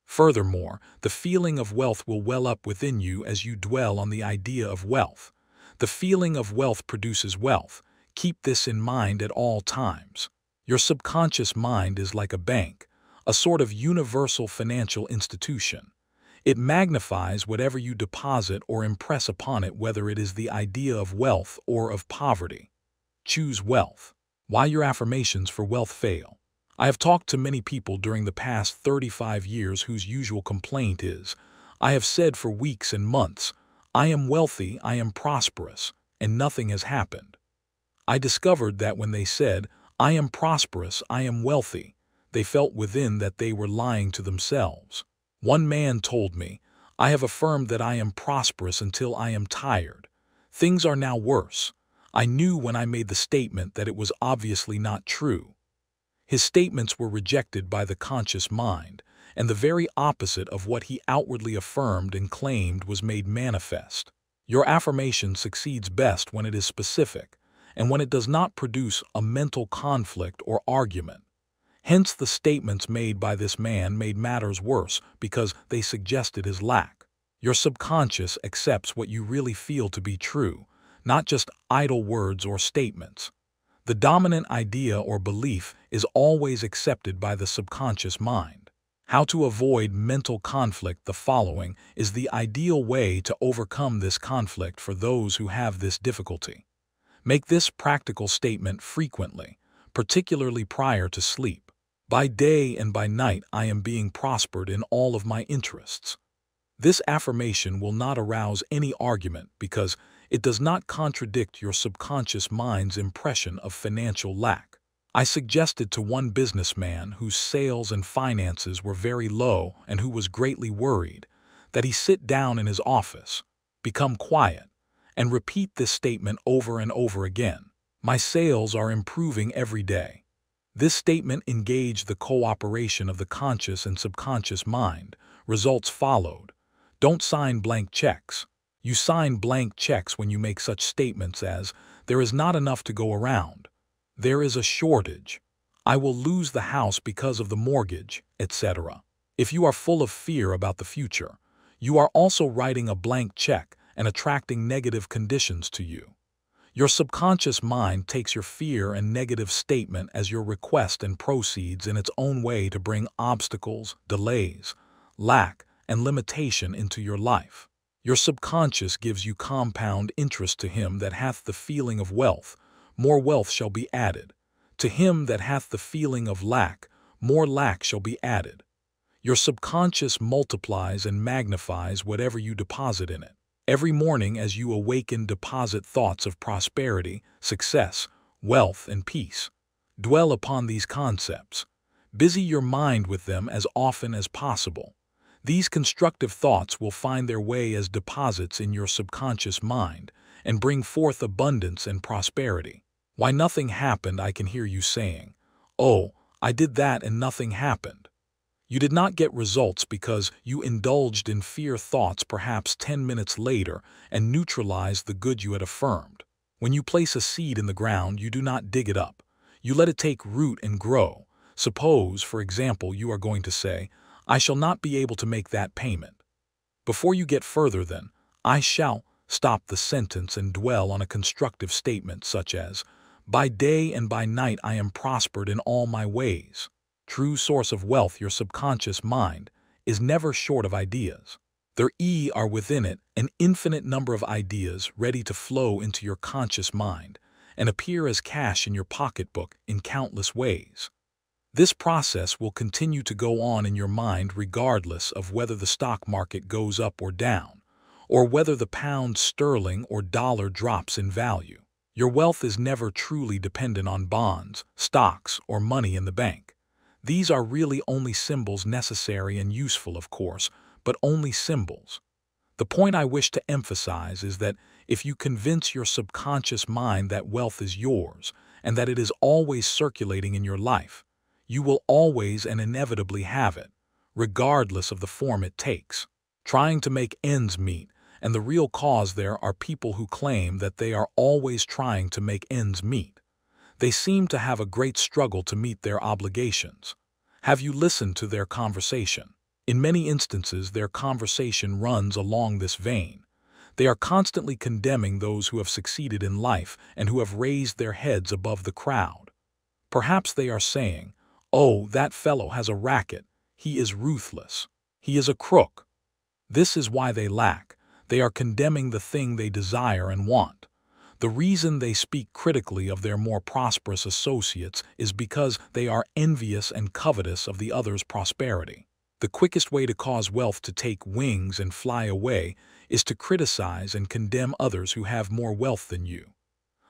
Furthermore, the feeling of wealth will well up within you as you dwell on the idea of wealth. The feeling of wealth produces wealth. Keep this in mind at all times. Your subconscious mind is like a bank, a sort of universal financial institution. It magnifies whatever you deposit or impress upon it, whether it is the idea of wealth or of poverty. Choose wealth. Why your affirmations for wealth fail. I have talked to many people during the past 35 years whose usual complaint is, "I have said for weeks and months, 'I am wealthy, I am prosperous,' and nothing has happened." I discovered that when they said, "I am prosperous, I am wealthy," they felt within that they were lying to themselves. One man told me, "I have affirmed that I am prosperous until I am tired. Things are now worse. I knew when I made the statement that it was obviously not true." His statements were rejected by the conscious mind, and the very opposite of what he outwardly affirmed and claimed was made manifest. Your affirmation succeeds best when it is specific, and when it does not produce a mental conflict or argument. Hence the statements made by this man made matters worse because they suggested his lack. Your subconscious accepts what you really feel to be true, not just idle words or statements. The dominant idea or belief is always accepted by the subconscious mind. How to avoid mental conflict. The following is the ideal way to overcome this conflict for those who have this difficulty. Make this practical statement frequently, particularly prior to sleep. "By day and by night I am being prospered in all of my interests." This affirmation will not arouse any argument because it does not contradict your subconscious mind's impression of financial lack. I suggested to one businessman whose sales and finances were very low and who was greatly worried that he sit down in his office, become quiet, and repeat this statement over and over again. My sales are improving every day. This statement engaged the cooperation of the conscious and subconscious mind. Results followed. Don't sign blank checks. You sign blank checks when you make such statements as, there is not enough to go around. There is a shortage. I will lose the house because of the mortgage, etc. If you are full of fear about the future, you are also writing a blank check and attracting negative conditions to you. Your subconscious mind takes your fear and negative statement as your request and proceeds in its own way to bring obstacles, delays, lack, and limitation into your life. Your subconscious gives you compound interest to him that hath the feeling of wealth, more wealth shall be added. To him that hath the feeling of lack, more lack shall be added. Your subconscious multiplies and magnifies whatever you deposit in it. Every morning as you awaken, deposit thoughts of prosperity, success, wealth, and peace. Dwell upon these concepts. Busy your mind with them as often as possible. These constructive thoughts will find their way as deposits in your subconscious mind and bring forth abundance and prosperity. Why nothing happened, I can hear you saying. Oh, I did that and nothing happened. You did not get results because you indulged in fear thoughts perhaps 10 minutes later and neutralized the good you had affirmed. When you place a seed in the ground, you do not dig it up. You let it take root and grow. Suppose, for example, you are going to say, I shall not be able to make that payment. Before you get further than, I shall, stop the sentence and dwell on a constructive statement such as, by day and by night I am prospered in all my ways. True source of wealth, your subconscious mind, is never short of ideas. There are within it an infinite number of ideas ready to flow into your conscious mind and appear as cash in your pocketbook in countless ways. This process will continue to go on in your mind regardless of whether the stock market goes up or down, or whether the pound sterling or dollar drops in value. Your wealth is never truly dependent on bonds, stocks, or money in the bank. These are really only symbols, necessary and useful, of course, but only symbols. The point I wish to emphasize is that if you convince your subconscious mind that wealth is yours and that it is always circulating in your life, you will always and inevitably have it, regardless of the form it takes. Trying to make ends meet, and the real cause there are people who claim that they are always trying to make ends meet. They seem to have a great struggle to meet their obligations. Have you listened to their conversation? In many instances, their conversation runs along this vein. They are constantly condemning those who have succeeded in life and who have raised their heads above the crowd. Perhaps they are saying, oh, that fellow has a racket. He is ruthless. He is a crook. This is why they lack. They are condemning the thing they desire and want. The reason they speak critically of their more prosperous associates is because they are envious and covetous of the other's prosperity. The quickest way to cause wealth to take wings and fly away is to criticize and condemn others who have more wealth than you.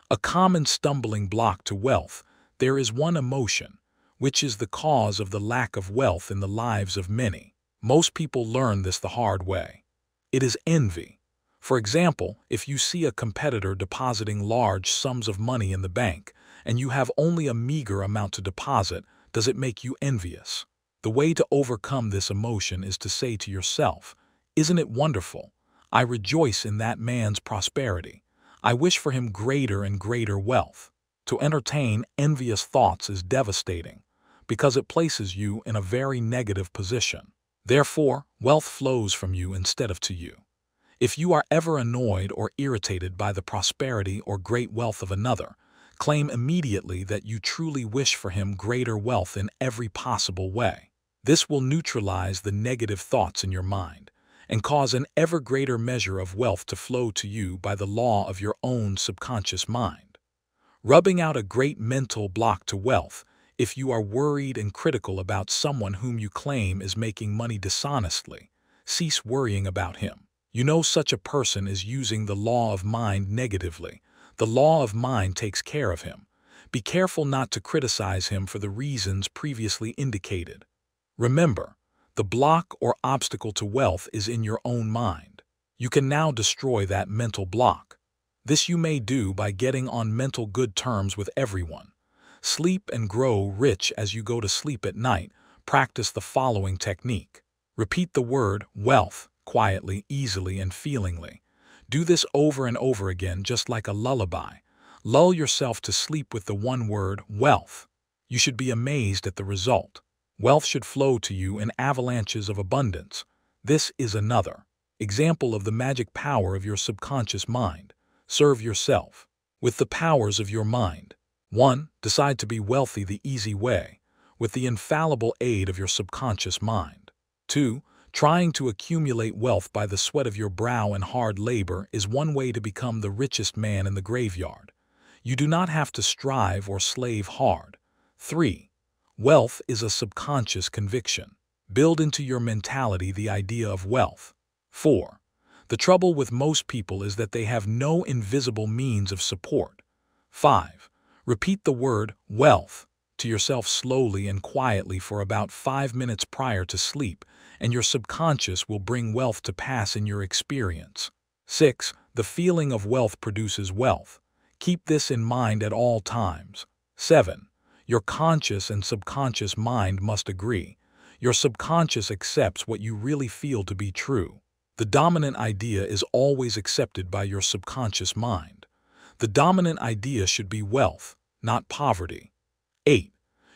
A common stumbling block to wealth, there is one emotion, which is the cause of the lack of wealth in the lives of many. Most people learn this the hard way. It is envy. For example, if you see a competitor depositing large sums of money in the bank and you have only a meager amount to deposit, does it make you envious? The way to overcome this emotion is to say to yourself, isn't it wonderful? I rejoice in that man's prosperity. I wish for him greater and greater wealth. To entertain envious thoughts is devastating because it places you in a very negative position. Therefore, wealth flows from you instead of to you. If you are ever annoyed or irritated by the prosperity or great wealth of another, claim immediately that you truly wish for him greater wealth in every possible way. This will neutralize the negative thoughts in your mind and cause an ever greater measure of wealth to flow to you by the law of your own subconscious mind. Rubbing out a great mental block to wealth, if you are worried and critical about someone whom you claim is making money dishonestly, cease worrying about him. You know such a person is using the law of mind negatively. The law of mind takes care of him, Be careful not to criticize him for the reasons previously indicated. Remember, the block or obstacle to wealth is in your own mind. You can now destroy that mental block. This you may do by getting on mental good terms with everyone. Sleep and grow rich as you go to sleep at night. Practice the following technique. Repeat the word wealth quietly, easily, and feelingly. Do this over and over again, just like a lullaby. Lull yourself to sleep with the one word wealth. You should be amazed at the result. Wealth should flow to you in avalanches of abundance. This is another example of the magic power of your subconscious mind. Serve yourself with the powers of your mind. 1. Decide to be wealthy the easy way, with the infallible aid of your subconscious mind. 2. Trying to accumulate wealth by the sweat of your brow and hard labor is one way to become the richest man in the graveyard. You do not have to strive or slave hard. 3. Wealth is a subconscious conviction. Build into your mentality the idea of wealth. 4. The trouble with most people is that they have no invisible means of support. 5. Repeat the word wealth to yourself slowly and quietly for about 5 minutes prior to sleep, and your subconscious will bring wealth to pass in your experience. 6. The feeling of wealth produces wealth. Keep this in mind at all times. 7. Your conscious and subconscious mind must agree. Your subconscious accepts what you really feel to be true. The dominant idea is always accepted by your subconscious mind. The dominant idea should be wealth, not poverty. 8.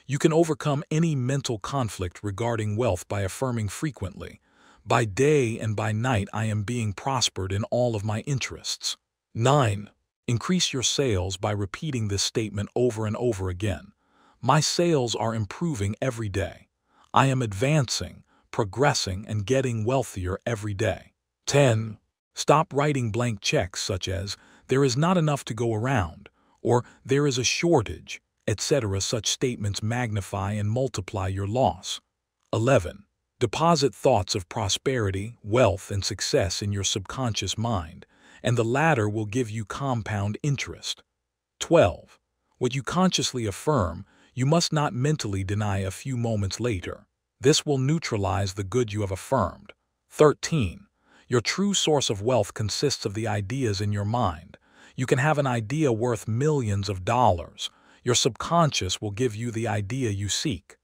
You can overcome any mental conflict regarding wealth by affirming frequently, "By day and by night I am being prospered in all of my interests." 9. Increase your sales by repeating this statement over and over again. "My sales are improving every day. I am advancing, progressing, and getting wealthier every day." 10. Stop writing blank checks such as, "There is not enough to go around," or "There is a shortage," etc. Such statements magnify and multiply your loss. 11. Deposit thoughts of prosperity, wealth, and success in your subconscious mind, and the latter will give you compound interest. 12. What you consciously affirm, you must not mentally deny a few moments later. This will neutralize the good you have affirmed. 13. Your true source of wealth consists of the ideas in your mind. You can have an idea worth millions of dollars. Your subconscious will give you the idea you seek.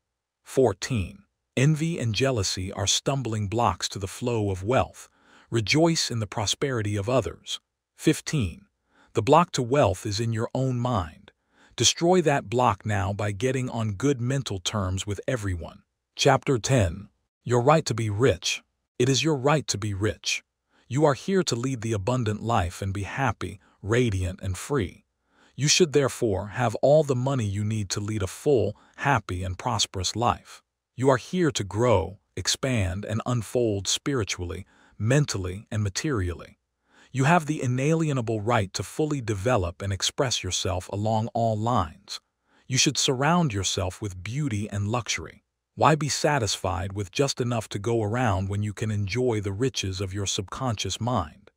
14. Envy and jealousy are stumbling blocks to the flow of wealth. Rejoice in the prosperity of others. 15. The block to wealth is in your own mind. Destroy that block now by getting on good mental terms with everyone. Chapter 10. Your right to be rich. It is your right to be rich. You are here to lead the abundant life and be happy, radiant, and free. You should therefore have all the money you need to lead a full, happy, and prosperous life. You are here to grow, expand, and unfold spiritually, mentally, and materially. You have the inalienable right to fully develop and express yourself along all lines. You should surround yourself with beauty and luxury. Why be satisfied with just enough to go around when you can enjoy the riches of your subconscious mind?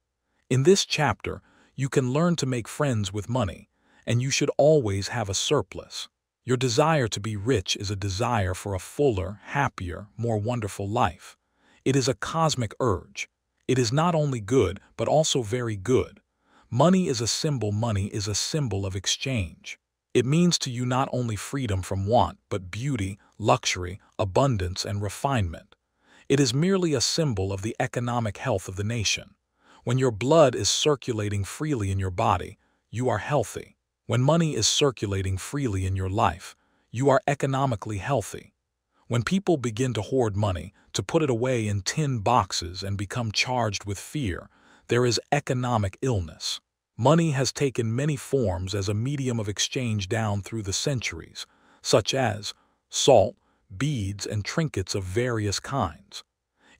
In this chapter, you can learn to make friends with money, and you should always have a surplus. Your desire to be rich is a desire for a fuller, happier, more wonderful life. It is a cosmic urge. It is not only good, but also very good. Money is a symbol of exchange. It means to you not only freedom from want, but beauty, luxury, abundance, and refinement. It is merely a symbol of the economic health of the nation. When your blood is circulating freely in your body, you are healthy. When money is circulating freely in your life, you are economically healthy. When people begin to hoard money, to put it away in tin boxes and become charged with fear, there is economic illness. Money has taken many forms as a medium of exchange down through the centuries, such as salt, beads, and trinkets of various kinds.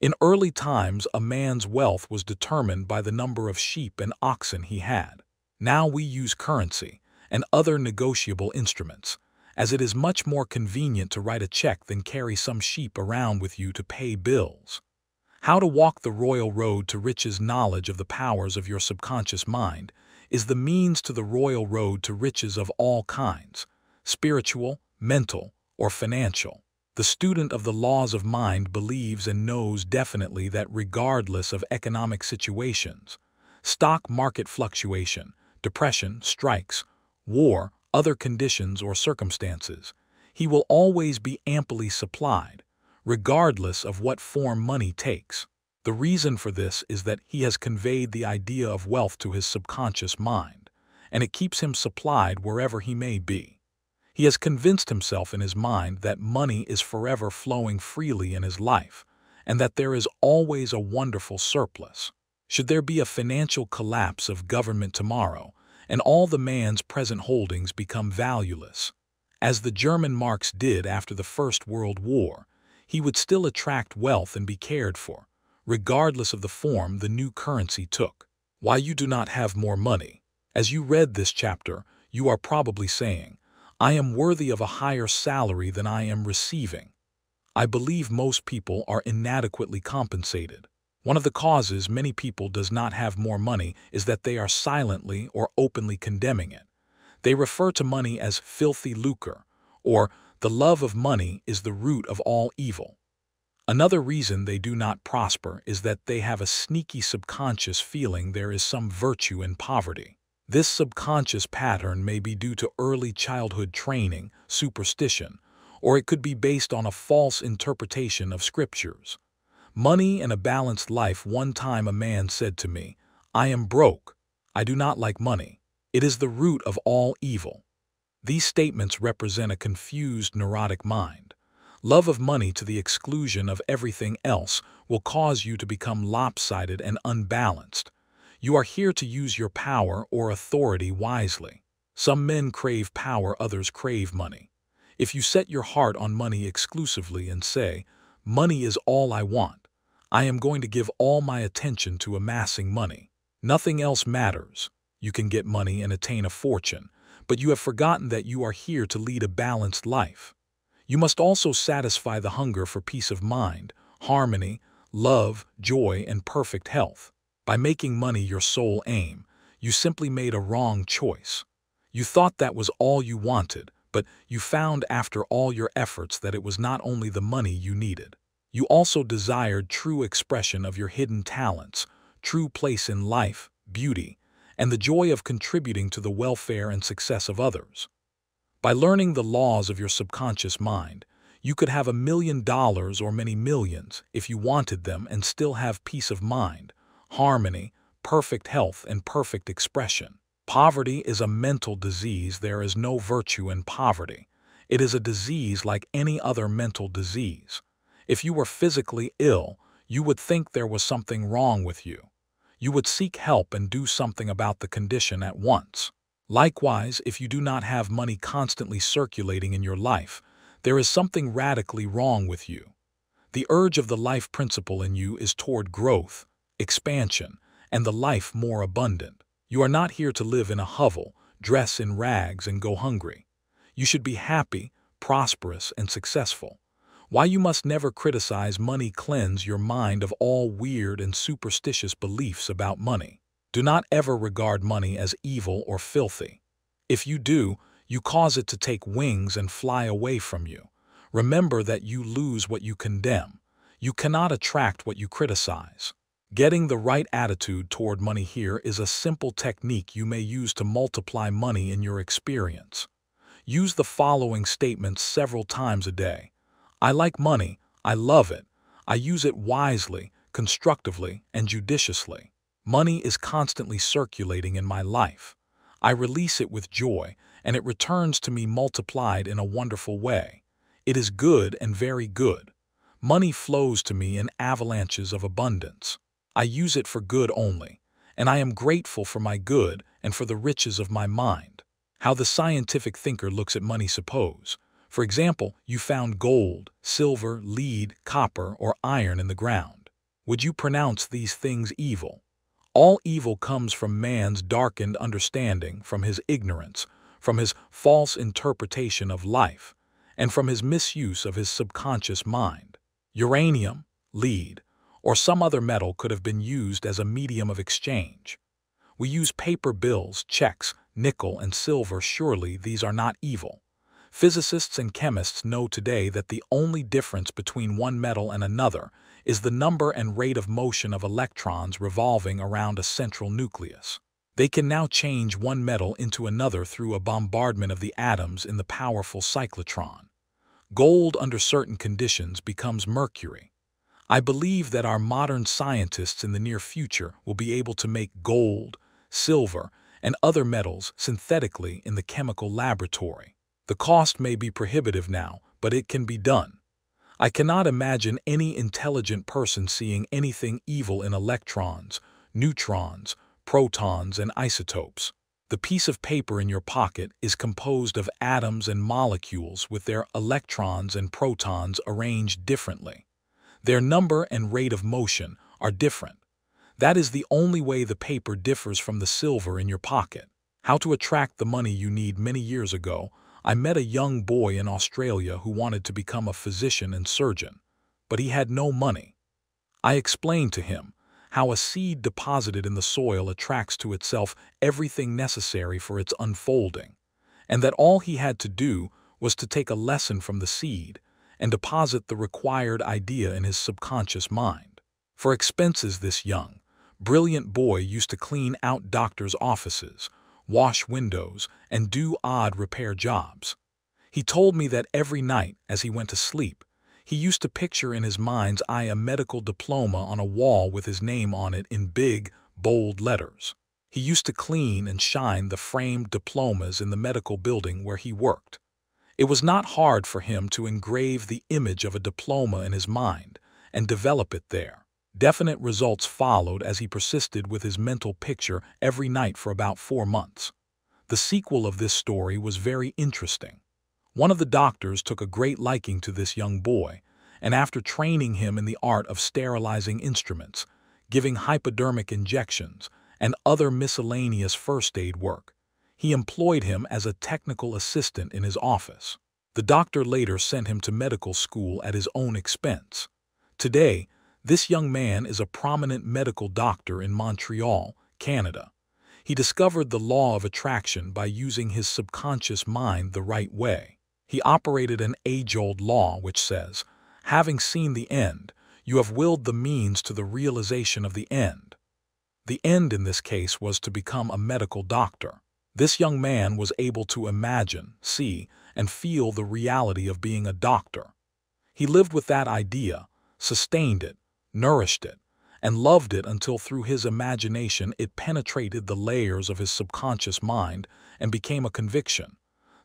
In early times, a man's wealth was determined by the number of sheep and oxen he had. Now we use currency and other negotiable instruments, as it is much more convenient to write a check than carry some sheep around with you to pay bills. How to walk the royal road to riches. Knowledge of the powers of your subconscious mind is the means to the royal road to riches of all kinds. spiritual, mental, or financial. The student of the laws of mind believes and knows definitely that regardless of economic situations, stock market fluctuation, depression, strikes, war, other conditions or circumstances, he will always be amply supplied, regardless of what form money takes. The reason for this is that he has conveyed the idea of wealth to his subconscious mind, and it keeps him supplied wherever he may be. He has convinced himself in his mind that money is forever flowing freely in his life, and that there is always a wonderful surplus. Should there be a financial collapse of government tomorrow, and all the man's present holdings become valueless, as the German marks did after the First World War, he would still attract wealth and be cared for, regardless of the form the new currency took. Why you do not have more money? As you read this chapter, you are probably saying, I am worthy of a higher salary than I am receiving. I believe most people are inadequately compensated. One of the causes many people does not have more money is that they are silently or openly condemning it. They refer to money as filthy lucre, or the love of money is the root of all evil. Another reason they do not prosper is that they have a sneaky subconscious feeling there is some virtue in poverty. This subconscious pattern may be due to early childhood training, superstition, or it could be based on a false interpretation of scriptures. Money and a balanced life. One time a man said to me, I am broke. I do not like money. It is the root of all evil. These statements represent a confused, neurotic mind. Love of money to the exclusion of everything else will cause you to become lopsided and unbalanced. You are here to use your power or authority wisely. Some men crave power, others crave money. If you set your heart on money exclusively and say, money is all I want, I am going to give all my attention to amassing money. Nothing else matters. You can get money and attain a fortune, but you have forgotten that you are here to lead a balanced life. You must also satisfy the hunger for peace of mind, harmony, love, joy, and perfect health. By making money your sole aim, you simply made a wrong choice. You thought that was all you wanted, but you found after all your efforts that it was not only the money you needed. You also desired true expression of your hidden talents, true place in life, beauty, and the joy of contributing to the welfare and success of others. By learning the laws of your subconscious mind, you could have $1 million or many millions if you wanted them and still have peace of mind, harmony, perfect health, and perfect expression. Poverty is a mental disease. There is no virtue in poverty. It is a disease like any other mental disease. If you were physically ill, you would think there was something wrong with you. You would seek help and do something about the condition at once. Likewise, if you do not have money constantly circulating in your life, there is something radically wrong with you. The urge of the life principle in you is toward growth, expansion, and the life more abundant. You are not here to live in a hovel, dress in rags, and go hungry. You should be happy, prosperous, and successful. Why you must never criticize money. Cleanse your mind of all weird and superstitious beliefs about money. Do not ever regard money as evil or filthy. If you do, you cause it to take wings and fly away from you. Remember that you lose what you condemn. You cannot attract what you criticize. Getting the right attitude toward money. Here is a simple technique you may use to multiply money in your experience. Use the following statements several times a day. I like money. I love it. I use it wisely, constructively, and judiciously. Money is constantly circulating in my life. I release it with joy, and it returns to me multiplied in a wonderful way. It is good and very good. Money flows to me in avalanches of abundance. I use it for good only, and I am grateful for my good and for the riches of my mind. How the scientific thinker looks at money. Suppose, for example, you found gold, silver, lead, copper, or iron in the ground. Would you pronounce these things evil? All evil comes from man's darkened understanding, from his ignorance, from his false interpretation of life, and from his misuse of his subconscious mind. Uranium, lead, or some other metal could have been used as a medium of exchange. We use paper bills, checks, nickel, and silver. Surely these are not evil. Physicists and chemists know today that the only difference between one metal and another is the number and rate of motion of electrons revolving around a central nucleus. They can now change one metal into another through a bombardment of the atoms in the powerful cyclotron. Gold, under certain conditions, becomes mercury. I believe that our modern scientists in the near future will be able to make gold, silver, and other metals synthetically in the chemical laboratory. The cost may be prohibitive now, but it can be done. I cannot imagine any intelligent person seeing anything evil in electrons, neutrons, protons, and isotopes. The piece of paper in your pocket is composed of atoms and molecules with their electrons and protons arranged differently. Their number and rate of motion are different. That is the only way the paper differs from the silver in your pocket. How to attract the money you need. Many years ago, I met a young boy in Australia who wanted to become a physician and surgeon, but he had no money. I explained to him how a seed deposited in the soil attracts to itself everything necessary for its unfolding, and that all he had to do was to take a lesson from the seed and deposit the required idea in his subconscious mind. For expenses, this young, brilliant boy used to clean out doctors' offices, wash windows, and do odd repair jobs. He told me that every night, as he went to sleep, he used to picture in his mind's eye a medical diploma on a wall with his name on it in big, bold letters. He used to clean and shine the framed diplomas in the medical building where he worked. It was not hard for him to engrave the image of a diploma in his mind and develop it there. Definite results followed as he persisted with his mental picture every night for about 4 months. The sequel of this story was very interesting. One of the doctors took a great liking to this young boy, and after training him in the art of sterilizing instruments, giving hypodermic injections, and other miscellaneous first aid work, he employed him as a technical assistant in his office. The doctor later sent him to medical school at his own expense. Today, this young man is a prominent medical doctor in Montreal, Canada. He discovered the law of attraction by using his subconscious mind the right way. He operated an age-old law which says, having seen the end, you have willed the means to the realization of the end. The end in this case was to become a medical doctor. This young man was able to imagine, see, and feel the reality of being a doctor. He lived with that idea, sustained it, nourished it, and loved it until through his imagination it penetrated the layers of his subconscious mind and became a conviction,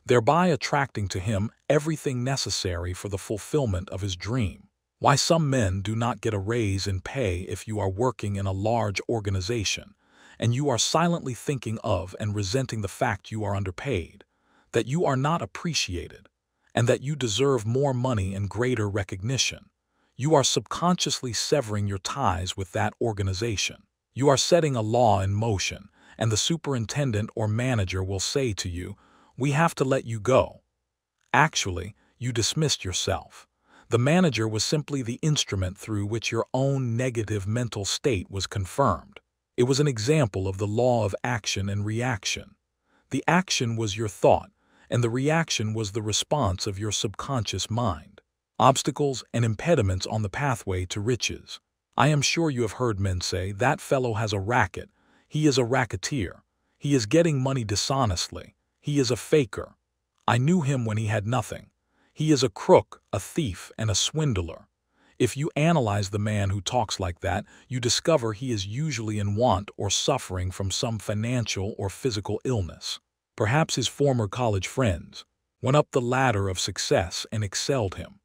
thereby attracting to him everything necessary for the fulfillment of his dream. Why some men do not get a raise in pay if you are working in a large organization, and you are silently thinking of and resenting the fact you are underpaid, that you are not appreciated, and that you deserve more money and greater recognition. You are subconsciously severing your ties with that organization. You are setting a law in motion, and the superintendent or manager will say to you, "We have to let you go." Actually, you dismissed yourself. The manager was simply the instrument through which your own negative mental state was confirmed. It was an example of the law of action and reaction. The action was your thought, and the reaction was the response of your subconscious mind. Obstacles and impediments on the pathway to riches. I am sure you have heard men say, "That fellow has a racket. He is a racketeer. He is getting money dishonestly. He is a faker. I knew him when he had nothing. He is a crook, a thief, and a swindler." If you analyze the man who talks like that, you discover he is usually in want or suffering from some financial or physical illness. Perhaps his former college friends went up the ladder of success and excelled him.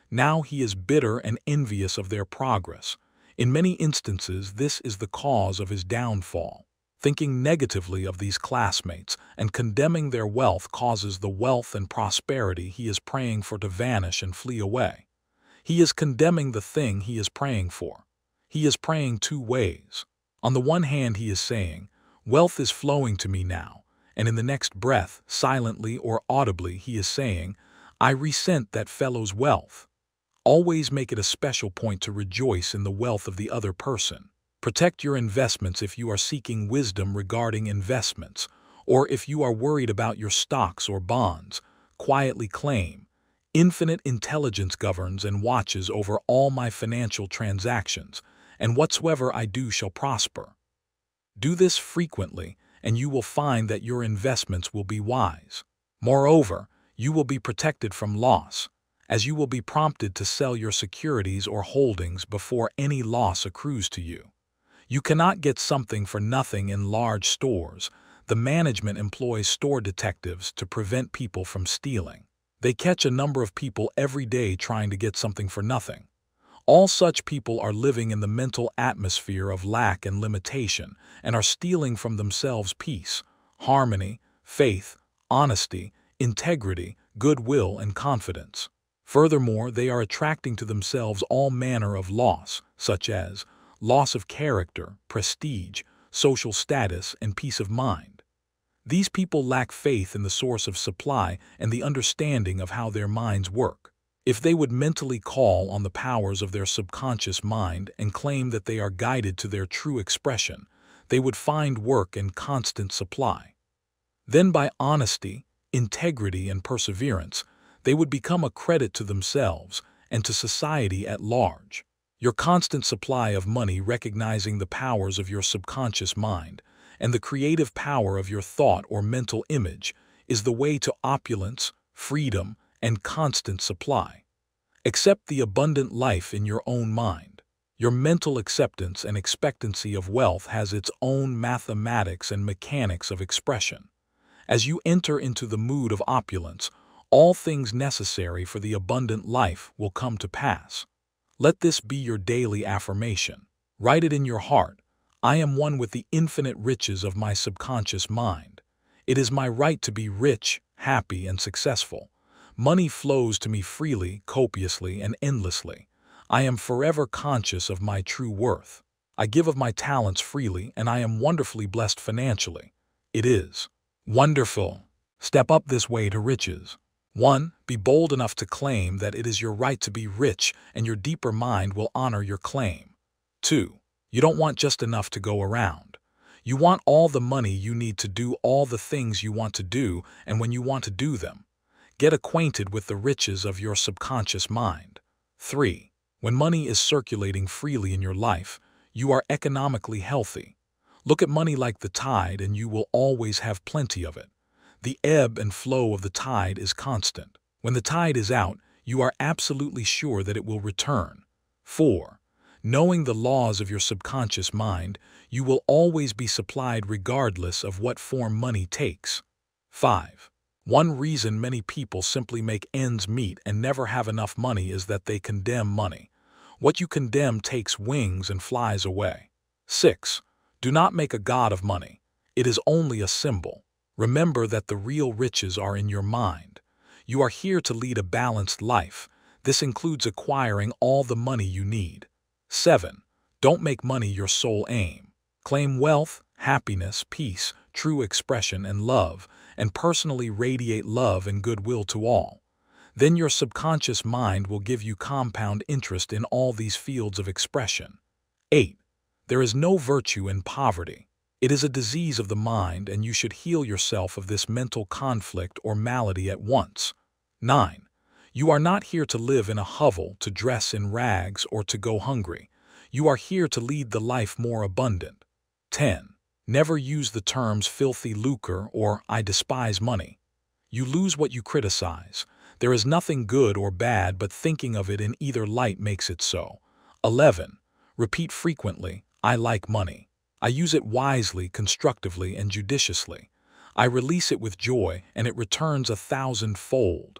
Now he is bitter and envious of their progress. In many instances, this is the cause of his downfall. Thinking negatively of these classmates and condemning their wealth causes the wealth and prosperity he is praying for to vanish and flee away. He is condemning the thing he is praying for. He is praying 2 ways. On the one hand, he is saying, "Wealth is flowing to me now," and in the next breath, silently or audibly, he is saying, "I resent that fellow's wealth." Always make it a special point to rejoice in the wealth of the other person. Protect your investments if you are seeking wisdom regarding investments, or if you are worried about your stocks or bonds. quietly claim, "Infinite intelligence governs and watches over all my financial transactions, and whatsoever I do shall prosper." Do this frequently, and you will find that your investments will be wise. Moreover, you will be protected from loss, as you will be prompted to sell your securities or holdings before any loss accrues to you. You cannot get something for nothing in large stores. The management employs store detectives to prevent people from stealing. They catch a number of people every day trying to get something for nothing. All such people are living in the mental atmosphere of lack and limitation and are stealing from themselves peace, harmony, faith, honesty, integrity, goodwill, and confidence. Furthermore, they are attracting to themselves all manner of loss, such as loss of character, prestige, social status, and peace of mind. These people lack faith in the source of supply and the understanding of how their minds work. If they would mentally call on the powers of their subconscious mind and claim that they are guided to their true expression, they would find work in constant supply. Then by honesty, integrity, and perseverance, they would become a credit to themselves and to society at large. Your constant supply of money, recognizing the powers of your subconscious mind and the creative power of your thought or mental image, is the way to opulence, freedom, and constant supply. Accept the abundant life in your own mind. Your mental acceptance and expectancy of wealth has its own mathematics and mechanics of expression. As you enter into the mood of opulence, all things necessary for the abundant life will come to pass. Let this be your daily affirmation. Write it in your heart. I am one with the infinite riches of my subconscious mind. It is my right to be rich, happy, and successful. Money flows to me freely, copiously, and endlessly. I am forever conscious of my true worth. I give of my talents freely, and I am wonderfully blessed financially. It is wonderful. Step up this way to riches. 1. Be bold enough to claim that it is your right to be rich, and your deeper mind will honor your claim. 2. You don't want just enough to go around. You want all the money you need to do all the things you want to do, and when you want to do them. Get acquainted with the riches of your subconscious mind. 3. When money is circulating freely in your life, you are economically healthy. Look at money like the tide, and you will always have plenty of it. The ebb and flow of the tide is constant. When the tide is out, you are absolutely sure that it will return. 4. Knowing the laws of your subconscious mind, you will always be supplied regardless of what form money takes. 5. One reason many people simply make ends meet and never have enough money is that they condemn money. What you condemn takes wings and flies away. 6. Do not make a god of money. It is only a symbol. Remember that the real riches are in your mind. You are here to lead a balanced life. This includes acquiring all the money you need. 7. Don't make money your sole aim. Claim wealth, happiness, peace, true expression, and love, and personally radiate love and goodwill to all. Then your subconscious mind will give you compound interest in all these fields of expression. 8. There is no virtue in poverty. It is a disease of the mind, and you should heal yourself of this mental conflict or malady at once. 9. You are not here to live in a hovel, to dress in rags, or to go hungry. You are here to lead the life more abundant. 10. Never use the terms filthy lucre or I despise money. You lose what you criticize. There is nothing good or bad, but thinking of it in either light makes it so. 11. Repeat frequently, I like money. I use it wisely, constructively, and judiciously. I release it with joy, and it returns 1,000-fold.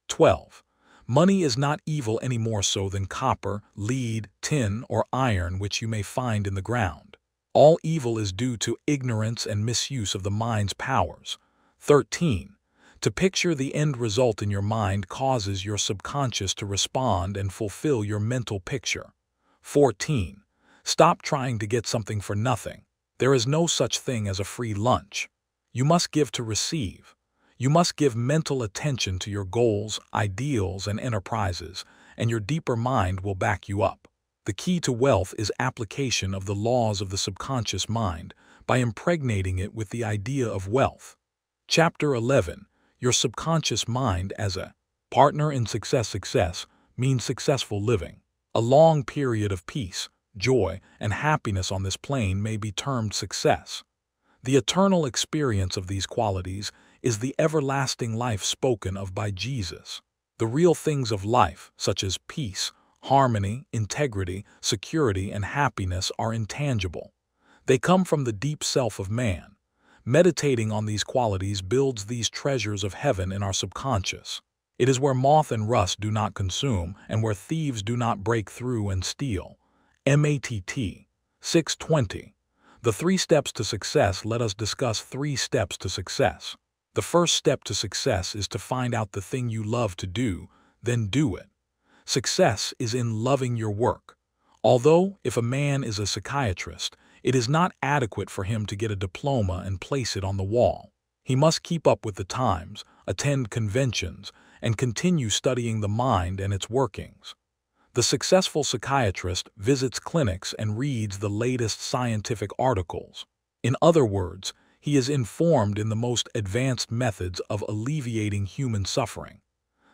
12. Money is not evil any more so than copper, lead, tin, or iron which you may find in the ground. All evil is due to ignorance and misuse of the mind's powers. 13. To picture the end result in your mind causes your subconscious to respond and fulfill your mental picture. 14. Stop trying to get something for nothing. There is no such thing as a free lunch. You must give to receive. You must give mental attention to your goals, ideals, and enterprises, and your deeper mind will back you up. The key to wealth is application of the laws of the subconscious mind by impregnating it with the idea of wealth. Chapter 11. your subconscious mind as a partner in success means successful living. A long period of peace, joy, and happiness on this plane may be termed success. The eternal experience of these qualities is the everlasting life spoken of by Jesus. The real things of life, such as peace, harmony, integrity, security, and happiness, are intangible. They come from the deep self of man. Meditating on these qualities builds these treasures of heaven in our subconscious. It is where moth and rust do not consume, and where thieves do not break through and steal. Matt. 6:20. The 3 steps to success. Let us discuss 3 steps to success. The first step to success is to find out the thing you love to do, then do it. Success is in loving your work. Although, if a man is a psychiatrist, it is not adequate for him to get a diploma and place it on the wall. He must keep up with the times, attend conventions, and continue studying the mind and its workings. The successful psychiatrist visits clinics and reads the latest scientific articles. In other words, he is informed in the most advanced methods of alleviating human suffering.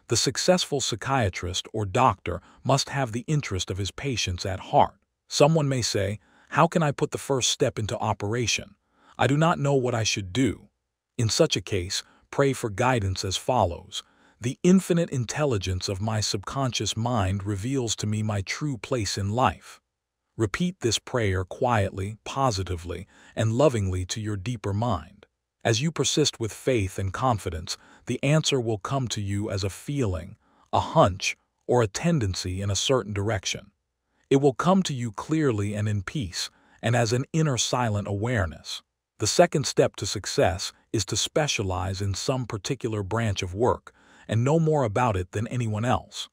The successful psychiatrist or doctor must have the interest of his patients at heart. Someone may say, "How can I put the first step into operation? I do not know what I should do." In such a case, pray for guidance as follows. The infinite intelligence of my subconscious mind reveals to me my true place in life. Repeat this prayer quietly, positively, and lovingly to your deeper mind. As you persist with faith and confidence, the answer will come to you as a feeling, a hunch, or a tendency in a certain direction. It will come to you clearly and in peace, and as an inner silent awareness. The second step to success is to specialize in some particular branch of work and know more about it than anyone else.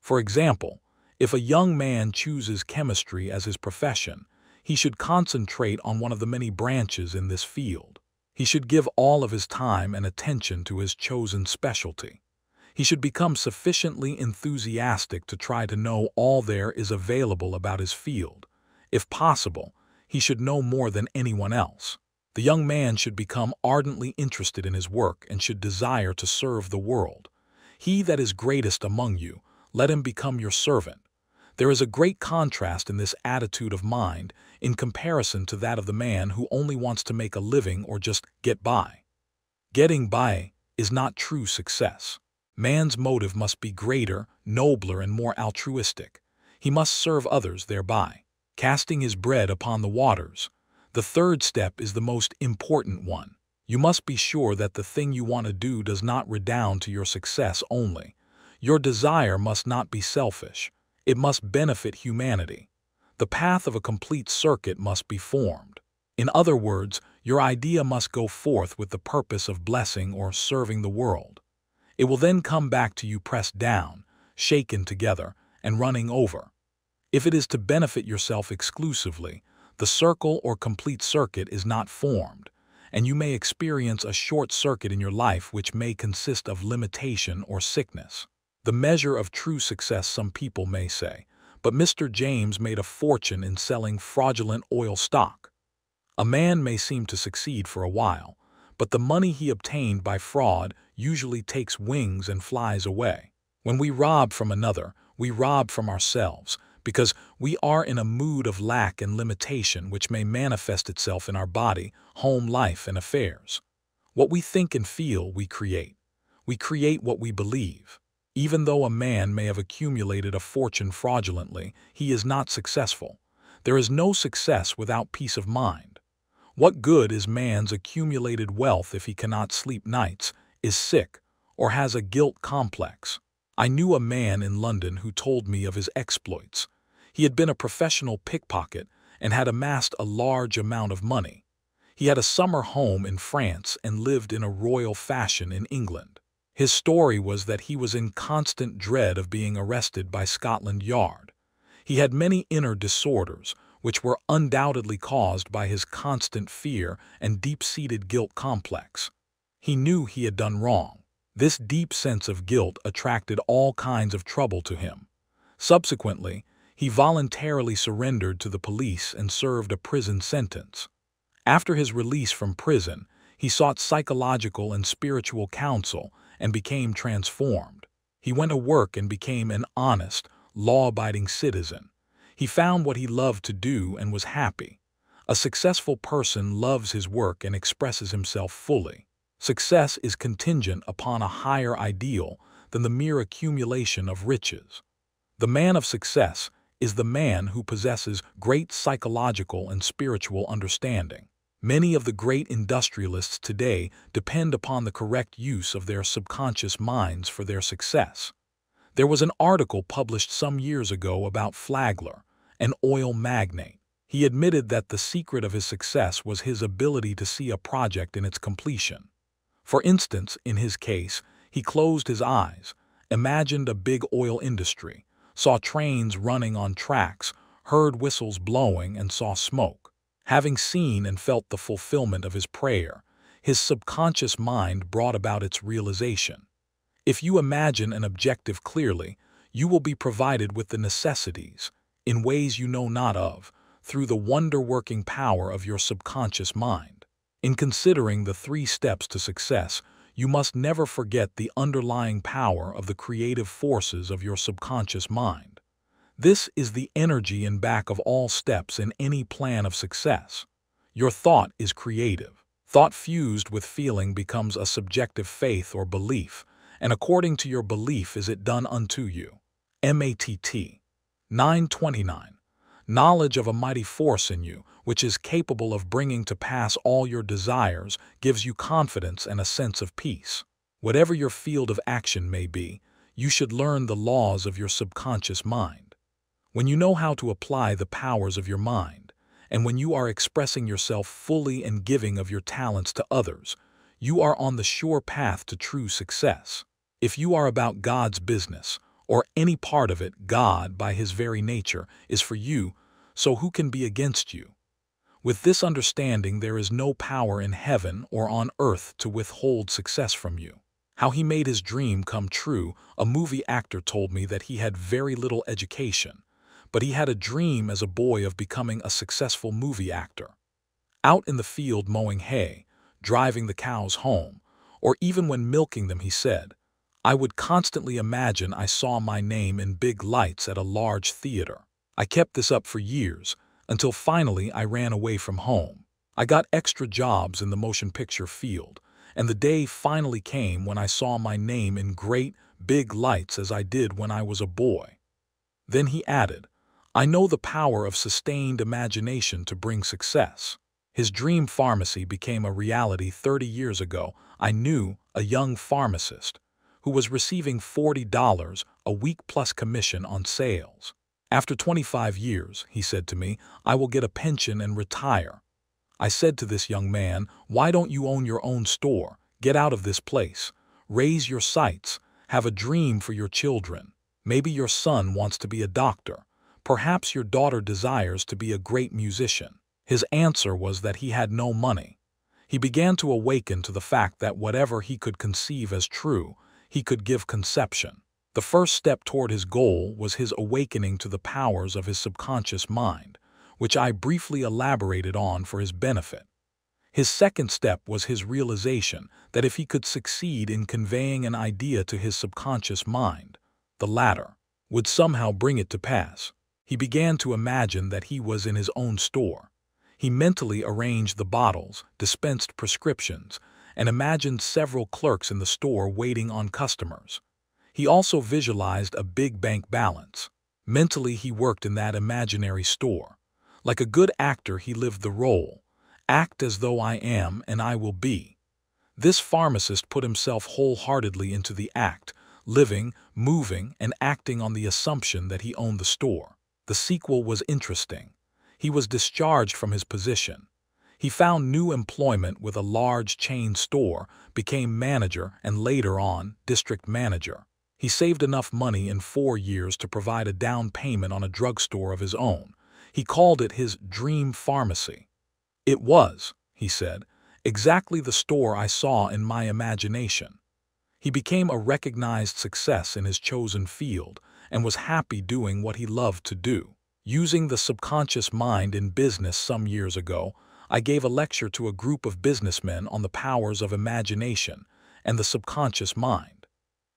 For example, if a young man chooses chemistry as his profession, he should concentrate on one of the many branches in this field. He should give all of his time and attention to his chosen specialty. He should become sufficiently enthusiastic to try to know all there is available about his field. If possible, he should know more than anyone else. The young man should become ardently interested in his work and should desire to serve the world. He that is greatest among you, let him become your servant. There is a great contrast in this attitude of mind in comparison to that of the man who only wants to make a living or just get by. Getting by is not true success. Man's motive must be greater, nobler, and more altruistic. He must serve others thereby, casting his bread upon the waters. The third step is the most important one. You must be sure that the thing you want to do does not redound to your success only. Your desire must not be selfish. It must benefit humanity. The path of a complete circuit must be formed. In other words, your idea must go forth with the purpose of blessing or serving the world. It will then come back to you pressed down, shaken together, and running over. If it is to benefit yourself exclusively, the circle or complete circuit is not formed, and you may experience a short circuit in your life which may consist of limitation or sickness. The measure of true success, some people may say, but Mr. James made a fortune in selling fraudulent oil stock. A man may seem to succeed for a while, but the money he obtained by fraud usually takes wings and flies away. When we rob from another, we rob from ourselves, because we are in a mood of lack and limitation which may manifest itself in our body, home life, and affairs. What we think and feel, we create. We create what we believe. Even though a man may have accumulated a fortune fraudulently, he is not successful. There is no success without peace of mind. What good is man's accumulated wealth if he cannot sleep nights, is sick, or has a guilt complex? I knew a man in London who told me of his exploits. He had been a professional pickpocket and had amassed a large amount of money. He had a summer home in France and lived in a royal fashion in England. His story was that he was in constant dread of being arrested by Scotland Yard. He had many inner disorders, which were undoubtedly caused by his constant fear and deep-seated guilt complex. He knew he had done wrong. This deep sense of guilt attracted all kinds of trouble to him. Subsequently, he voluntarily surrendered to the police and served a prison sentence. After his release from prison, He sought psychological and spiritual counsel and became transformed. He went to work and became an honest, law-abiding citizen. He found what he loved to do and was happy. A successful person loves his work and expresses himself fully. Success is contingent upon a higher ideal than the mere accumulation of riches. The man of success is the man who possesses great psychological and spiritual understanding. Many of the great industrialists today depend upon the correct use of their subconscious minds for their success. There was an article published some years ago about Flagler, an oil magnate. He admitted that the secret of his success was his ability to see a project in its completion. For instance, in his case, he closed his eyes, imagined a big oil industry, saw trains running on tracks, heard whistles blowing, and saw smoke. Having seen and felt the fulfillment of his prayer, his subconscious mind brought about its realization. If you imagine an objective clearly, you will be provided with the necessities, in ways you know not of, through the wonder-working power of your subconscious mind. In considering the 3 steps to success, you must never forget the underlying power of the creative forces of your subconscious mind. This is the energy in back of all steps in any plan of success. Your thought is creative. Thought fused with feeling becomes a subjective faith or belief, and according to your belief is it done unto you. Matt. 9:29. Knowledge of a mighty force in you, which is capable of bringing to pass all your desires, gives you confidence and a sense of peace. Whatever your field of action may be, you should learn the laws of your subconscious mind. When you know how to apply the powers of your mind, and when you are expressing yourself fully and giving of your talents to others, you are on the sure path to true success. If you are about God's business, or any part of it, God, by his very nature, is for you, so who can be against you? With this understanding, there is no power in heaven or on earth to withhold success from you. How he made his dream come true, a movie actor told me that he had very little education, but he had a dream as a boy of becoming a successful movie actor. Out in the field mowing hay, driving the cows home, or even when milking them, he said, I would constantly imagine I saw my name in big lights at a large theater. I kept this up for years, until finally I ran away from home. I got extra jobs in the motion picture field, and the day finally came when I saw my name in great, big lights as I did when I was a boy. Then he added, I know the power of sustained imagination to bring success. His dream pharmacy became a reality 30 years ago. I knew a young pharmacist who was receiving $40 a week plus commission on sales. After 25 years, he said to me, I will get a pension and retire. I said to this young man, why don't you own your own store? Get out of this place. Raise your sights. Have a dream for your children. Maybe your son wants to be a doctor. Perhaps your daughter desires to be a great musician. His answer was that he had no money. He began to awaken to the fact that whatever he could conceive as true, he could give conception. The first step toward his goal was his awakening to the powers of his subconscious mind, which I briefly elaborated on for his benefit. His second step was his realization that if he could succeed in conveying an idea to his subconscious mind, the latter would somehow bring it to pass. He began to imagine that he was in his own store. He mentally arranged the bottles, dispensed prescriptions, and imagined several clerks in the store waiting on customers. He also visualized a big bank balance. Mentally, he worked in that imaginary store. Like a good actor, he lived the role. Act as though I am and I will be. This pharmacist put himself wholeheartedly into the act, living, moving, and acting on the assumption that he owned the store. The sequel was interesting. He was discharged from his position. He found new employment with a large chain store, became manager, and later on, district manager. He saved enough money in 4 years to provide a down payment on a drugstore of his own. He called it his dream pharmacy. It was, he said, exactly the store I saw in my imagination. He became a recognized success in his chosen field and was happy doing what he loved to do. Using the subconscious mind in business some years ago, I gave a lecture to a group of businessmen on the powers of imagination and the subconscious mind.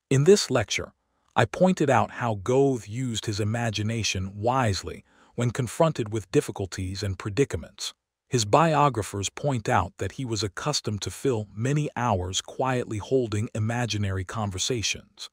In this lecture, I pointed out how Goethe used his imagination wisely when confronted with difficulties and predicaments. His biographers point out that he was accustomed to fill many hours quietly holding imaginary conversations.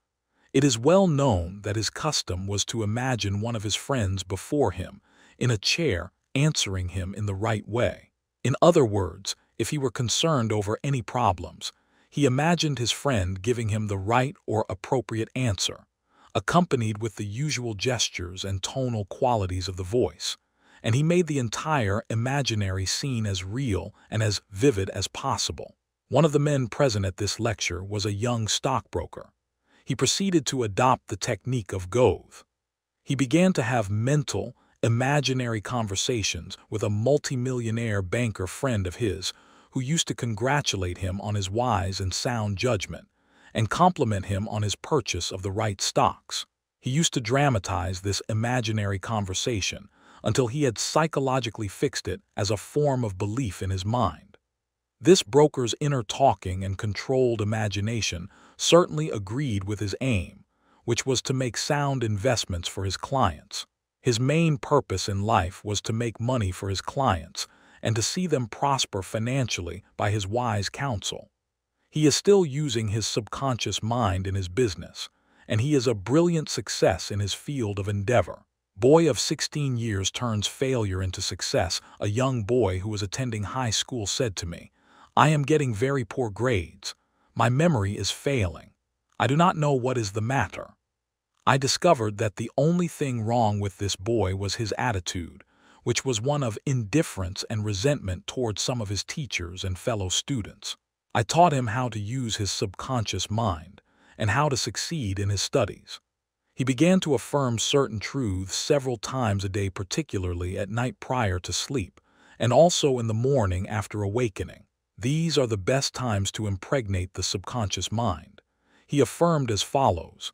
It is well known that his custom was to imagine one of his friends before him, in a chair, answering him in the right way. In other words, if he were concerned over any problems, he imagined his friend giving him the right or appropriate answer, accompanied with the usual gestures and tonal qualities of the voice, and he made the entire imaginary scene as real and as vivid as possible. One of the men present at this lecture was a young stockbroker. He proceeded to adopt the technique of Goethe. He began to have mental, imaginary conversations with a multimillionaire banker friend of his who used to congratulate him on his wise and sound judgment and compliment him on his purchase of the right stocks. He used to dramatize this imaginary conversation until he had psychologically fixed it as a form of belief in his mind. This broker's inner talking and controlled imagination certainly agreed with his aim, which was to make sound investments for his clients. His main purpose in life was to make money for his clients and to see them prosper financially by his wise counsel. He is still using his subconscious mind in his business, and he is a brilliant success in his field of endeavor. Boy of 16 years turns failure into success. A young boy who was attending high school said to me, "I am getting very poor grades. My memory is failing. I do not know what is the matter." I discovered that the only thing wrong with this boy was his attitude, which was one of indifference and resentment towards some of his teachers and fellow students. I taught him how to use his subconscious mind and how to succeed in his studies. He began to affirm certain truths several times a day, particularly at night prior to sleep, and also in the morning after awakening. These are the best times to impregnate the subconscious mind. He affirmed as follows: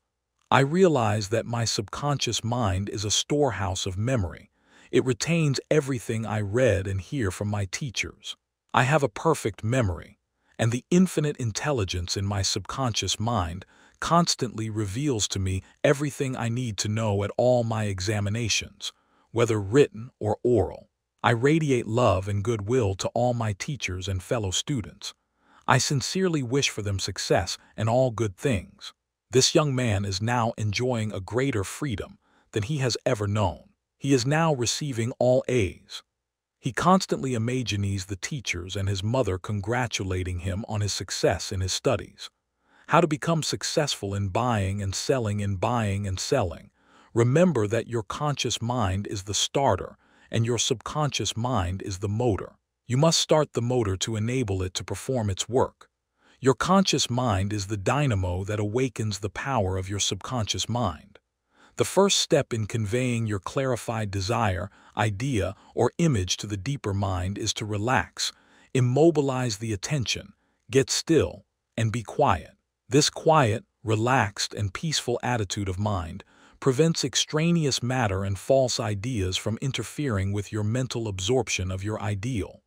"I realize that my subconscious mind is a storehouse of memory. It retains everything I read and hear from my teachers. I have a perfect memory, and the infinite intelligence in my subconscious mind constantly reveals to me everything I need to know at all my examinations, whether written or oral. I radiate love and goodwill to all my teachers and fellow students. I sincerely wish for them success and all good things." This young man is now enjoying a greater freedom than he has ever known. He is now receiving all A's. He constantly imagines the teachers and his mother congratulating him on his success in his studies. How to become successful in buying and selling. Remember that your conscious mind is the starter and your subconscious mind is the motor. You must start the motor to enable it to perform its work. Your conscious mind is the dynamo that awakens the power of your subconscious mind. The first step in conveying your clarified desire, idea, or image to the deeper mind is to relax, immobilize the attention, get still, and be quiet. This quiet, relaxed, and peaceful attitude of mind prevents extraneous matter and false ideas from interfering with your mental absorption of your ideal.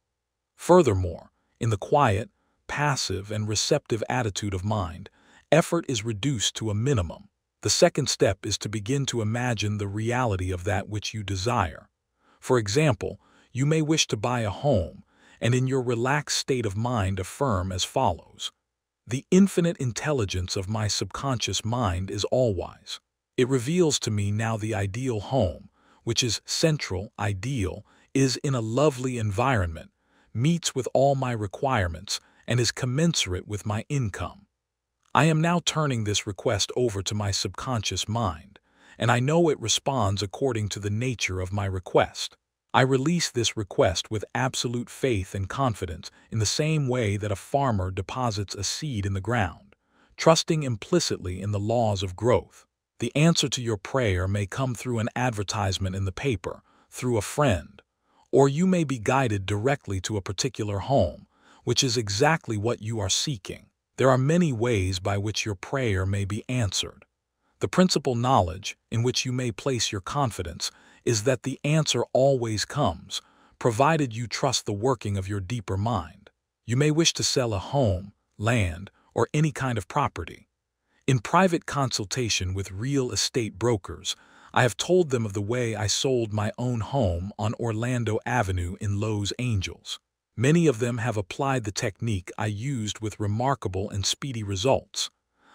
Furthermore, in the quiet, passive, and receptive attitude of mind, effort is reduced to a minimum. The second step is to begin to imagine the reality of that which you desire. For example, you may wish to buy a home, and in your relaxed state of mind affirm as follows: "The infinite intelligence of my subconscious mind is all-wise. It reveals to me now the ideal home, which is central, ideal, is in a lovely environment, meets with all my requirements, and is commensurate with my income. I am now turning this request over to my subconscious mind, and I know it responds according to the nature of my request. I release this request with absolute faith and confidence in the same way that a farmer deposits a seed in the ground, trusting implicitly in the laws of growth. The answer to your prayer may come through an advertisement in the paper, through a friend, or you may be guided directly to a particular home, which is exactly what you are seeking. There are many ways by which your prayer may be answered. The principal knowledge in which you may place your confidence is that the answer always comes, provided you trust the working of your deeper mind. You may wish to sell a home, land, or any kind of property. In private consultation with real estate brokers, I have told them of the way I sold my own home on Orlando Avenue in Los Angeles. Many of them have applied the technique I used with remarkable and speedy results.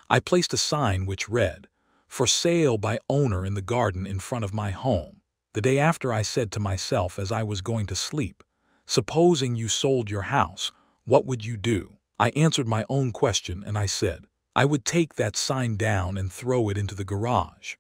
I placed a sign which read, "For sale by owner in the garden in front of my home." The day after, I said to myself as I was going to sleep, "Supposing you sold your house, what would you do?" I answered my own question and I said, "I would take that sign down and throw it into the garage."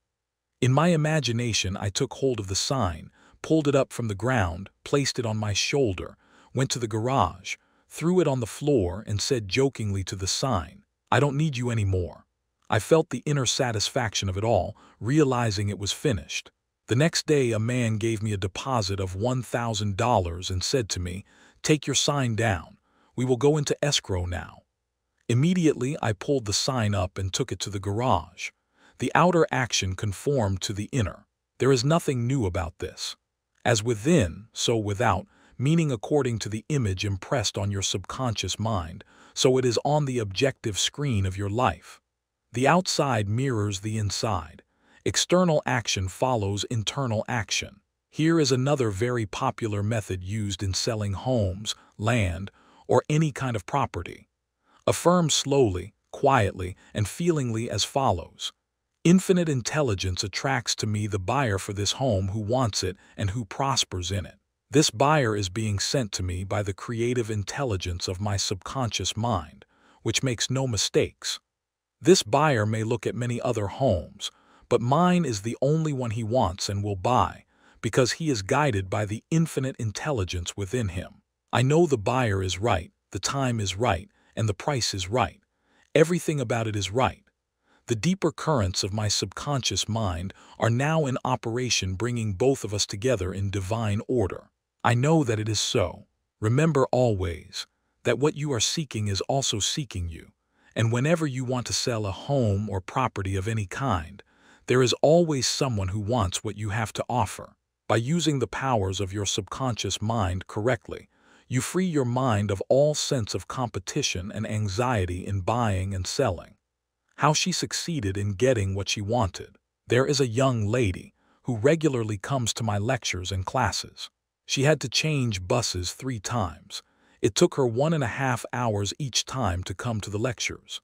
In my imagination, I took hold of the sign, pulled it up from the ground, placed it on my shoulder, went to the garage, threw it on the floor, and said jokingly to the sign, "I don't need you anymore." I felt the inner satisfaction of it all, realizing it was finished. The next day, a man gave me a deposit of $1,000 and said to me, "Take your sign down. We will go into escrow now." Immediately, I pulled the sign up and took it to the garage. The outer action conformed to the inner. There is nothing new about this. As within, so without, meaning according to the image impressed on your subconscious mind, so it is on the objective screen of your life. The outside mirrors the inside. External action follows internal action. Here is another very popular method used in selling homes, land, or any kind of property. Affirm slowly, quietly, and feelingly as follows. Infinite intelligence attracts to me the buyer for this home who wants it and who prospers in it. This buyer is being sent to me by the creative intelligence of my subconscious mind, which makes no mistakes. This buyer may look at many other homes, but mine is the only one he wants and will buy, because he is guided by the infinite intelligence within him. I know the buyer is right, the time is right, and the price is right. Everything about it is right. The deeper currents of my subconscious mind are now in operation, bringing both of us together in divine order. I know that it is so. Remember always that what you are seeking is also seeking you, and whenever you want to sell a home or property of any kind, there is always someone who wants what you have to offer. By using the powers of your subconscious mind correctly, you free your mind of all sense of competition and anxiety in buying and selling. How she succeeded in getting what she wanted. There is a young lady who regularly comes to my lectures and classes. She had to change buses 3 times. It took her 1.5 hours each time to come to the lectures.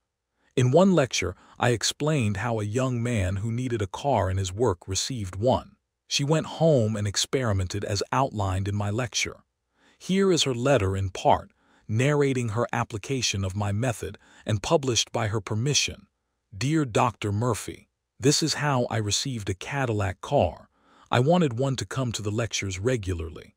In one lecture, I explained how a young man who needed a car in his work received one. She went home and experimented as outlined in my lecture. Here is her letter in part, narrating her application of my method and published by her permission. Dear Dr. Murphy, this is how I received a Cadillac car. I wanted one to come to the lectures regularly.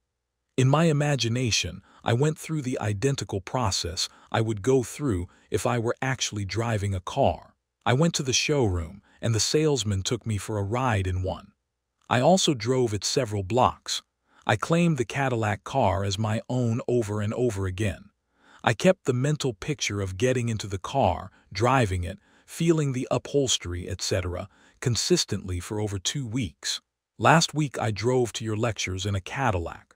In my imagination, I went through the identical process I would go through if I were actually driving a car. I went to the showroom, and the salesman took me for a ride in one. I also drove it several blocks. I claimed the Cadillac car as my own over and over again. I kept the mental picture of getting into the car, driving it, feeling the upholstery, etc., consistently for over 2 weeks. Last week I drove to your lectures in a Cadillac.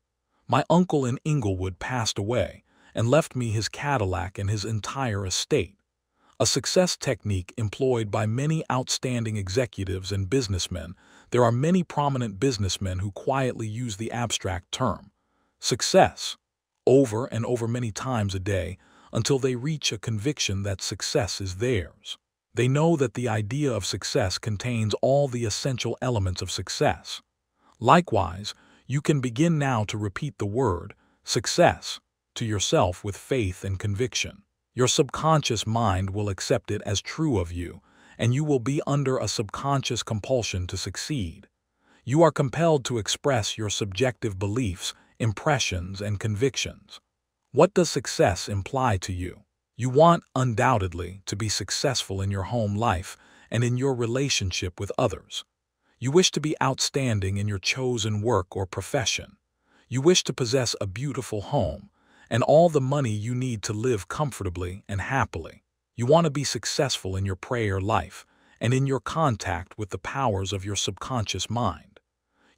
My uncle in Inglewood passed away and left me his Cadillac and his entire estate. A success technique employed by many outstanding executives and businessmen. There are many prominent businessmen who quietly use the abstract term success over and over many times a day until they reach a conviction that success is theirs. They know that the idea of success contains all the essential elements of success. Likewise, you can begin now to repeat the word success to yourself with faith and conviction. Your subconscious mind will accept it as true of you, and you will be under a subconscious compulsion to succeed. You are compelled to express your subjective beliefs, impressions, and convictions. What does success imply to you? You want, undoubtedly, to be successful in your home life and in your relationship with others. You wish to be outstanding in your chosen work or profession. You wish to possess a beautiful home and all the money you need to live comfortably and happily. You want to be successful in your prayer life and in your contact with the powers of your subconscious mind.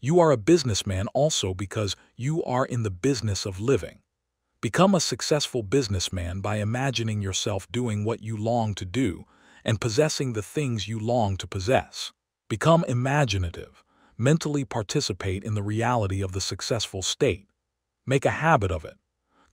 You are a businessman also because you are in the business of living. Become a successful businessman by imagining yourself doing what you long to do and possessing the things you long to possess. Become imaginative. Mentally participate in the reality of the successful state. Make a habit of it.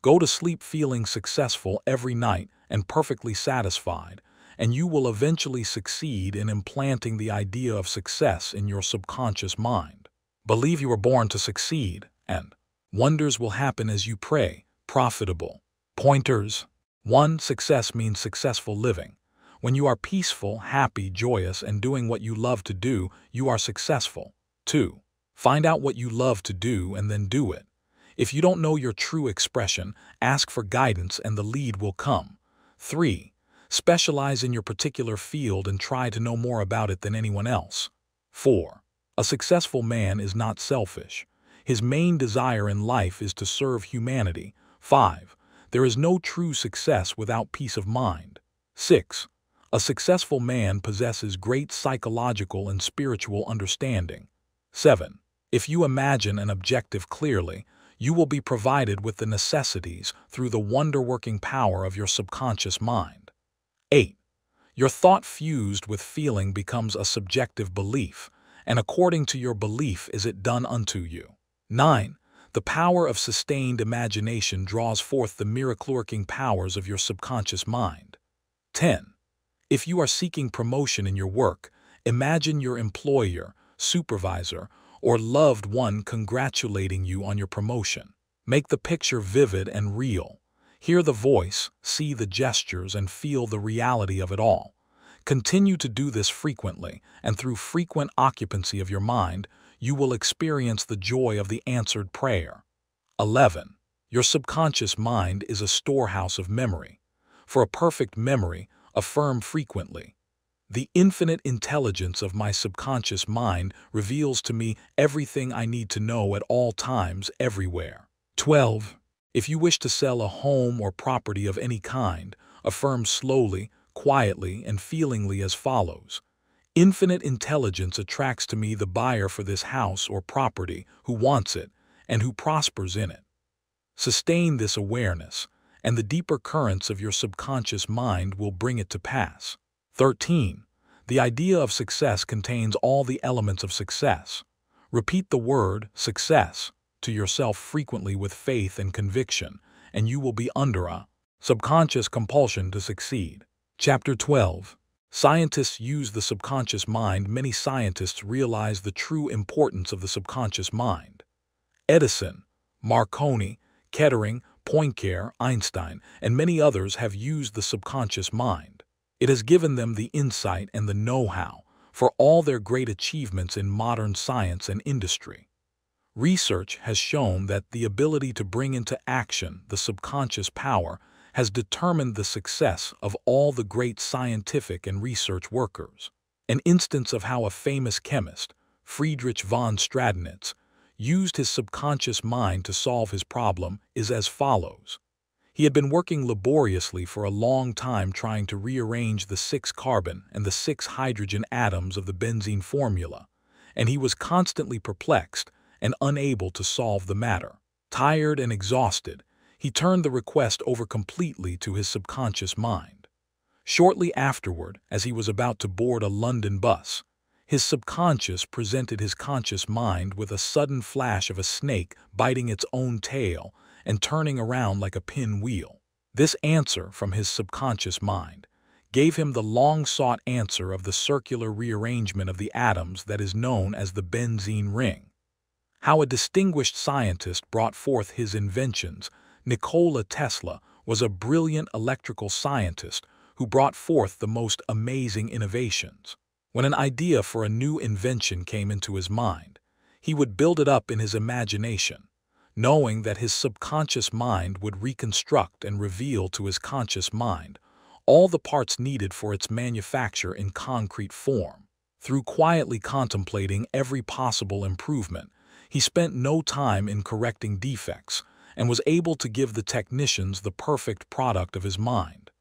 Go to sleep feeling successful every night and perfectly satisfied, and you will eventually succeed in implanting the idea of success in your subconscious mind. Believe you were born to succeed, and wonders will happen as you pray. Profitable pointers. 1. Success means successful living. When you are peaceful, happy, joyous, and doing what you love to do, you are successful. 2. Find out what you love to do and then do it. If you don't know your true expression, ask for guidance and the lead will come. 3. Specialize in your particular field and try to know more about it than anyone else. 4. A successful man is not selfish. His main desire in life is to serve humanity. 5. There is no true success without peace of mind. 6. A successful man possesses great psychological and spiritual understanding. 7. If you imagine an objective clearly, you will be provided with the necessities through the wonder-working power of your subconscious mind. 8. Your thought fused with feeling becomes a subjective belief, and according to your belief is it done unto you. 9. The power of sustained imagination draws forth the miracle-working powers of your subconscious mind. 10. If you are seeking promotion in your work, imagine your employer, supervisor, or loved one congratulating you on your promotion. Make the picture vivid and real. Hear the voice, see the gestures, and feel the reality of it all. Continue to do this frequently, and through frequent occupancy of your mind, you will experience the joy of the answered prayer. 11. Your subconscious mind is a storehouse of memory. For a perfect memory, affirm frequently, "The infinite intelligence of my subconscious mind reveals to me everything I need to know at all times, everywhere." 12. If you wish to sell a home or property of any kind, affirm slowly, quietly, and feelingly as follows: "Infinite intelligence attracts to me the buyer for this house or property who wants it and who prospers in it." Sustain this awareness, and the deeper currents of your subconscious mind will bring it to pass. 13. The idea of success contains all the elements of success. Repeat the word success to yourself frequently with faith and conviction, and you will be under a subconscious compulsion to succeed. Chapter 12. Scientists use the subconscious mind. Many scientists realize the true importance of the subconscious mind. Edison, Marconi, Kettering, Poincare, Einstein, and many others have used the subconscious mind. It has given them the insight and the know-how for all their great achievements in modern science and industry. Research has shown that the ability to bring into action the subconscious power has determined the success of all the great scientific and research workers. An instance of how a famous chemist, Friedrich von Stradonitz, used his subconscious mind to solve his problem is as follows. He had been working laboriously for a long time trying to rearrange the 6 carbon and the 6 hydrogen atoms of the benzene formula, and he was constantly perplexed and unable to solve the matter. Tired and exhausted, he turned the request over completely to his subconscious mind. Shortly afterward, as he was about to board a London bus, his subconscious presented his conscious mind with a sudden flash of a snake biting its own tail and turning around like a pinwheel. This answer from his subconscious mind gave him the long-sought answer of the circular rearrangement of the atoms that is known as the benzene ring. How a distinguished scientist brought forth his inventions. Nikola Tesla was a brilliant electrical scientist who brought forth the most amazing innovations. When an idea for a new invention came into his mind, he would build it up in his imagination, knowing that his subconscious mind would reconstruct and reveal to his conscious mind all the parts needed for its manufacture in concrete form. Through quietly contemplating every possible improvement, he spent no time in correcting defects and was able to give the technicians the perfect product of his mind.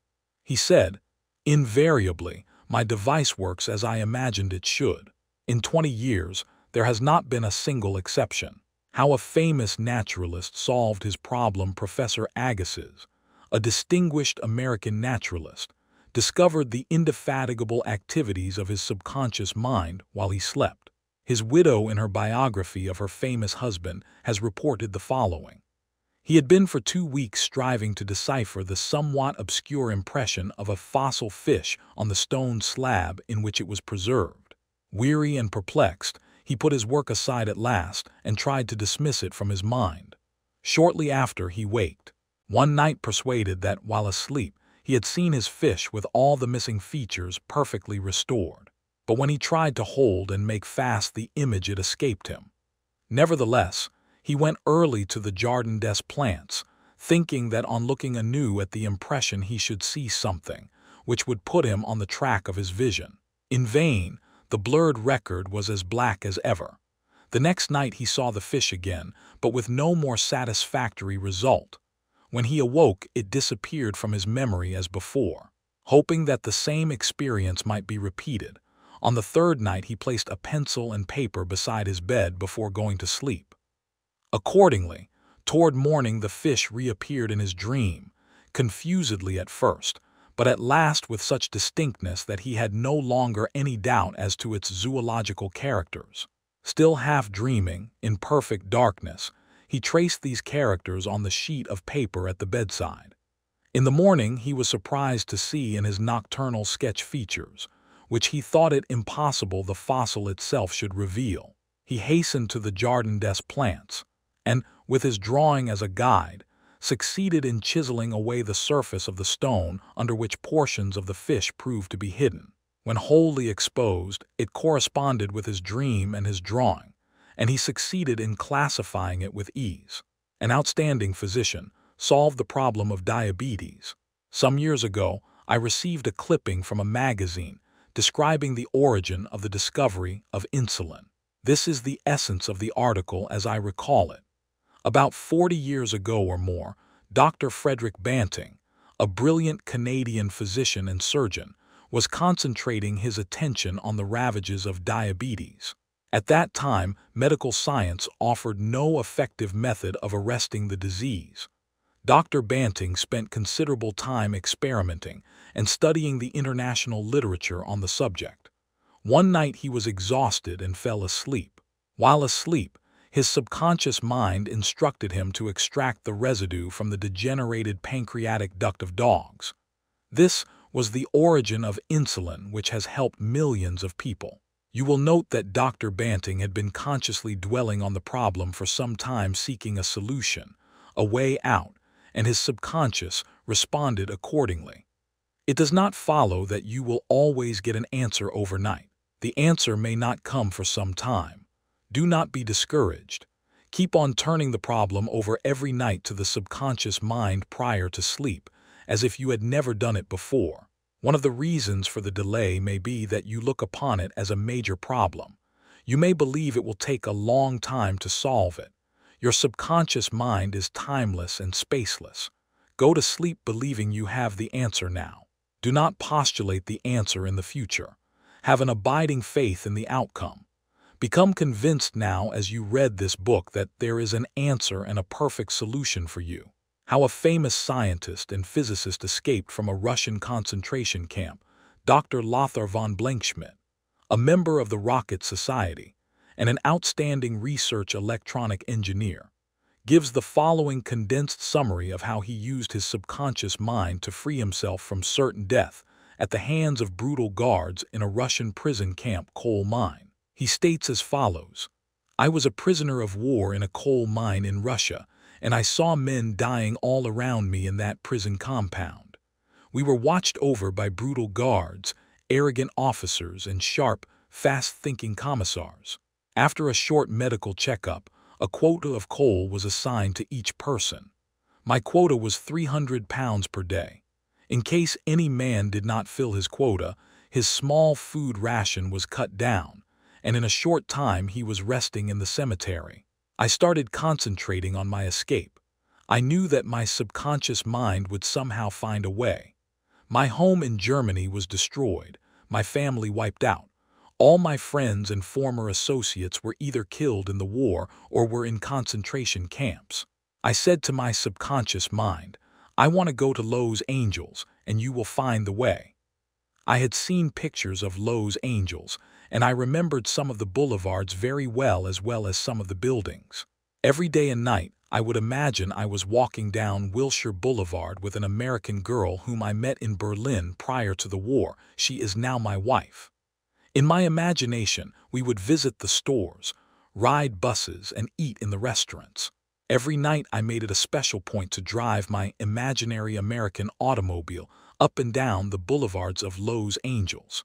He said, "Invariably, my device works as I imagined it should." In 20 years, There has not been a single exception. How a famous naturalist solved his problem. Professor Agassiz, a distinguished American naturalist, discovered the indefatigable activities of his subconscious mind while he slept. His widow, in her biography of her famous husband, has reported the following. He had been for 2 weeks striving to decipher the somewhat obscure impression of a fossil fish on the stone slab in which it was preserved. Weary and perplexed, he put his work aside at last and tried to dismiss it from his mind. Shortly after, he waked, one night, persuaded that, while asleep, he had seen his fish with all the missing features perfectly restored. But when he tried to hold and make fast the image, it escaped him. Nevertheless, he went early to the Jardin des Plantes, thinking that on looking anew at the impression he should see something which would put him on the track of his vision. In vain. The blurred record was as black as ever. The next night he saw the fish again, but with no more satisfactory result. When he awoke, it disappeared from his memory as before. Hoping that the same experience might be repeated, on the third night he placed a pencil and paper beside his bed before going to sleep. Accordingly, toward morning the fish reappeared in his dream, confusedly at first, but at last with such distinctness that he had no longer any doubt as to its zoological characters. Still half dreaming, in perfect darkness, he traced these characters on the sheet of paper at the bedside. In the morning he was surprised to see in his nocturnal sketch features, which he thought it impossible the fossil itself should reveal. He hastened to the Jardin des Plantes, and, with his drawing as a guide, succeeded in chiseling away the surface of the stone under which portions of the fish proved to be hidden. When wholly exposed, it corresponded with his dream and his drawing, and he succeeded in classifying it with ease. An outstanding physician solved the problem of diabetes. Some years ago, I received a clipping from a magazine describing the origin of the discovery of insulin. This is the essence of the article as I recall it. About 40 years ago or more, Dr. Frederick Banting, a brilliant Canadian physician and surgeon, was concentrating his attention on the ravages of diabetes. At that time, medical science offered no effective method of arresting the disease. Dr. Banting spent considerable time experimenting and studying the international literature on the subject. One night he was exhausted and fell asleep. While asleep, his subconscious mind instructed him to extract the residue from the degenerated pancreatic duct of dogs. This was the origin of insulin, which has helped millions of people. You will note that Dr. Banting had been consciously dwelling on the problem for some time, seeking a solution, a way out, and his subconscious responded accordingly. It does not follow that you will always get an answer overnight. The answer may not come for some time. Do not be discouraged. Keep on turning the problem over every night to the subconscious mind prior to sleep, as if you had never done it before. One of the reasons for the delay may be that you look upon it as a major problem. You may believe it will take a long time to solve it. Your subconscious mind is timeless and spaceless. Go to sleep believing you have the answer now. Do not postulate the answer in the future. Have an abiding faith in the outcome. Become convinced now as you read this book that there is an answer and a perfect solution for you. How a famous scientist and physicist escaped from a Russian concentration camp, Dr. Lothar von Blankschmidt, a member of the Rocket Society, and an outstanding research electronic engineer, gives the following condensed summary of how he used his subconscious mind to free himself from certain death at the hands of brutal guards in a Russian prison camp coal mine. He states as follows: I was a prisoner of war in a coal mine in Russia, and I saw men dying all around me in that prison compound. We were watched over by brutal guards, arrogant officers, and sharp, fast-thinking commissars. After a short medical checkup, a quota of coal was assigned to each person. My quota was 300 pounds per day. In case any man did not fill his quota, his small food ration was cut down, and in a short time he was resting in the cemetery. I started concentrating on my escape. I knew that my subconscious mind would somehow find a way. My home in Germany was destroyed, my family wiped out. All my friends and former associates were either killed in the war or were in concentration camps. I said to my subconscious mind, I want to go to Los Angeles, and you will find the way. I had seen pictures of Los Angeles, and I remembered some of the boulevards very well as some of the buildings. Every day and night, I would imagine I was walking down Wilshire Boulevard with an American girl whom I met in Berlin prior to the war. She is now my wife. In my imagination, we would visit the stores, ride buses, and eat in the restaurants. Every night I made it a special point to drive my imaginary American automobile up and down the boulevards of Los Angeles.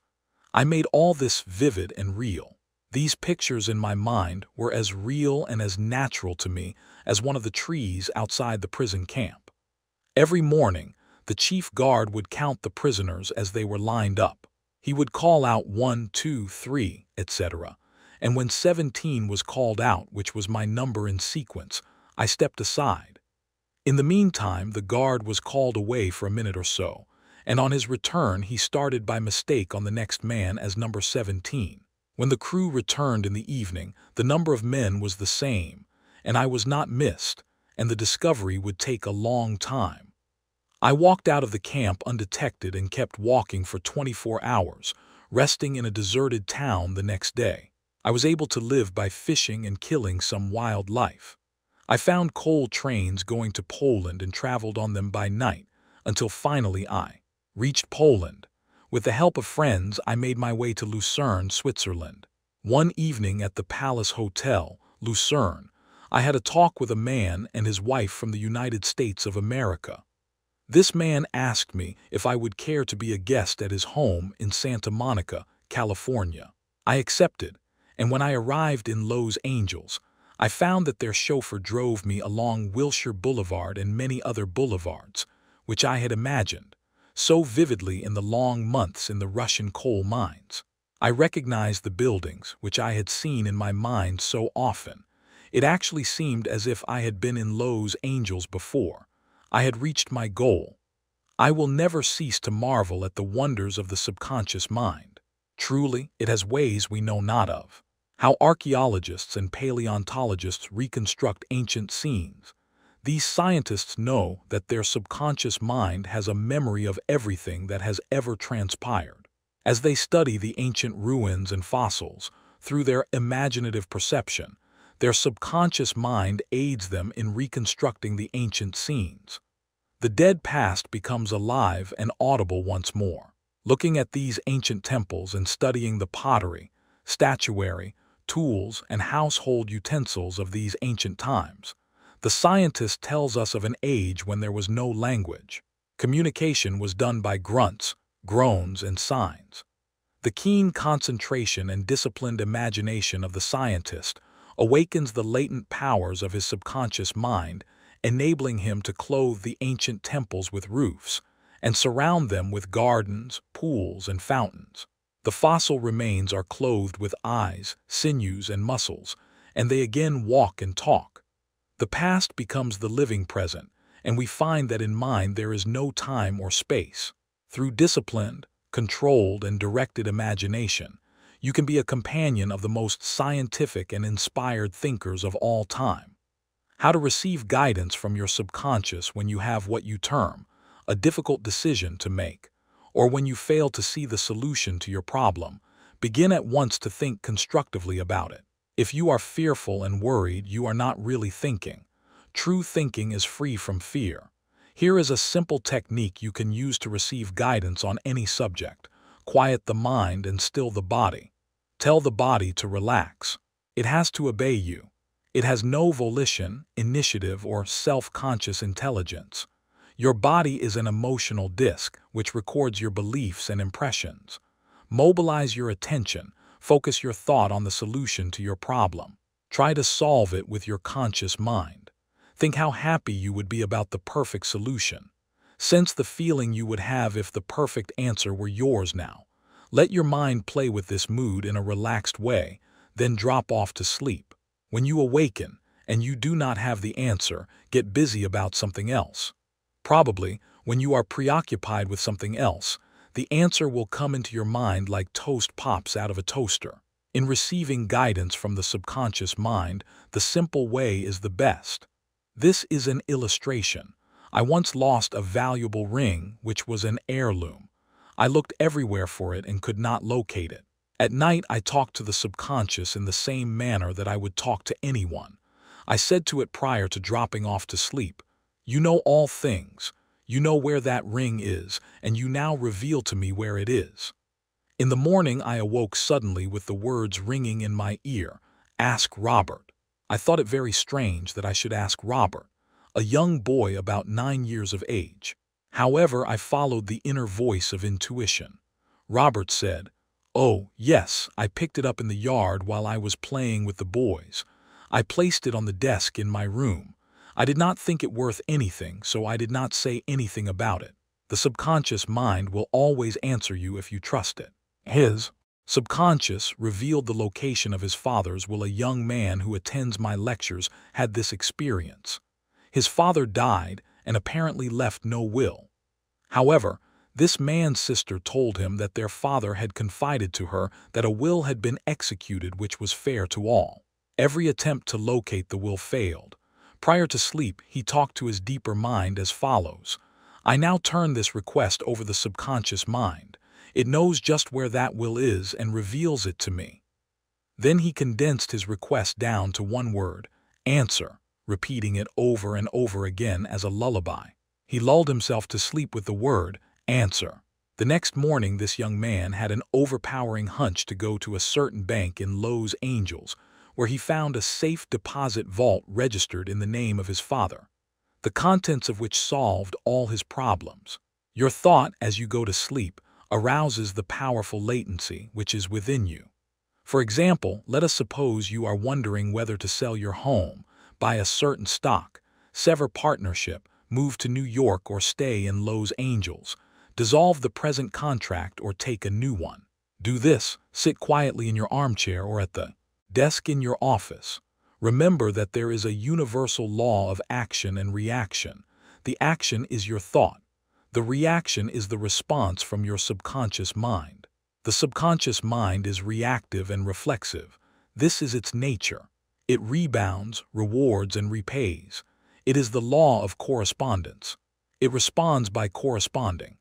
I made all this vivid and real. These pictures in my mind were as real and as natural to me as one of the trees outside the prison camp. Every morning, the chief guard would count the prisoners as they were lined up. He would call out 1, 2, 3, etc. And when 17 was called out, which was my number in sequence, I stepped aside. In the meantime, the guard was called away for a minute or so, and on his return he started by mistake on the next man as number 17. When the crew returned in the evening, the number of men was the same, and I was not missed, and the discovery would take a long time. I walked out of the camp undetected and kept walking for 24 hours, resting in a deserted town the next day. I was able to live by fishing and killing some wildlife. I found coal trains going to Poland and traveled on them by night, until finally I reached Poland. With the help of friends, I made my way to Lucerne, Switzerland. One evening at the Palace Hotel, Lucerne, I had a talk with a man and his wife from the United States of America. This man asked me if I would care to be a guest at his home in Santa Monica, California. I accepted, and when I arrived in Los Angeles, I found that their chauffeur drove me along Wilshire Boulevard and many other boulevards, which I had imagined so vividly in the long months in the Russian coal mines. I recognized the buildings, which I had seen in my mind so often. It actually seemed as if I had been in Los Angeles before. I had reached my goal. I will never cease to marvel at the wonders of the subconscious mind. Truly, it has ways we know not of. How archaeologists and paleontologists reconstruct ancient scenes. These scientists know that their subconscious mind has a memory of everything that has ever transpired. As they study the ancient ruins and fossils, through their imaginative perception, their subconscious mind aids them in reconstructing the ancient scenes. The dead past becomes alive and audible once more. Looking at these ancient temples and studying the pottery, statuary, tools, and household utensils of these ancient times, the scientist tells us of an age when there was no language. Communication was done by grunts, groans, and signs. The keen concentration and disciplined imagination of the scientist awakens the latent powers of his subconscious mind, enabling him to clothe the ancient temples with roofs and surround them with gardens, pools, and fountains. The fossil remains are clothed with eyes, sinews, and muscles, and they again walk and talk. The past becomes the living present, and we find that in mind there is no time or space. Through disciplined, controlled, and directed imagination, you can be a companion of the most scientific and inspired thinkers of all time. How to receive guidance from your subconscious when you have what you term a difficult decision to make, or when you fail to see the solution to your problem. Begin at once to think constructively about it. If you are fearful and worried, you are not really thinking. True thinking is free from fear. Here is a simple technique you can use to receive guidance on any subject. Quiet the mind and still the body. Tell the body to relax. It has to obey you. It has no volition, initiative, or self-conscious intelligence. Your body is an emotional disk which records your beliefs and impressions. Mobilize your attention. Focus your thought on the solution to your problem. Try to solve it with your conscious mind. Think how happy you would be about the perfect solution. Sense the feeling you would have if the perfect answer were yours now. Let your mind play with this mood in a relaxed way, then drop off to sleep. When you awaken and you do not have the answer, get busy about something else. Probably, when you are preoccupied with something else, The answer will come into your mind like toast pops out of a toaster. In receiving guidance from the subconscious mind, the simple way is the best. This is an illustration. I once lost a valuable ring, which was an heirloom. I looked everywhere for it and could not locate it. At night, I talked to the subconscious in the same manner that I would talk to anyone. I said to it prior to dropping off to sleep, "You know all things. You know where that ring is, and you now reveal to me where it is." In the morning, I awoke suddenly with the words ringing in my ear, "Ask Robert." I thought it very strange that I should ask Robert, a young boy about 9 years of age. However, I followed the inner voice of intuition. Robert said, "Oh, yes, I picked it up in the yard while I was playing with the boys. I placed it on the desk in my room. I did not think it worth anything, so I did not say anything about it." The subconscious mind will always answer you if you trust it. His subconscious revealed the location of his father's while a young man who attends my lectures had this experience. His father died and apparently left no will. However, this man's sister told him that their father had confided to her that a will had been executed which was fair to all. Every attempt to locate the will failed. Prior to sleep, he talked to his deeper mind as follows: "I now turn this request over the subconscious mind. It knows just where that will is and reveals it to me." Then he condensed his request down to one word, "answer," repeating it over and over again as a lullaby. He lulled himself to sleep with the word, "answer." The next morning, this young man had an overpowering hunch to go to a certain bank in Los Angeles, where he found a safe deposit vault registered in the name of his father, the contents of which solved all his problems. Your thought as you go to sleep arouses the powerful latency which is within you. For example, let us suppose you are wondering whether to sell your home, buy a certain stock, sever partnership, move to New York or stay in Los Angeles, dissolve the present contract or take a new one. Do this, sit quietly in your armchair or at the desk in your office. Remember that there is a universal law of action and reaction. The action is your thought. The reaction is the response from your subconscious mind. The subconscious mind is reactive and reflexive. This is its nature. It rebounds, rewards, and repays. It is the law of correspondence. It responds by corresponding.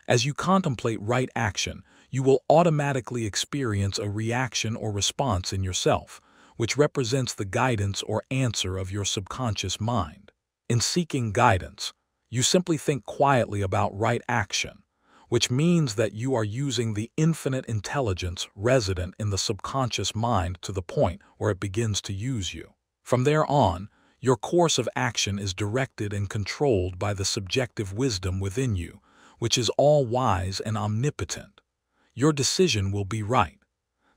As you contemplate right action, you will automatically experience a reaction or response in yourself, which represents the guidance or answer of your subconscious mind. In seeking guidance, you simply think quietly about right action, which means that you are using the infinite intelligence resident in the subconscious mind to the point where it begins to use you. From there on, your course of action is directed and controlled by the subjective wisdom within you, which is all-wise and omnipotent. Your decision will be right.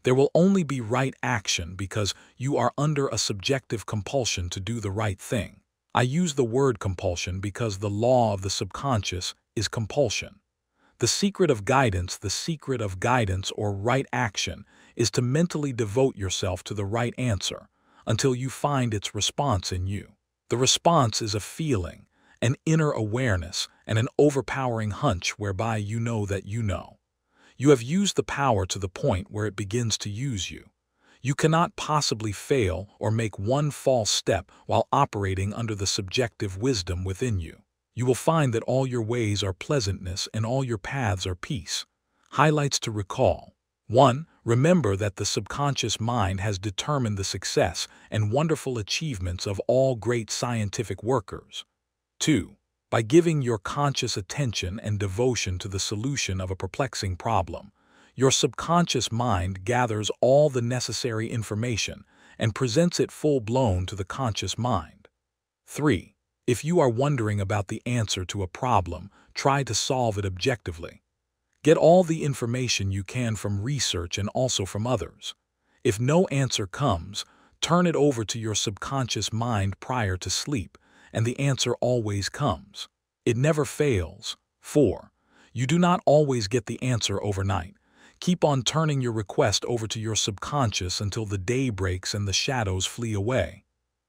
There will only be right action because you are under a subjective compulsion to do the right thing. I use the word compulsion because the law of the subconscious is compulsion. The secret of guidance or right action is to mentally devote yourself to the right answer until you find its response in you. The response is a feeling, an inner awareness, and an overpowering hunch whereby you know that you know. You have used the power to the point where it begins to use you. You cannot possibly fail or make one false step while operating under the subjective wisdom within you. You will find that all your ways are pleasantness and all your paths are peace. Highlights to recall. 1. Remember that the subconscious mind has determined the success and wonderful achievements of all great scientific workers. 2. By giving your conscious attention and devotion to the solution of a perplexing problem, your subconscious mind gathers all the necessary information and presents it full-blown to the conscious mind. 3. If you are wondering about the answer to a problem, try to solve it objectively. Get all the information you can from research and also from others. If no answer comes, turn it over to your subconscious mind prior to sleep, and the answer always comes. It never fails. 4. You do not always get the answer overnight. Keep on turning your request over to your subconscious until the day breaks and the shadows flee away.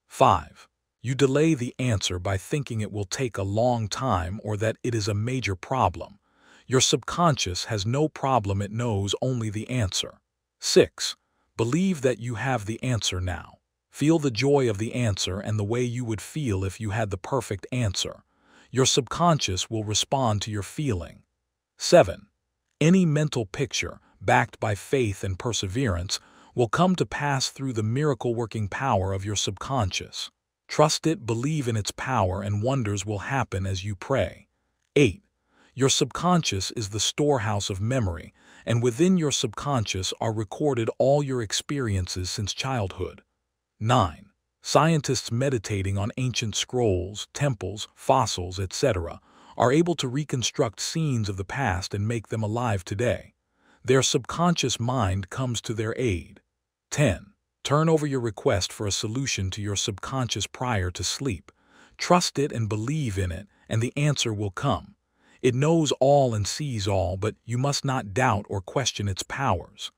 5. You delay the answer by thinking it will take a long time or that it is a major problem. Your subconscious has no problem, it knows only the answer. 6. Believe that you have the answer now. Feel the joy of the answer and the way you would feel if you had the perfect answer. Your subconscious will respond to your feeling. 7. Any mental picture, backed by faith and perseverance, will come to pass through the miracle-working power of your subconscious. Trust it, believe in its power, and wonders will happen as you pray. 8. Your subconscious is the storehouse of memory, and within your subconscious are recorded all your experiences since childhood. 9. Scientists meditating on ancient scrolls, temples, fossils, etc., are able to reconstruct scenes of the past and make them alive today. Their subconscious mind comes to their aid. 10. Turn over your request for a solution to your subconscious prior to sleep. Trust it and believe in it, and the answer will come. It knows all and sees all, but you must not doubt or question its powers.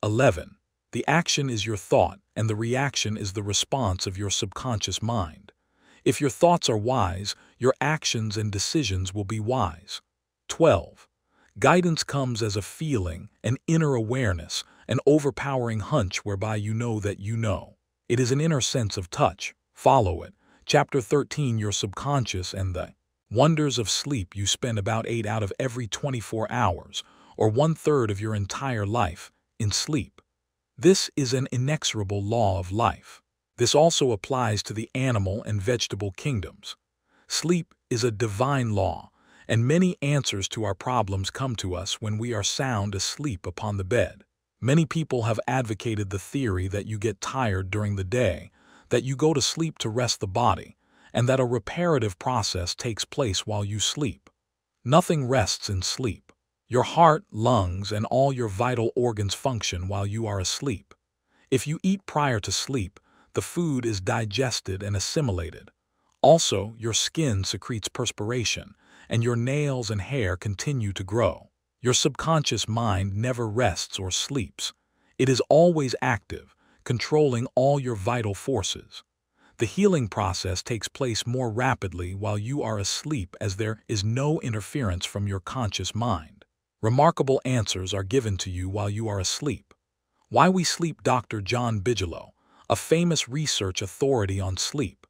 11. The action is your thought, and the reaction is the response of your subconscious mind. If your thoughts are wise, your actions and decisions will be wise. 12. Guidance comes as a feeling, an inner awareness, an overpowering hunch whereby you know that you know. It is an inner sense of touch. Follow it. Chapter 13, Your Subconscious and the Wonders of Sleep. You spend about 8 out of every 24 hours, or 1/3 of your entire life, in sleep. This is an inexorable law of life. This also applies to the animal and vegetable kingdoms. Sleep is a divine law, and many answers to our problems come to us when we are sound asleep upon the bed. Many people have advocated the theory that you get tired during the day, that you go to sleep to rest the body, and that a reparative process takes place while you sleep. Nothing rests in sleep. Your heart, lungs, and all your vital organs function while you are asleep. If you eat prior to sleep, the food is digested and assimilated. Also, your skin secretes perspiration, and your nails and hair continue to grow. Your subconscious mind never rests or sleeps. It is always active, controlling all your vital forces. The healing process takes place more rapidly while you are asleep, as there is no interference from your conscious mind. Remarkable answers are given to you while you are asleep. Why we sleep. Dr. John Bigelow, a famous research authority on sleep,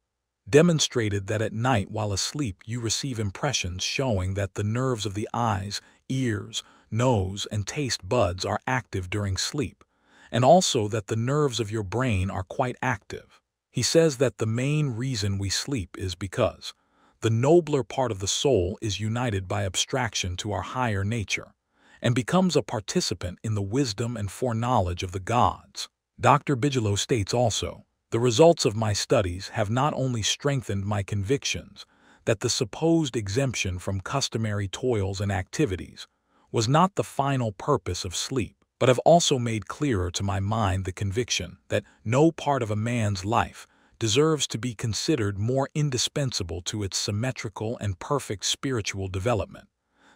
demonstrated that at night while asleep you receive impressions showing that the nerves of the eyes, ears, nose, and taste buds are active during sleep, and also that the nerves of your brain are quite active. He says that the main reason we sleep is because the nobler part of the soul is united by abstraction to our higher nature, and becomes a participant in the wisdom and foreknowledge of the gods. Dr. Bigelow states also, the results of my studies have not only strengthened my convictions that the supposed exemption from customary toils and activities was not the final purpose of sleep, but have also made clearer to my mind the conviction that no part of a man's life deserves to be considered more indispensable to its symmetrical and perfect spiritual development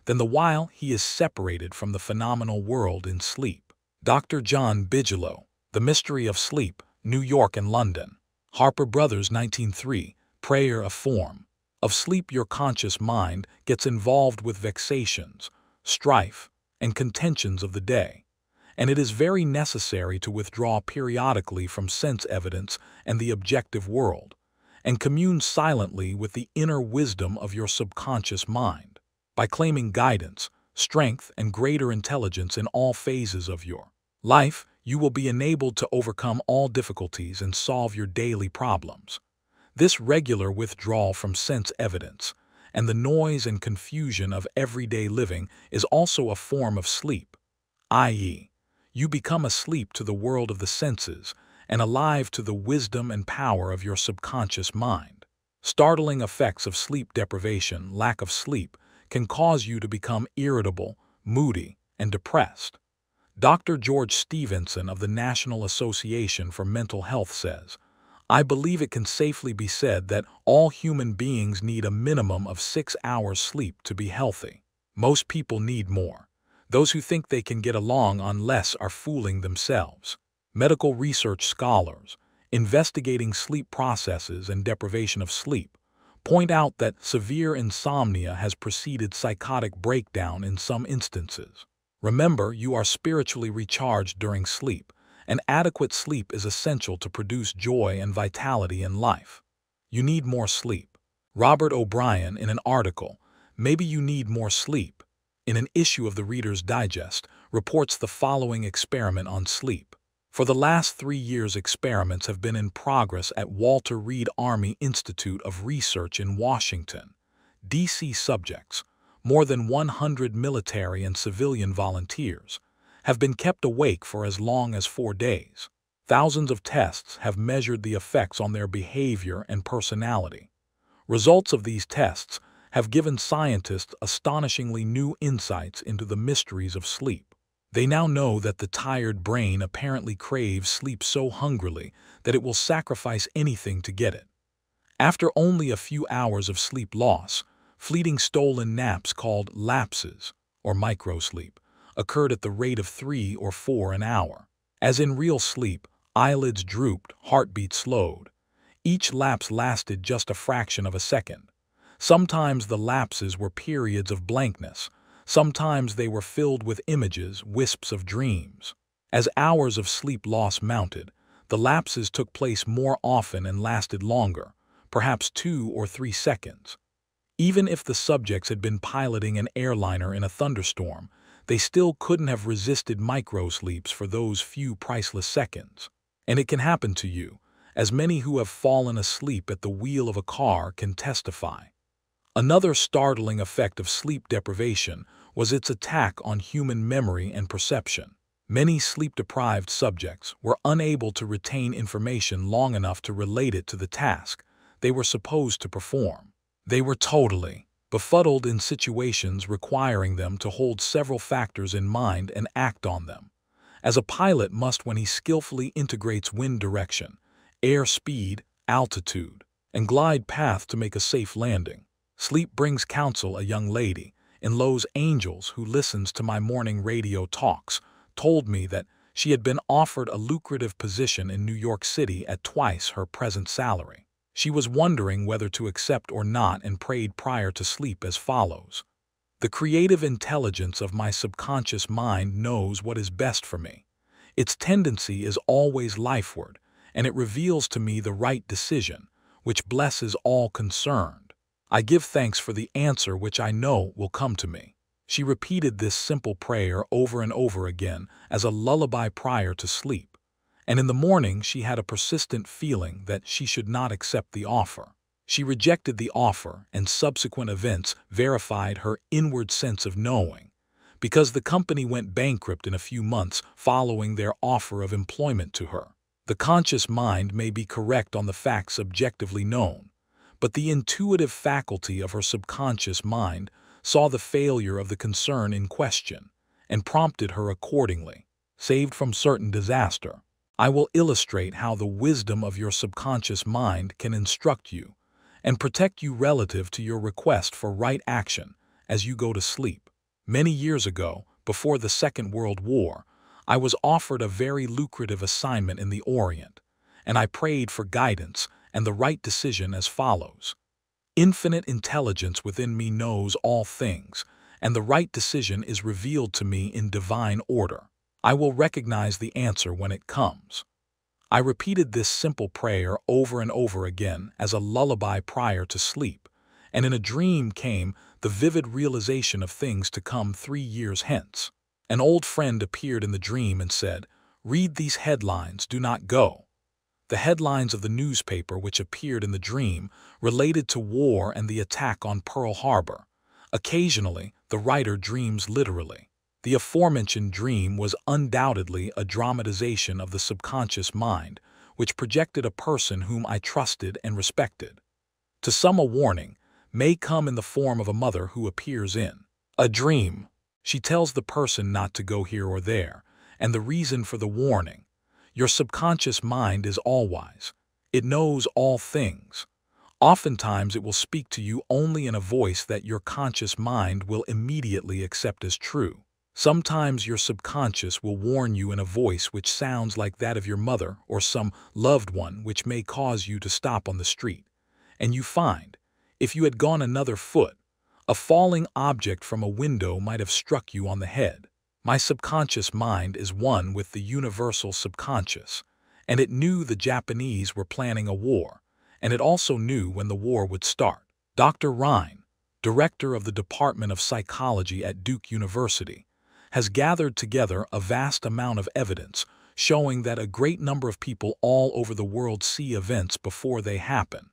than the while he is separated from the phenomenal world in sleep. Dr. John Bigelow, The Mystery of Sleep, New York and London. Harper Brothers, 1903, Prayer, a form of sleep. Your conscious mind gets involved with vexations, strife, and contentions of the day, and it is very necessary to withdraw periodically from sense evidence and the objective world, and commune silently with the inner wisdom of your subconscious mind. By claiming guidance, strength, and greater intelligence in all phases of your life, you will be enabled to overcome all difficulties and solve your daily problems. This regular withdrawal from sense evidence and the noise and confusion of everyday living is also a form of sleep, i.e., you become asleep to the world of the senses and alive to the wisdom and power of your subconscious mind. Startling effects of sleep deprivation. Lack of sleep can cause you to become irritable, moody, and depressed. Dr. George Stevenson of the National Association for Mental Health says, I believe it can safely be said that all human beings need a minimum of 6 hours sleep to be healthy. Most people need more. Those who think they can get along on less are fooling themselves. Medical research scholars, investigating sleep processes and deprivation of sleep, Point out that severe insomnia has preceded psychotic breakdown in some instances. Remember, you are spiritually recharged during sleep, and adequate sleep is essential to produce joy and vitality in life. You need more sleep. Robert O'Brien, in an article, "Maybe You Need More Sleep," in an issue of the Reader's Digest, reports the following experiment on sleep. For the last 3 years, experiments have been in progress at Walter Reed Army Institute of Research in Washington, D.C. Subjects, more than 100 military and civilian volunteers, have been kept awake for as long as 4 days. Thousands of tests have measured the effects on their behavior and personality. Results of these tests have given scientists astonishingly new insights into the mysteries of sleep. They now know that the tired brain apparently craves sleep so hungrily that it will sacrifice anything to get it. After only a few hours of sleep loss, fleeting stolen naps called lapses, or microsleep, occurred at the rate of 3 or 4 an hour. As in real sleep, eyelids drooped, heartbeat slowed. Each lapse lasted just a fraction of a second. Sometimes the lapses were periods of blankness. Sometimes they were filled with images, wisps of dreams. As hours of sleep loss mounted, the lapses took place more often and lasted longer, perhaps 2 or 3 seconds. Even if the subjects had been piloting an airliner in a thunderstorm, they still couldn't have resisted microsleeps for those few priceless seconds. And it can happen to you, as many who have fallen asleep at the wheel of a car can testify. Another startling effect of sleep deprivation was its attack on human memory and perception. Many sleep-deprived subjects were unable to retain information long enough to relate it to the task they were supposed to perform. They were totally befuddled in situations requiring them to hold several factors in mind and act on them, as a pilot must when he skillfully integrates wind direction, air speed, altitude, and glide path to make a safe landing. Sleep brings counsel. A young lady in Los Angeles who listens to my morning radio talks told me that she had been offered a lucrative position in New York City at twice her present salary. She was wondering whether to accept or not and prayed prior to sleep as follows: "The creative intelligence of my subconscious mind knows what is best for me. Its tendency is always lifeward, and it reveals to me the right decision, which blesses all concerned. I give thanks for the answer which I know will come to me." She repeated this simple prayer over and over again as a lullaby prior to sleep, and in the morning she had a persistent feeling that she should not accept the offer. She rejected the offer, and subsequent events verified her inward sense of knowing, because the company went bankrupt in a few months following their offer of employment to her. The conscious mind may be correct on the facts objectively known, but the intuitive faculty of her subconscious mind saw the failure of the concern in question and prompted her accordingly. Saved from certain disaster. I will illustrate how the wisdom of your subconscious mind can instruct you and protect you relative to your request for right action as you go to sleep. Many years ago, before the Second World War, I was offered a very lucrative assignment in the Orient, and I prayed for guidance and the right decision as follows: "Infinite intelligence within me knows all things, and the right decision is revealed to me in divine order. I will recognize the answer when it comes." I repeated this simple prayer over and over again as a lullaby prior to sleep, and in a dream came the vivid realization of things to come 3 years hence. An old friend appeared in the dream and said, "Read these headlines, do not go." The headlines of the newspaper which appeared in the dream related to war and the attack on Pearl Harbor. Occasionally, the writer dreams literally. The aforementioned dream was undoubtedly a dramatization of the subconscious mind, which projected a person whom I trusted and respected. To some, a warning may come in the form of a mother who appears in a dream. She tells the person not to go here or there, and the reason for the warning. Your subconscious mind is all-wise. It knows all things. Oftentimes it will speak to you only in a voice that your conscious mind will immediately accept as true. Sometimes your subconscious will warn you in a voice which sounds like that of your mother or some loved one, which may cause you to stop on the street. And you find, If you had gone another foot, a falling object from a window might have struck you on the head. My subconscious mind is one with the universal subconscious, and it knew the Japanese were planning a war, and it also knew when the war would start. Dr. Rhine, director of the Department of Psychology at Duke University, has gathered together a vast amount of evidence showing that a great number of people all over the world see events before they happen,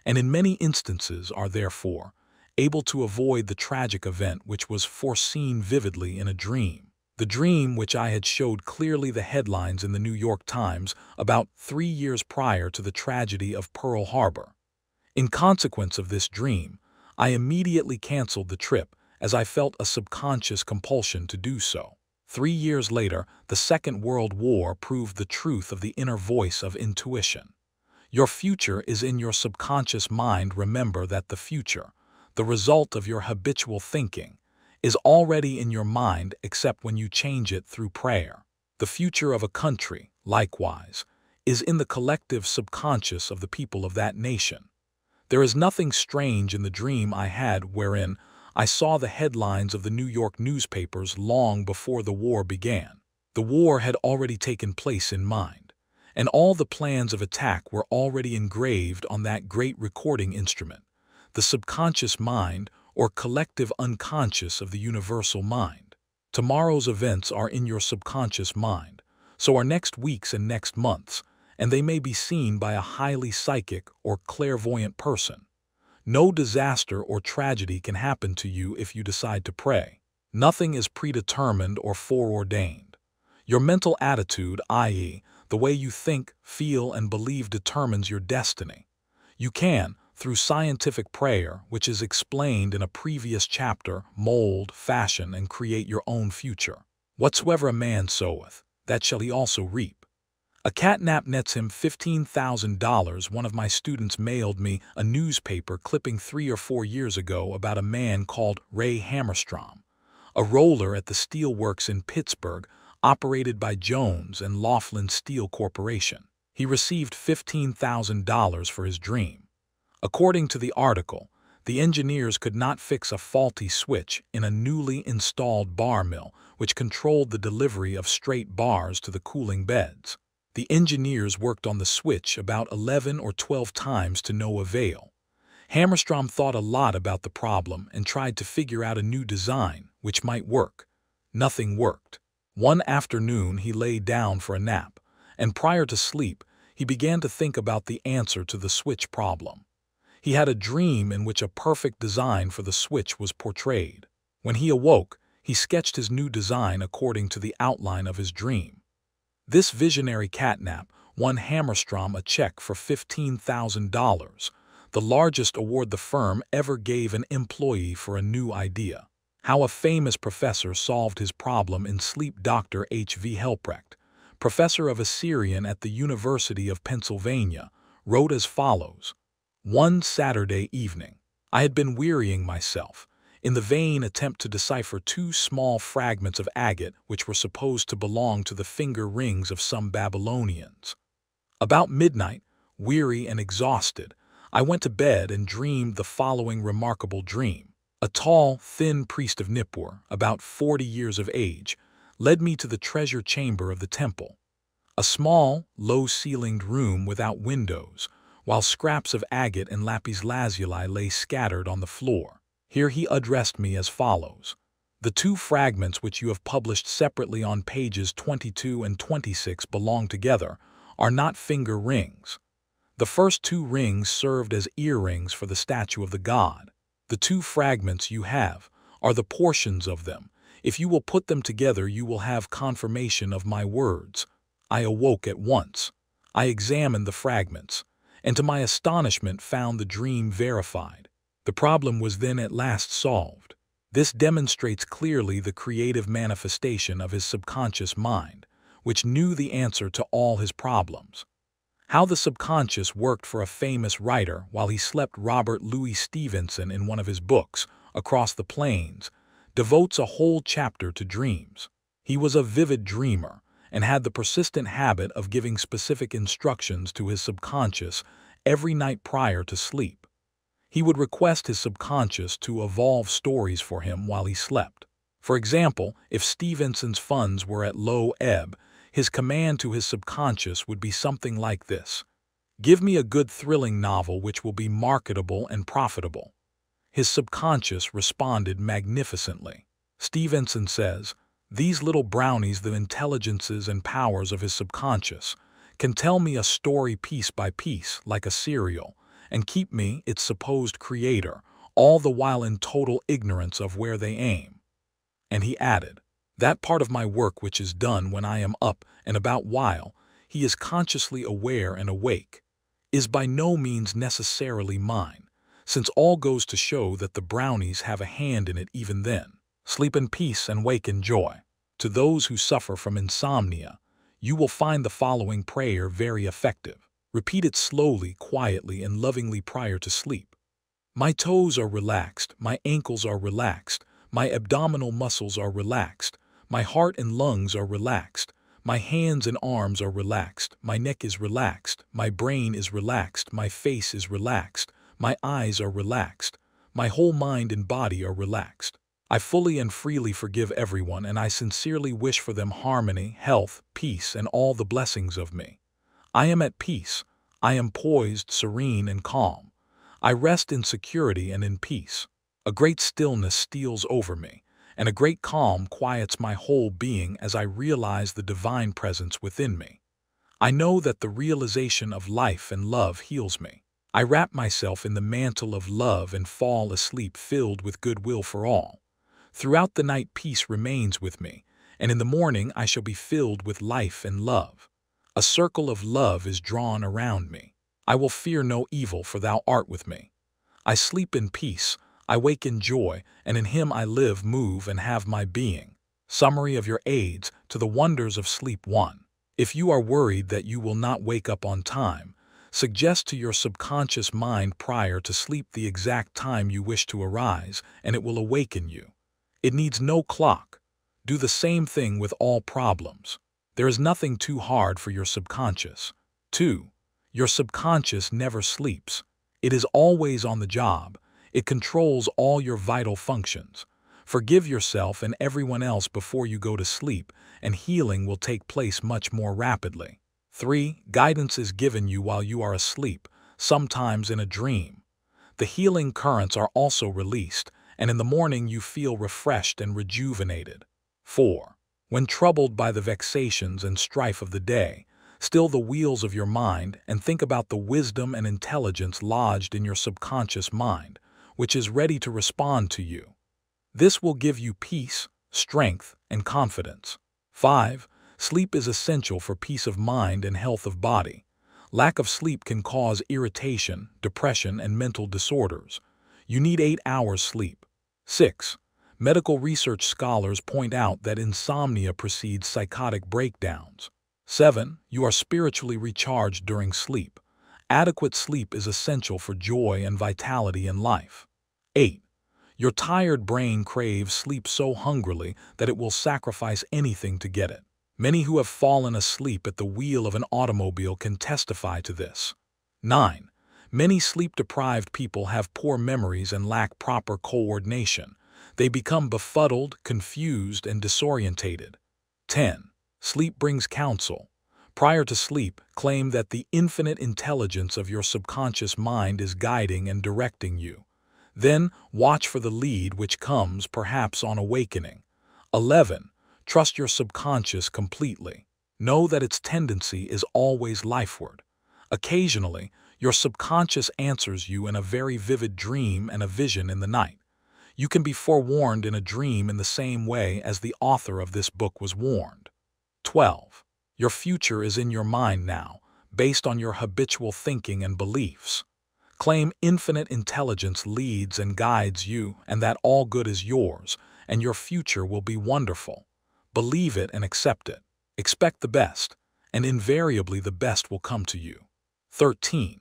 and in many instances are therefore able to avoid the tragic event which was foreseen vividly in a dream. The dream which I had showed clearly the headlines in the New York Times about 3 years prior to the tragedy of Pearl Harbor. In consequence of this dream, I immediately canceled the trip as I felt a subconscious compulsion to do so. 3 years later, the Second World War proved the truth of the inner voice of intuition. Your future is in your subconscious mind. Remember that the future, the result of your habitual thinking, is already in your mind except when you change it through prayer. The future of a country, likewise, is in the collective subconscious of the people of that nation. There is nothing strange in the dream I had wherein I saw the headlines of the New York newspapers long before the war began. The war had already taken place in mind, and all the plans of attack were already engraved on that great recording instrument, the subconscious mind or collective unconscious of the universal mind. Tomorrow's events are in your subconscious mind, so are next week's and next month's, and they may be seen by a highly psychic or clairvoyant person. No disaster or tragedy can happen to you if you decide to pray. Nothing is predetermined or foreordained. Your mental attitude, i.e., the way you think, feel, and believe, determines your destiny. You can, through scientific prayer, which is explained in a previous chapter, mold, fashion, and create your own future. Whatsoever a man soweth, that shall he also reap. A catnap nets him $15,000. One of my students mailed me a newspaper clipping 3 or 4 years ago about a man called Ray Hammerstrom, a roller at the steel works in Pittsburgh operated by Jones and Laughlin Steel Corporation. He received $15,000 for his dream. According to the article, the engineers could not fix a faulty switch in a newly installed bar mill which controlled the delivery of straight bars to the cooling beds. The engineers worked on the switch about 11 or 12 times to no avail. Hammerstrom thought a lot about the problem and tried to figure out a new design which might work. Nothing worked. One afternoon he lay down for a nap, and prior to sleep, he began to think about the answer to the switch problem. He had a dream in which a perfect design for the switch was portrayed. When he awoke, he sketched his new design according to the outline of his dream. This visionary catnap won Hammerstrom a check for $15,000, the largest award the firm ever gave an employee for a new idea. How a famous professor solved his problem in sleep. Dr. H.V. Helprecht, professor of Assyrian at the University of Pennsylvania, wrote as follows: "One Saturday evening, I had been wearying myself in the vain attempt to decipher 2 small fragments of agate which were supposed to belong to the finger rings of some Babylonians. About midnight, weary and exhausted, I went to bed and dreamed the following remarkable dream. A tall, thin priest of Nippur, about 40 years of age, led me to the treasure chamber of the temple, a small, low-ceilinged room without windows, while scraps of agate and lapis lazuli lay scattered on the floor. Here he addressed me as follows: The 2 fragments which you have published separately on pages 22 and 26 belong together, are not finger rings. The first 2 rings served as earrings for the statue of the god. The 2 fragments you have are the portions of them. If you will put them together, you will have confirmation of my words." I awoke at once. I examined the fragments, and to my astonishment found the dream verified. The problem was then at last solved. This demonstrates clearly the creative manifestation of his subconscious mind, which knew the answer to all his problems. How the subconscious worked for a famous writer while he slept. Robert Louis Stevenson, in one of his books, Across the Plains, devotes a whole chapter to dreams. He was a vivid dreamer and had the persistent habit of giving specific instructions to his subconscious every night prior to sleep. He would request his subconscious to evolve stories for him while he slept. For example, if Stevenson's funds were at low ebb, his command to his subconscious would be something like this: "Give me a good thrilling novel which will be marketable and profitable." His subconscious responded magnificently. Stevenson says, "These little brownies, the intelligences and powers of his subconscious, can tell me a story piece by piece like a serial, and keep me, its supposed creator, all the while in total ignorance of where they aim." And he added, "That part of my work which is done when I am up and about while he is consciously aware and awake, is by no means necessarily mine, since all goes to show that the brownies have a hand in it even then. Sleep in peace and wake in joy." To those who suffer from insomnia, you will find the following prayer very effective. Repeat it slowly, quietly, and lovingly prior to sleep. "My toes are relaxed, my ankles are relaxed, my abdominal muscles are relaxed, my heart and lungs are relaxed, my hands and arms are relaxed, my neck is relaxed, my brain is relaxed, my face is relaxed, my eyes are relaxed, my whole mind and body are relaxed. I fully and freely forgive everyone, and I sincerely wish for them harmony, health, peace, and all the blessings of me. I am at peace. I am poised, serene, and calm. I rest in security and in peace. A great stillness steals over me, and a great calm quiets my whole being as I realize the divine presence within me. I know that the realization of life and love heals me. I wrap myself in the mantle of love and fall asleep filled with goodwill for all. Throughout the night peace remains with me, and in the morning I shall be filled with life and love. A circle of love is drawn around me. I will fear no evil, for thou art with me. I sleep in peace, I wake in joy, and in him I live, move, and have my being." Summary of your aids to the wonders of sleep. 1. If you are worried that you will not wake up on time, suggest to your subconscious mind prior to sleep the exact time you wish to arise, and it will awaken you. It needs no clock. Do the same thing with all problems. There is nothing too hard for your subconscious. 2. Your subconscious never sleeps. It is always on the job. It controls all your vital functions. Forgive yourself and everyone else before you go to sleep, and healing will take place much more rapidly. 3. Guidance is given you while you are asleep, sometimes in a dream. The healing currents are also released, and in the morning you feel refreshed and rejuvenated. 4. When troubled by the vexations and strife of the day, still the wheels of your mind and think about the wisdom and intelligence lodged in your subconscious mind, which is ready to respond to you. This will give you peace, strength, and confidence. 5. Sleep is essential for peace of mind and health of body. Lack of sleep can cause irritation, depression, and mental disorders. You need 8 hours sleep. 6. Medical research scholars point out that insomnia precedes psychotic breakdowns. 7. You are spiritually recharged during sleep. Adequate sleep is essential for joy and vitality in life. 8. Your tired brain craves sleep so hungrily that it will sacrifice anything to get it. Many who have fallen asleep at the wheel of an automobile can testify to this. 9. Many sleep-deprived people have poor memories and lack proper coordination. They become befuddled, confused, and disorientated. 10. Sleep brings counsel. Prior to sleep, claim that the infinite intelligence of your subconscious mind is guiding and directing you. Then, watch for the lead which comes, perhaps on awakening. 11. Trust your subconscious completely. Know that its tendency is always lifeward. Occasionally, your subconscious answers you in a very vivid dream and a vision in the night. You can be forewarned in a dream in the same way as the author of this book was warned. 12. Your future is in your mind now, based on your habitual thinking and beliefs. Claim infinite intelligence leads and guides you, and that all good is yours, and your future will be wonderful. Believe it and accept it. Expect the best, and invariably the best will come to you. 13.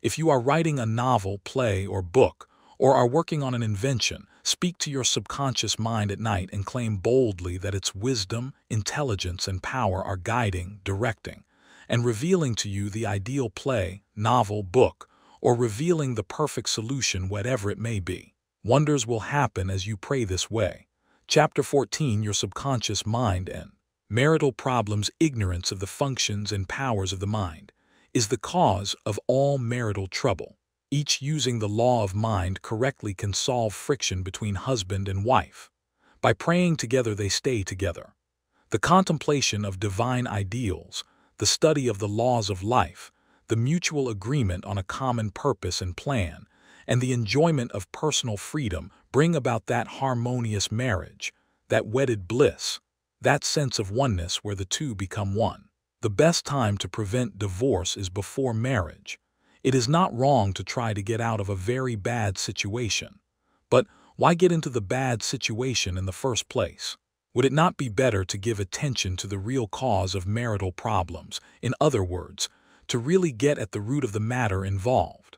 If you are writing a novel, play, or book, or are working on an invention, speak to your subconscious mind at night and claim boldly that its wisdom, intelligence, and power are guiding, directing, and revealing to you the ideal play, novel, book, or revealing the perfect solution, whatever it may be. Wonders will happen as you pray this way. Chapter 14, Your Subconscious Mind and Marital Problems. Ignorance of the functions and powers of the mind is the cause of all marital trouble. Each using the law of mind correctly can solve friction between husband and wife. By praying together, they stay together. The contemplation of divine ideals, the study of the laws of life, the mutual agreement on a common purpose and plan, and the enjoyment of personal freedom bring about that harmonious marriage, that wedded bliss, that sense of oneness where the two become one. The best time to prevent divorce is before marriage. It is not wrong to try to get out of a very bad situation. But why get into the bad situation in the first place? Would it not be better to give attention to the real cause of marital problems, in other words, to really get at the root of the matter involved?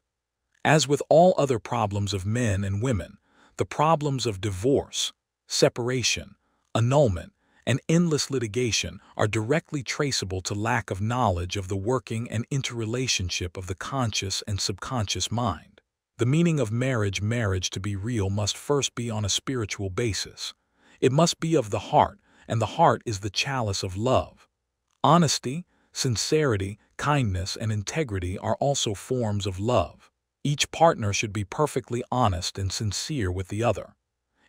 As with all other problems of men and women, the problems of divorce, separation, annulment, and endless litigation are directly traceable to lack of knowledge of the working and interrelationship of the conscious and subconscious mind. The meaning of marriage to be real must first be on a spiritual basis. It must be of the heart, and the heart is the chalice of love. Honesty, sincerity, kindness, and integrity are also forms of love. Each partner should be perfectly honest and sincere with the other.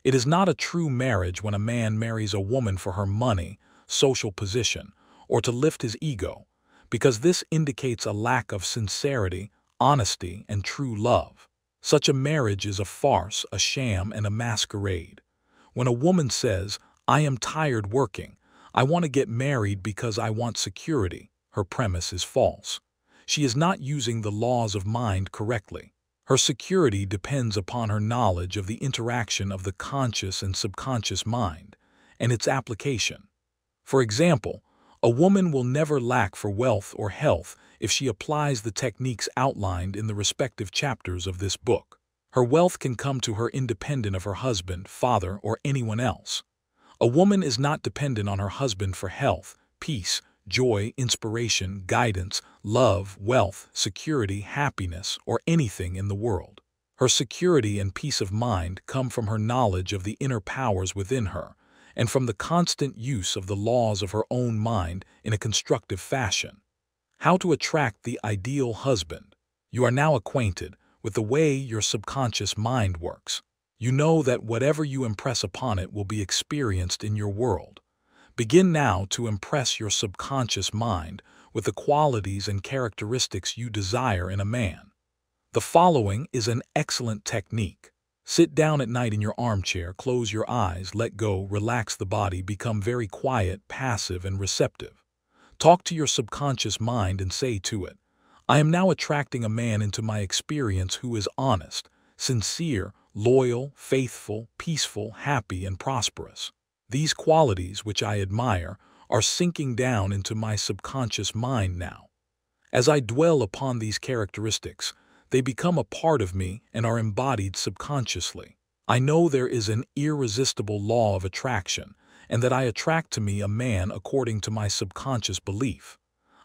It is not a true marriage when a man marries a woman for her money, social position, or to lift his ego, because this indicates a lack of sincerity, honesty, and true love. Such a marriage is a farce, a sham, and a masquerade. When a woman says, "I am tired working, I want to get married because I want security," her premise is false. She is not using the laws of mind correctly. Her security depends upon her knowledge of the interaction of the conscious and subconscious mind and its application. For example, a woman will never lack for wealth or health if she applies the techniques outlined in the respective chapters of this book. Her wealth can come to her independent of her husband, father, or anyone else. A woman is not dependent on her husband for health, peace, joy, inspiration, guidance, love, wealth, security, happiness, or anything in the world. Her security and peace of mind come from her knowledge of the inner powers within her and from the constant use of the laws of her own mind in a constructive fashion. How to attract the ideal husband. You are now acquainted with the way your subconscious mind works. You know that whatever you impress upon it will be experienced in your world. Begin now to impress your subconscious mind with the qualities and characteristics you desire in a man. The following is an excellent technique. Sit down at night in your armchair, close your eyes, let go, relax the body, become very quiet, passive, and receptive. Talk to your subconscious mind and say to it, "I am now attracting a man into my experience who is honest, sincere, loyal, faithful, peaceful, happy, and prosperous. These qualities, which I admire, are sinking down into my subconscious mind now. As I dwell upon these characteristics, they become a part of me and are embodied subconsciously. I know there is an irresistible law of attraction, and that I attract to me a man according to my subconscious belief.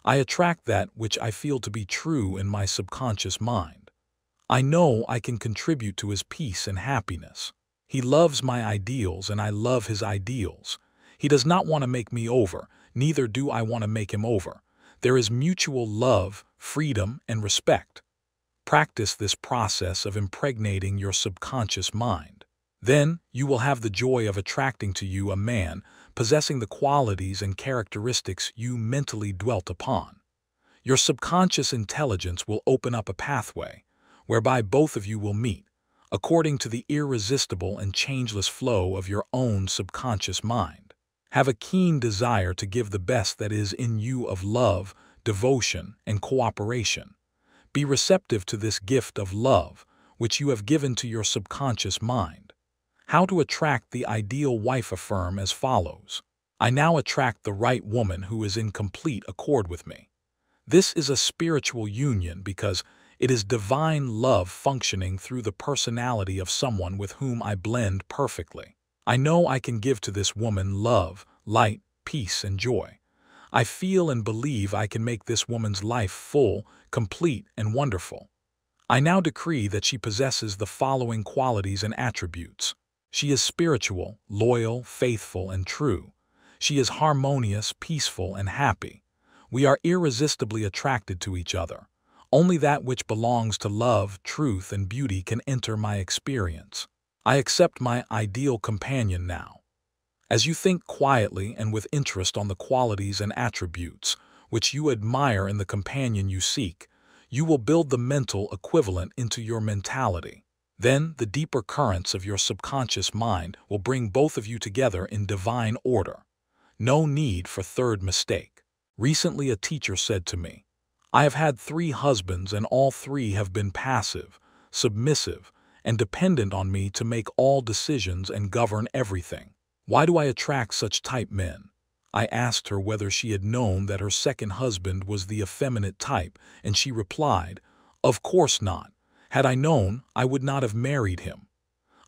I attract that which I feel to be true in my subconscious mind. I know I can contribute to his peace and happiness. He loves my ideals and I love his ideals. He does not want to make me over, neither do I want to make him over. There is mutual love, freedom, and respect." Practice this process of impregnating your subconscious mind. Then you will have the joy of attracting to you a man possessing the qualities and characteristics you mentally dwelt upon. Your subconscious intelligence will open up a pathway whereby both of you will meet, according to the irresistible and changeless flow of your own subconscious mind. Have a keen desire to give the best that is in you of love, devotion, and cooperation. Be receptive to this gift of love, which you have given to your subconscious mind. How to attract the ideal wife. Affirm as follows: "I now attract the right woman who is in complete accord with me." This is a spiritual union because it is divine love functioning through the personality of someone with whom I blend perfectly. I know I can give to this woman love, light, peace, and joy. I feel and believe I can make this woman's life full, complete, and wonderful. I now decree that she possesses the following qualities and attributes. She is spiritual, loyal, faithful, and true. She is harmonious, peaceful, and happy. We are irresistibly attracted to each other. Only that which belongs to love, truth, and beauty can enter my experience. I accept my ideal companion now. As you think quietly and with interest on the qualities and attributes which you admire in the companion you seek, you will build the mental equivalent into your mentality. Then the deeper currents of your subconscious mind will bring both of you together in divine order. No need for third mistake. Recently, a teacher said to me, "I have had 3 husbands and all 3 have been passive, submissive, and dependent on me to make all decisions and govern everything. Why do I attract such type men?" I asked her whether she had known that her second husband was the effeminate type, and she replied, "Of course not. Had I known, I would not have married him."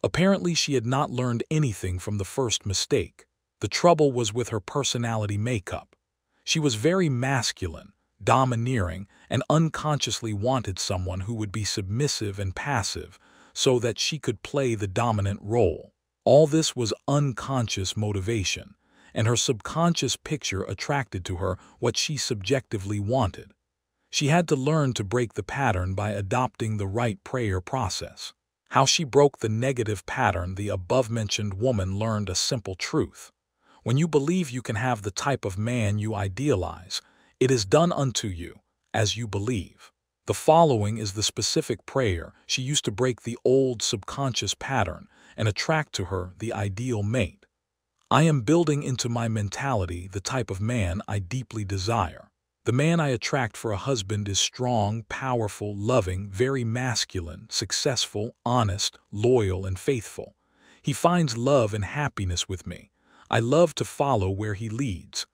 Apparently, she had not learned anything from the first mistake. The trouble was with her personality makeup. She was very masculine, domineering, and unconsciously wanted someone who would be submissive and passive so that she could play the dominant role. All this was unconscious motivation, and her subconscious picture attracted to her what she subjectively wanted. She had to learn to break the pattern by adopting the right prayer process. How she broke the negative pattern, the above-mentioned woman learned a simple truth. When you believe you can have the type of man you idealize, it is done unto you, as you believe. The following is the specific prayer she used to break the old subconscious pattern and attract to her the ideal mate. I am building into my mentality the type of man I deeply desire. The man I attract for a husband is strong, powerful, loving, very masculine, successful, honest, loyal, and faithful. He finds love and happiness with me. I love to follow where he leads.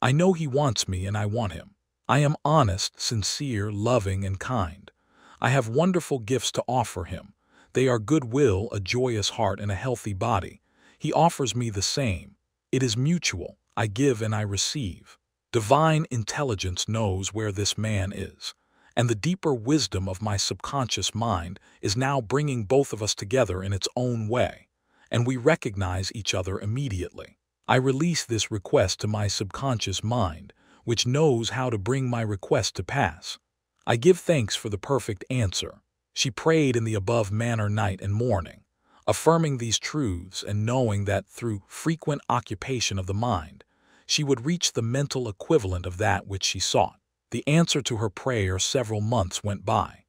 I know he wants me and I want him. I am honest, sincere, loving, and kind. I have wonderful gifts to offer him. They are goodwill, a joyous heart, and a healthy body. He offers me the same. It is mutual. I give and I receive. Divine intelligence knows where this man is, and the deeper wisdom of my subconscious mind is now bringing both of us together in its own way, and we recognize each other immediately. I release this request to my subconscious mind, which knows how to bring my request to pass. I give thanks for the perfect answer. She prayed in the above manner night and morning, affirming these truths and knowing that through frequent occupation of the mind, she would reach the mental equivalent of that which she sought. The answer to her prayer several months went by.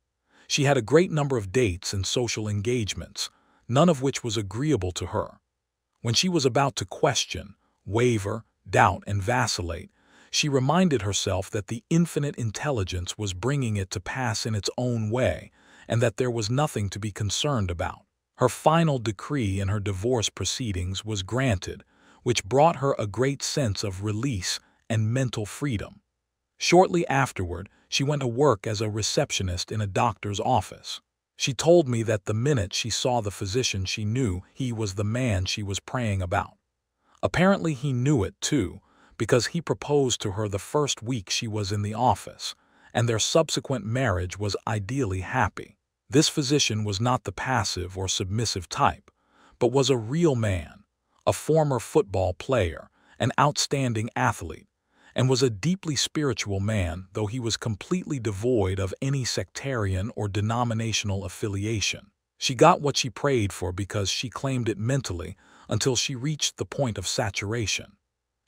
She had a great number of dates and social engagements, none of which was agreeable to her. When she was about to question, waver, doubt, and vacillate, she reminded herself that the infinite intelligence was bringing it to pass in its own way, and that there was nothing to be concerned about. Her final decree in her divorce proceedings was granted, which brought her a great sense of release and mental freedom. Shortly afterward, she went to work as a receptionist in a doctor's office. She told me that the minute she saw the physician, she knew he was the man she was praying about. Apparently he knew it too, because he proposed to her the first week she was in the office, and their subsequent marriage was ideally happy. This physician was not the passive or submissive type, but was a real man, a former football player, an outstanding athlete, and was a deeply spiritual man, though he was completely devoid of any sectarian or denominational affiliation. She got what she prayed for because she claimed it mentally until she reached the point of saturation.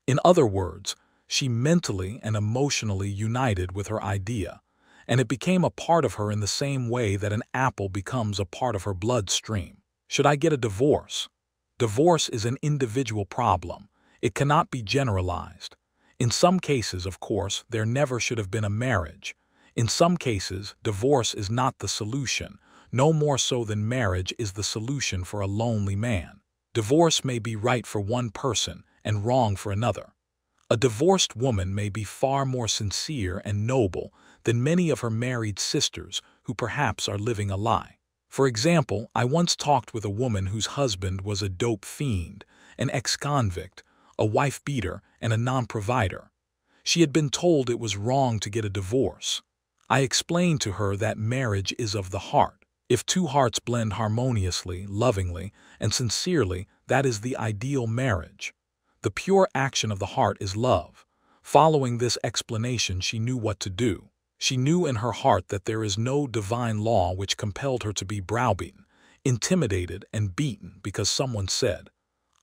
In other words, she mentally and emotionally united with her idea, and it became a part of her in the same way that an apple becomes a part of her bloodstream. Should I get a divorce? Divorce is an individual problem. It cannot be generalized. In some cases, of course, there never should have been a marriage. In some cases, divorce is not the solution, no more so than marriage is the solution for a lonely man. Divorce may be right for one person and wrong for another. A divorced woman may be far more sincere and noble than many of her married sisters who perhaps are living a lie. For example, I once talked with a woman whose husband was a dope fiend, an ex-convict, a wife-beater, and a non-provider. She had been told it was wrong to get a divorce. I explained to her that marriage is of the heart. If two hearts blend harmoniously, lovingly, and sincerely, that is the ideal marriage. The pure action of the heart is love. Following this explanation, she knew what to do. She knew in her heart that there is no divine law which compelled her to be browbeaten, intimidated, and beaten because someone said,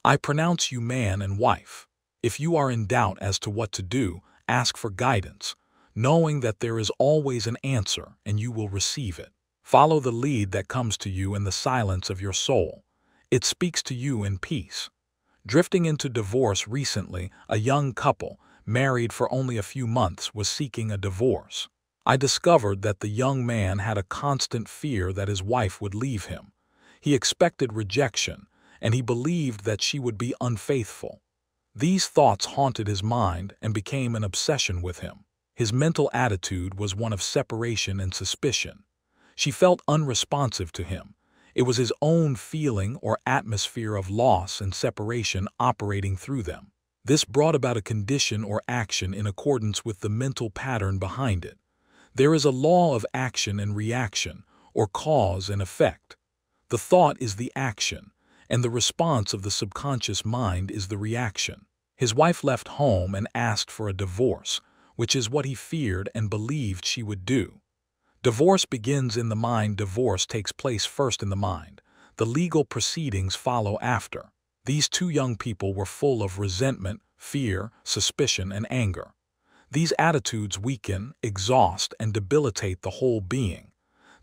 "I pronounce you man and wife." If you are in doubt as to what to do, ask for guidance, knowing that there is always an answer and you will receive it. Follow the lead that comes to you in the silence of your soul. It speaks to you in peace. Drifting into divorce recently, a young couple, married for only a few months, was seeking a divorce. I discovered that the young man had a constant fear that his wife would leave him. He expected rejection, and he believed that she would be unfaithful. These thoughts haunted his mind and became an obsession with him. His mental attitude was one of separation and suspicion. She felt unresponsive to him. It was his own feeling or atmosphere of loss and separation operating through them. This brought about a condition or action in accordance with the mental pattern behind it. There is a law of action and reaction, or cause and effect. The thought is the action, and the response of the subconscious mind is the reaction. His wife left home and asked for a divorce, which is what he feared and believed she would do. Divorce begins in the mind. Divorce takes place first in the mind. The legal proceedings follow after. These two young people were full of resentment, fear, suspicion, and anger. These attitudes weaken, exhaust, and debilitate the whole being.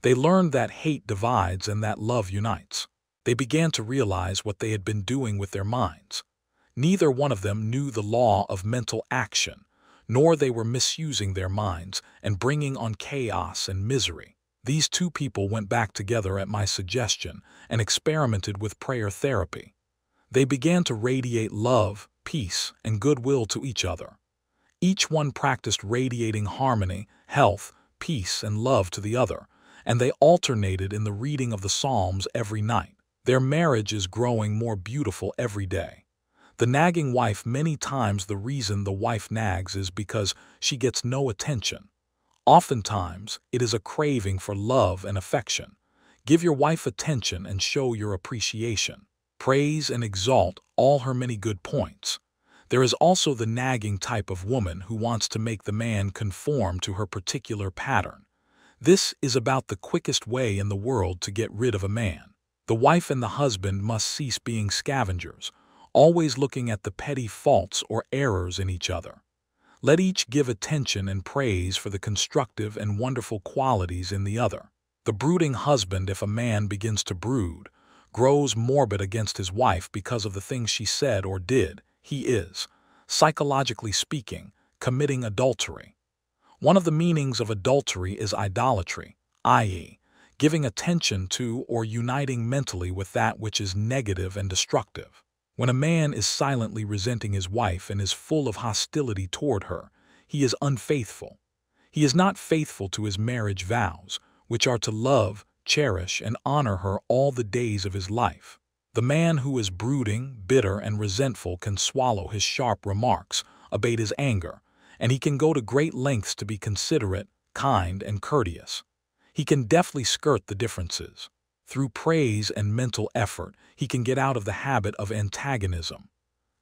They learned that hate divides and that love unites. They began to realize what they had been doing with their minds. Neither one of them knew the law of mental action, nor they were misusing their minds and bringing on chaos and misery. These two people went back together at my suggestion and experimented with prayer therapy. They began to radiate love, peace, and goodwill to each other. Each one practiced radiating harmony, health, peace, and love to the other, and they alternated in the reading of the Psalms every night. Their marriage is growing more beautiful every day. The nagging wife, many times the reason the wife nags is because she gets no attention. Oftentimes, it is a craving for love and affection. Give your wife attention and show your appreciation. Praise and exalt all her many good points. There is also the nagging type of woman who wants to make the man conform to her particular pattern. This is about the quickest way in the world to get rid of a man. The wife and the husband must cease being scavengers, always looking at the petty faults or errors in each other. Let each give attention and praise for the constructive and wonderful qualities in the other. The brooding husband, if a man begins to brood, grows morbid against his wife because of the things she said or did, he is, psychologically speaking, committing adultery. One of the meanings of adultery is idolatry, i.e., giving attention to or uniting mentally with that which is negative and destructive. When a man is silently resenting his wife and is full of hostility toward her, he is unfaithful. He is not faithful to his marriage vows, which are to love, cherish, and honor her all the days of his life. The man who is brooding, bitter, and resentful can swallow his sharp remarks, abate his anger, and he can go to great lengths to be considerate, kind, and courteous. He can deftly skirt the differences. Through praise and mental effort, he can get out of the habit of antagonism.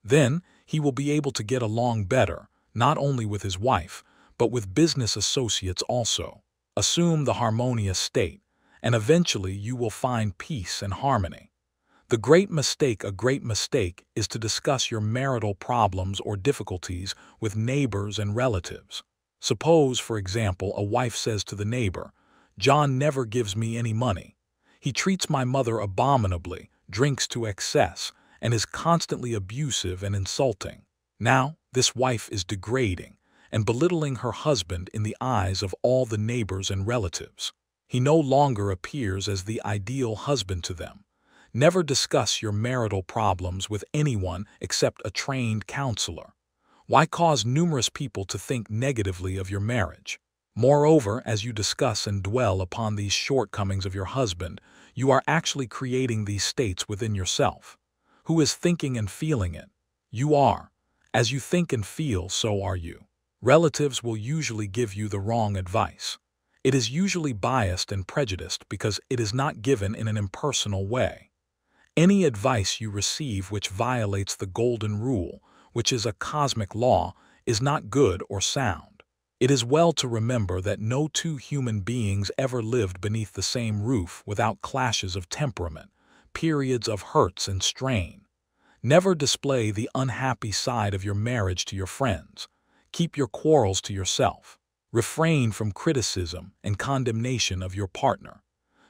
Then, he will be able to get along better, not only with his wife, but with business associates also. Assume the harmonious state, and eventually you will find peace and harmony. A great mistake is to discuss your marital problems or difficulties with neighbors and relatives. Suppose, for example, a wife says to the neighbor, "John never gives me any money. He treats my mother abominably, drinks to excess, and is constantly abusive and insulting." Now, this wife is degrading and belittling her husband in the eyes of all the neighbors and relatives. He no longer appears as the ideal husband to them. Never discuss your marital problems with anyone except a trained counselor. Why cause numerous people to think negatively of your marriage? Moreover, as you discuss and dwell upon these shortcomings of your husband, you are actually creating these states within yourself. Who is thinking and feeling it? You are. As you think and feel, so are you. Relatives will usually give you the wrong advice. It is usually biased and prejudiced because it is not given in an impersonal way. Any advice you receive which violates the golden rule, which is a cosmic law, is not good or sound. It is well to remember that no two human beings ever lived beneath the same roof without clashes of temperament, periods of hurts and strain. Never display the unhappy side of your marriage to your friends. Keep your quarrels to yourself. Refrain from criticism and condemnation of your partner.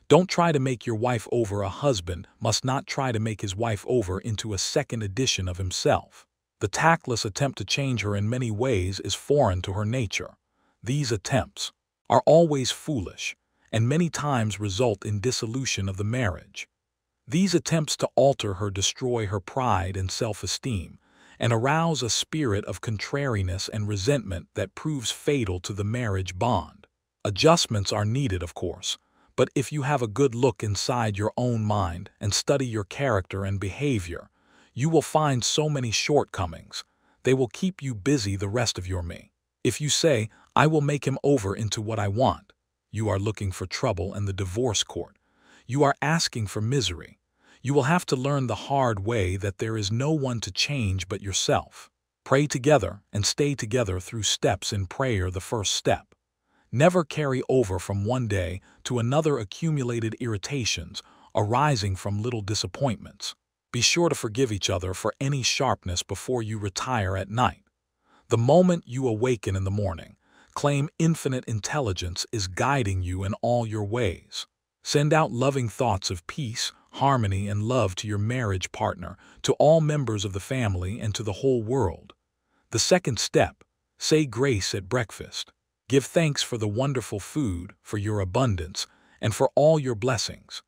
Don't try to make your wife over. A husband must not try to make his wife over into a second edition of himself. The tactless attempt to change her in many ways is foreign to her nature. These attempts are always foolish and many times result in dissolution of the marriage. These attempts to alter her destroy her pride and self-esteem and arouse a spirit of contrariness and resentment that proves fatal to the marriage bond. Adjustments are needed, of course, but if you have a good look inside your own mind and study your character and behavior, you will find so many shortcomings. They will keep you busy the rest of your me. If you say, "I will make him over into what I want," you are looking for trouble and the divorce court. You are asking for misery. You will have to learn the hard way that there is no one to change but yourself. Pray together and stay together through steps in prayer. The first step. Never carry over from one day to another accumulated irritations arising from little disappointments. Be sure to forgive each other for any sharpness before you retire at night. The moment you awaken in the morning, claim infinite intelligence is guiding you in all your ways. Send out loving thoughts of peace, harmony, and love to your marriage partner, to all members of the family, and to the whole world. The second step, say grace at breakfast. Give thanks for the wonderful food, for your abundance, and for all your blessings.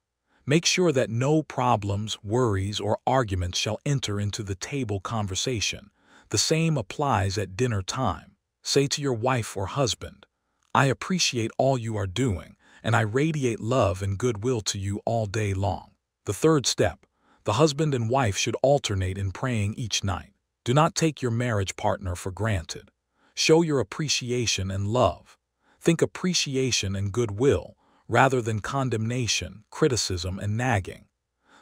Make sure that no problems, worries, or arguments shall enter into the table conversation. The same applies at dinner time. Say to your wife or husband, "I appreciate all you are doing, and I radiate love and goodwill to you all day long." The third step, the husband and wife should alternate in praying each night. Do not take your marriage partner for granted. Show your appreciation and love. Think appreciation and goodwill, rather than condemnation, criticism, and nagging.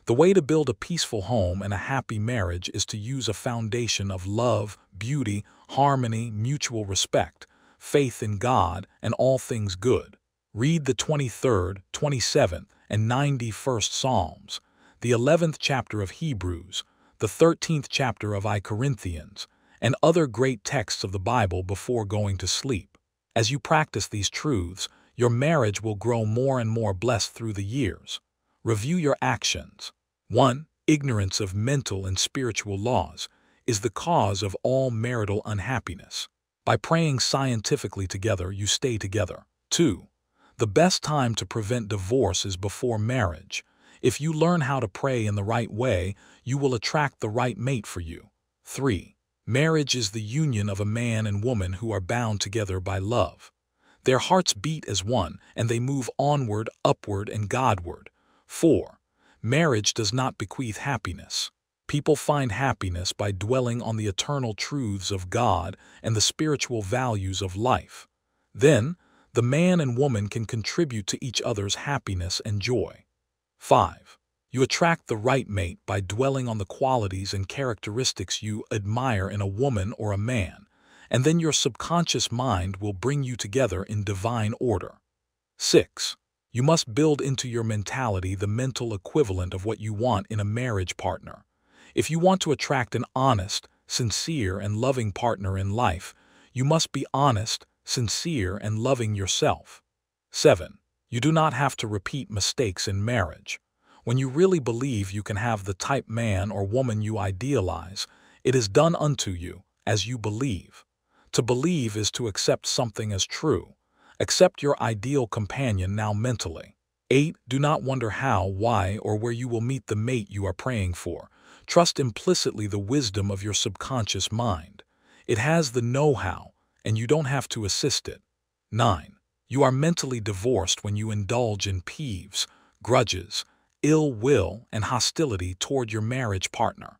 The way to build a peaceful home and a happy marriage is to use a foundation of love, beauty, harmony, mutual respect, faith in God, and all things good. Read the 23rd, 27th, and 91st Psalms, the 11th chapter of Hebrews, the 13th chapter of Corinthians, and other great texts of the Bible before going to sleep. As you practice these truths, your marriage will grow more and more blessed through the years. Review your actions. 1. Ignorance of mental and spiritual laws is the cause of all marital unhappiness. By praying scientifically together, you stay together. 2. The best time to prevent divorce is before marriage. If you learn how to pray in the right way, you will attract the right mate for you. 3. Marriage is the union of a man and woman who are bound together by love. Their hearts beat as one, and they move onward, upward, and Godward. 4. Marriage does not bequeath happiness. People find happiness by dwelling on the eternal truths of God and the spiritual values of life. Then, the man and woman can contribute to each other's happiness and joy. 5. You attract the right mate by dwelling on the qualities and characteristics you admire in a woman or a man, and then your subconscious mind will bring you together in divine order. 6. You must build into your mentality the mental equivalent of what you want in a marriage partner. If you want to attract an honest, sincere, and loving partner in life, you must be honest, sincere, and loving yourself. 7. You do not have to repeat mistakes in marriage. When you really believe you can have the type man or woman you idealize, it is done unto you as you believe. To believe is to accept something as true. Accept your ideal companion now mentally. 8. Do not wonder how, why, or where you will meet the mate you are praying for. Trust implicitly the wisdom of your subconscious mind. It has the know-how, and you don't have to assist it. 9. You are mentally divorced when you indulge in peeves, grudges, ill will, and hostility toward your marriage partner.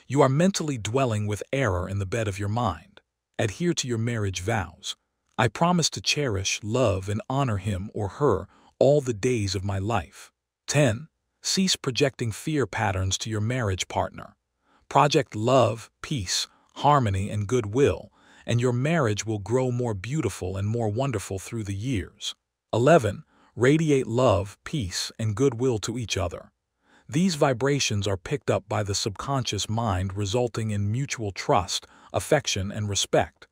You are mentally dwelling with error in the bed of your mind. Adhere to your marriage vows. I promise to cherish, love, and honor him or her all the days of my life. 10. Cease projecting fear patterns to your marriage partner. Project love, peace, harmony, and goodwill, and your marriage will grow more beautiful and more wonderful through the years. 11. Radiate love, peace, and goodwill to each other. These vibrations are picked up by the subconscious mind, resulting in mutual trust, affection, and respect.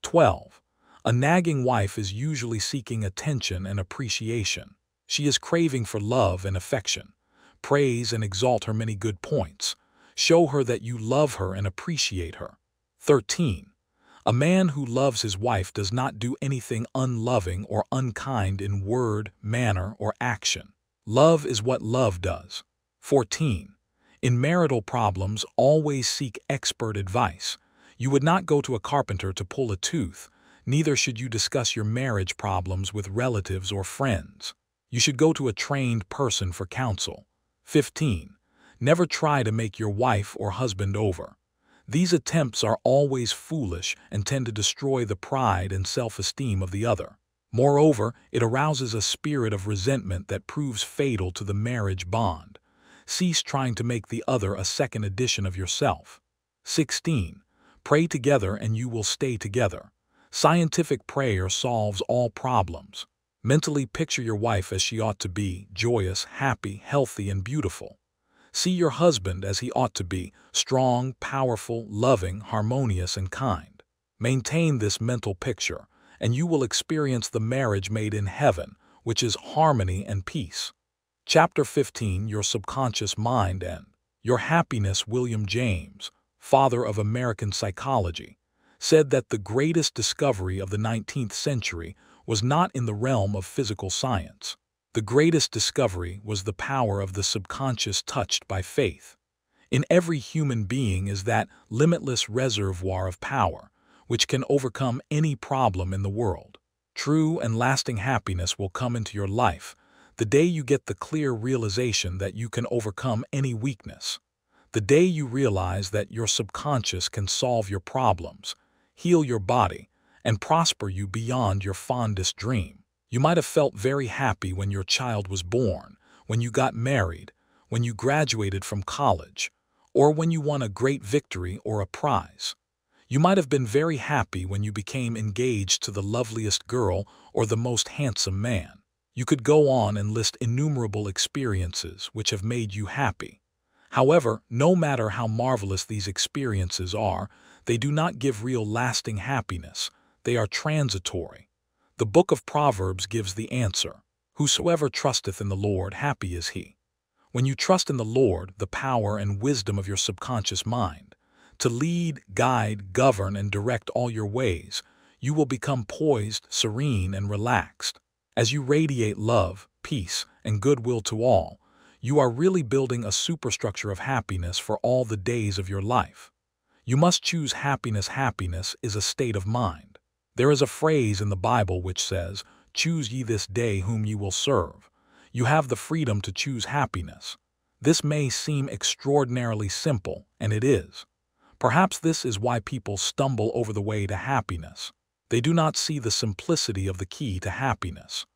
12. A nagging wife is usually seeking attention and appreciation. She is craving for love and affection. Praise and exalt her many good points. Show her that you love her and appreciate her. 13. A man who loves his wife does not do anything unloving or unkind in word, manner, or action. Love is what love does. 14. In marital problems, always seek expert advice. You would not go to a carpenter to pull a tooth. Neither should you discuss your marriage problems with relatives or friends. You should go to a trained person for counsel. 15. Never try to make your wife or husband over. These attempts are always foolish and tend to destroy the pride and self-esteem of the other. Moreover, it arouses a spirit of resentment that proves fatal to the marriage bond. Cease trying to make the other a second edition of yourself. 16. Pray together and you will stay together. Scientific prayer solves all problems. Mentally picture your wife as she ought to be, joyous, happy, healthy, and beautiful. See your husband as he ought to be, strong, powerful, loving, harmonious, and kind. Maintain this mental picture, and you will experience the marriage made in heaven, which is harmony and peace. Chapter 15, Your Subconscious Mind and Your Happiness. William James, father of American psychology, said that the greatest discovery of the 19th century was not in the realm of physical science. The greatest discovery was the power of the subconscious touched by faith. In every human being is that limitless reservoir of power, which can overcome any problem in the world. True and lasting happiness will come into your life the day you get the clear realization that you can overcome any weakness. The day you realize that your subconscious can solve your problems, heal your body, and prosper you beyond your fondest dream. You might have felt very happy when your child was born, when you got married, when you graduated from college, or when you won a great victory or a prize. You might have been very happy when you became engaged to the loveliest girl or the most handsome man. You could go on and list innumerable experiences which have made you happy. However, no matter how marvelous these experiences are, they do not give real lasting happiness. They are transitory. The book of Proverbs gives the answer. Whosoever trusteth in the Lord, happy is he. When you trust in the Lord, the power and wisdom of your subconscious mind, to lead, guide, govern, and direct all your ways, you will become poised, serene, and relaxed. As you radiate love, peace, and goodwill to all, you are really building a superstructure of happiness for all the days of your life. You must choose happiness. Happiness is a state of mind. There is a phrase in the Bible which says, "Choose ye this day whom ye will serve." You have the freedom to choose happiness. This may seem extraordinarily simple, and it is. Perhaps this is why people stumble over the way to happiness. They do not see the simplicity of the key to happiness.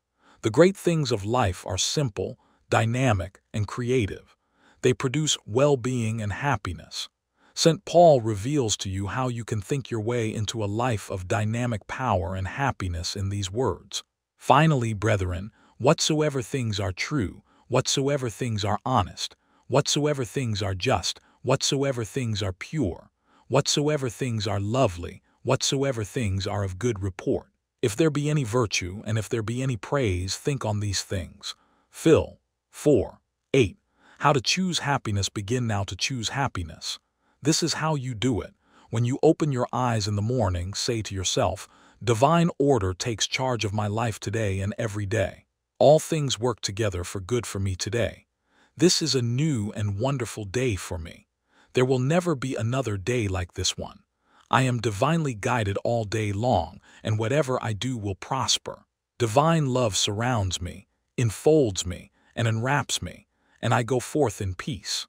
The great things of life are simple, dynamic, and creative. They produce well-being and happiness. St. Paul reveals to you how you can think your way into a life of dynamic power and happiness in these words. Finally, brethren, whatsoever things are true, whatsoever things are honest, whatsoever things are just, whatsoever things are pure, whatsoever things are lovely, whatsoever things are of good report. If there be any virtue, and if there be any praise, think on these things. Phil. 4:8. How to choose happiness. Begin now to choose happiness. This is how you do it. When you open your eyes in the morning, say to yourself, "Divine order takes charge of my life today and every day. All things work together for good for me today. This is a new and wonderful day for me. There will never be another day like this one. I am divinely guided all day long, and whatever I do will prosper. Divine love surrounds me, enfolds me, and enwraps me, and I go forth in peace.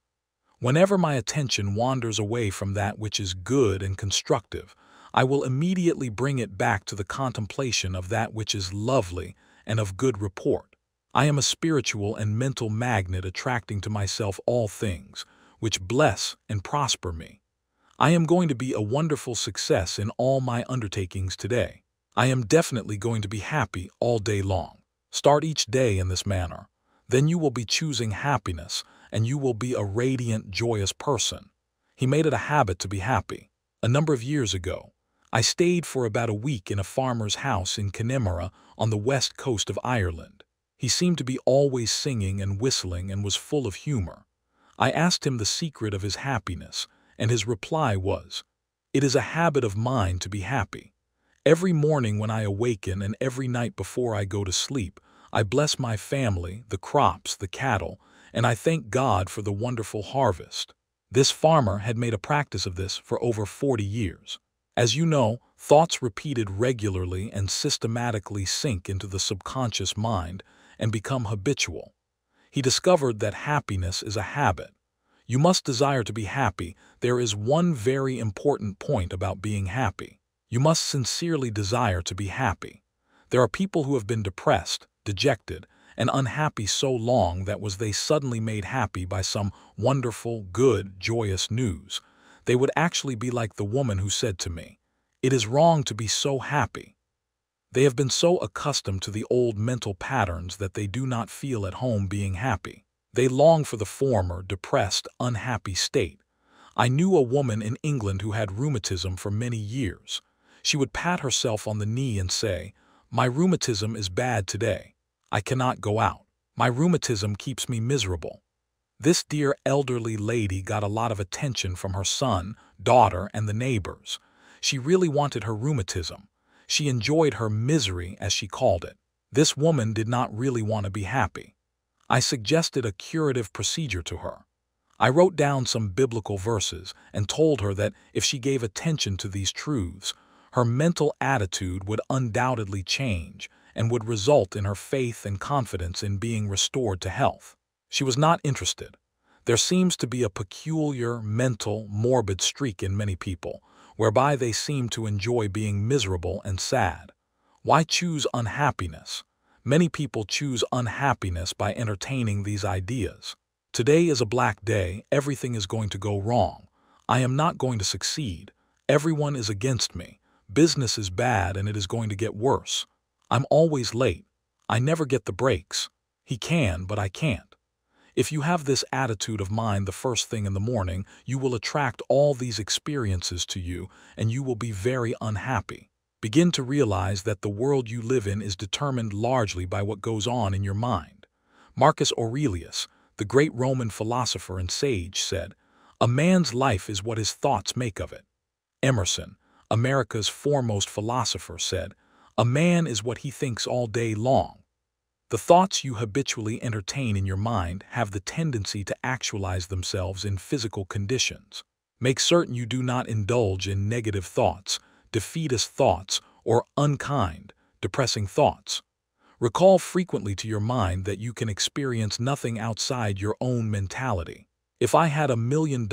Whenever my attention wanders away from that which is good and constructive, I will immediately bring it back to the contemplation of that which is lovely and of good report. I am a spiritual and mental magnet attracting to myself all things which bless and prosper me. I am going to be a wonderful success in all my undertakings today. I am definitely going to be happy all day long. Start each day in this manner. Then you will be choosing happiness, and you will be a radiant, joyous person. He made it a habit to be happy. A number of years ago, I stayed for about a week in a farmer's house in Connemara on the west coast of Ireland. He seemed to be always singing and whistling and was full of humor. I asked him the secret of his happiness, and his reply was, "It is a habit of mine to be happy. Every morning when I awaken and every night before I go to sleep, I bless my family, the crops, the cattle, and I thank God for the wonderful harvest." This farmer had made a practice of this for over 40 years. As you know, thoughts repeated regularly and systematically sink into the subconscious mind and become habitual. He discovered that happiness is a habit. You must desire to be happy. There is one very important point about being happy. You must sincerely desire to be happy. There are people who have been depressed, dejected, and unhappy so long that was they suddenly made happy by some wonderful, good, joyous news, they would actually be like the woman who said to me, "It is wrong to be so happy." They have been so accustomed to the old mental patterns that they do not feel at home being happy. They long for the former, depressed, unhappy state. I knew a woman in England who had rheumatism for many years. She would pat herself on the knee and say, "My rheumatism is bad today. I cannot go out. My rheumatism keeps me miserable." This dear elderly lady got a lot of attention from her son, daughter, and the neighbors. She really wanted her rheumatism. She enjoyed her misery, as she called it. This woman did not really want to be happy. I suggested a curative procedure to her. I wrote down some biblical verses and told her that if she gave attention to these truths, her mental attitude would undoubtedly change and would result in her faith and confidence in being restored to health. She was not interested. There seems to be a peculiar, mental, morbid streak in many people, whereby they seem to enjoy being miserable and sad. Why choose unhappiness? Many people choose unhappiness by entertaining these ideas. Today is a black day, everything is going to go wrong. I am not going to succeed. Everyone is against me. Business is bad and it is going to get worse. I'm always late. I never get the breaks. He can, but I can't. If you have this attitude of mind the first thing in the morning, you will attract all these experiences to you and you will be very unhappy. Begin to realize that the world you live in is determined largely by what goes on in your mind. Marcus Aurelius, the great Roman philosopher and sage, said, "A man's life is what his thoughts make of it." Emerson, America's foremost philosopher, said, "A man is what he thinks all day long." The thoughts you habitually entertain in your mind have the tendency to actualize themselves in physical conditions. Make certain you do not indulge in negative thoughts, defeatist thoughts, or unkind, depressing thoughts. Recall frequently to your mind that you can experience nothing outside your own mentality. If I had $1 million,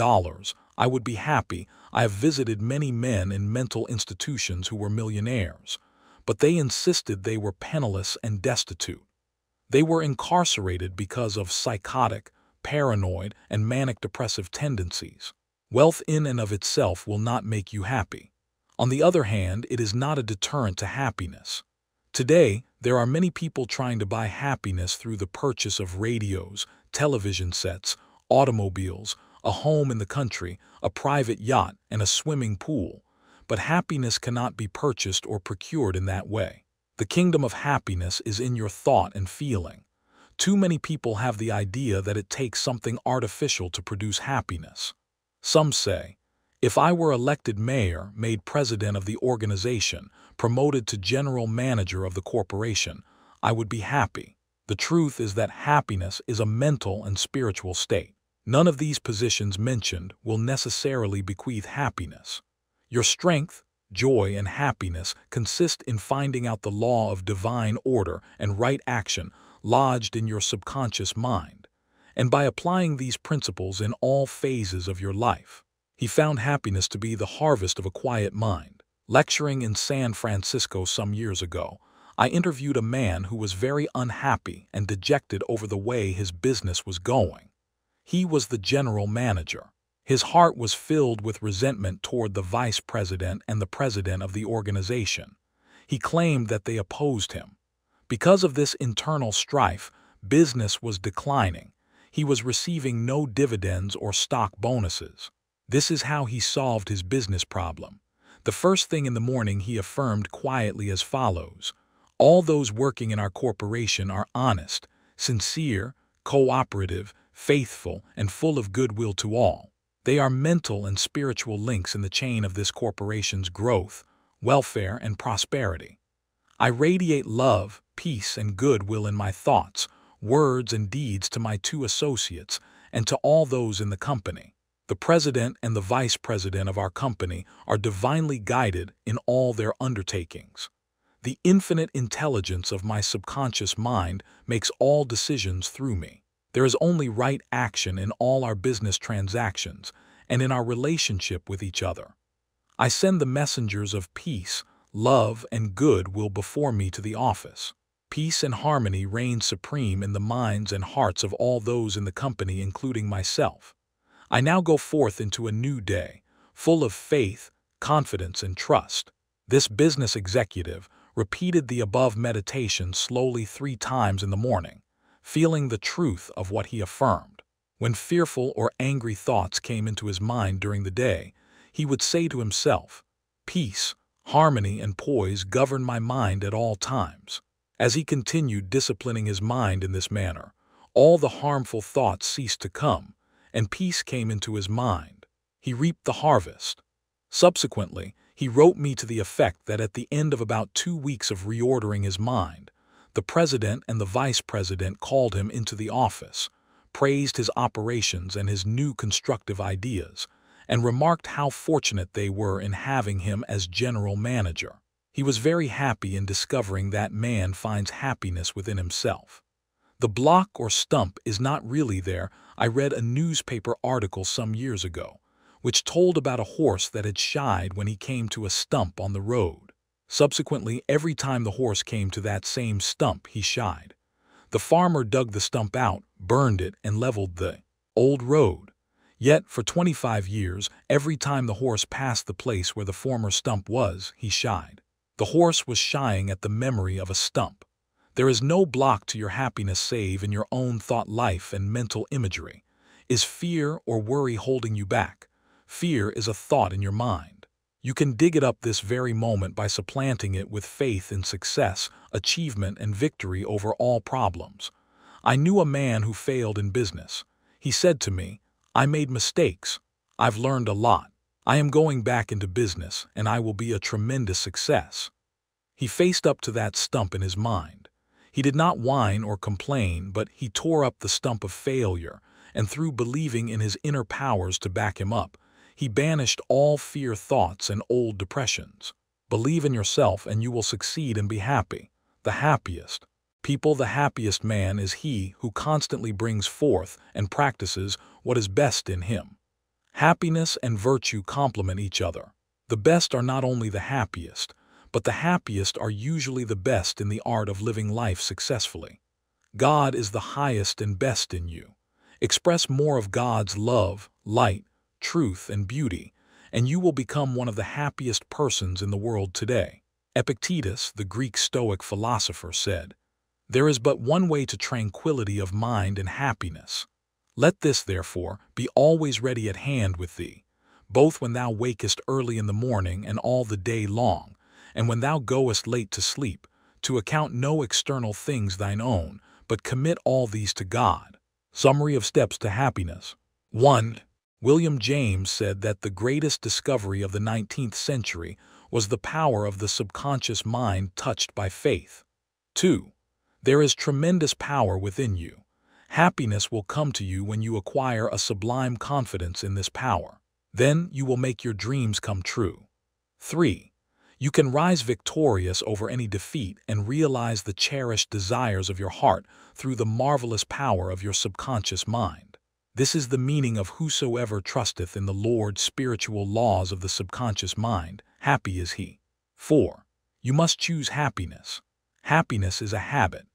I would be happy. I have visited many men in mental institutions who were millionaires, but they insisted they were penniless and destitute. They were incarcerated because of psychotic, paranoid, and manic depressive tendencies. Wealth in and of itself will not make you happy. On the other hand, it is not a deterrent to happiness. Today, there are many people trying to buy happiness through the purchase of radios, television sets, automobiles, a home in the country, a private yacht, and a swimming pool. But happiness cannot be purchased or procured in that way. The kingdom of happiness is in your thought and feeling. Too many people have the idea that it takes something artificial to produce happiness. Some say, "If I were elected mayor, made president of the organization, promoted to general manager of the corporation, I would be happy." The truth is that happiness is a mental and spiritual state. None of these positions mentioned will necessarily bequeath happiness. Your strength, joy, and happiness consist in finding out the law of divine order and right action lodged in your subconscious mind, and by applying these principles in all phases of your life. He found happiness to be the harvest of a quiet mind. Lecturing in San Francisco some years ago, I interviewed a man who was very unhappy and dejected over the way his business was going. He was the general manager. His heart was filled with resentment toward the vice president and the president of the organization. He claimed that they opposed him. Because of this internal strife, business was declining. He was receiving no dividends or stock bonuses. This is how he solved his business problem. The first thing in the morning he affirmed quietly as follows: "All those working in our corporation are honest, sincere, cooperative, faithful, and full of goodwill to all. They are mental and spiritual links in the chain of this corporation's growth, welfare, and prosperity. I radiate love, peace, and goodwill in my thoughts, words, and deeds to my 2 associates and to all those in the company. The president and the vice president of our company are divinely guided in all their undertakings. The infinite intelligence of my subconscious mind makes all decisions through me. There is only right action in all our business transactions and in our relationship with each other. I send the messengers of peace, love, and goodwill before me to the office. Peace and harmony reign supreme in the minds and hearts of all those in the company, including myself. I now go forth into a new day, full of faith, confidence, and trust." This business executive repeated the above meditation slowly 3 times in the morning, feeling the truth of what he affirmed. When fearful or angry thoughts came into his mind during the day, he would say to himself, "Peace, harmony, and poise govern my mind at all times." As he continued disciplining his mind in this manner, all the harmful thoughts ceased to come, and peace came into his mind. He reaped the harvest. Subsequently, he wrote me to the effect that at the end of about 2 weeks of reordering his mind, the president and the vice president called him into the office, praised his operations and his new constructive ideas, and remarked how fortunate they were in having him as general manager. He was very happy in discovering that man finds happiness within himself. The block or stump is not really there. I read a newspaper article some years ago, which told about a horse that had shied when he came to a stump on the road. Subsequently, every time the horse came to that same stump, he shied. The farmer dug the stump out, burned it, and leveled the old road. Yet, for 25 years, every time the horse passed the place where the former stump was, he shied. The horse was shying at the memory of a stump. There is no block to your happiness save in your own thought life and mental imagery. Is fear or worry holding you back? Fear is a thought in your mind. You can dig it up this very moment by supplanting it with faith in success, achievement, and victory over all problems. I knew a man who failed in business. He said to me, "I made mistakes. I've learned a lot. I am going back into business, and I will be a tremendous success." He faced up to that stump in his mind. He did not whine or complain, but he tore up the stump of failure, and through believing in his inner powers to back him up, he banished all fear thoughts and old depressions. Believe in yourself and you will succeed and be happy. The happiest man is he who constantly brings forth and practices what is best in him. Happiness and virtue complement each other. The best are not only the happiest, but the happiest are usually the best in the art of living life successfully. God is the highest and best in you. Express more of God's love, light, truth, and beauty, and you will become one of the happiest persons in the world today. Epictetus, the Greek Stoic philosopher, said, "There is but one way to tranquility of mind and happiness. Let this, therefore, be always ready at hand with thee, both when thou wakest early in the morning and all the day long, and when thou goest late to sleep, to account no external things thine own, but commit all these to God." Summary of steps to happiness. 1. William James said that the greatest discovery of the 19th century was the power of the subconscious mind touched by faith. 2. There is tremendous power within you. Happiness will come to you when you acquire a sublime confidence in this power. Then you will make your dreams come true. 3. You can rise victorious over any defeat and realize the cherished desires of your heart through the marvelous power of your subconscious mind. This is the meaning of "Whosoever trusteth in the Lord." Spiritual laws of the subconscious mind, happy is he. 4. You must choose happiness. Happiness is a habit.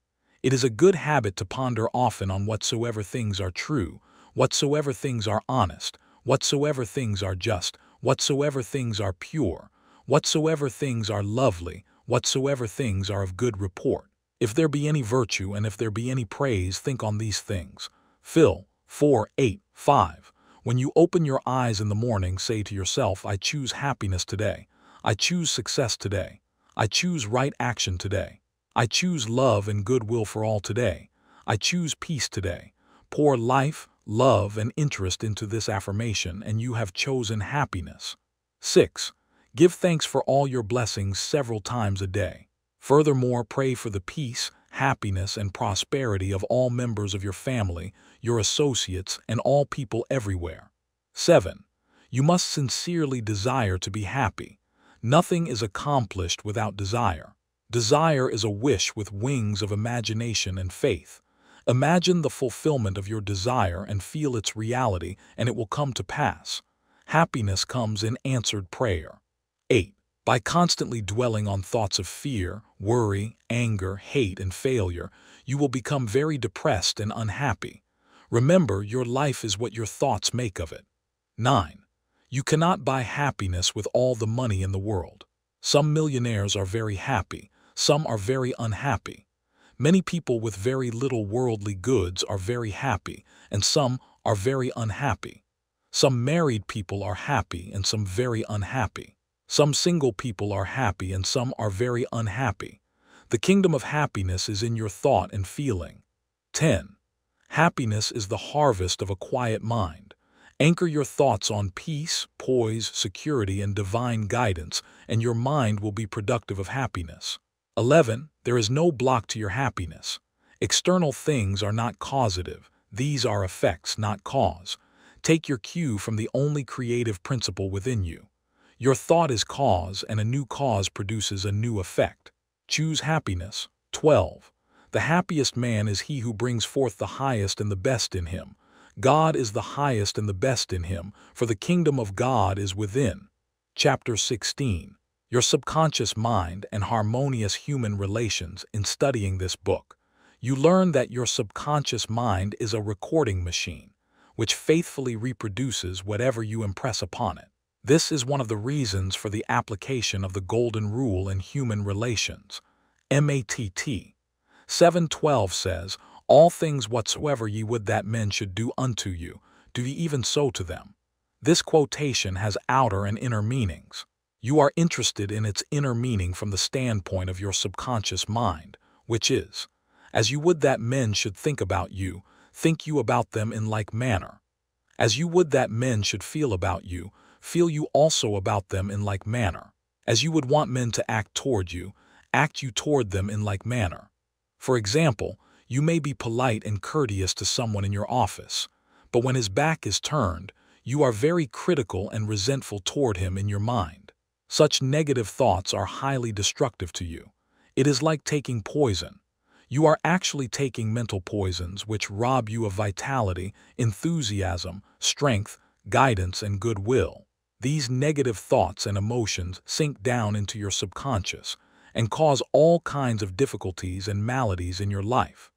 It is a good habit to ponder often on whatsoever things are true, whatsoever things are honest, whatsoever things are just, whatsoever things are pure, whatsoever things are lovely, whatsoever things are of good report. If there be any virtue and if there be any praise, think on these things. Phil 4:8-5. When you open your eyes in the morning, say to yourself, I choose happiness today. I choose success today. I choose right action today. I choose love and goodwill for all today. I choose peace today. Pour life, love, and interest into this affirmation, and you have chosen happiness. 6. Give thanks for all your blessings several times a day. Furthermore, pray for the peace, happiness, and prosperity of all members of your family, your associates, and all people everywhere. 7. You must sincerely desire to be happy. Nothing is accomplished without desire. Desire is a wish with wings of imagination and faith. Imagine the fulfillment of your desire and feel its reality, and it will come to pass. Happiness comes in answered prayer. 8. By constantly dwelling on thoughts of fear, worry, anger, hate, and failure, you will become very depressed and unhappy. Remember, your life is what your thoughts make of it. 9. You cannot buy happiness with all the money in the world. Some millionaires are very happy, some are very unhappy. Many people with very little worldly goods are very happy, and some are very unhappy. Some married people are happy and some very unhappy. Some single people are happy and some are very unhappy. The kingdom of happiness is in your thought and feeling. 10. Happiness is the harvest of a quiet mind. Anchor your thoughts on peace, poise, security, and divine guidance, and your mind will be productive of happiness. 11. There is no block to your happiness. External things are not causative. These are effects, not cause. Take your cue from the only creative principle within you. Your thought is cause, and a new cause produces a new effect. Choose happiness. 12. The happiest man is he who brings forth the highest and the best in him. God is the highest and the best in him, for the kingdom of God is within. Chapter 16. Your subconscious mind and harmonious human relations. In studying this book, you learn that your subconscious mind is a recording machine, which faithfully reproduces whatever you impress upon it. This is one of the reasons for the application of the Golden Rule in human relations. Matt. 7:12 says, All things whatsoever ye would that men should do unto you, do ye even so to them. This quotation has outer and inner meanings. You are interested in its inner meaning from the standpoint of your subconscious mind, which is, as you would that men should think about you, think you about them in like manner. As you would that men should feel about you, feel you also about them in like manner. As you would want men to act toward you, act you toward them in like manner. For example, you may be polite and courteous to someone in your office, but when his back is turned, you are very critical and resentful toward him in your mind. Such negative thoughts are highly destructive to you. It is like taking poison. You are actually taking mental poisons which rob you of vitality, enthusiasm, strength, guidance, and goodwill. These negative thoughts and emotions sink down into your subconscious and cause all kinds of difficulties and maladies in your life.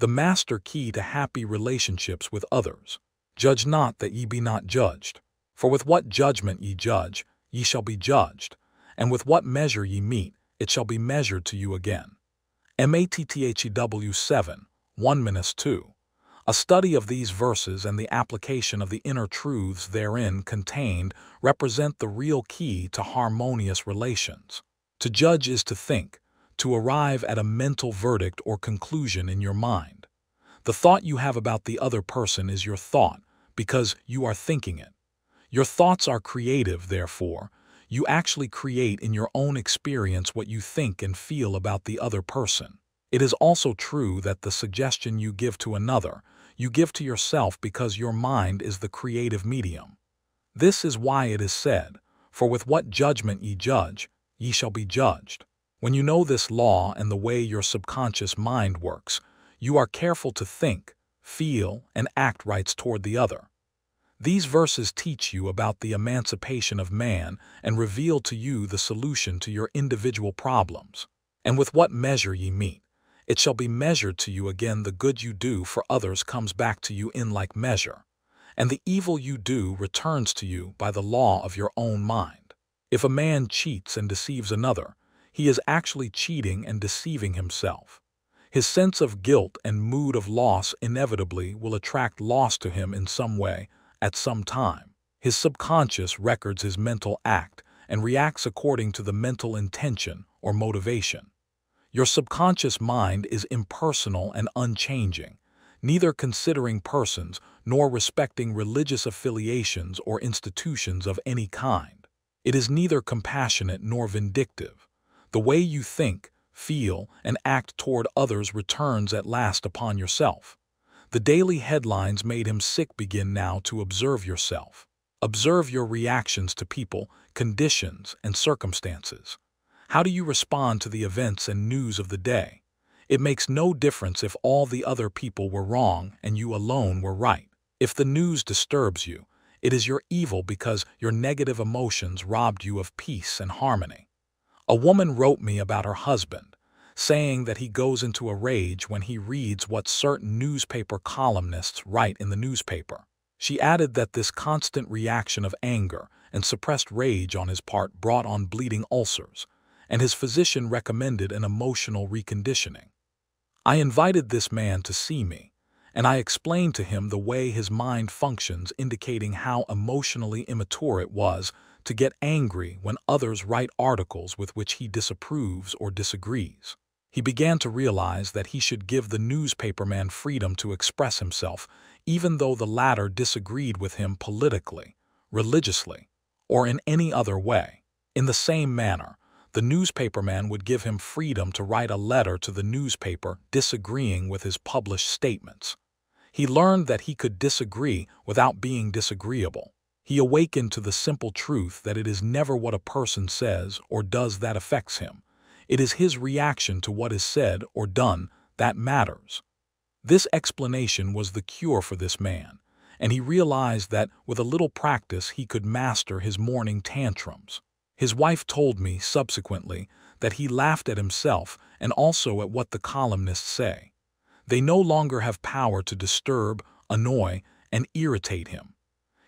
The master key to happy relationships with others. Judge not that ye be not judged. For with what judgment ye judge, ye shall be judged, and with what measure ye meet, it shall be measured to you again. Matthew 7:1-2. A study of these verses and the application of the inner truths therein contained represent the real key to harmonious relations. To judge is to think, to arrive at a mental verdict or conclusion in your mind. The thought you have about the other person is your thought, because you are thinking it. Your thoughts are creative, therefore. You actually create in your own experience what you think and feel about the other person. It is also true that the suggestion you give to another, you give to yourself because your mind is the creative medium. This is why it is said, For with what judgment ye judge, ye shall be judged. When you know this law and the way your subconscious mind works, you are careful to think, feel, and act rights toward the other. These verses teach you about the emancipation of man and reveal to you the solution to your individual problems. And with what measure ye meet, it shall be measured to you again. The good you do for others comes back to you in like measure, and the evil you do returns to you by the law of your own mind. If a man cheats and deceives another, he is actually cheating and deceiving himself. His sense of guilt and mood of loss inevitably will attract loss to him in some way at some time. His subconscious records his mental act and reacts according to the mental intention or motivation. Your subconscious mind is impersonal and unchanging, neither considering persons nor respecting religious affiliations or institutions of any kind. It is neither compassionate nor vindictive. The way you think, feel, and act toward others returns at last upon yourself. The daily headlines made him sick. Begin now to observe yourself. Observe your reactions to people, conditions, and circumstances. How do you respond to the events and news of the day? It makes no difference if all the other people were wrong and you alone were right. If the news disturbs you, it is your evil because your negative emotions robbed you of peace and harmony. A woman wrote me about her husband, saying that he goes into a rage when he reads what certain newspaper columnists write in the newspaper. She added that this constant reaction of anger and suppressed rage on his part brought on bleeding ulcers, and his physician recommended an emotional reconditioning. I invited this man to see me, and I explained to him the way his mind functions, indicating how emotionally immature it was to get angry when others write articles with which he disapproves or disagrees. He began to realize that he should give the newspaperman freedom to express himself, even though the latter disagreed with him politically, religiously, or in any other way. In the same manner, the newspaperman would give him freedom to write a letter to the newspaper disagreeing with his published statements. He learned that he could disagree without being disagreeable. He awakened to the simple truth that it is never what a person says or does that affects him. It is his reaction to what is said or done that matters. This explanation was the cure for this man, and he realized that with a little practice he could master his morning tantrums. His wife told me subsequently that he laughed at himself and also at what the columnists say. They no longer have power to disturb, annoy, and irritate him.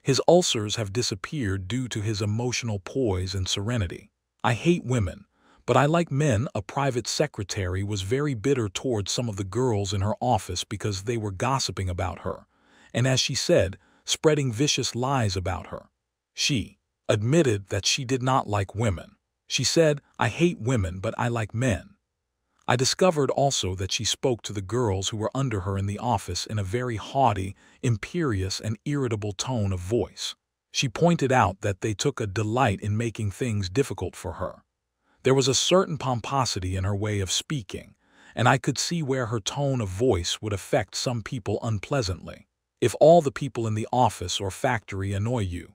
His ulcers have disappeared due to his emotional poise and serenity. I hate women, but I like men. A private secretary was very bitter towards some of the girls in her office because they were gossiping about her, and as she said, spreading vicious lies about her. She admitted that she did not like women. She said, "I hate women, but I like men." I discovered also that she spoke to the girls who were under her in the office in a very haughty, imperious, and irritable tone of voice. She pointed out that they took a delight in making things difficult for her. There was a certain pomposity in her way of speaking, and I could see where her tone of voice would affect some people unpleasantly. If all the people in the office or factory annoy you,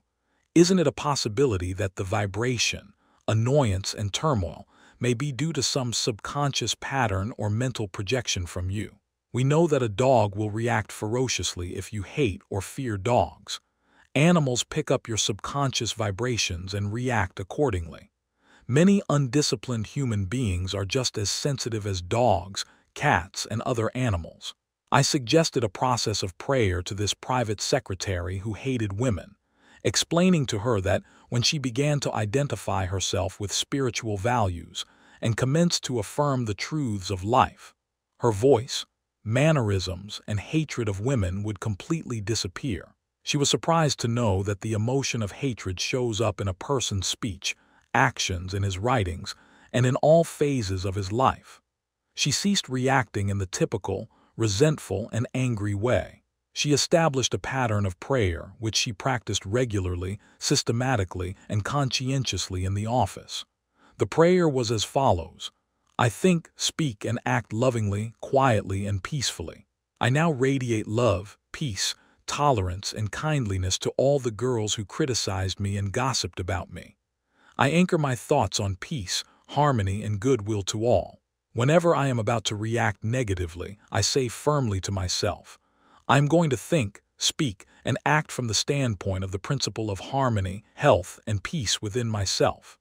isn't it a possibility that the vibration, annoyance, and turmoil may be due to some subconscious pattern or mental projection from you? We know that a dog will react ferociously if you hate or fear dogs. Animals pick up your subconscious vibrations and react accordingly. Many undisciplined human beings are just as sensitive as dogs, cats, and other animals. I suggested a process of prayer to this private secretary who hated women, explaining to her that when she began to identify herself with spiritual values and commenced to affirm the truths of life, her voice, mannerisms, and hatred of women would completely disappear. She was surprised to know that the emotion of hatred shows up in a person's speech, actions, in his writings, and in all phases of his life. She ceased reacting in the typical, resentful, and angry way. She established a pattern of prayer which she practiced regularly, systematically, and conscientiously in the office. The prayer was as follows: I think, speak, and act lovingly, quietly, and peacefully. I now radiate love, peace, tolerance, and kindliness to all the girls who criticized me and gossiped about me. I anchor my thoughts on peace, harmony, and goodwill to all. Whenever I am about to react negatively, I say firmly to myself, I am going to think, speak, and act from the standpoint of the principle of harmony, health, and peace within myself.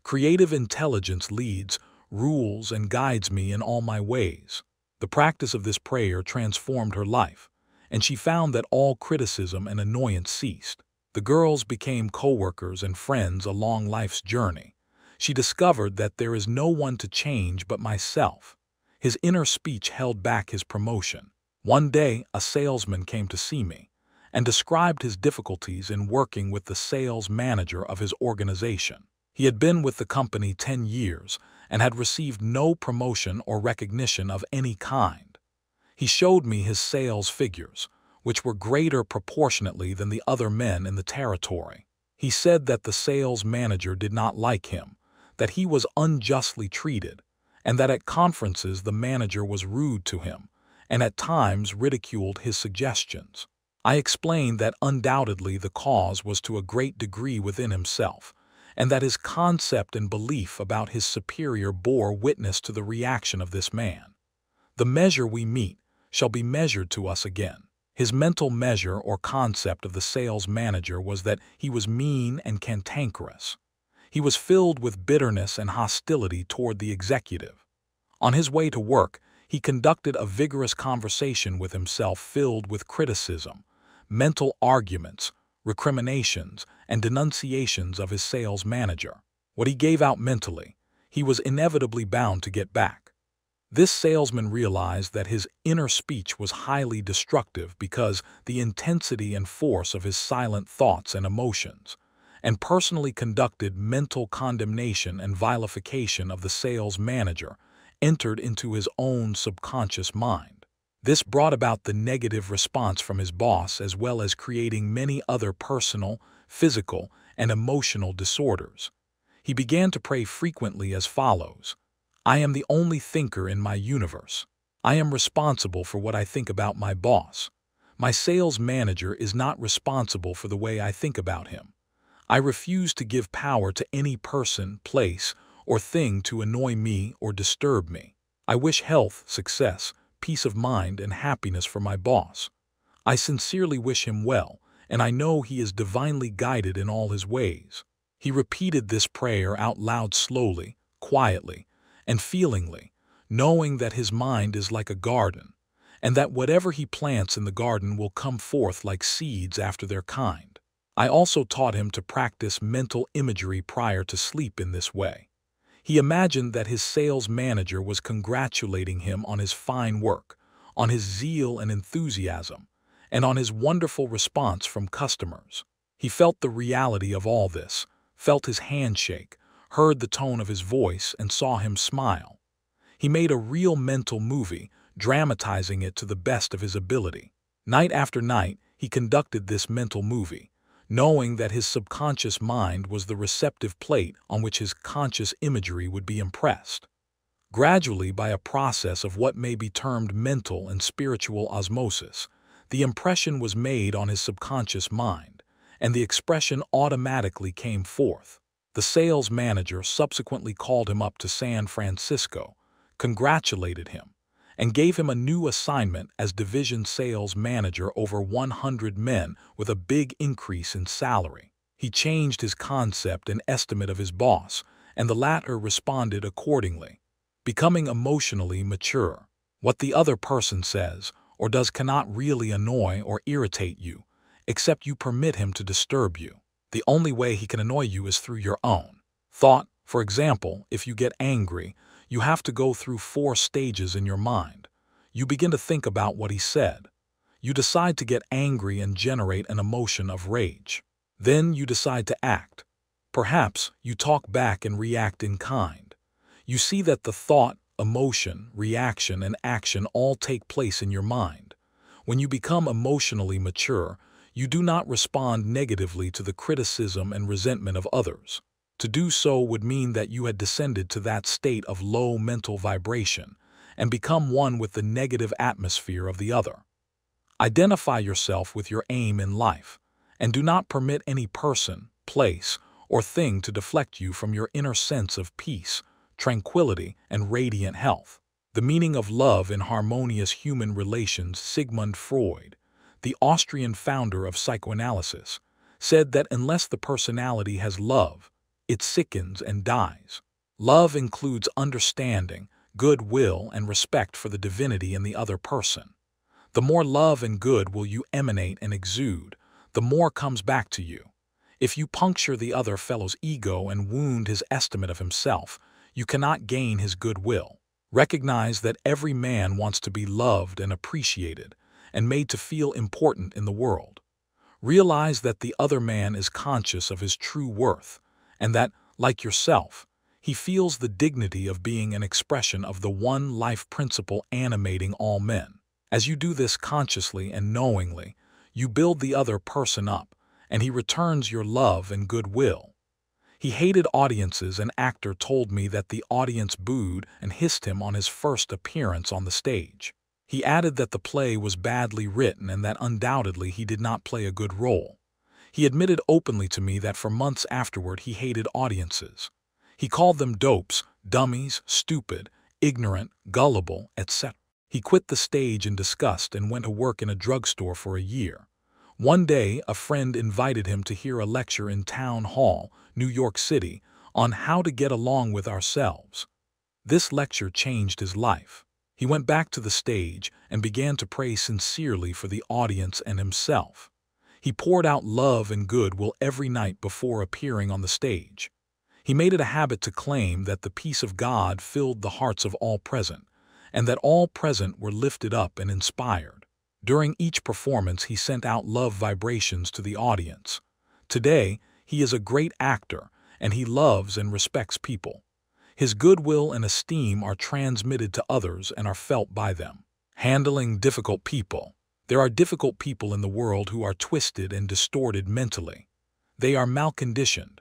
Creative intelligence leads, rules, and guides me in all my ways. The practice of this prayer transformed her life, and she found that all criticism and annoyance ceased. The girls became co-workers and friends along life's journey. She discovered that there is no one to change but myself. His inner speech held back his promotion. One day, a salesman came to see me and described his difficulties in working with the sales manager of his organization. He had been with the company 10 years and had received no promotion or recognition of any kind. He showed me his sales figures, which were greater proportionately than the other men in the territory. He said that the sales manager did not like him, that he was unjustly treated, and that at conferences the manager was rude to him and at times ridiculed his suggestions. I explained that undoubtedly the cause was to a great degree within himself, and that his concept and belief about his superior bore witness to the reaction of this man. The measure we meet shall be measured to us again. His mental measure or concept of the sales manager was that he was mean and cantankerous. He was filled with bitterness and hostility toward the executive. On his way to work, he conducted a vigorous conversation with himself filled with criticism, mental arguments, recriminations, and denunciations of his sales manager. What he gave out mentally, he was inevitably bound to get back. This salesman realized that his inner speech was highly destructive because the intensity and force of his silent thoughts and emotions, and personally conducted mental condemnation and vilification of the sales manager entered into his own subconscious mind. This brought about the negative response from his boss as well as creating many other personal, physical, and emotional disorders. He began to pray frequently as follows: I am the only thinker in my universe. I am responsible for what I think about my boss. My sales manager is not responsible for the way I think about him. I refuse to give power to any person, place, or thing to annoy me or disturb me. I wish health, success, peace of mind, and happiness for my boss. I sincerely wish him well, and I know he is divinely guided in all his ways. He repeated this prayer out loud slowly, quietly, and feelingly, knowing that his mind is like a garden, and that whatever he plants in the garden will come forth like seeds after their kind. I also taught him to practice mental imagery prior to sleep in this way. He imagined that his sales manager was congratulating him on his fine work, on his zeal and enthusiasm, and on his wonderful response from customers. He felt the reality of all this, felt his hand shake, heard the tone of his voice, and saw him smile. He made a real mental movie, dramatizing it to the best of his ability. Night after night, he conducted this mental movie, knowing that his subconscious mind was the receptive plate on which his conscious imagery would be impressed. Gradually, by a process of what may be termed mental and spiritual osmosis, the impression was made on his subconscious mind, and the expression automatically came forth. The sales manager subsequently called him up to San Francisco, congratulated him, and gave him a new assignment as division sales manager over 100 men with a big increase in salary. He changed his concept and estimate of his boss, and the latter responded accordingly. Becoming emotionally mature. What the other person says or does cannot really annoy or irritate you, except you permit him to disturb you. The only way he can annoy you is through your own thought. For example, if you get angry, you have to go through 4 stages in your mind. You begin to think about what he said. You decide to get angry and generate an emotion of rage. Then you decide to act. Perhaps you talk back and react in kind. You see that the thought, emotion, reaction, and action all take place in your mind. When you become emotionally mature, you do not respond negatively to the criticism and resentment of others. To do so would mean that you had descended to that state of low mental vibration and become one with the negative atmosphere of the other. Identify yourself with your aim in life, and do not permit any person, place, or thing to deflect you from your inner sense of peace, tranquility, and radiant health. The meaning of love in harmonious human relations. Sigmund Freud. the Austrian founder of psychoanalysis, said that unless the personality has love, it sickens and dies. Love includes understanding, goodwill, and respect for the divinity in the other person. The more love and good will you emanate and exude, the more comes back to you. If you puncture the other fellow's ego and wound his estimate of himself, you cannot gain his goodwill. Recognize that every man wants to be loved and appreciated, and made to feel important in the world. Realize that the other man is conscious of his true worth, and that, like yourself, he feels the dignity of being an expression of the one life principle animating all men. As you do this consciously and knowingly, you build the other person up, and he returns your love and goodwill. He hated audiences. An actor told me that the audience booed and hissed him on his first appearance on the stage. He added that the play was badly written and that undoubtedly he did not play a good role. He admitted openly to me that for months afterward he hated audiences. He called them dopes, dummies, stupid, ignorant, gullible, etc. He quit the stage in disgust and went to work in a drugstore for a year. One day, a friend invited him to hear a lecture in Town Hall, New York City, on how to get along with ourselves. This lecture changed his life. He went back to the stage and began to pray sincerely for the audience and himself. He poured out love and goodwill every night before appearing on the stage. He made it a habit to claim that the peace of God filled the hearts of all present, and that all present were lifted up and inspired. During each performance, he sent out love vibrations to the audience. Today, he is a great actor, and he loves and respects people. His goodwill and esteem are transmitted to others and are felt by them. Handling difficult people. There are difficult people in the world who are twisted and distorted mentally. They are malconditioned.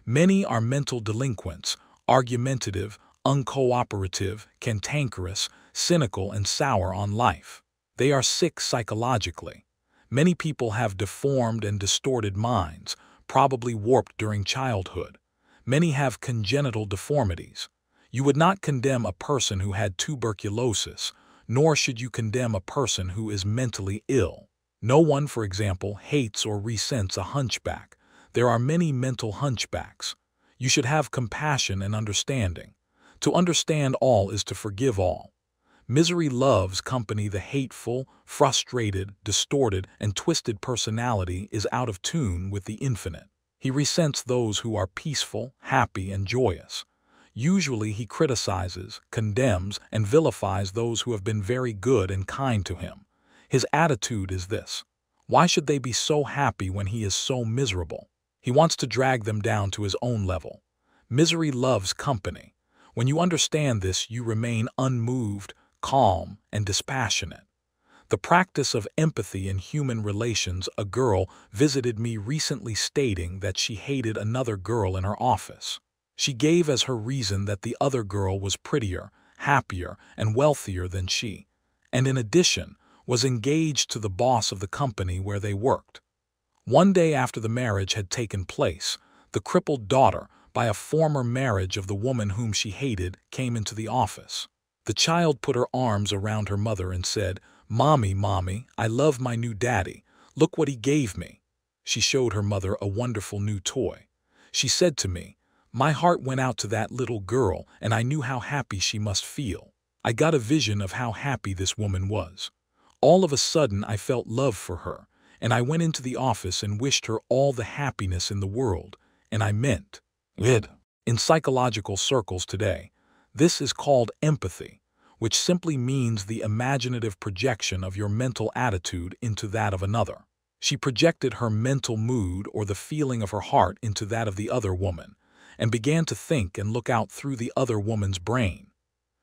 Many are mental delinquents, argumentative, uncooperative, cantankerous, cynical, and sour on life. They are sick psychologically. Many people have deformed and distorted minds, probably warped during childhood. Many have congenital deformities. You would not condemn a person who had tuberculosis, nor should you condemn a person who is mentally ill. No one, for example, hates or resents a hunchback. There are many mental hunchbacks. You should have compassion and understanding. To understand all is to forgive all. Misery loves company. The hateful, frustrated, distorted, and twisted personality is out of tune with the infinite. He resents those who are peaceful, happy, and joyous. Usually he criticizes, condemns, and vilifies those who have been very good and kind to him. His attitude is this: why should they be so happy when he is so miserable? He wants to drag them down to his own level. Misery loves company. When you understand this, you remain unmoved, calm, and dispassionate. The practice of empathy in human relations. A girl visited me recently stating that she hated another girl in her office. She gave as her reason that the other girl was prettier, happier, and wealthier than she, and in addition, was engaged to the boss of the company where they worked. One day after the marriage had taken place, the crippled daughter, by a former marriage of the woman whom she hated, came into the office. The child put her arms around her mother and said, "Mommy, Mommy, I love my new daddy. Look what he gave me." She showed her mother a wonderful new toy. She said to me, "My heart went out to that little girl, and I knew how happy she must feel. I got a vision of how happy this woman was. All of a sudden I felt love for her, and I went into the office and wished her all the happiness in the world, and I meant it." In psychological circles today, this is called empathy, which simply means the imaginative projection of your mental attitude into that of another. She projected her mental mood or the feeling of her heart into that of the other woman, and began to think and look out through the other woman's brain.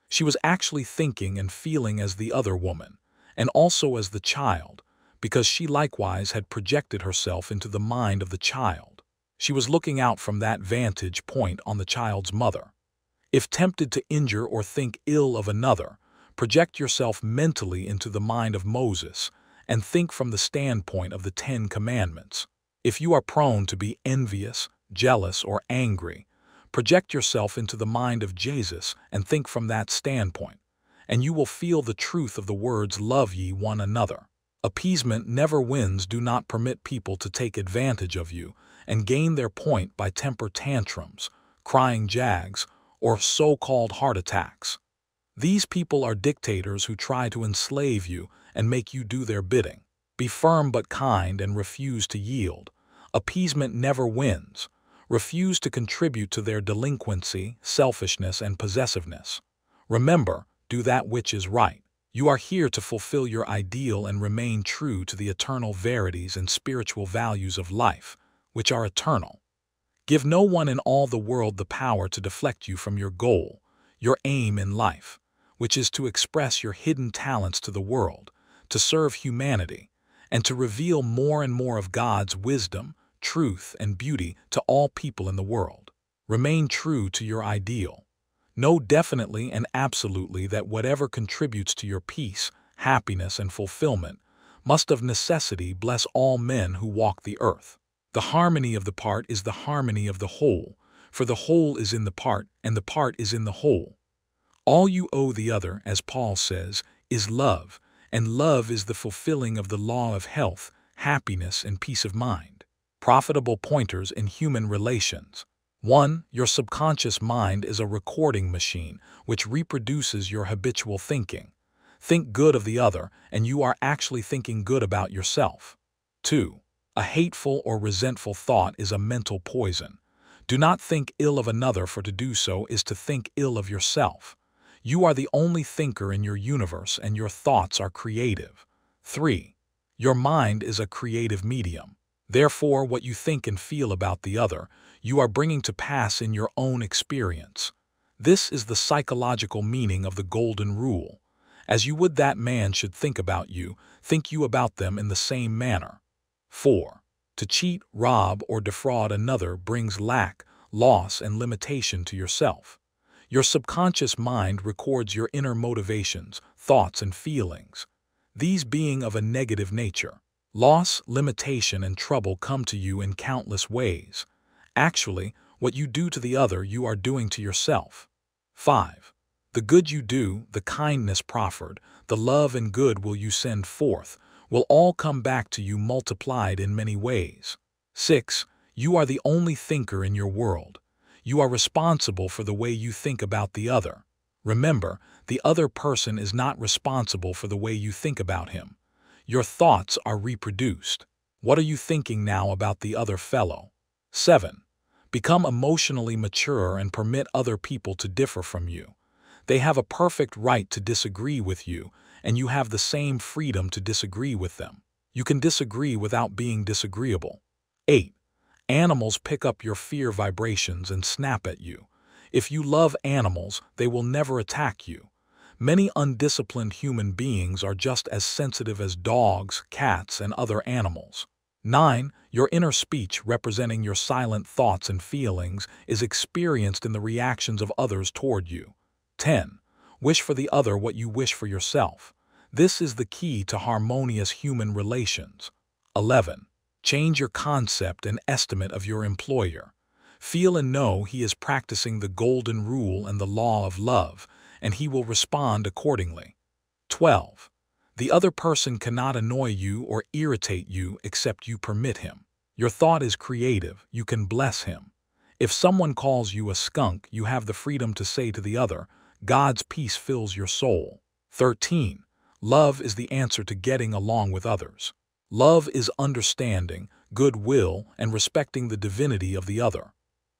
She was actually thinking and feeling as the other woman, and also as the child, because she likewise had projected herself into the mind of the child. She was looking out from that vantage point on the child's mother. If tempted to injure or think ill of another, project yourself mentally into the mind of Moses and think from the standpoint of the 10 Commandments. If you are prone to be envious, jealous, or angry, project yourself into the mind of Jesus and think from that standpoint, and you will feel the truth of the words, "Love ye one another." Appeasement never wins. Do not permit people to take advantage of you and gain their point by temper tantrums, crying jags, or so-called heart attacks. These people are dictators who try to enslave you and make you do their bidding. Be firm but kind and refuse to yield. Appeasement never wins. Refuse to contribute to their delinquency, selfishness, and possessiveness. Remember, do that which is right. You are here to fulfill your ideal and remain true to the eternal verities and spiritual values of life, which are eternal. Give no one in all the world the power to deflect you from your goal, your aim in life, which is to express your hidden talents to the world, to serve humanity, and to reveal more and more of God's wisdom, truth, and beauty to all people in the world. Remain true to your ideal. Know definitely and absolutely that whatever contributes to your peace, happiness, and fulfillment must of necessity bless all men who walk the earth. The harmony of the part is the harmony of the whole, for the whole is in the part, and the part is in the whole. All you owe the other, as Paul says, is love, and love is the fulfilling of the law of health, happiness, and peace of mind. Profitable pointers in human relations. 1. Your subconscious mind is a recording machine which reproduces your habitual thinking. Think good of the other, and you are actually thinking good about yourself. 2. A hateful or resentful thought is a mental poison. Do not think ill of another, for to do so is to think ill of yourself. You are the only thinker in your universe, and your thoughts are creative. 3. Your mind is a creative medium. Therefore, what you think and feel about the other, you are bringing to pass in your own experience. This is the psychological meaning of the golden rule. As you would that man should think about you, think you about them in the same manner. 4. To cheat, rob, or defraud another brings lack, loss, and limitation to yourself. Your subconscious mind records your inner motivations, thoughts, and feelings, these being of a negative nature. Loss, limitation, and trouble come to you in countless ways. Actually, what you do to the other, you are doing to yourself. 5. The good you do, the kindness proffered, the love and good will you send forth, will all come back to you multiplied in many ways. 6. You are the only thinker in your world. You are responsible for the way you think about the other. Remember, the other person is not responsible for the way you think about him. Your thoughts are reproduced. What are you thinking now about the other fellow? 7. Become emotionally mature and permit other people to differ from you. They have a perfect right to disagree with you, and you have the same freedom to disagree with them. You can disagree without being disagreeable. 8. Animals pick up your fear vibrations and snap at you. If you love animals, they will never attack you. Many undisciplined human beings are just as sensitive as dogs, cats, and other animals. 9. Your inner speech, representing your silent thoughts and feelings, is experienced in the reactions of others toward you. 10. Wish for the other what you wish for yourself. This is the key to harmonious human relations. 11. Change your concept and estimate of your employer. Feel and know he is practicing the golden rule and the law of love, and he will respond accordingly. 12. The other person cannot annoy you or irritate you except you permit him. Your thought is creative, you can bless him. If someone calls you a skunk, you have the freedom to say to the other, God's peace fills your soul. 13. Love is the answer to getting along with others. Love is understanding, goodwill, and respecting the divinity of the other.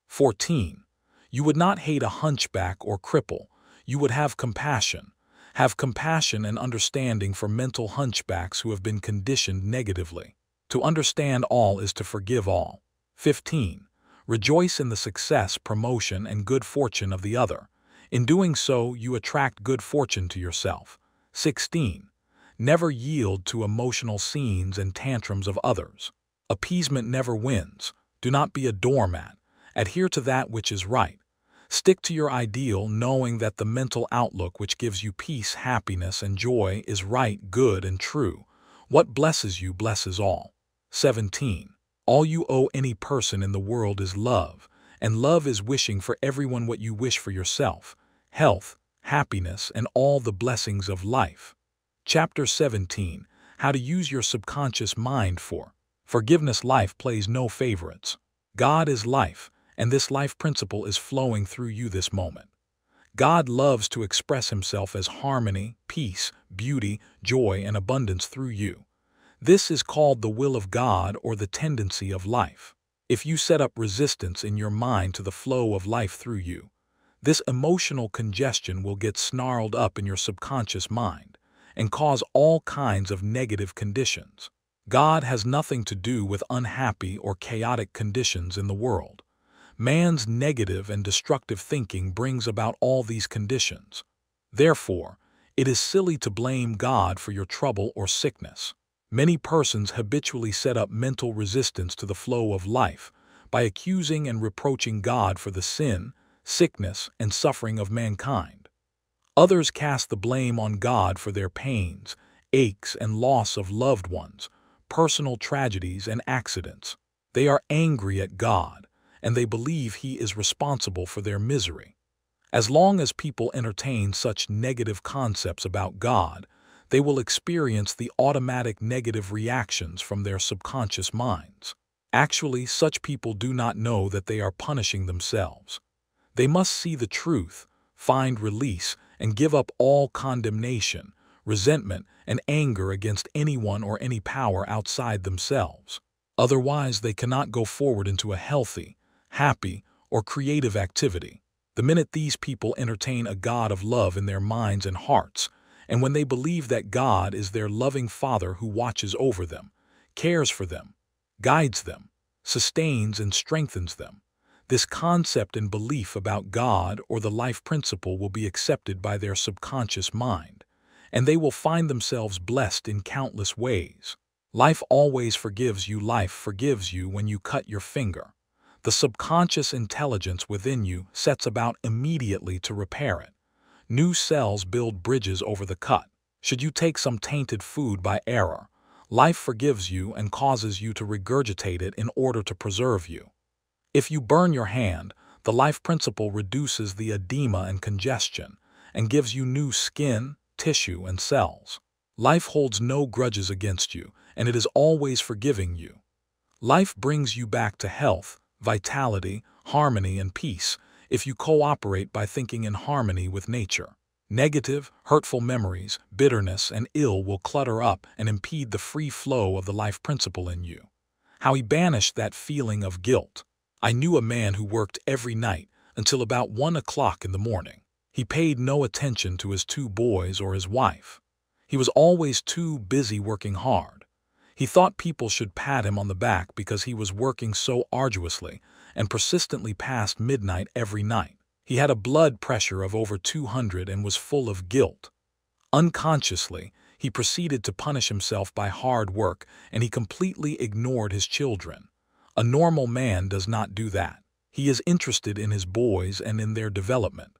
14. You would not hate a hunchback or cripple. You would have compassion. Have compassion and understanding for mental hunchbacks who have been conditioned negatively. To understand all is to forgive all. 15. Rejoice in the success, promotion, and good fortune of the other. In doing so, you attract good fortune to yourself. 16. Never yield to emotional scenes and tantrums of others. Appeasement never wins. Do not be a doormat. Adhere to that which is right. Stick to your ideal, knowing that the mental outlook which gives you peace, happiness, and joy is right, good, and true. What blesses you blesses all. 17. All you owe any person in the world is love, and love is wishing for everyone what you wish for yourself, health, happiness, and all the blessings of life. Chapter 17. how to use your subconscious mind for forgiveness. Life plays no favorites. God is life, and this life principle is flowing through you this moment. God loves to express himself as harmony, peace, beauty, joy, and abundance through you. This is called the will of God or the tendency of life. If you set up resistance in your mind to the flow of life through you, this emotional congestion will get snarled up in your subconscious mind and cause all kinds of negative conditions. God has nothing to do with unhappy or chaotic conditions in the world. Man's negative and destructive thinking brings about all these conditions. Therefore, it is silly to blame God for your trouble or sickness. Many persons habitually set up mental resistance to the flow of life by accusing and reproaching God for the sin, sickness, and suffering of mankind. Others cast the blame on God for their pains, aches, and loss of loved ones, personal tragedies, and accidents. They are angry at God, and they believe He is responsible for their misery. As long as people entertain such negative concepts about God, they will experience the automatic negative reactions from their subconscious minds. Actually, such people do not know that they are punishing themselves. They must see the truth, find release, and give up all condemnation, resentment, and anger against anyone or any power outside themselves. Otherwise, they cannot go forward into a healthy, happy, or creative activity. The minute these people entertain a God of love in their minds and hearts, and when they believe that God is their loving Father who watches over them, cares for them, guides them, sustains and strengthens them, this concept and belief about God or the life principle will be accepted by their subconscious mind, and they will find themselves blessed in countless ways. Life always forgives you. Life forgives you when you cut your finger. The subconscious intelligence within you sets about immediately to repair it. New cells build bridges over the cut. Should you take some tainted food by error, life forgives you and causes you to regurgitate it in order to preserve you. If you burn your hand, the life principle reduces the edema and congestion and gives you new skin, tissue, and cells. Life holds no grudges against you, and it is always forgiving you. Life brings you back to health, vitality, harmony, and peace if you cooperate by thinking in harmony with nature. Negative, hurtful memories, bitterness, and ill will clutter up and impede the free flow of the life principle in you. How he banished that feeling of guilt. I knew a man who worked every night until about 1 o'clock in the morning. He paid no attention to his 2 boys or his wife. He was always too busy working hard. He thought people should pat him on the back because he was working so arduously and persistently past midnight every night. He had a blood pressure of over 200 and was full of guilt. Unconsciously, he proceeded to punish himself by hard work, and he completely ignored his children. A normal man does not do that. He is interested in his boys and in their development.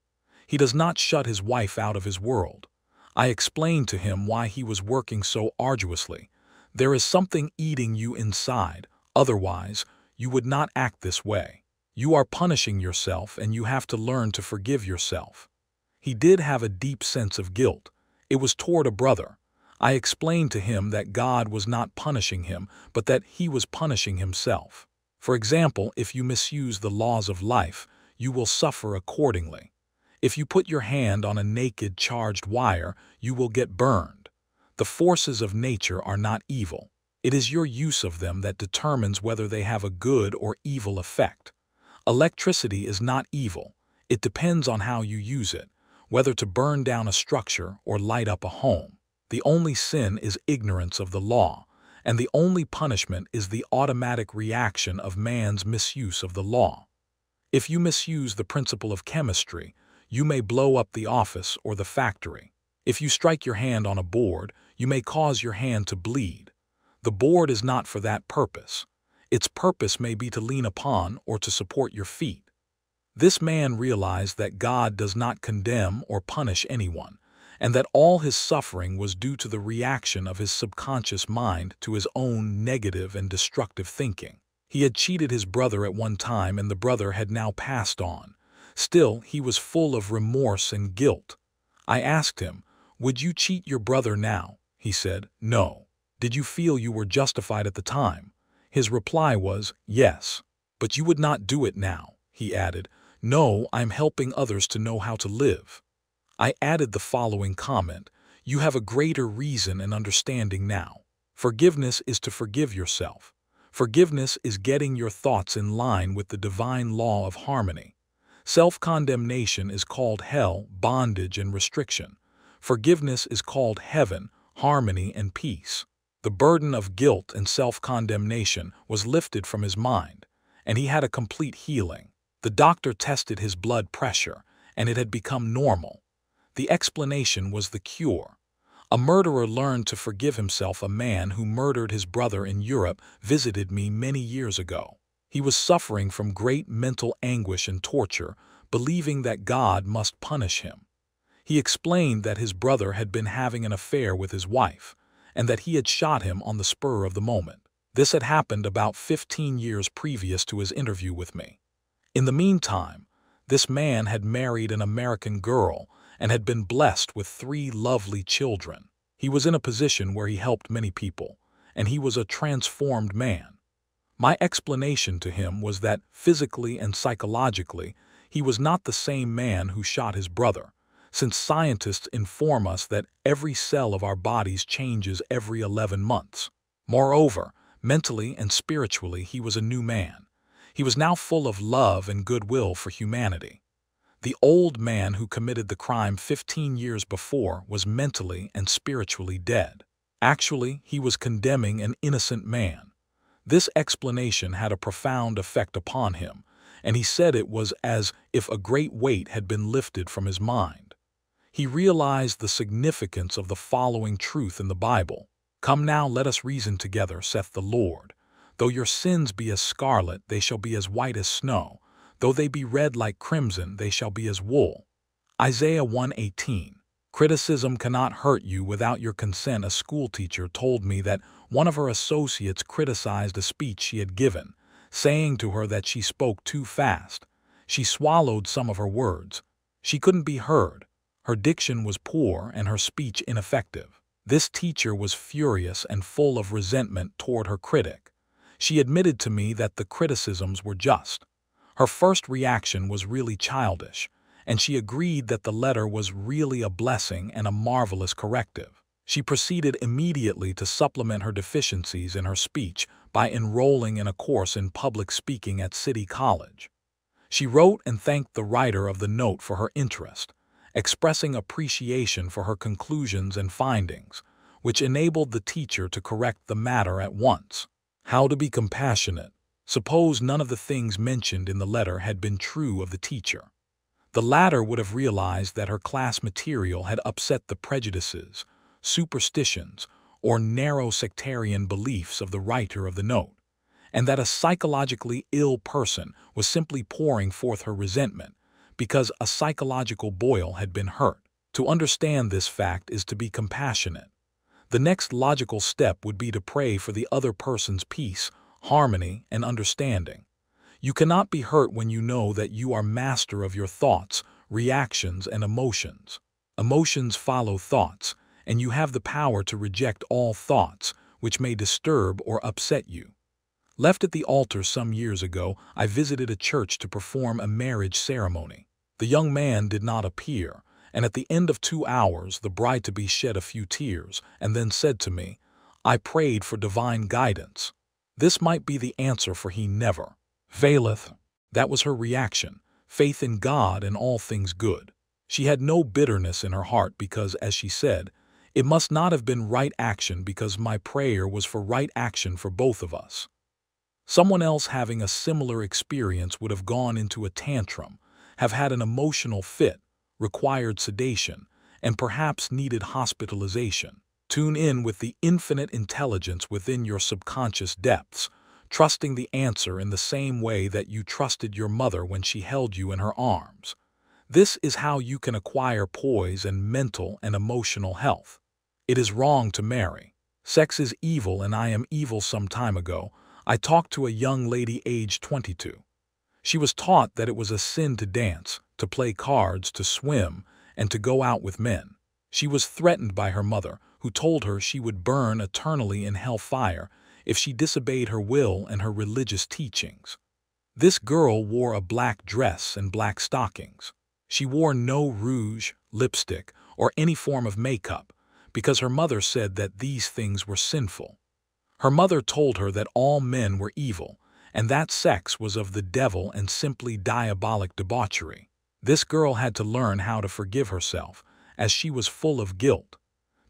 He does not shut his wife out of his world. I explained to him why he was working so arduously. There is something eating you inside, otherwise, you would not act this way. You are punishing yourself and you have to learn to forgive yourself. He did have a deep sense of guilt. It was toward a brother. I explained to him that God was not punishing him, but that he was punishing himself. For example, if you misuse the laws of life, you will suffer accordingly. If you put your hand on a naked, charged wire, you will get burned. The forces of nature are not evil. It is your use of them that determines whether they have a good or evil effect. Electricity is not evil. It depends on how you use it, whether to burn down a structure or light up a home. The only sin is ignorance of the law, and the only punishment is the automatic reaction of man's misuse of the law. If you misuse the principle of chemistry, you may blow up the office or the factory. If you strike your hand on a board, you may cause your hand to bleed. The board is not for that purpose. Its purpose may be to lean upon or to support your feet. This man realized that God does not condemn or punish anyone, and that all his suffering was due to the reaction of his subconscious mind to his own negative and destructive thinking. He had cheated his brother at one time, and the brother had now passed on. Still, he was full of remorse and guilt. I asked him, "Would you cheat your brother now?" He said, "No." Did you feel you were justified at the time? His reply was, yes. But you would not do it now, he added. No, I'm helping others to know how to live. I added the following comment. You have a greater reason and understanding now. Forgiveness is to forgive yourself. Forgiveness is getting your thoughts in line with the divine law of harmony. Self-condemnation is called hell, bondage, and restriction. Forgiveness is called heaven, harmony, and peace. The burden of guilt and self-condemnation was lifted from his mind, and he had a complete healing. The doctor tested his blood pressure, and it had become normal. The explanation was the cure. A murderer learned to forgive himself. A man who murdered his brother in Europe visited me many years ago. He was suffering from great mental anguish and torture, believing that God must punish him. He explained that his brother had been having an affair with his wife, and that he had shot him on the spur of the moment. This had happened about 15 years previous to his interview with me. In the meantime, this man had married an American girl and had been blessed with 3 lovely children. He was in a position where he helped many people, and he was a transformed man. My explanation to him was that physically and psychologically, he was not the same man who shot his brother, since scientists inform us that every cell of our bodies changes every 11 months. Moreover, mentally and spiritually, he was a new man. He was now full of love and goodwill for humanity. The old man who committed the crime 15 years before was mentally and spiritually dead. Actually, he was condemning an innocent man. This explanation had a profound effect upon him, and he said it was as if a great weight had been lifted from his mind. He realized the significance of the following truth in the Bible. Come now, let us reason together, saith the Lord. Though your sins be as scarlet, they shall be as white as snow. Though they be red like crimson, they shall be as wool. Isaiah 1:18. Criticism cannot hurt you without your consent. A schoolteacher told me that one of her associates criticized a speech she had given, saying to her that she spoke too fast. She swallowed some of her words. She couldn't be heard. Her diction was poor and her speech ineffective. This teacher was furious and full of resentment toward her critic. She admitted to me that the criticisms were just. Her first reaction was really childish, and she agreed that the letter was really a blessing and a marvelous corrective. She proceeded immediately to supplement her deficiencies in her speech by enrolling in a course in public speaking at City College. She wrote and thanked the writer of the note for her interest, expressing appreciation for her conclusions and findings, which enabled the teacher to correct the matter at once. How to be compassionate. Suppose none of the things mentioned in the letter had been true of the teacher. The latter would have realized that her class material had upset the prejudices, superstitions, or narrow sectarian beliefs of the writer of the note, and that a psychologically ill person was simply pouring forth her resentment because a psychological boil had been hurt. To understand this fact is to be compassionate. The next logical step would be to pray for the other person's peace, harmony, and understanding. You cannot be hurt when you know that you are master of your thoughts, reactions, and emotions. Emotions follow thoughts, and you have the power to reject all thoughts which may disturb or upset you. Left at the altar some years ago, I visited a church to perform a marriage ceremony. The young man did not appear, and at the end of 2 hours the bride-to-be shed a few tears and then said to me, "I prayed for divine guidance. This might be the answer, for he never faileth." That was her reaction, faith in God and all things good. She had no bitterness in her heart because, as she said, it must not have been right action because my prayer was for right action for both of us. Someone else having a similar experience would have gone into a tantrum, have had an emotional fit, required sedation, and perhaps needed hospitalization. Tune in with the infinite intelligence within your subconscious depths, trusting the answer in the same way that you trusted your mother when she held you in her arms. This is how you can acquire poise and mental and emotional health. It is wrong to marry. Sex is evil, and I am evil. Some time ago, I talked to a young lady aged 22. She was taught that it was a sin to dance, to play cards, to swim, and to go out with men. She was threatened by her mother, who told her she would burn eternally in hellfire if she disobeyed her will and her religious teachings. This girl wore a black dress and black stockings. She wore no rouge, lipstick, or any form of makeup, because her mother said that these things were sinful. Her mother told her that all men were evil, and that sex was of the devil and simply diabolic debauchery. This girl had to learn how to forgive herself, as she was full of guilt.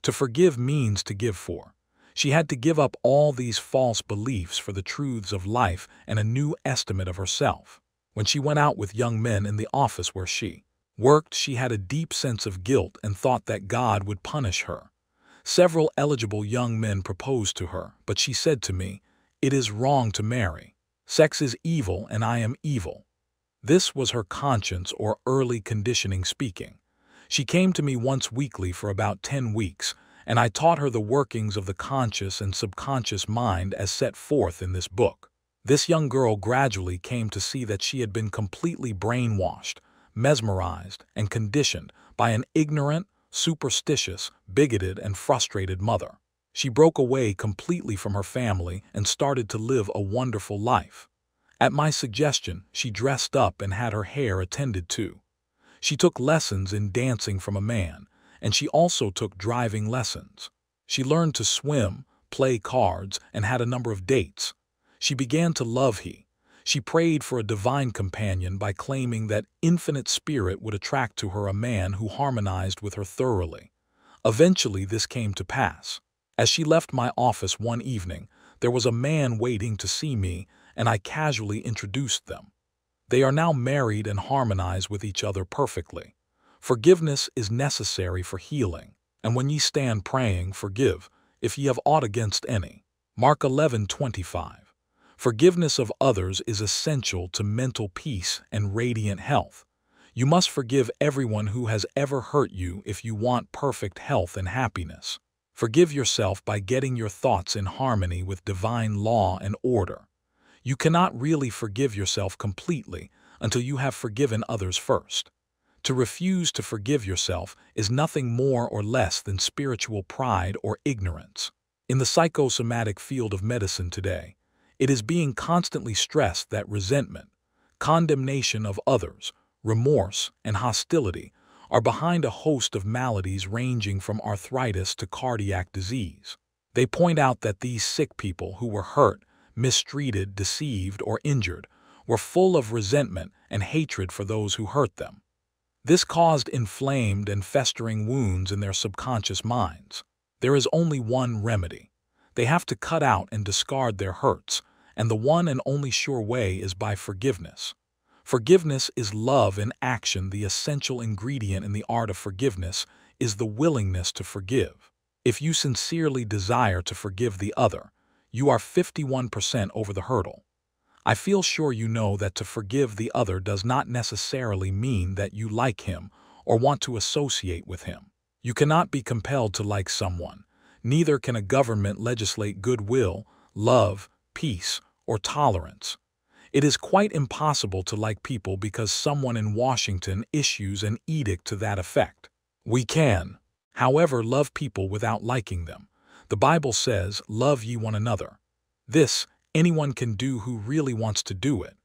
To forgive means to give for. She had to give up all these false beliefs for the truths of life and a new estimate of herself. When she went out with young men in the office where she worked, she had a deep sense of guilt and thought that God would punish her. Several eligible young men proposed to her, but she said to me, "It is wrong to marry. Sex is evil and I am evil." This was her conscience or early conditioning speaking. She came to me once weekly for about 10 weeks, and I taught her the workings of the conscious and subconscious mind as set forth in this book. This young girl gradually came to see that she had been completely brainwashed, mesmerized, and conditioned by an ignorant, superstitious, bigoted, and frustrated mother. She broke away completely from her family and started to live a wonderful life. At my suggestion, she dressed up and had her hair attended to. She took lessons in dancing from a man, and she also took driving lessons. She learned to swim, play cards, and had a number of dates. She began to love He. She prayed for a divine companion by claiming that infinite spirit would attract to her a man who harmonized with her thoroughly. Eventually, this came to pass. As she left my office one evening, there was a man waiting to see me, and I casually introduced them. They are now married and harmonize with each other perfectly. Forgiveness is necessary for healing, and when ye stand praying, forgive, if ye have aught against any. Mark 11:25. Forgiveness of others is essential to mental peace and radiant health. You must forgive everyone who has ever hurt you if you want perfect health and happiness. Forgive yourself by getting your thoughts in harmony with divine law and order. You cannot really forgive yourself completely until you have forgiven others first. To refuse to forgive yourself is nothing more or less than spiritual pride or ignorance. In the psychosomatic field of medicine today, it is being constantly stressed that resentment, condemnation of others, remorse, and hostility are behind a host of maladies ranging from arthritis to cardiac disease. They point out that these sick people who were hurt, mistreated, deceived, or injured were full of resentment and hatred for those who hurt them. This caused inflamed and festering wounds in their subconscious minds. There is only one remedy. They have to cut out and discard their hurts, and the one and only sure way is by forgiveness. Forgiveness is love in action. The essential ingredient in the art of forgiveness is the willingness to forgive. If you sincerely desire to forgive the other, you are 51% over the hurdle. I feel sure you know that to forgive the other does not necessarily mean that you like him or want to associate with him. You cannot be compelled to like someone. Neither can a government legislate goodwill, love, peace, or tolerance. It is quite impossible to like people because someone in Washington issues an edict to that effect. We can, however, love people without liking them. The Bible says, "Love ye one another." This, anyone can do who really wants to do it.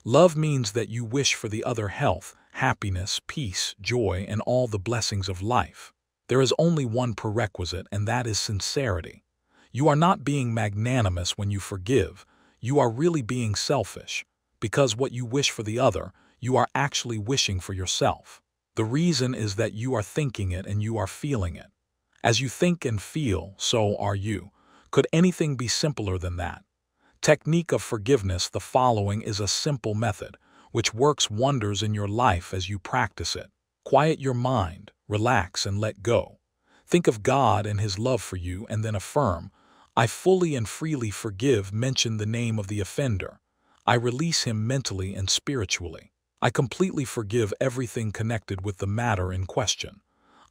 Love means that you wish for the other health, happiness, peace, joy, and all the blessings of life. There is only one prerequisite, and that is sincerity. You are not being magnanimous when you forgive. You are really being selfish, because what you wish for the other, you are actually wishing for yourself. The reason is that you are thinking it and you are feeling it. As you think and feel, so are you. Could anything be simpler than that? Technique of forgiveness. The following is a simple method, which works wonders in your life as you practice it. Quiet your mind, relax, and let go. Think of God and His love for you, and then affirm, "I fully and freely forgive." Mention the name of the offender. I release him mentally and spiritually. I completely forgive everything connected with the matter in question.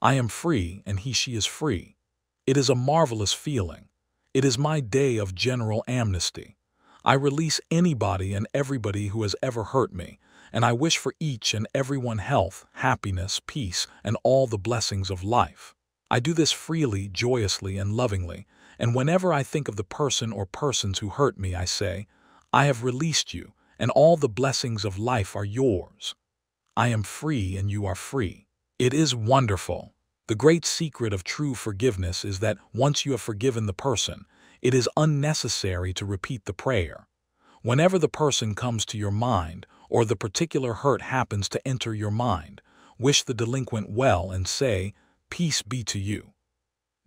I am free, and she is free. It is a marvelous feeling. It is my day of general amnesty. I release anybody and everybody who has ever hurt me, and I wish for each and everyone health, happiness, peace, and all the blessings of life. I do this freely, joyously, and lovingly, and whenever I think of the person or persons who hurt me, I say, I have released you, and all the blessings of life are yours. I am free and you are free. It is wonderful. The great secret of true forgiveness is that once you have forgiven the person, it is unnecessary to repeat the prayer. Whenever the person comes to your mind, or the particular hurt happens to enter your mind, wish the delinquent well and say, "Peace be to you."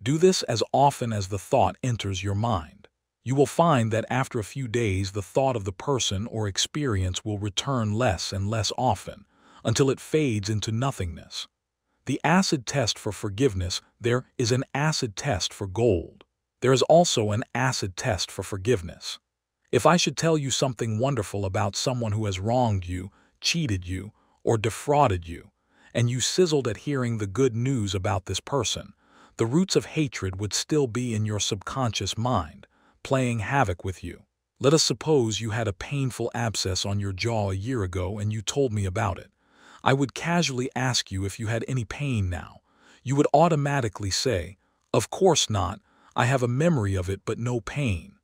Do this as often as the thought enters your mind. You will find that after a few days the thought of the person or experience will return less and less often, until it fades into nothingness. The acid test for forgiveness. There is an acid test for gold. There is also an acid test for forgiveness. If I should tell you something wonderful about someone who has wronged you, cheated you, or defrauded you, and you sizzled at hearing the good news about this person, the roots of hatred would still be in your subconscious mind, playing havoc with you. Let us suppose you had a painful abscess on your jaw a year ago and you told me about it. I would casually ask you if you had any pain now. You would automatically say, "Of course not, I have a memory of it but no pain."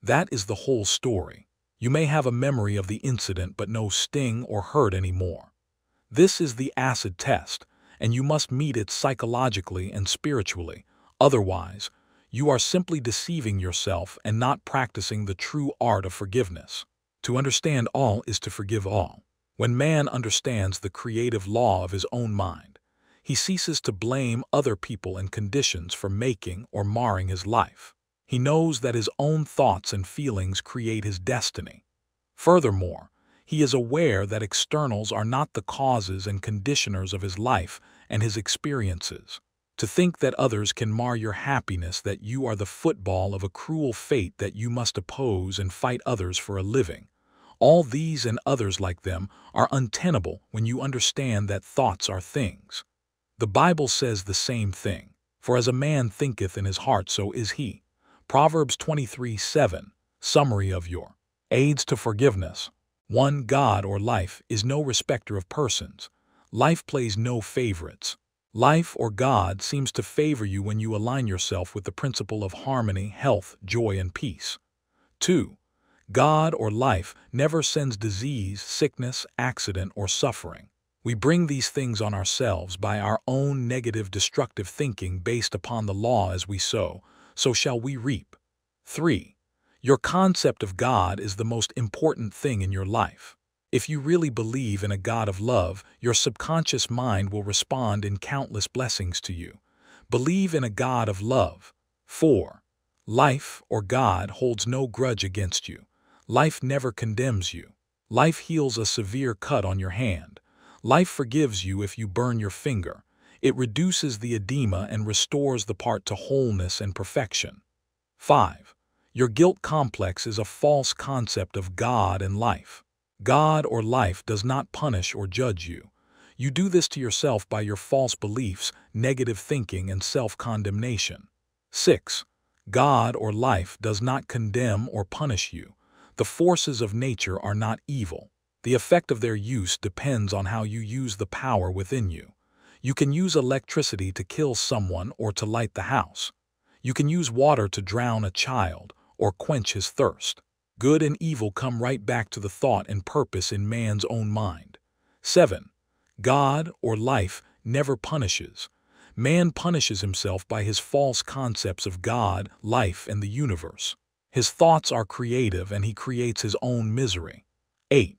That is the whole story. You may have a memory of the incident but no sting or hurt anymore. This is the acid test, and you must meet it psychologically and spiritually. Otherwise, you are simply deceiving yourself and not practicing the true art of forgiveness. To understand all is to forgive all. When man understands the creative law of his own mind, he ceases to blame other people and conditions for making or marring his life. He knows that his own thoughts and feelings create his destiny. Furthermore, he is aware that externals are not the causes and conditioners of his life and his experiences. To think that others can mar your happiness, that you are the football of a cruel fate, that you must oppose and fight others for a living, all these and others like them are untenable when you understand that thoughts are things. The Bible says the same thing, for as a man thinketh in his heart, so is he. Proverbs 23:7, summary of your aids to forgiveness. 1. God or life is no respecter of persons. Life plays no favorites. Life or God seems to favor you when you align yourself with the principle of harmony, health, joy, and peace. 2. God or life never sends disease, sickness, accident, or suffering. We bring these things on ourselves by our own negative, destructive thinking. Based upon the law, as we sow, so shall we reap. 3. Your concept of God is the most important thing in your life. If you really believe in a God of love, your subconscious mind will respond in countless blessings to you. Believe in a God of love. 4. Life or God holds no grudge against you. Life never condemns you. Life heals a severe cut on your hand. Life forgives you if you burn your finger. It reduces the edema and restores the part to wholeness and perfection. 5. Your guilt complex is a false concept of God and life. God or life does not punish or judge you. You do this to yourself by your false beliefs, negative thinking, and self-condemnation. 6. God or life does not condemn or punish you. The forces of nature are not evil. The effect of their use depends on how you use the power within you. You can use electricity to kill someone or to light the house. You can use water to drown a child or quench his thirst. Good and evil come right back to the thought and purpose in man's own mind. 7. God or life never punishes. Man punishes himself by his false concepts of God, life, and the universe. His thoughts are creative and he creates his own misery. 8.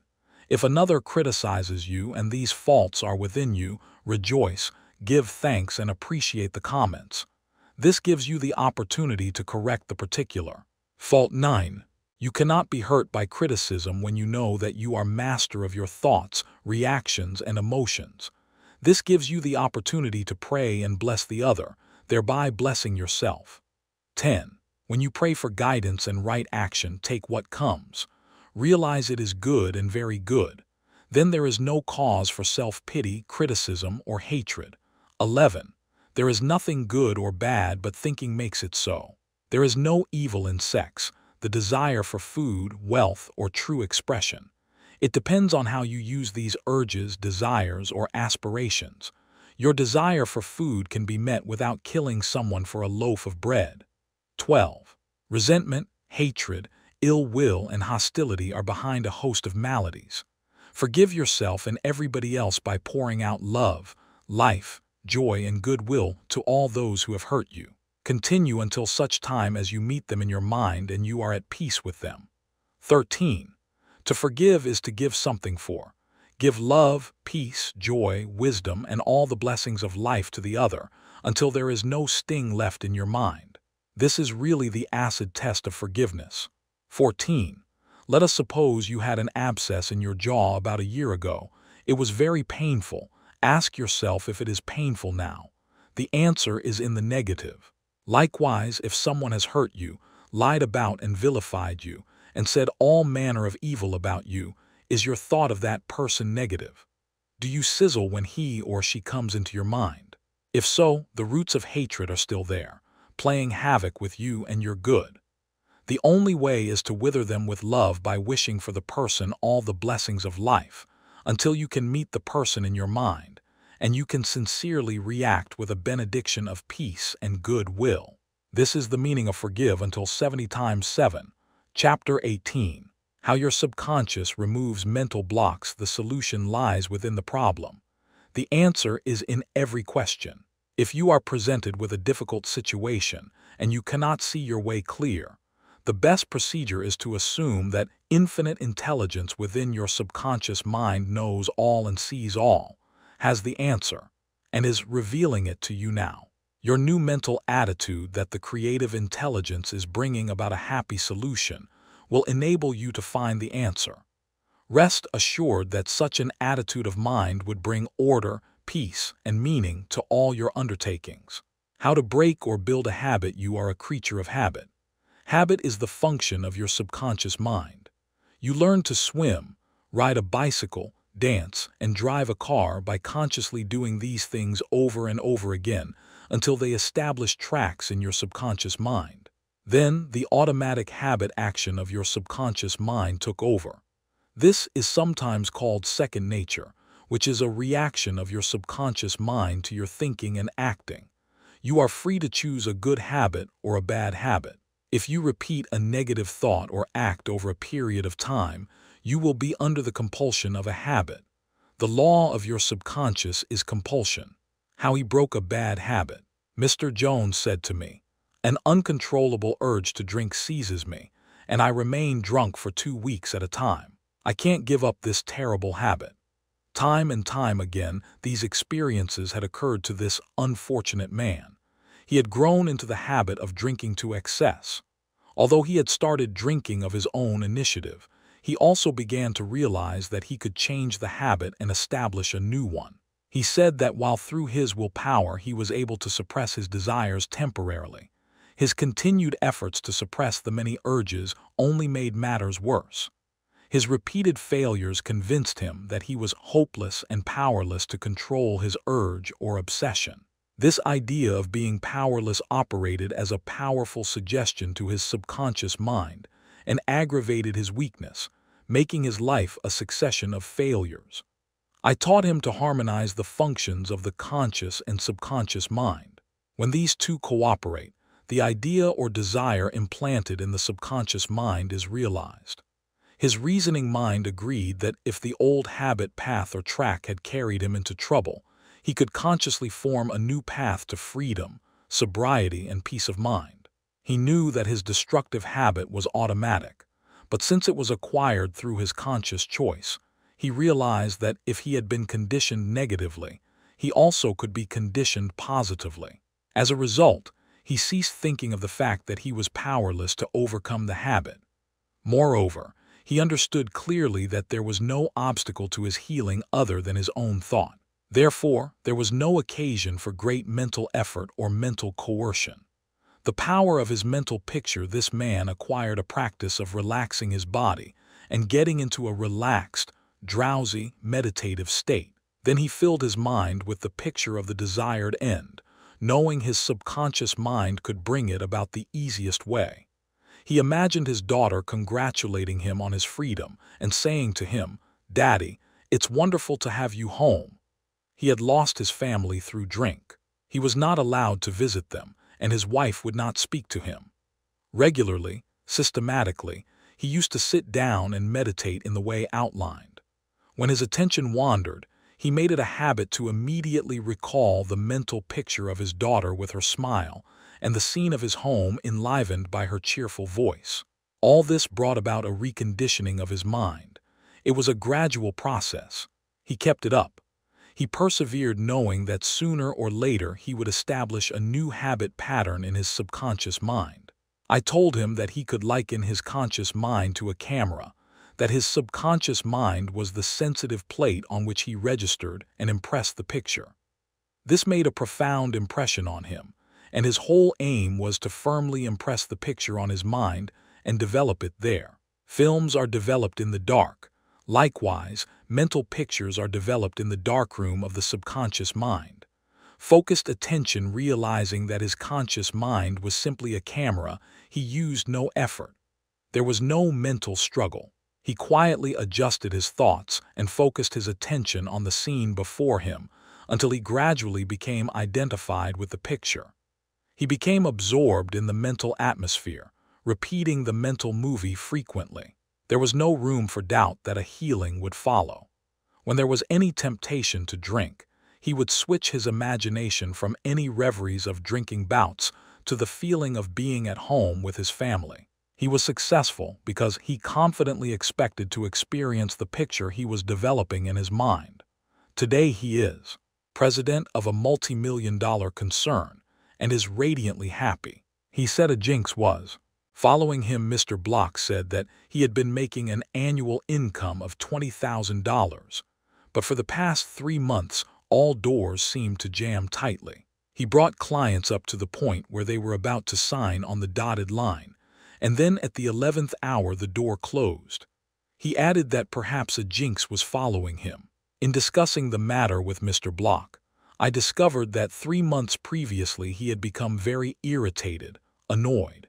If another criticizes you and these faults are within you, rejoice, give thanks, and appreciate the comments. This gives you the opportunity to correct the particular fault. 9. You cannot be hurt by criticism when you know that you are master of your thoughts, reactions, and emotions. This gives you the opportunity to pray and bless the other, thereby blessing yourself. 10. When you pray for guidance and right action, take what comes. Realize it is good and very good. Then there is no cause for self-pity, criticism, or hatred. 11. There is nothing good or bad, but thinking makes it so. There is no evil in sex, the desire for food, wealth, or true expression. It depends on how you use these urges, desires, or aspirations. Your desire for food can be met without killing someone for a loaf of bread. 12. Resentment, hatred, ill will, and hostility are behind a host of maladies. Forgive yourself and everybody else by pouring out love, life, joy, and goodwill to all those who have hurt you. Continue until such time as you meet them in your mind and you are at peace with them. 13. To forgive is to give something for. Give love, peace, joy, wisdom, and all the blessings of life to the other until there is no sting left in your mind. This is really the acid test of forgiveness. 14. Let us suppose you had an abscess in your jaw about a year ago. It was very painful. Ask yourself if it is painful now. The answer is in the negative. Likewise, if someone has hurt you, lied about and vilified you, and said all manner of evil about you, is your thought of that person negative? Do you sizzle when he or she comes into your mind? If so, the roots of hatred are still there, playing havoc with you and your good. The only way is to wither them with love by wishing for the person all the blessings of life, until you can meet the person in your mind, and you can sincerely react with a benediction of peace and goodwill. This is the meaning of forgive until 70 times 7. Chapter 18. How your subconscious removes mental blocks. The solution lies within the problem. The answer is in every question. If you are presented with a difficult situation and you cannot see your way clear, the best procedure is to assume that infinite intelligence within your subconscious mind knows all and sees all, has the answer, and is revealing it to you now. Your new mental attitude that the creative intelligence is bringing about a happy solution will enable you to find the answer. Rest assured that such an attitude of mind would bring order, peace, and meaning to all your undertakings. How to break or build a habit. You are a creature of habit. Habit is the function of your subconscious mind. You learn to swim, ride a bicycle, dance, and drive a car by consciously doing these things over and over again until they establish tracks in your subconscious mind. Then the automatic habit action of your subconscious mind took over. This is sometimes called second nature, which is a reaction of your subconscious mind to your thinking and acting. You are free to choose a good habit or a bad habit. If you repeat a negative thought or act over a period of time, you will be under the compulsion of a habit. The law of your subconscious is compulsion. How he broke a bad habit. Mr. Jones said to me, "An uncontrollable urge to drink seizes me, and I remain drunk for 2 weeks at a time. I can't give up this terrible habit." Time and time again, these experiences had occurred to this unfortunate man. He had grown into the habit of drinking to excess. Although he had started drinking of his own initiative, he also began to realize that he could change the habit and establish a new one. He said that while through his willpower he was able to suppress his desires temporarily, his continued efforts to suppress the many urges only made matters worse. His repeated failures convinced him that he was hopeless and powerless to control his urge or obsession. This idea of being powerless operated as a powerful suggestion to his subconscious mind and aggravated his weakness, making his life a succession of failures. I taught him to harmonize the functions of the conscious and subconscious mind. When these two cooperate, the idea or desire implanted in the subconscious mind is realized. His reasoning mind agreed that if the old habit, path, or track had carried him into trouble, he could consciously form a new path to freedom, sobriety, and peace of mind. He knew that his destructive habit was automatic, but since it was acquired through his conscious choice, he realized that if he had been conditioned negatively, he also could be conditioned positively. As a result, he ceased thinking of the fact that he was powerless to overcome the habit. Moreover, he understood clearly that there was no obstacle to his healing other than his own thought. Therefore, there was no occasion for great mental effort or mental coercion. The power of his mental picture. This man acquired a practice of relaxing his body and getting into a relaxed, drowsy, meditative state. Then he filled his mind with the picture of the desired end, knowing his subconscious mind could bring it about the easiest way. He imagined his daughter congratulating him on his freedom and saying to him, "Daddy, it's wonderful to have you home." He had lost his family through drink. He was not allowed to visit them, and his wife would not speak to him. Regularly, systematically, he used to sit down and meditate in the way outlined. When his attention wandered, he made it a habit to immediately recall the mental picture of his daughter with her smile and the scene of his home enlivened by her cheerful voice. All this brought about a reconditioning of his mind. It was a gradual process. He kept it up. He persevered, knowing that sooner or later he would establish a new habit pattern in his subconscious mind. I told him that he could liken his conscious mind to a camera, that his subconscious mind was the sensitive plate on which he registered and impressed the picture. This made a profound impression on him, and his whole aim was to firmly impress the picture on his mind and develop it there. Films are developed in the dark. Likewise, mental pictures are developed in the darkroom of the subconscious mind. Focused attention, realizing that his conscious mind was simply a camera, he used no effort. There was no mental struggle. He quietly adjusted his thoughts and focused his attention on the scene before him until he gradually became identified with the picture. He became absorbed in the mental atmosphere, repeating the mental movie frequently. There was no room for doubt that a healing would follow. When there was any temptation to drink, he would switch his imagination from any reveries of drinking bouts to the feeling of being at home with his family. He was successful because he confidently expected to experience the picture he was developing in his mind. Today he is president of a multi-million-dollar concern and is radiantly happy. He said a jinx was. Following him, Mr. Block said that he had been making an annual income of $20,000, but for the past 3 months, all doors seemed to jam tightly. He brought clients up to the point where they were about to sign on the dotted line, and then at the 11th hour the door closed. He added that perhaps a jinx was following him. In discussing the matter with Mr. Block, I discovered that 3 months previously he had become very irritated, annoyed,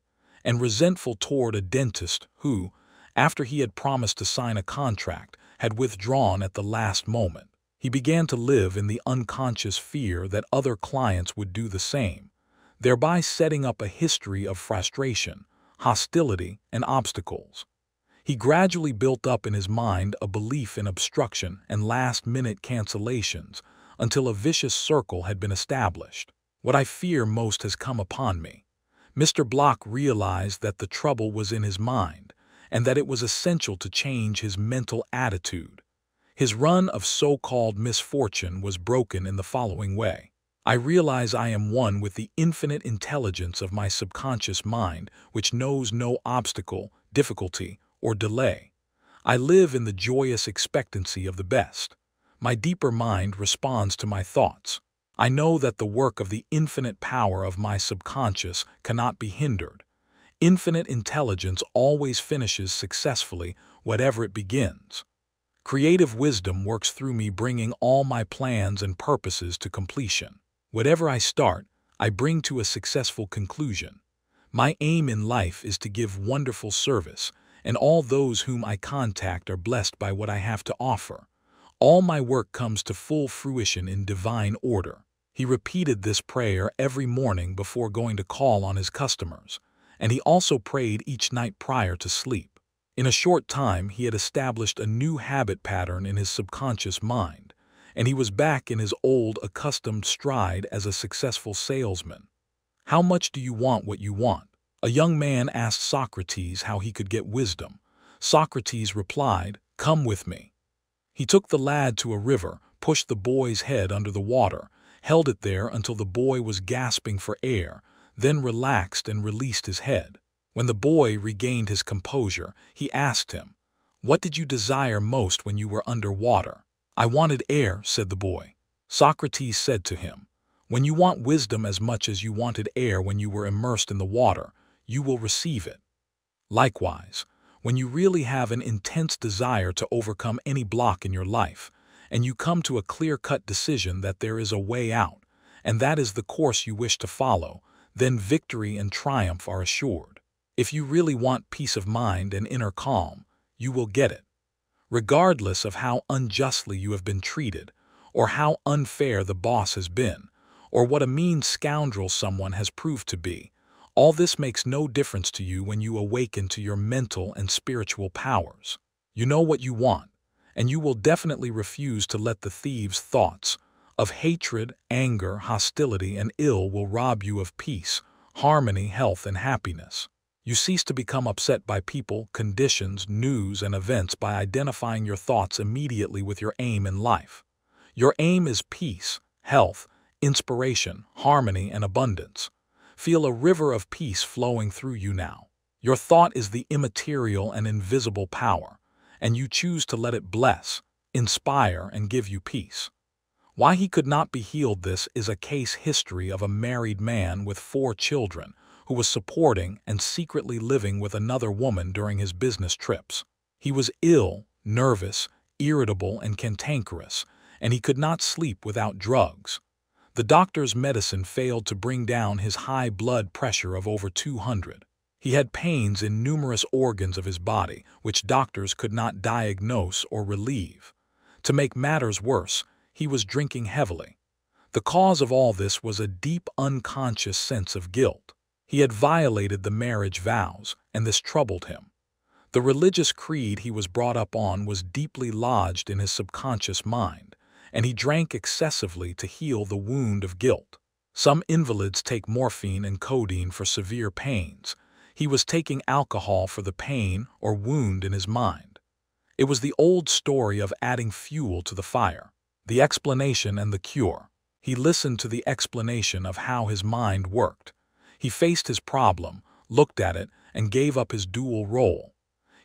and resentful toward a dentist who, after he had promised to sign a contract, had withdrawn at the last moment. He began to live in the unconscious fear that other clients would do the same, thereby setting up a history of frustration, hostility, and obstacles. He gradually built up in his mind a belief in obstruction and last-minute cancellations until a vicious circle had been established. What I fear most has come upon me. Mr. Block realized that the trouble was in his mind and that it was essential to change his mental attitude. His run of so-called misfortune was broken in the following way. I realize I am one with the infinite intelligence of my subconscious mind, which knows no obstacle, difficulty, or delay. I live in the joyous expectancy of the best. My deeper mind responds to my thoughts. I know that the work of the infinite power of my subconscious cannot be hindered. Infinite intelligence always finishes successfully whatever it begins. Creative wisdom works through me, bringing all my plans and purposes to completion. Whatever I start, I bring to a successful conclusion. My aim in life is to give wonderful service, and all those whom I contact are blessed by what I have to offer. All my work comes to full fruition in divine order. He repeated this prayer every morning before going to call on his customers, and he also prayed each night prior to sleep. In a short time, he had established a new habit pattern in his subconscious mind, and he was back in his old accustomed stride as a successful salesman. How much do you want what you want? A young man asked Socrates how he could get wisdom. Socrates replied, "Come with me." He took the lad to a river, pushed the boy's head under the water, held it there until the boy was gasping for air, then relaxed and released his head. When the boy regained his composure, he asked him, "What did you desire most when you were under water?" "I wanted air," said the boy. Socrates said to him, "When you want wisdom as much as you wanted air when you were immersed in the water, you will receive it." Likewise, when you really have an intense desire to overcome any block in your life, and you come to a clear-cut decision that there is a way out, and that is the course you wish to follow, then victory and triumph are assured. If you really want peace of mind and inner calm, you will get it. Regardless of how unjustly you have been treated, or how unfair the boss has been, or what a mean scoundrel someone has proved to be. All this makes no difference to you when you awaken to your mental and spiritual powers. You know what you want, and you will definitely refuse to let the thieves' thoughts of hatred, anger, hostility, and ill will rob you of peace, harmony, health, and happiness. You cease to become upset by people, conditions, news, and events by identifying your thoughts immediately with your aim in life. Your aim is peace, health, inspiration, harmony, and abundance. Feel a river of peace flowing through you now. Your thought is the immaterial and invisible power, and you choose to let it bless, inspire, and give you peace. Why he could not be healed. This is a case history of a married man with 4 children who was supporting and secretly living with another woman during his business trips. He was ill, nervous, irritable, and cantankerous, and he could not sleep without drugs. The doctor's medicine failed to bring down his high blood pressure of over 200. He had pains in numerous organs of his body, which doctors could not diagnose or relieve. To make matters worse, he was drinking heavily. The cause of all this was a deep unconscious sense of guilt. He had violated the marriage vows, and this troubled him. The religious creed he was brought up on was deeply lodged in his subconscious mind, and he drank excessively to heal the wound of guilt. Some invalids take morphine and codeine for severe pains. He was taking alcohol for the pain or wound in his mind. It was the old story of adding fuel to the fire. The explanation and the cure. He listened to the explanation of how his mind worked. He faced his problem, looked at it, and gave up his dual role.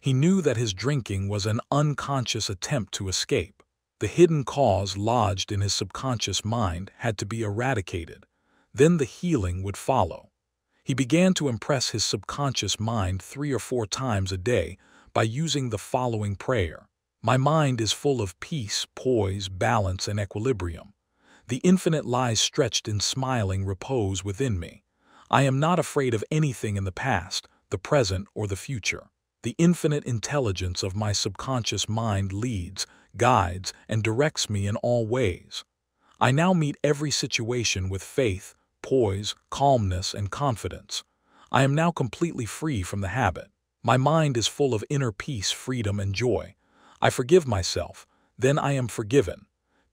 He knew that his drinking was an unconscious attempt to escape. The hidden cause lodged in his subconscious mind had to be eradicated. Then the healing would follow. He began to impress his subconscious mind 3 or 4 times a day by using the following prayer. My mind is full of peace, poise, balance, and equilibrium. The infinite lies stretched in smiling repose within me. I am not afraid of anything in the past, the present, or the future. The infinite intelligence of my subconscious mind leads, guides, and directs me in all ways. I now meet every situation with faith, poise, calmness, and confidence. I am now completely free from the habit. My mind is full of inner peace, freedom, and joy. I forgive myself, then I am forgiven.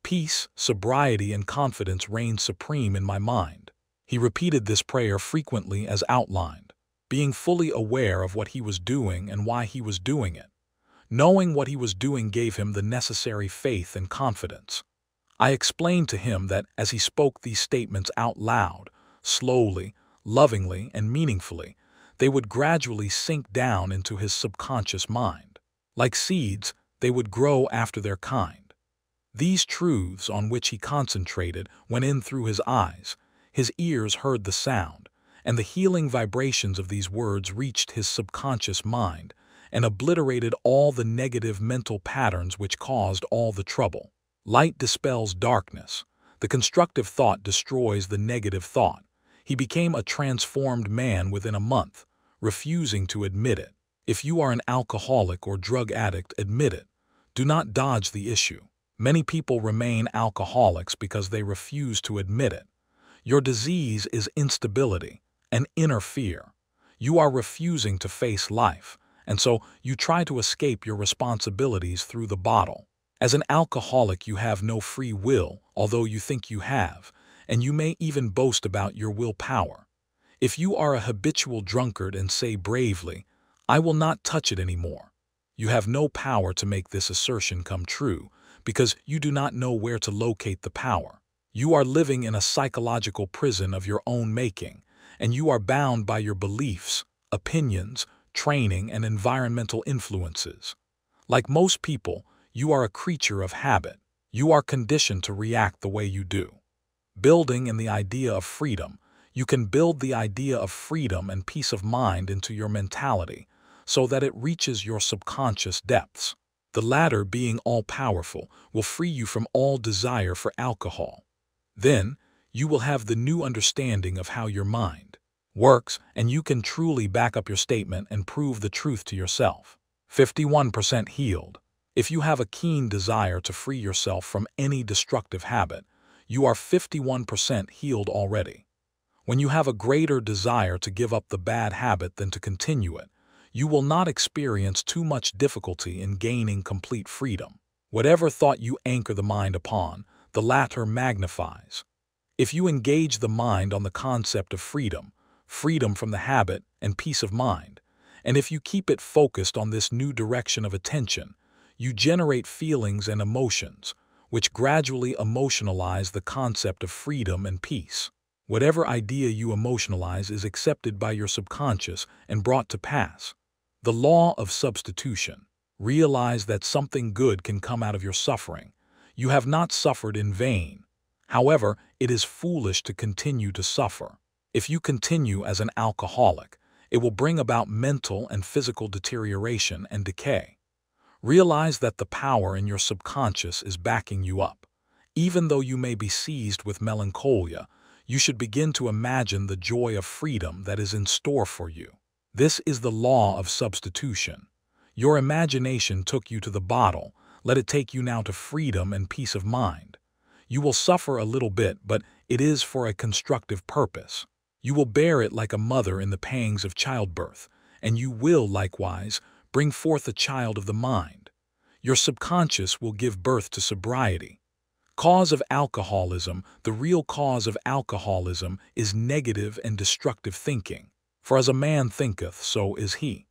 Peace, sobriety, and confidence reign supreme in my mind. He repeated this prayer frequently as outlined, being fully aware of what he was doing and why he was doing it. Knowing what he was doing gave him the necessary faith and confidence. I explained to him that as he spoke these statements out loud, slowly, lovingly, and meaningfully, they would gradually sink down into his subconscious mind. Like seeds, they would grow after their kind. These truths on which he concentrated went in through his eyes, his ears heard the sound, and the healing vibrations of these words reached his subconscious mind and obliterated all the negative mental patterns which caused all the trouble. Light dispels darkness. The constructive thought destroys the negative thought. He became a transformed man within a month, refusing to admit it. If you are an alcoholic or drug addict, admit it. Do not dodge the issue. Many people remain alcoholics because they refuse to admit it. Your disease is instability, an inner fear. You are refusing to face life, and so you try to escape your responsibilities through the bottle. As an alcoholic, you have no free will, although you think you have, and you may even boast about your willpower. If you are a habitual drunkard and say bravely, I will not touch it anymore, you have no power to make this assertion come true because you do not know where to locate the power. You are living in a psychological prison of your own making, and you are bound by your beliefs, opinions, training, and environmental influences. Like most people, you are a creature of habit. You are conditioned to react the way you do. Building in the idea of freedom, you can build the idea of freedom and peace of mind into your mentality so that it reaches your subconscious depths. The latter, being all-powerful, will free you from all desire for alcohol. Then, you will have the new understanding of how your mind works, and you can truly back up your statement and prove the truth to yourself. 51% healed. If you have a keen desire to free yourself from any destructive habit, you are 51% healed already. When you have a greater desire to give up the bad habit than to continue it, you will not experience too much difficulty in gaining complete freedom. Whatever thought you anchor the mind upon, the latter magnifies. If you engage the mind on the concept of freedom, freedom from the habit, and peace of mind, and if you keep it focused on this new direction of attention, you generate feelings and emotions, which gradually emotionalize the concept of freedom and peace. Whatever idea you emotionalize is accepted by your subconscious and brought to pass. The law of substitution. Realize that something good can come out of your suffering. You have not suffered in vain. However, it is foolish to continue to suffer. If you continue as an alcoholic, it will bring about mental and physical deterioration and decay. Realize that the power in your subconscious is backing you up. Even though you may be seized with melancholia, you should begin to imagine the joy of freedom that is in store for you. This is the law of substitution. Your imagination took you to the bottle. Let it take you now to freedom and peace of mind. You will suffer a little bit, but it is for a constructive purpose. You will bear it like a mother in the pangs of childbirth, and you will, likewise, bring forth a child of the mind. Your subconscious will give birth to sobriety. Cause of alcoholism. The real cause of alcoholism is negative and destructive thinking. For as a man thinketh, so is he.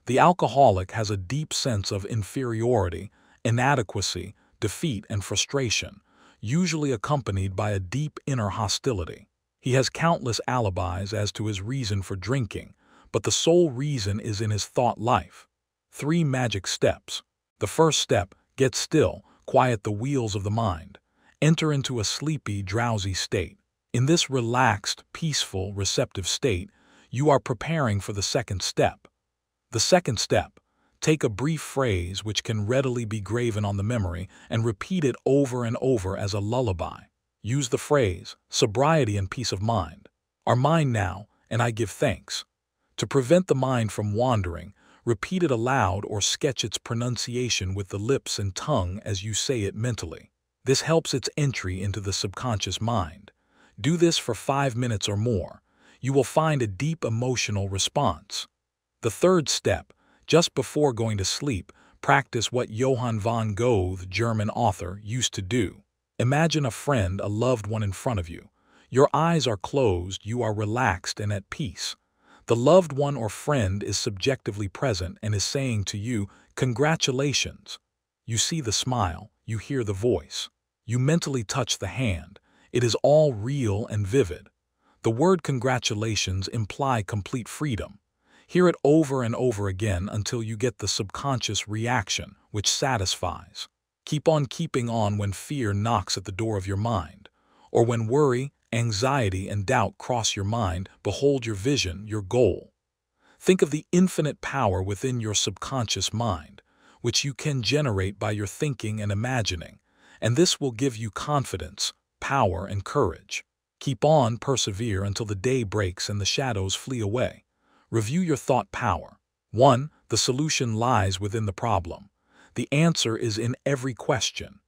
The alcoholic has a deep sense of inferiority, inadequacy, defeat, and frustration, usually accompanied by a deep inner hostility. He has countless alibis as to his reason for drinking, but the sole reason is in his thought life. 3 magic steps. The first step: get still, quiet the wheels of the mind. Enter into a sleepy, drowsy state. In this relaxed, peaceful, receptive state, you are preparing for the second step. The second step: take a brief phrase which can readily be graven on the memory and repeat it over and over as a lullaby. Use the phrase, sobriety and peace of mind are mine now, and I give thanks. To prevent the mind from wandering, repeat it aloud or sketch its pronunciation with the lips and tongue as you say it mentally. This helps its entry into the subconscious mind. Do this for 5 minutes or more. You will find a deep emotional response. The third step: just before going to sleep, practice what Johann von Goethe, German author, used to do. Imagine a friend, a loved one in front of you. Your eyes are closed, you are relaxed and at peace. The loved one or friend is subjectively present and is saying to you, "Congratulations." You see the smile, you hear the voice. You mentally touch the hand. It is all real and vivid. The word congratulations imply complete freedom. Hear it over and over again until you get the subconscious reaction, which satisfies. Keep on keeping on when fear knocks at the door of your mind, or when worry, anxiety, and doubt cross your mind. Behold your vision, your goal. Think of the infinite power within your subconscious mind, which you can generate by your thinking and imagining, and this will give you confidence, power, and courage. Keep on, persevere until the day breaks and the shadows flee away. Review your thought power. 1. The solution lies within the problem. The answer is in every question.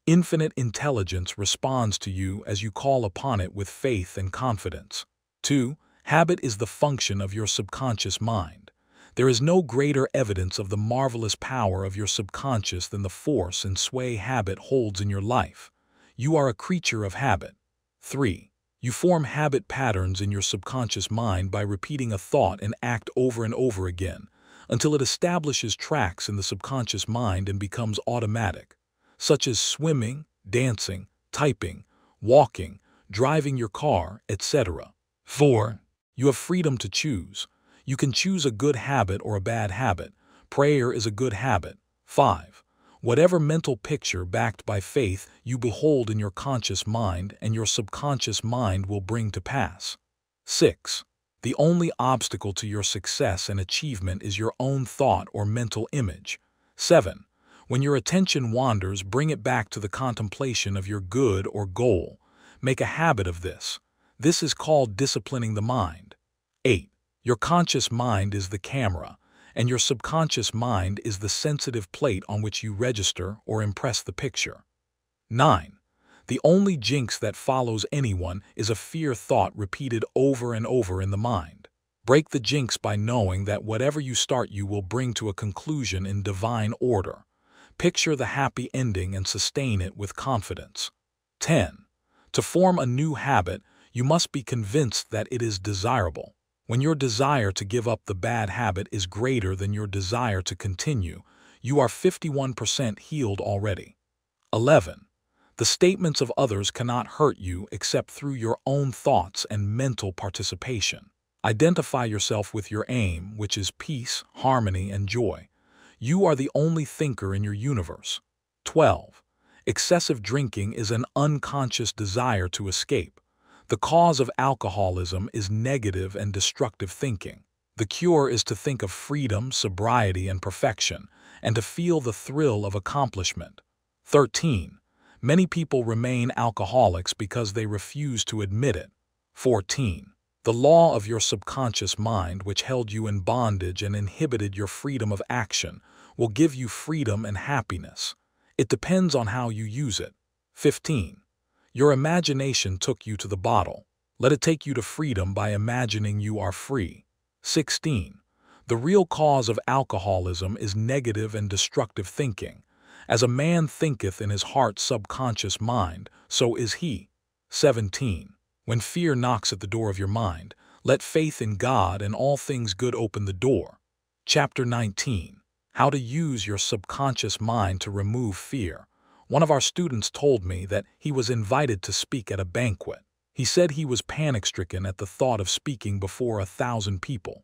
Infinite intelligence responds to you as you call upon it with faith and confidence. 2. Habit is the function of your subconscious mind. There is no greater evidence of the marvelous power of your subconscious than the force and sway habit holds in your life. You are a creature of habit. 3. You form habit patterns in your subconscious mind by repeating a thought and act over and over again, until it establishes tracks in the subconscious mind and becomes automatic, such as swimming, dancing, typing, walking, driving your car, etc. 4. You have freedom to choose. You can choose a good habit or a bad habit. Prayer is a good habit. 5. Whatever mental picture backed by faith you behold in your conscious mind and your subconscious mind will bring to pass. 6. The only obstacle to your success and achievement is your own thought or mental image. 7. When your attention wanders, bring it back to the contemplation of your good or goal. Make a habit of this. This is called disciplining the mind. 8. Your conscious mind is the camera, and your subconscious mind is the sensitive plate on which you register or impress the picture. 9. The only jinx that follows anyone is a fear thought repeated over and over in the mind. Break the jinx by knowing that whatever you start you will bring to a conclusion in divine order. Picture the happy ending and sustain it with confidence. 10. To form a new habit, you must be convinced that it is desirable. When your desire to give up the bad habit is greater than your desire to continue, you are 51% healed already. 11. The statements of others cannot hurt you except through your own thoughts and mental participation. Identify yourself with your aim, which is peace, harmony, and joy. You are the only thinker in your universe. 12. Excessive drinking is an unconscious desire to escape. The cause of alcoholism is negative and destructive thinking. The cure is to think of freedom, sobriety, and perfection, and to feel the thrill of accomplishment. 13. Many people remain alcoholics because they refuse to admit it. 14. The law of your subconscious mind, which held you in bondage and inhibited your freedom of action, will give you freedom and happiness. It depends on how you use it. 15. Your imagination took you to the bottle. Let it take you to freedom by imagining you are free. 16. The real cause of alcoholism is negative and destructive thinking. As a man thinketh in his heart subconscious mind, so is he. 17. When fear knocks at the door of your mind, let faith in God and all things good open the door. Chapter 19. How to use your subconscious mind to remove fear. One of our students told me that he was invited to speak at a banquet. He said he was panic-stricken at the thought of speaking before 1,000 people.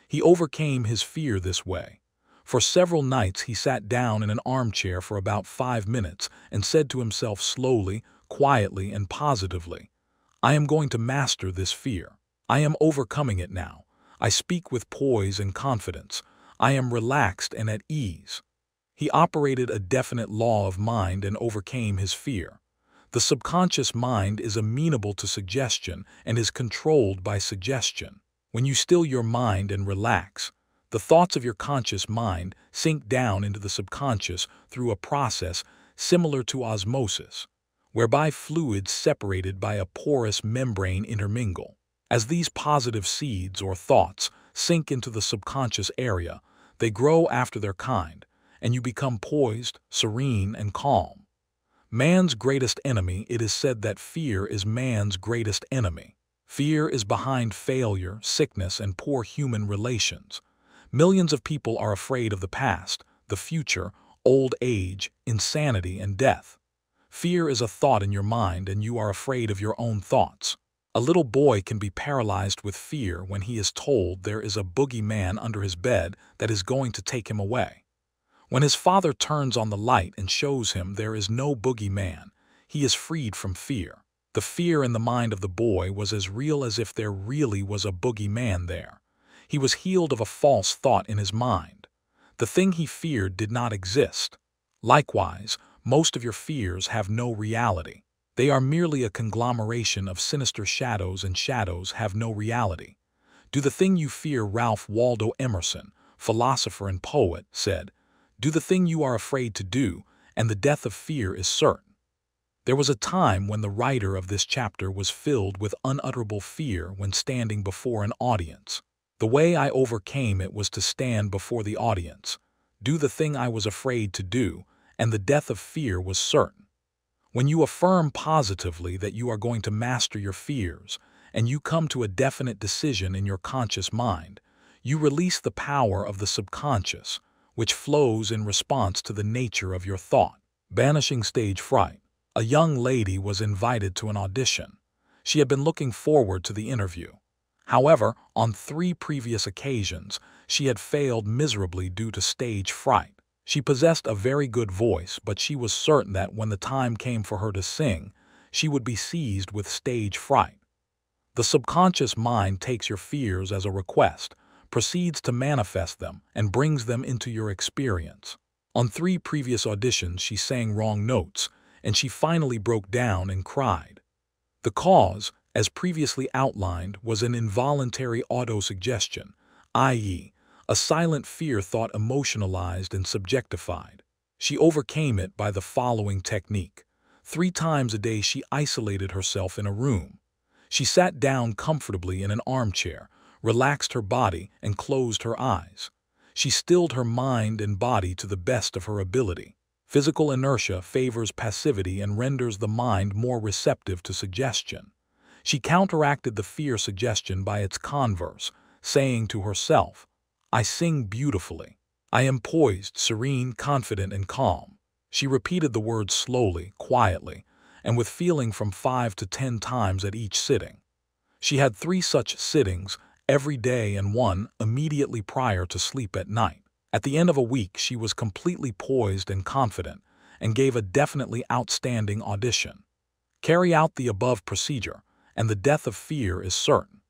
He overcame his fear this way. For several nights he sat down in an armchair for about 5 minutes and said to himself slowly, quietly, and positively, "I am going to master this fear. I am overcoming it now. I speak with poise and confidence. I am relaxed and at ease." He operated a definite law of mind and overcame his fear. The subconscious mind is amenable to suggestion and is controlled by suggestion. When you still your mind and relax, the thoughts of your conscious mind sink down into the subconscious through a process similar to osmosis, whereby fluids separated by a porous membrane intermingle. As these positive seeds or thoughts sink into the subconscious area, they grow after their kind, and you become poised, serene, and calm. Man's greatest enemy. It is said that fear is man's greatest enemy. Fear is behind failure, sickness, and poor human relations. Millions of people are afraid of the past, the future, old age, insanity, and death. Fear is a thought in your mind, and you are afraid of your own thoughts. A little boy can be paralyzed with fear when he is told there is a boogeyman under his bed that is going to take him away. When his father turns on the light and shows him there is no boogeyman, he is freed from fear. The fear in the mind of the boy was as real as if there really was a boogeyman there. He was healed of a false thought in his mind. The thing he feared did not exist. Likewise, most of your fears have no reality. They are merely a conglomeration of sinister shadows, and shadows have no reality. Do the thing you fear. Ralph Waldo Emerson, philosopher and poet, said, "Do the thing you are afraid to do, and the death of fear is certain." There was a time when the writer of this chapter was filled with unutterable fear when standing before an audience. The way I overcame it was to stand before the audience, do the thing I was afraid to do, and the death of fear was certain. When you affirm positively that you are going to master your fears, and you come to a definite decision in your conscious mind, you release the power of the subconscious, which flows in response to the nature of your thought. Banishing stage fright. A young lady was invited to an audition. She had been looking forward to the interview. However, on 3 previous occasions, she had failed miserably due to stage fright. She possessed a very good voice, but she was certain that when the time came for her to sing, she would be seized with stage fright. The subconscious mind takes your fears as a request, proceeds to manifest them, and brings them into your experience. On 3 previous auditions, she sang wrong notes, and she finally broke down and cried. The cause, as previously outlined, was an involuntary autosuggestion, i.e., a silent fear thought emotionalized and subjectified. She overcame it by the following technique. 3 times a day she isolated herself in a room. She sat down comfortably in an armchair, relaxed her body, and closed her eyes. She stilled her mind and body to the best of her ability. Physical inertia favors passivity and renders the mind more receptive to suggestion. She counteracted the fear suggestion by its converse, saying to herself, "I sing beautifully. I am poised, serene, confident, and calm." She repeated the words slowly, quietly, and with feeling from 5 to 10 times at each sitting. She had 3 such sittings every day and 1 immediately prior to sleep at night. At the end of a week, she was completely poised and confident and gave a definitely outstanding audition. Carry out the above procedure, and the death of fear is certain.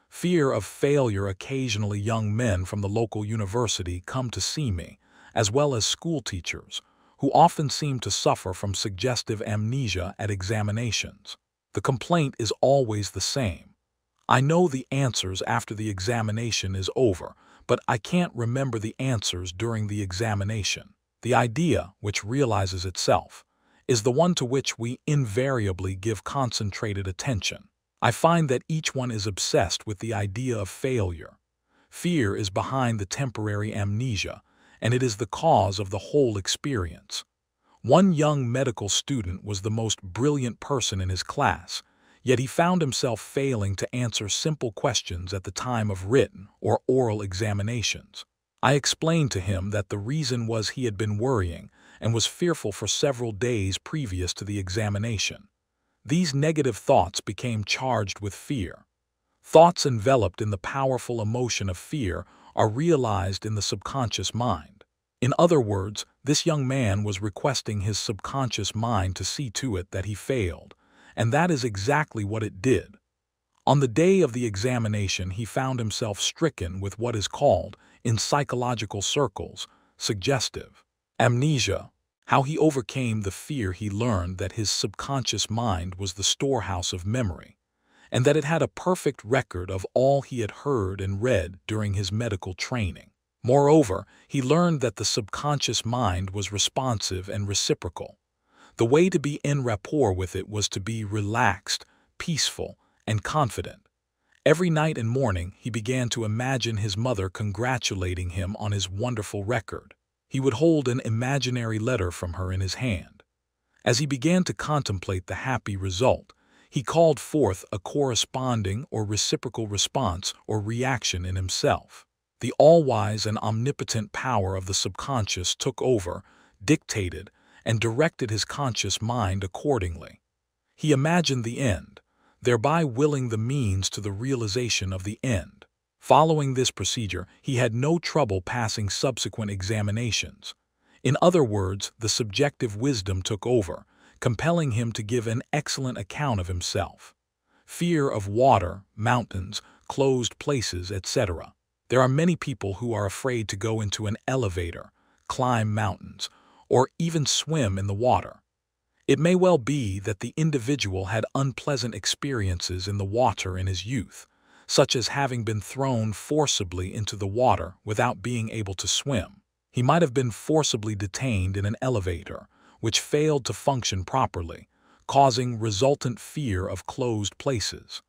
Fear of failure. Occasionally, young men from the local university come to see me, as well as school teachers, who often seem to suffer from suggestive amnesia at examinations. The complaint is always the same. I know the answers after the examination is over, but I can't remember the answers during the examination. The idea, which realizes itself, is the one to which we invariably give concentrated attention. I find that each one is obsessed with the idea of failure. Fear is behind the temporary amnesia, and it is the cause of the whole experience. One young medical student was the most brilliant person in his class, yet he found himself failing to answer simple questions at the time of written or oral examinations. I explained to him that the reason was he had been worrying and was fearful for several days previous to the examination. These negative thoughts became charged with fear. Thoughts enveloped in the powerful emotion of fear are realized in the subconscious mind. In other words, this young man was requesting his subconscious mind to see to it that he failed, and that is exactly what it did. On the day of the examination, he found himself stricken with what is called, in psychological circles, suggestive amnesia. How he overcame the fear. He learned that his subconscious mind was the storehouse of memory, and that it had a perfect record of all he had heard and read during his medical training. Moreover, he learned that the subconscious mind was responsive and reciprocal. The way to be en rapport with it was to be relaxed, peaceful, and confident. Every night and morning, he began to imagine his mother congratulating him on his wonderful record. He would hold an imaginary letter from her in his hand. As he began to contemplate the happy result, he called forth a corresponding or reciprocal response or reaction in himself. The all-wise and omnipotent power of the subconscious took over, dictated, and directed his conscious mind accordingly. He imagined the end, thereby willing the means to the realization of the end. Following this procedure, he had no trouble passing subsequent examinations. In other words, the subjective wisdom took over, compelling him to give an excellent account of himself. Fear of water, mountains, closed places, etc. There are many people who are afraid to go into an elevator, climb mountains, or even swim in the water. It may well be that the individual had unpleasant experiences in the water in his youth, such as having been thrown forcibly into the water without being able to swim. He might have been forcibly detained in an elevator, which failed to function properly, causing resultant fear of closed places.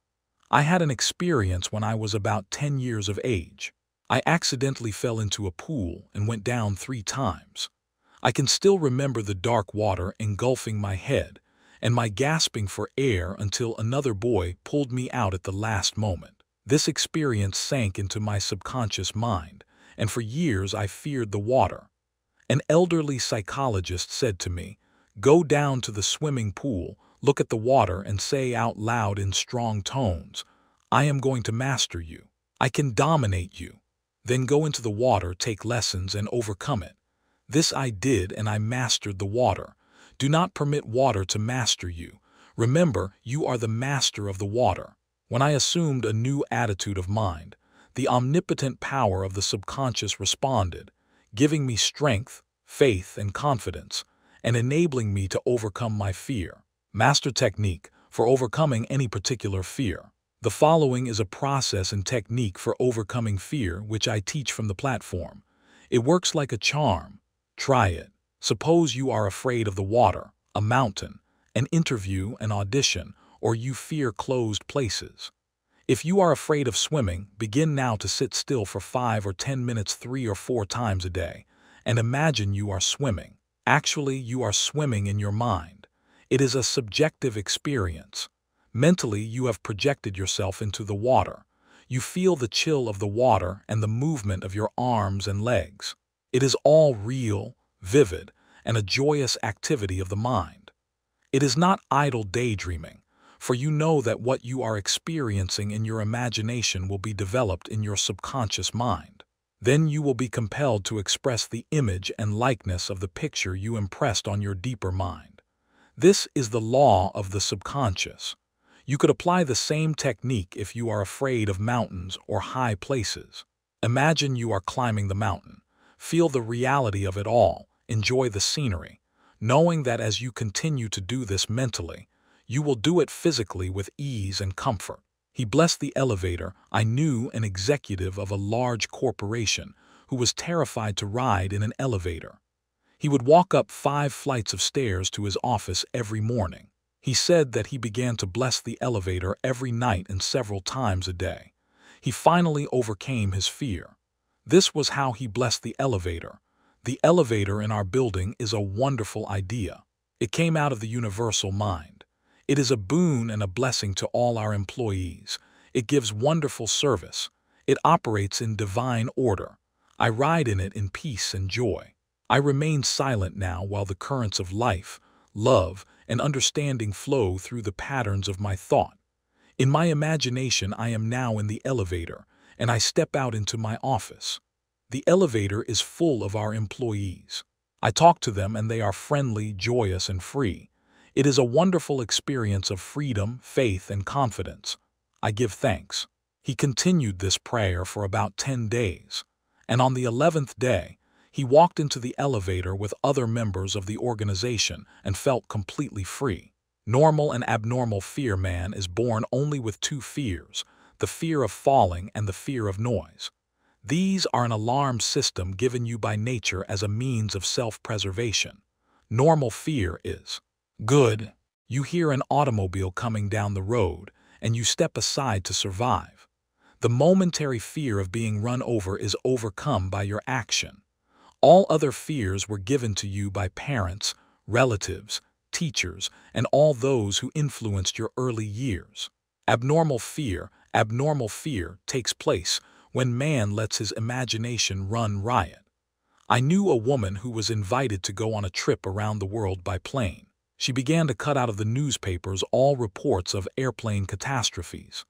I had an experience when I was about 10 years of age. I accidentally fell into a pool and went down 3 times. I can still remember the dark water engulfing my head and my gasping for air until another boy pulled me out at the last moment. This experience sank into my subconscious mind, and for years I feared the water. An elderly psychologist said to me, "Go down to the swimming pool, look at the water, and say out loud in strong tones, 'I am going to master you. I can dominate you.' Then go into the water, take lessons, and overcome it." This I did, and I mastered the water. Do not permit water to master you. Remember, you are the master of the water. When I assumed a new attitude of mind, the omnipotent power of the subconscious responded, giving me strength, faith, and confidence, and enabling me to overcome my fear. Master technique for overcoming any particular fear. The following is a process and technique for overcoming fear which I teach from the platform. It works like a charm. Try it. Suppose you are afraid of the water, a mountain, an interview, an audition, or you fear closed places. If you are afraid of swimming, begin now to sit still for 5 or 10 minutes 3 or 4 times a day, and imagine you are swimming. Actually, you are swimming in your mind. It is a subjective experience. Mentally, you have projected yourself into the water. You feel the chill of the water and the movement of your arms and legs. It is all real, vivid, and a joyous activity of the mind. It is not idle daydreaming, for you know that what you are experiencing in your imagination will be developed in your subconscious mind. Then you will be compelled to express the image and likeness of the picture you impressed on your deeper mind. This is the law of the subconscious. You could apply the same technique if you are afraid of mountains or high places. Imagine you are climbing the mountain. Feel the reality of it all. Enjoy the scenery, knowing that as you continue to do this mentally, you will do it physically with ease and comfort. He blessed the elevator. I knew an executive of a large corporation who was terrified to ride in an elevator. He would walk up 5 flights of stairs to his office every morning. He said that he began to bless the elevator every night and several times a day. He finally overcame his fear. This was how he blessed the elevator. The elevator in our building is a wonderful idea. It came out of the universal mind. It is a boon and a blessing to all our employees. It gives wonderful service. It operates in divine order. I ride in it in peace and joy. I remain silent now while the currents of life, love, and understanding flow through the patterns of my thought. In my imagination, I am now in the elevator, and I step out into my office. The elevator is full of our employees. I talk to them and they are friendly, joyous, and free. It is a wonderful experience of freedom, faith, and confidence. I give thanks. He continued this prayer for about 10 days, and on the 11th day, he walked into the elevator with other members of the organization and felt completely free. Normal and abnormal fear. Man is born only with 2 fears, the fear of falling and the fear of noise. These are an alarm system given you by nature as a means of self-preservation. Normal fear is good. You hear an automobile coming down the road, and you step aside to survive. The momentary fear of being run over is overcome by your action. All other fears were given to you by parents, relatives, teachers, and all those who influenced your early years. Abnormal fear takes place when man lets his imagination run riot. I knew a woman who was invited to go on a trip around the world by plane. She began to cut out of the newspapers all reports of airplane catastrophes.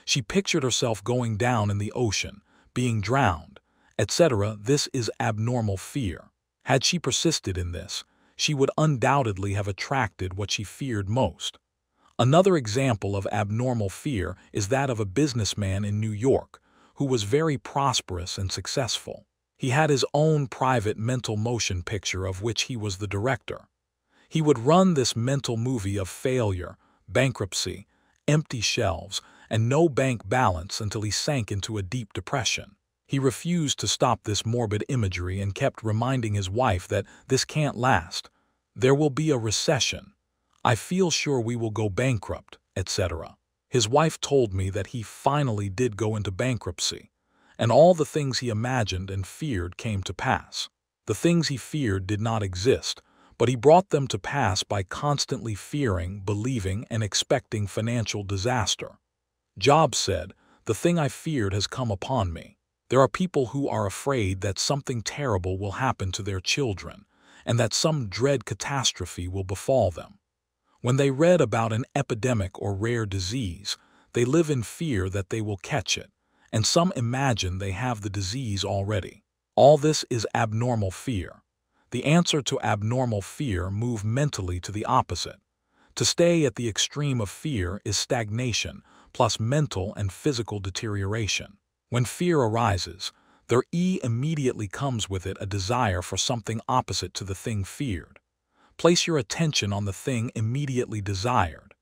She pictured herself going down in the ocean, being drowned, etc. This is abnormal fear. Had she persisted in this, she would undoubtedly have attracted what she feared most. Another example of abnormal fear is that of a businessman in New York who was very prosperous and successful. He had his own private mental motion picture of which he was the director. He would run this mental movie of failure, bankruptcy, empty shelves, and no bank balance until he sank into a deep depression. He refused to stop this morbid imagery and kept reminding his wife that this can't last. There will be a recession. I feel sure we will go bankrupt, etc. His wife told me that he finally did go into bankruptcy, and all the things he imagined and feared came to pass. The things he feared did not exist, but he brought them to pass by constantly fearing, believing, and expecting financial disaster. Jobs said, "The thing I feared has come upon me." There are people who are afraid that something terrible will happen to their children and that some dread catastrophe will befall them. When they read about an epidemic or rare disease, they live in fear that they will catch it, and some imagine they have the disease already. All this is abnormal fear. The answer to abnormal fear: move mentally to the opposite. To stay at the extreme of fear is stagnation plus mental and physical deterioration. When fear arises, there immediately comes with it a desire for something opposite to the thing feared. Place your attention on the thing immediately desired.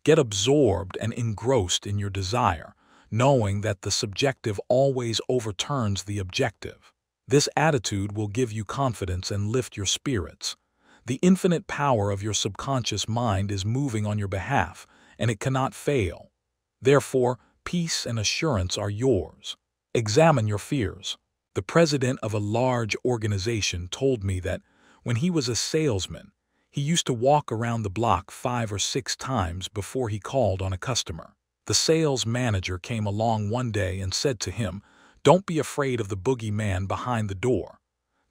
Get absorbed and engrossed in your desire, knowing that the subjective always overturns the objective. This attitude will give you confidence and lift your spirits. The infinite power of your subconscious mind is moving on your behalf, and it cannot fail. Therefore, peace and assurance are yours. Examine your fears. The president of a large organization told me that when he was a salesman, he used to walk around the block 5 or 6 times before he called on a customer. The sales manager came along one day and said to him, "Don't be afraid of the boogeyman behind the door.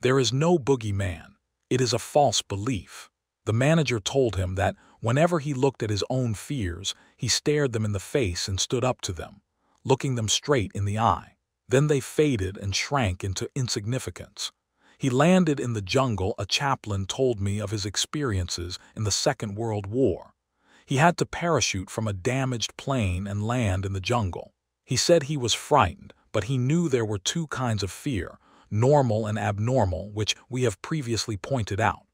There is no boogeyman. It is a false belief." The manager told him that whenever he looked at his own fears, he stared them in the face and stood up to them, looking them straight in the eye. Then they faded and shrank into insignificance. He landed in the jungle. A chaplain told me of his experiences in the Second World War. He had to parachute from a damaged plane and land in the jungle. He said he was frightened, but he knew there were 2 kinds of fear, normal and abnormal, which we have previously pointed out.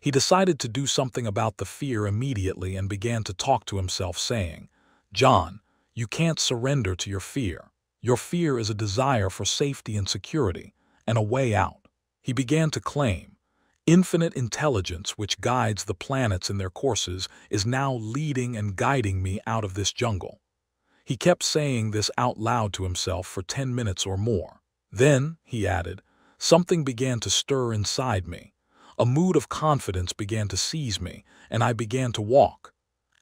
He decided to do something about the fear immediately and began to talk to himself, saying, "John, you can't surrender to your fear. Your fear is a desire for safety and security, and a way out." He began to claim, "Infinite intelligence which guides the planets in their courses is now leading and guiding me out of this jungle." He kept saying this out loud to himself for 10 minutes or more. Then, he added, something began to stir inside me. A mood of confidence began to seize me, and I began to walk.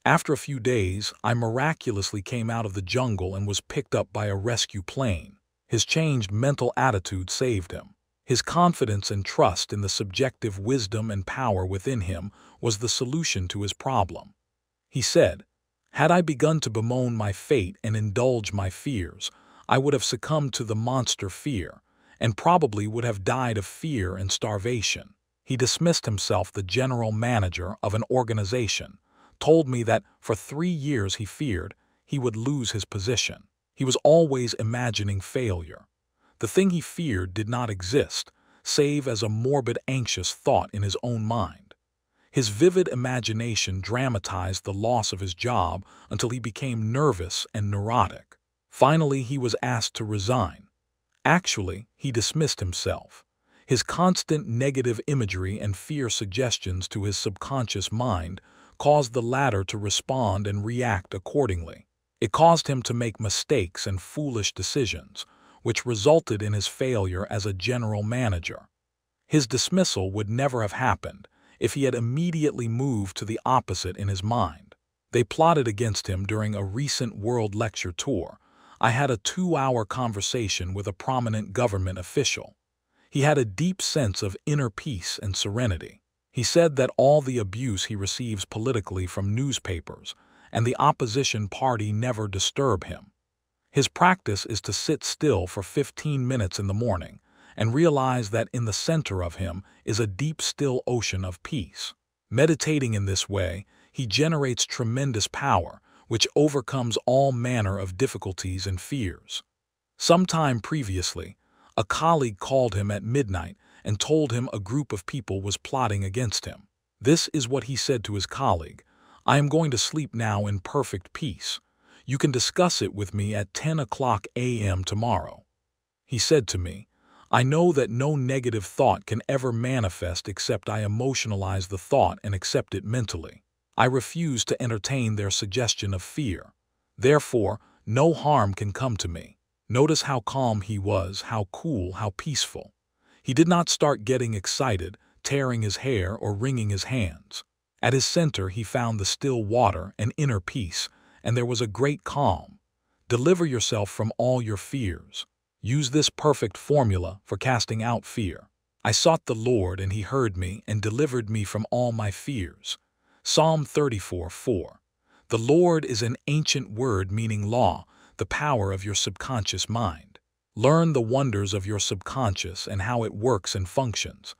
After a few days, I miraculously came out of the jungle and was picked up by a rescue plane. His changed mental attitude saved him. His confidence and trust in the subjective wisdom and power within him was the solution to his problem. He said, "Had I begun to bemoan my fate and indulge my fears, I would have succumbed to the monster fear, and probably would have died of fear and starvation." He dismissed himself the general manager of an organization, told me that for 3 years he feared he would lose his position. He was always imagining failure. The thing he feared did not exist, save as a morbid, anxious thought in his own mind. His vivid imagination dramatized the loss of his job until he became nervous and neurotic. Finally, he was asked to resign. Actually, he dismissed himself. His constant negative imagery and fear suggestions to his subconscious mind caused the latter to respond and react accordingly. It caused him to make mistakes and foolish decisions, which resulted in his failure as a general manager. His dismissal would never have happened if he had immediately moved to the opposite in his mind. They plotted against him during a recent world lecture tour. I had a 2-hour conversation with a prominent government official. He had a deep sense of inner peace and serenity. He said that all the abuse he receives politically from newspapers and the opposition party never disturb him. His practice is to sit still for 15 minutes in the morning and realize that in the center of him is a deep, still ocean of peace. Meditating in this way, he generates tremendous power, which overcomes all manner of difficulties and fears. Sometime previously, a colleague called him at midnight and told him a group of people was plotting against him. This is what he said to his colleague: "I am going to sleep now in perfect peace. You can discuss it with me at 10 a.m. tomorrow." He said to me, "I know that no negative thought can ever manifest except I emotionalize the thought and accept it mentally. I refuse to entertain their suggestion of fear. Therefore, no harm can come to me." Notice how calm he was, how cool, how peaceful. He did not start getting excited, tearing his hair, or wringing his hands. At his center he found the still water and inner peace, and there was a great calm. Deliver yourself from all your fears. Use this perfect formula for casting out fear. "I sought the Lord, and he heard me and delivered me from all my fears." Psalm 34:4. The Lord is an ancient word meaning law, the power of your subconscious mind. Learn the wonders of your subconscious and how it works and functions.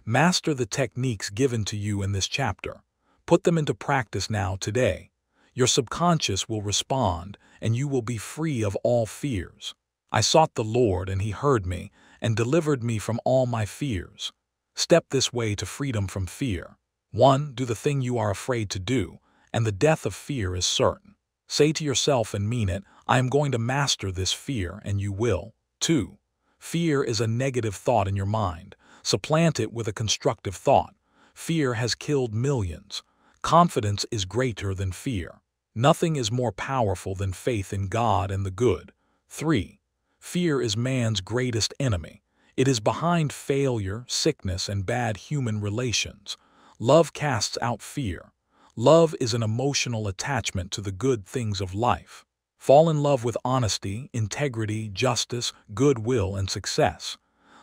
Master the techniques given to you in this chapter. Put them into practice now, today. Your subconscious will respond, and you will be free of all fears. "I sought the Lord, and he heard me, and delivered me from all my fears." Step this way to freedom from fear. 1. Do the thing you are afraid to do, and the death of fear is certain. Say to yourself and mean it, I am going to master this fear, and you will. 2. Fear is a negative thought in your mind. Supplant it with a constructive thought. Fear has killed millions. Confidence is greater than fear. Nothing is more powerful than faith in God and the good. 3. Fear is man's greatest enemy. It is behind failure, sickness, and bad human relations. Love casts out fear. Love is an emotional attachment to the good things of life. Fall in love with honesty, integrity, justice, goodwill, and success.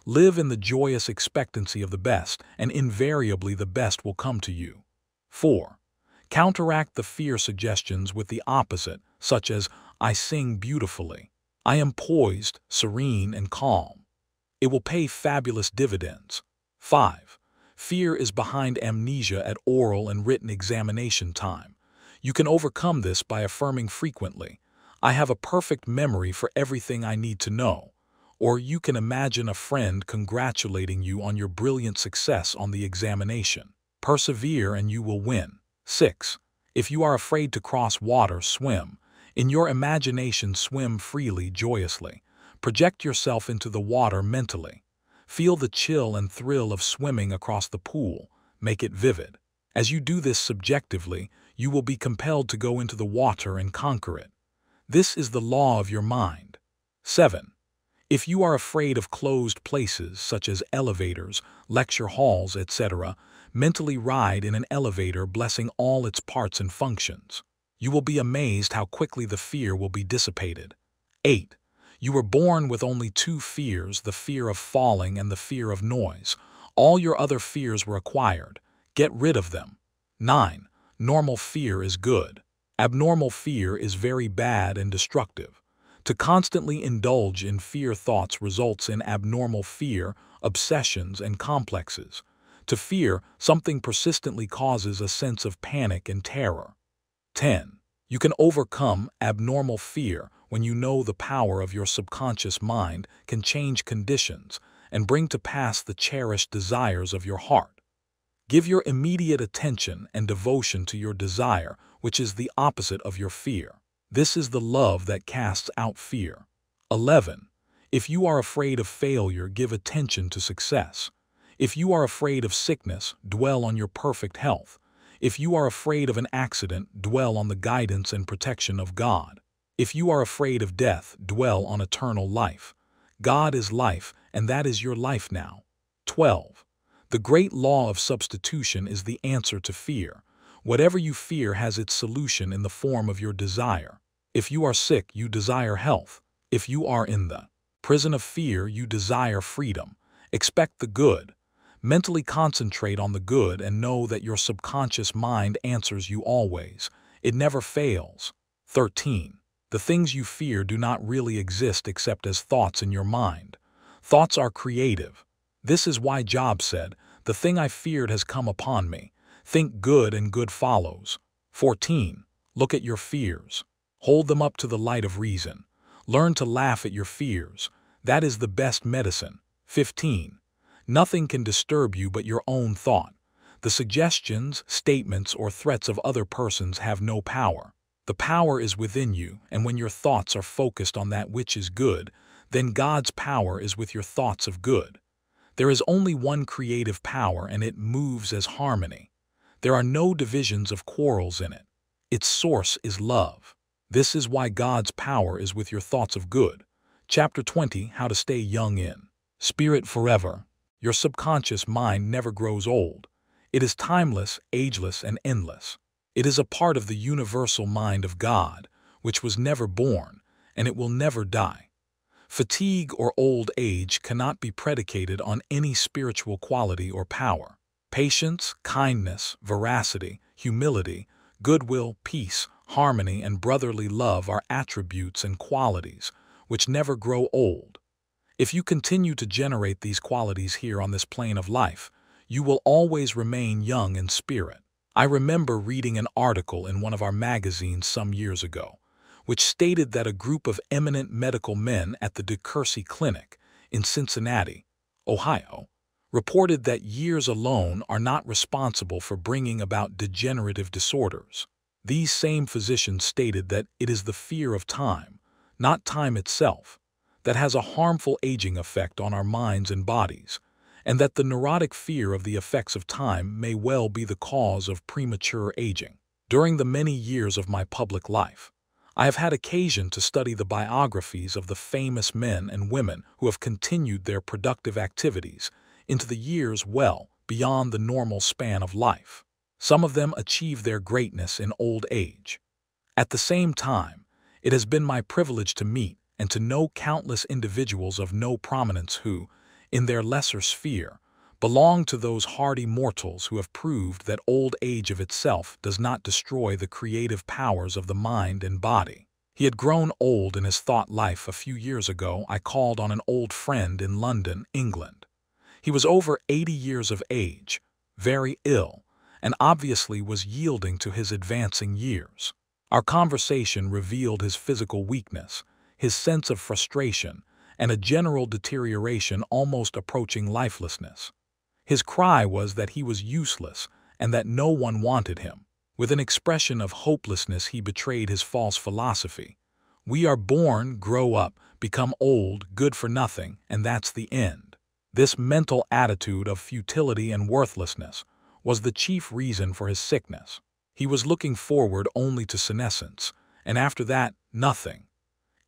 Live in the joyous expectancy of the best, and invariably the best will come to you. 4. Counteract the fear suggestions with the opposite, such as, I sing beautifully. I am poised, serene, and calm. It will pay fabulous dividends. 5. Fear is behind amnesia at oral and written examination time. You can overcome this by affirming frequently, I have a perfect memory for everything I need to know. Or you can imagine a friend congratulating you on your brilliant success on the examination. Persevere and you will win. 6. If you are afraid to cross water, swim. In your imagination, swim freely, joyously. Project yourself into the water mentally. Feel the chill and thrill of swimming across the pool. Make it vivid. As you do this subjectively, you will be compelled to go into the water and conquer it. This is the law of your mind. 7. If you are afraid of closed places such as elevators, lecture halls, etc., mentally ride in an elevator, blessing all its parts and functions. You will be amazed how quickly the fear will be dissipated. 8. You were born with only 2 fears, the fear of falling and the fear of noise. All your other fears were acquired. Get rid of them. 9. Normal fear is good. Abnormal fear is very bad and destructive. To constantly indulge in fear thoughts results in abnormal fear, obsessions, and complexes. To fear something persistently causes a sense of panic and terror. 10. You can overcome abnormal fear when you know the power of your subconscious mind can change conditions and bring to pass the cherished desires of your heart. Give your immediate attention and devotion to your desire, which is the opposite of your fear. This is the love that casts out fear. 11. If you are afraid of failure, give attention to success. If you are afraid of sickness, dwell on your perfect health. If you are afraid of an accident, dwell on the guidance and protection of God. If you are afraid of death, dwell on eternal life. God is life, and that is your life now. 12. The great law of substitution is the answer to fear. Whatever you fear has its solution in the form of your desire. If you are sick, you desire health. If you are in the prison of fear, you desire freedom. Expect the good. Mentally concentrate on the good and know that your subconscious mind answers you always. It never fails. 13. The things you fear do not really exist except as thoughts in your mind. Thoughts are creative. This is why Job said, the thing I feared has come upon me. Think good and good follows. 14. Look at your fears. Hold them up to the light of reason. Learn to laugh at your fears. That is the best medicine. 15. Nothing can disturb you but your own thought. The suggestions, statements, or threats of other persons have no power. The power is within you, and when your thoughts are focused on that which is good, then God's power is with your thoughts of good. There is only one creative power, and it moves as harmony. There are no divisions of quarrels in it. Its source is love. This is why God's power is with your thoughts of good. Chapter 20, How to Stay Young in Spirit Forever. Your subconscious mind never grows old. It is timeless, ageless, and endless. It is a part of the universal mind of God, which was never born, and it will never die. Fatigue or old age cannot be predicated on any spiritual quality or power. Patience, kindness, veracity, humility, goodwill, peace, harmony, and brotherly love are attributes and qualities which never grow old. If you continue to generate these qualities here on this plane of life, you will always remain young in spirit. I remember reading an article in one of our magazines some years ago, which stated that a group of eminent medical men at the DeCourcy Clinic in Cincinnati, Ohio, reported that years alone are not responsible for bringing about degenerative disorders. These same physicians stated that it is the fear of time, not time itself, that has a harmful aging effect on our minds and bodies, and that the neurotic fear of the effects of time may well be the cause of premature aging. During the many years of my public life, I have had occasion to study the biographies of the famous men and women who have continued their productive activities into the years well beyond the normal span of life. Some of them achieve their greatness in old age. At the same time, it has been my privilege to meet and to know countless individuals of no prominence who, in their lesser sphere, belong to those hardy mortals who have proved that old age of itself does not destroy the creative powers of the mind and body. He had grown old in his thought life. A few years ago, I called on an old friend in London, England. He was over 80 years of age, very ill, and obviously was yielding to his advancing years. Our conversation revealed his physical weakness, his sense of frustration, and a general deterioration almost approaching lifelessness. His cry was that he was useless and that no one wanted him. With an expression of hopelessness, he betrayed his false philosophy. We are born, grow up, become old, good for nothing, and that's the end. This mental attitude of futility and worthlessness was the chief reason for his sickness. He was looking forward only to senescence, and after that, nothing.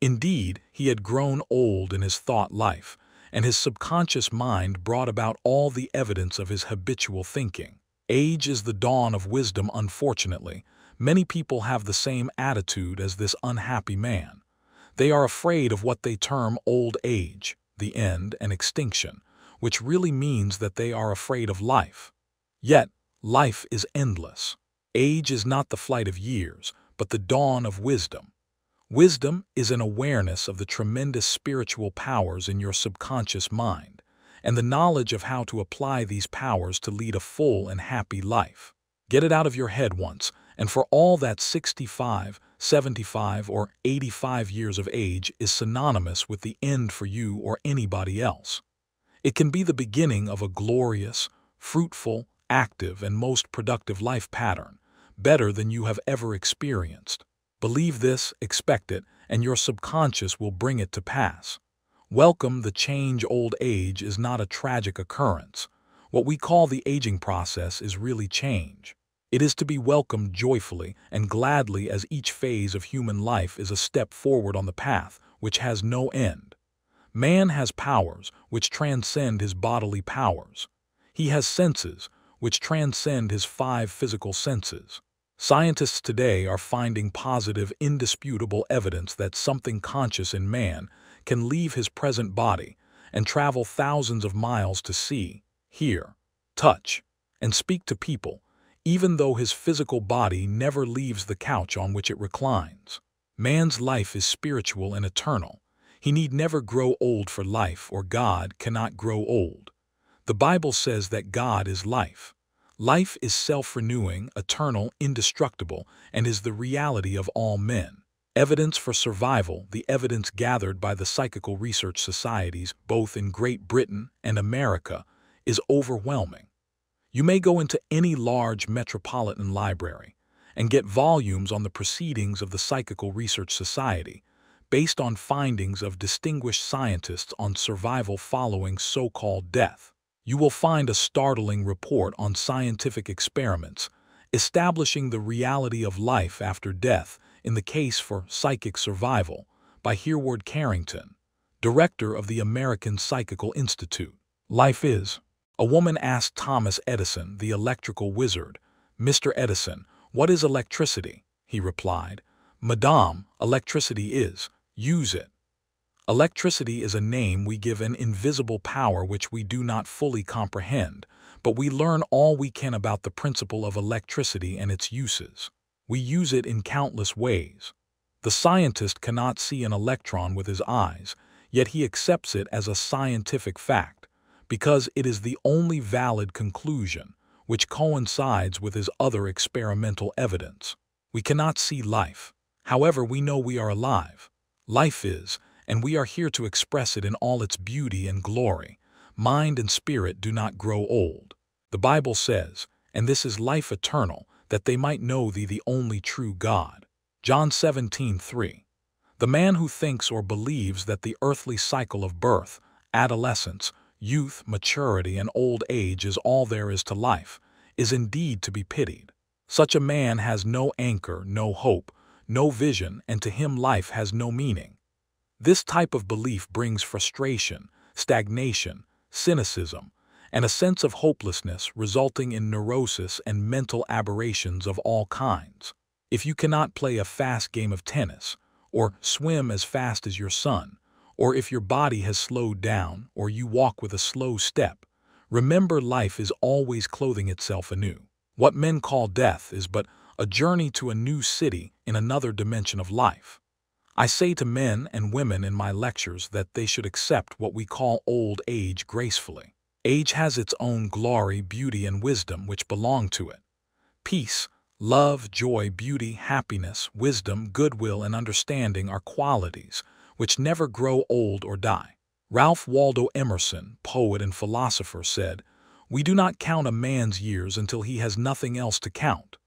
Indeed, he had grown old in his thought life, and his subconscious mind brought about all the evidence of his habitual thinking. Age is the dawn of wisdom. Unfortunately, many people have the same attitude as this unhappy man. They are afraid of what they term old age, the end and extinction, which really means that they are afraid of life. Yet, life is endless. Age is not the flight of years, but the dawn of wisdom. Wisdom is an awareness of the tremendous spiritual powers in your subconscious mind, and the knowledge of how to apply these powers to lead a full and happy life. Get it out of your head once, and for all that 65, 75, or 85 years of age is synonymous with the end for you or anybody else. It can be the beginning of a glorious, fruitful, active, and most productive life pattern, better than you have ever experienced. Believe this, expect it, and your subconscious will bring it to pass. Welcome the change. Old age is not a tragic occurrence. What we call the aging process is really change. It is to be welcomed joyfully and gladly, as each phase of human life is a step forward on the path which has no end. Man has powers which transcend his bodily powers. He has senses which transcend his 5 physical senses. Scientists today are finding positive, indisputable evidence that something conscious in man can leave his present body and travel thousands of miles to see, hear, touch, and speak to people, even though his physical body never leaves the couch on which it reclines. Man's life is spiritual and eternal. He need never grow old, for life or God cannot grow old. The Bible says that God is life. Life is self-renewing, eternal, indestructible, and is the reality of all men. Evidence for survival, the evidence gathered by the psychical research societies both in Great Britain and America, is overwhelming. You may go into any large metropolitan library and get volumes on the proceedings of the Psychical Research Society, based on findings of distinguished scientists on survival following so-called death. You will find a startling report on scientific experiments establishing the reality of life after death in the case for psychic survival by Hereward Carrington, director of the American Psychical Institute. Life is. A woman asked Thomas Edison, the electrical wizard, "Mr. Edison, what is electricity?" He replied, "Madame, electricity is, use it." Electricity is a name we give an invisible power which we do not fully comprehend, but we learn all we can about the principle of electricity and its uses. We use it in countless ways. The scientist cannot see an electron with his eyes, yet he accepts it as a scientific fact, because it is the only valid conclusion, which coincides with his other experimental evidence. We cannot see life. However, we know we are alive. Life is, and we are here to express it in all its beauty and glory. Mind and spirit do not grow old. The Bible says, and this is life eternal, that they might know thee the only true God. John 17:3. The man who thinks or believes that the earthly cycle of birth, adolescence, youth, maturity, and old age is all there is to life is indeed to be pitied. Such a man has no anchor, no hope, no vision, and to him life has no meaning. This type of belief brings frustration, stagnation, cynicism, and a sense of hopelessness, resulting in neurosis and mental aberrations of all kinds. If you cannot play a fast game of tennis, or swim as fast as your son, or if your body has slowed down, or you walk with a slow step, remember life is always clothing itself anew. What men call death is but a journey to a new city in another dimension of life. I say to men and women in my lectures that they should accept what we call old age gracefully. Age has its own glory, beauty, and wisdom which belong to it. Peace, love, joy, beauty, happiness, wisdom, goodwill, and understanding are qualities which never grow old or die. Ralph Waldo Emerson, poet and philosopher, said, "We do not count a man's years until he has nothing else to count."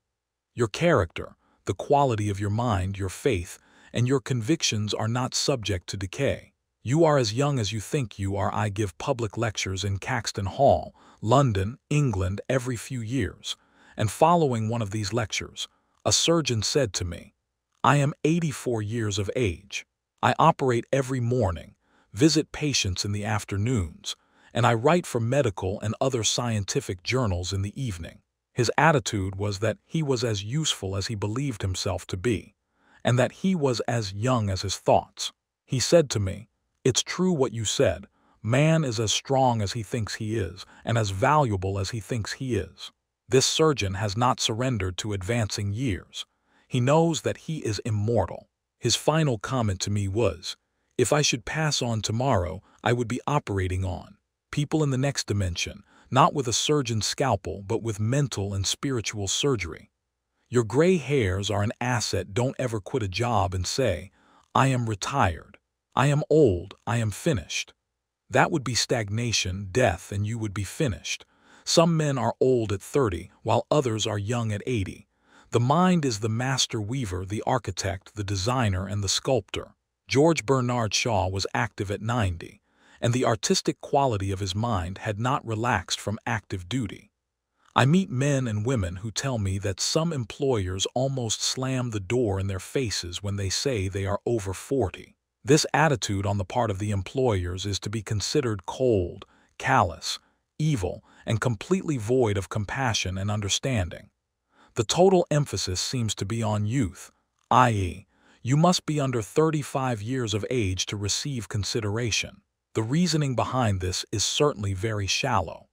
Your character, the quality of your mind, your faith, and your convictions are not subject to decay. You are as young as you think you are. I give public lectures in Caxton Hall, London, England, every few years, and following one of these lectures, a surgeon said to me, "I am 84 years of age. I operate every morning, visit patients in the afternoons, and I write for medical and other scientific journals in the evening." His attitude was that he was as useful as he believed himself to be, and that he was as young as his thoughts. He said to me, "It's true what you said. Man is as strong as he thinks he is, and as valuable as he thinks he is." This surgeon has not surrendered to advancing years. He knows that he is immortal. His final comment to me was, "If I should pass on tomorrow, I would be operating on people in the next dimension, not with a surgeon's scalpel, but with mental and spiritual surgery." Your gray hairs are an asset. Don't ever quit a job and say, "I am retired. I am old. I am finished." That would be stagnation, death, and you would be finished. Some men are old at 30, while others are young at 80. The mind is the master weaver, the architect, the designer, and the sculptor. George Bernard Shaw was active at 90, and the artistic quality of his mind had not relaxed from active duty. I meet men and women who tell me that some employers almost slam the door in their faces when they say they are over 40. This attitude on the part of the employers is to be considered cold, callous, evil, and completely void of compassion and understanding. The total emphasis seems to be on youth, i.e., you must be under 35 years of age to receive consideration. The reasoning behind this is certainly very shallow.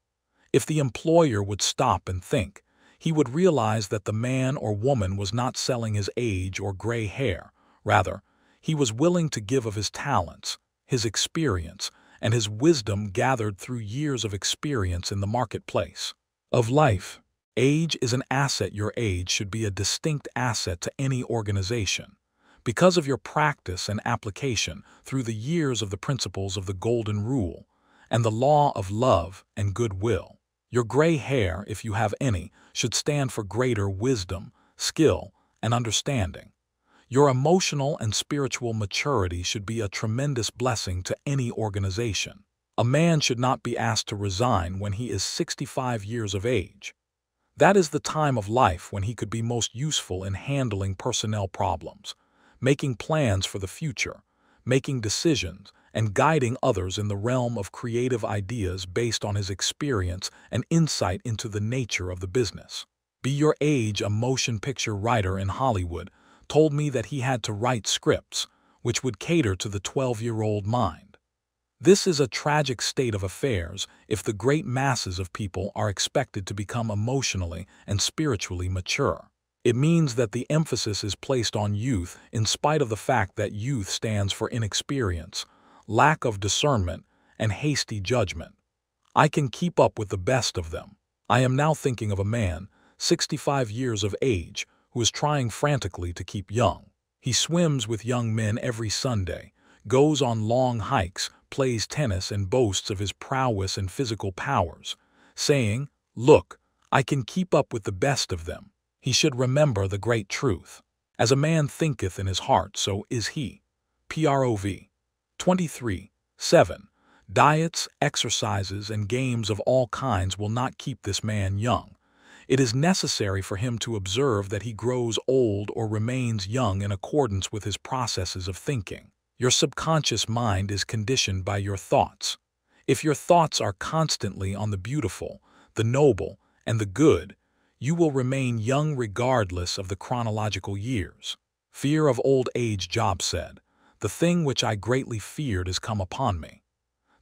If the employer would stop and think, he would realize that the man or woman was not selling his age or gray hair. Rather, he was willing to give of his talents, his experience, and his wisdom gathered through years of experience in the marketplace of life. Age is an asset. Your age should be a distinct asset to any organization because of your practice and application through the years of the principles of the Golden Rule and the law of love and goodwill. Your gray hair, if you have any, should stand for greater wisdom, skill, and understanding. Your emotional and spiritual maturity should be a tremendous blessing to any organization. A man should not be asked to resign when he is 65 years of age. That is the time of life when he could be most useful in handling personnel problems, making plans for the future, making decisions, and guiding others in the realm of creative ideas based on his experience and insight into the nature of the business. Be your age. A motion picture writer in Hollywood told me that he had to write scripts which would cater to the 12-year-old mind. This is a tragic state of affairs if the great masses of people are expected to become emotionally and spiritually mature. It means that the emphasis is placed on youth in spite of the fact that youth stands for inexperience, lack of discernment, and hasty judgment. I can keep up with the best of them. I am now thinking of a man, 65 years of age, who is trying frantically to keep young. He swims with young men every Sunday, goes on long hikes, plays tennis, and boasts of his prowess and physical powers, saying, "Look, I can keep up with the best of them." He should remember the great truth. As a man thinketh in his heart, so is he. Prov. 23:7. Diets, exercises, and games of all kinds will not keep this man young. It is necessary for him to observe that he grows old or remains young in accordance with his processes of thinking. Your subconscious mind is conditioned by your thoughts. If your thoughts are constantly on the beautiful, the noble, and the good, you will remain young regardless of the chronological years. Fear of old age. Job said, "The thing which I greatly feared is come upon me."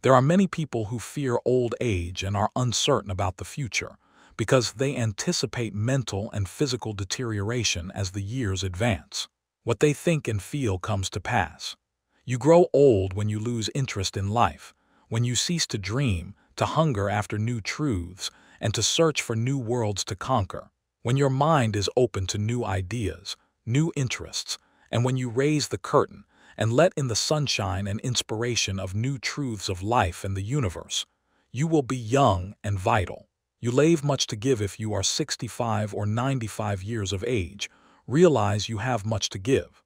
There are many people who fear old age and are uncertain about the future, because they anticipate mental and physical deterioration as the years advance. What they think and feel comes to pass. You grow old when you lose interest in life, when you cease to dream, to hunger after new truths, and to search for new worlds to conquer. When your mind is open to new ideas, new interests, and when you raise the curtain and let in the sunshine and inspiration of new truths of life and the universe, you will be young and vital. You leave much to give. If you are 65 or 95 years of age, realize you have much to give.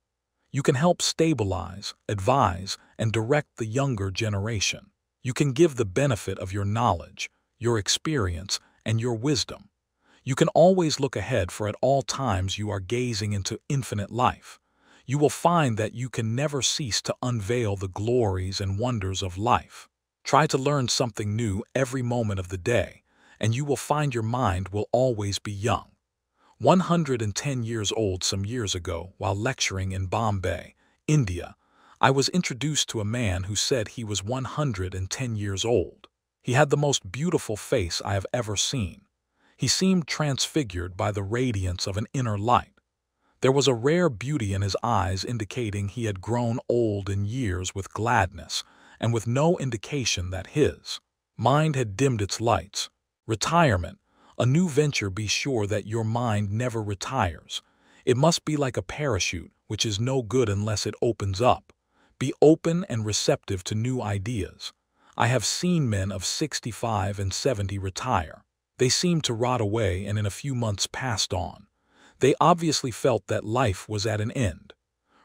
You can help stabilize, advise, and direct the younger generation. You can give the benefit of your knowledge, your experience, and your wisdom. You can always look ahead, for at all times you are gazing into infinite life. You will find that you can never cease to unveil the glories and wonders of life. Try to learn something new every moment of the day, and you will find your mind will always be young. 110 years old. Some years ago, while lecturing in Bombay, India, I was introduced to a man who said he was 110 years old. He had the most beautiful face I have ever seen. He seemed transfigured by the radiance of an inner light. There was a rare beauty in his eyes, indicating he had grown old in years with gladness, and with no indication that his mind had dimmed its lights. Retirement, a new venture. Be sure that your mind never retires. It must be like a parachute, which is no good unless it opens up. Be open and receptive to new ideas. I have seen men of 65 and 70 retire. They seemed to rot away and in a few months passed on. They obviously felt that life was at an end.